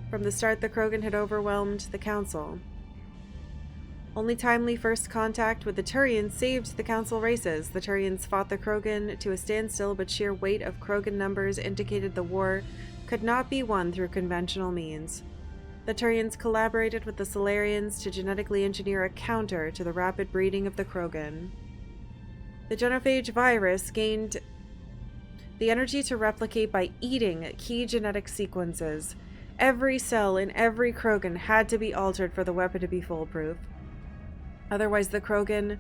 From the start, the Krogan had overwhelmed the Council. Only timely first contact with the Turians saved the Council races. The Turians fought the Krogan to a standstill, but sheer weight of Krogan numbers indicated the war could not be won through conventional means. The Turians collaborated with the Solarians to genetically engineer a counter to the rapid breeding of the Krogan. The Genophage virus gained the energy to replicate by eating key genetic sequences. Every cell in every Krogan had to be altered for the weapon to be foolproof. Otherwise, the Krogan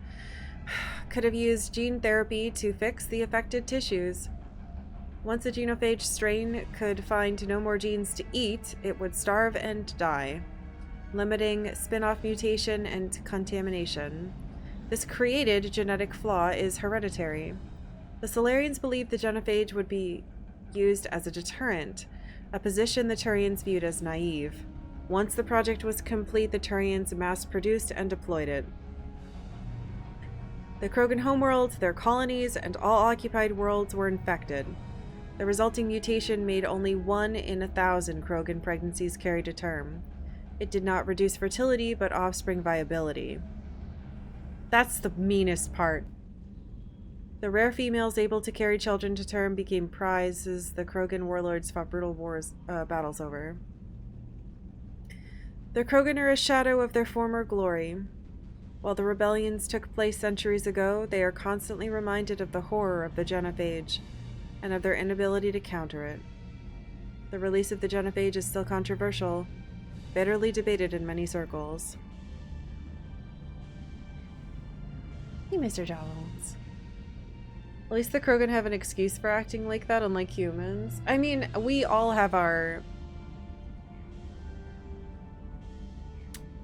could have used gene therapy to fix the affected tissues. Once a genophage strain could find no more genes to eat, it would starve and die, limiting spin-off mutation and contamination. This created genetic flaw is hereditary. The Solarians believed the genophage would be used as a deterrent, a position the Turians viewed as naive. Once the project was complete, the Turians mass-produced and deployed it. The Krogan homeworld, their colonies, and all occupied worlds were infected. The resulting mutation made only 1 in 1,000 Krogan pregnancies carry to term. It did not reduce fertility, but offspring viability. That's the meanest part. The rare females able to carry children to term became prizes the Krogan warlords fought brutal battles over. The Krogan are a shadow of their former glory. While the rebellions took place centuries ago, they are constantly reminded of the horror of the Genophage, and of their inability to counter it. The release of the Genophage is still controversial, bitterly debated in many circles. Hey, Mr. Jones. At least the Krogan have an excuse for acting like that, unlike humans. I mean, we all have our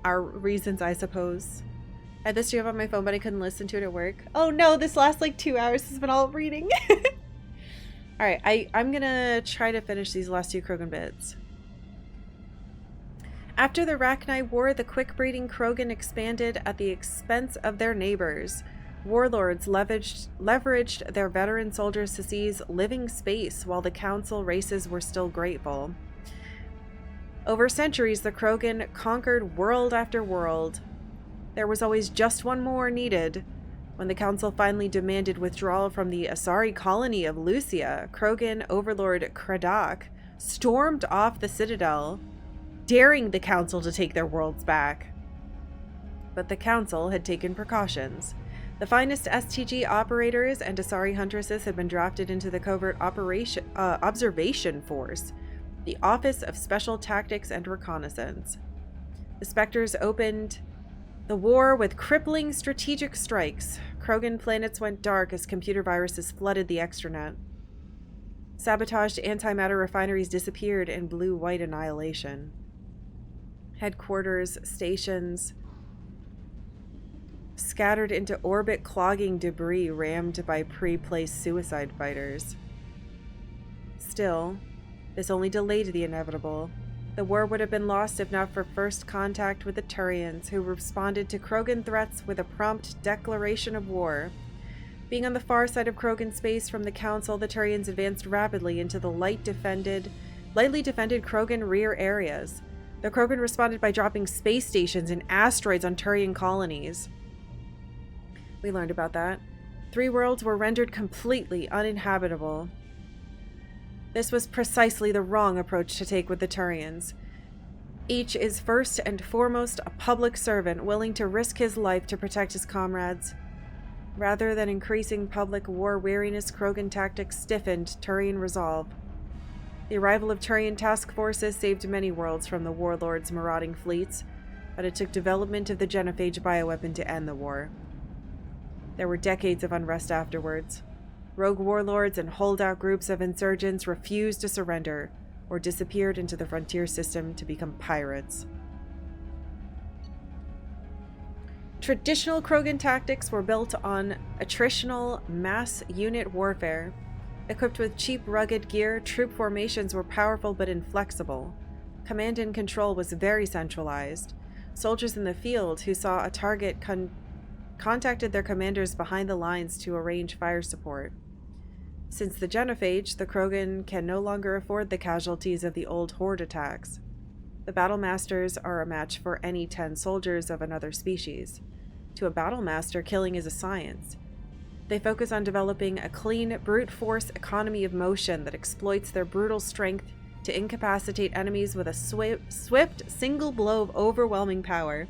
reasons, I suppose. I had this stream on my phone, but I couldn't listen to it at work. Oh no, this last like 2 hours has been all reading. Alright, I'm gonna try to finish these last 2 Krogan bits. After the Rachni War, the quick-breeding Krogan expanded at the expense of their neighbors. Warlords leveraged their veteran soldiers to seize living space while the Council races were still grateful. Over centuries, the Krogan conquered world after world. There was always just one more needed. When the Council finally demanded withdrawal from the Asari colony of Lucia, Krogan overlord Kradak stormed off the Citadel, daring the Council to take their worlds back. But the Council had taken precautions. The finest STG operators and Asari huntresses had been drafted into the covert observation force, the Office of Special Tactics and Reconnaissance. The Spectres opened the war with crippling strategic strikes. Krogan planets went dark as computer viruses flooded the extranet. Sabotaged antimatter refineries disappeared in blue-white annihilation. Headquarters, stations, scattered into orbit-clogging debris rammed by pre-placed suicide fighters. Still, this only delayed the inevitable. The war would have been lost if not for first contact with the Turians, who responded to Krogan threats with a prompt declaration of war. Being on the far side of Krogan space from the Council, the Turians advanced rapidly into the lightly defended Krogan rear areas. The Krogan responded by dropping space stations and asteroids on Turian colonies. We learned about that. 3 worlds were rendered completely uninhabitable. This was precisely the wrong approach to take with the Turians. Each is first and foremost a public servant willing to risk his life to protect his comrades. Rather than increasing public war weariness, Krogan tactics stiffened Turian resolve. The arrival of Turian task forces saved many worlds from the warlords' marauding fleets, but it took development of the genophage bioweapon to end the war. There were decades of unrest afterwards. Rogue warlords and holdout groups of insurgents refused to surrender or disappeared into the frontier system to become pirates. Traditional Krogan tactics were built on attritional mass unit warfare. Equipped with cheap, rugged gear, troop formations were powerful but inflexible. Command and control was very centralized. Soldiers in the field who saw a target contacted their commanders behind the lines to arrange fire support. Since the genophage, the Krogan can no longer afford the casualties of the old horde attacks. The battle masters are a match for any 10 soldiers of another species. To a battle master, killing is a science. They focus on developing a clean, brute force economy of motion that exploits their brutal strength to incapacitate enemies with a swift single blow of overwhelming power,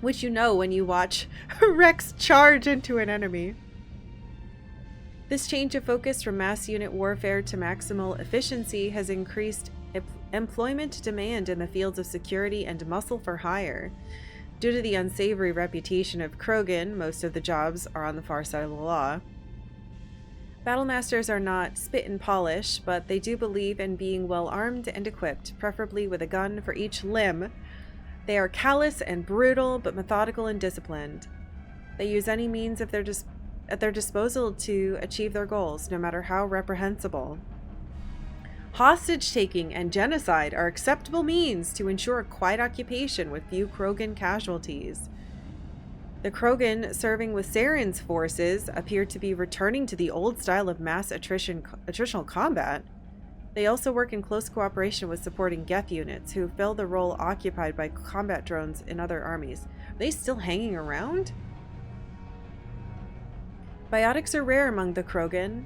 which you know when you watch Rex charge into an enemy. This change of focus from mass unit warfare to maximal efficiency has increased employment demand in the fields of security and muscle for hire. Due to the unsavory reputation of Krogan, most of the jobs are on the far side of the law. Battlemasters are not spit and polish, but they do believe in being well armed and equipped, preferably with a gun for each limb. They are callous and brutal, but methodical and disciplined. They use any means at their disposal to achieve their goals, no matter how reprehensible. Hostage-taking and genocide are acceptable means to ensure a quiet occupation with few Krogan casualties. The Krogan serving with Saren's forces appear to be returning to the old style of mass attritional combat. They also work in close cooperation with supporting Geth units, who fill the role occupied by combat drones in other armies. Are they still hanging around? Biotics are rare among the Krogan.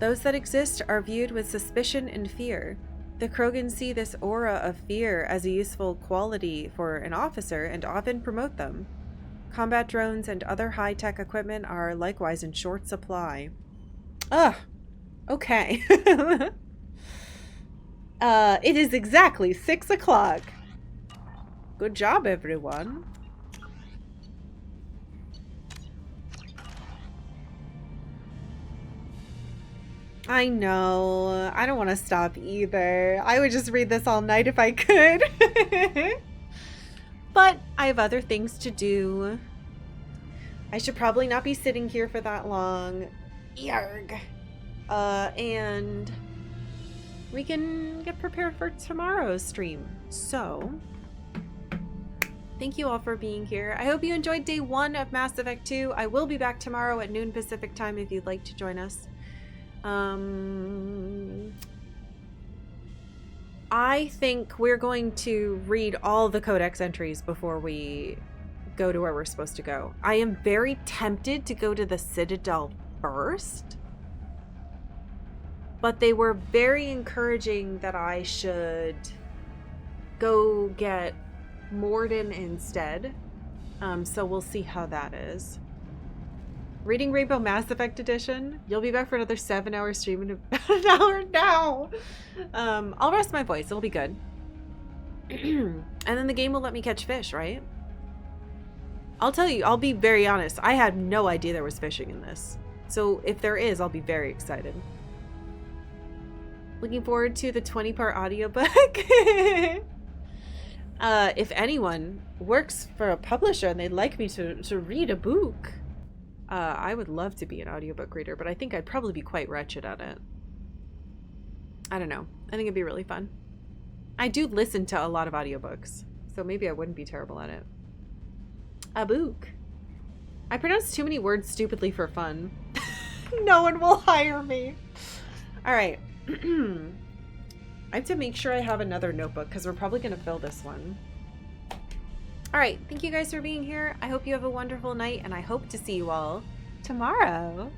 Those that exist are viewed with suspicion and fear. The Krogan see this aura of fear as a useful quality for an officer and often promote them. Combat drones and other high-tech equipment are likewise in short supply. Ugh. Okay. It is exactly 6 o'clock. Good job, everyone. I know. I don't want to stop either. I would just read this all night if I could. But I have other things to do. I should probably not be sitting here for that long. Yarg. And we can get prepared for tomorrow's stream. So, thank you all for being here. I hope you enjoyed day 1 of Mass Effect 2. I will be back tomorrow at noon Pacific time if you'd like to join us. I think we're going to read all the codex entries before we go to where we're supposed to go. I am very tempted to go to the Citadel first, but they were very encouraging that I should go get Morden instead. So we'll see how that is. Reading Rainbow Mass Effect Edition. You'll be back for another 7-hour stream in about an hour now. I'll rest my voice. It'll be good. And then the game will let me catch fish, right? I'll tell you, I'll be very honest. I had no idea there was fishing in this. So if there is, I'll be very excited. Looking forward to the 20-part audiobook. If anyone works for a publisher and they'd like me to read a book, I would love to be an audiobook reader, but I think I'd probably be quite wretched at it. I don't know. I think it'd be really fun. I do listen to a lot of audiobooks, so maybe I wouldn't be terrible at it. A book. I pronounce too many words stupidly for fun. No one will hire me. All right. I have to make sure I have another notebook because we're probably going to fill this one. All right. Thank you guys for being here. I hope you have a wonderful night, and I hope to see you all tomorrow.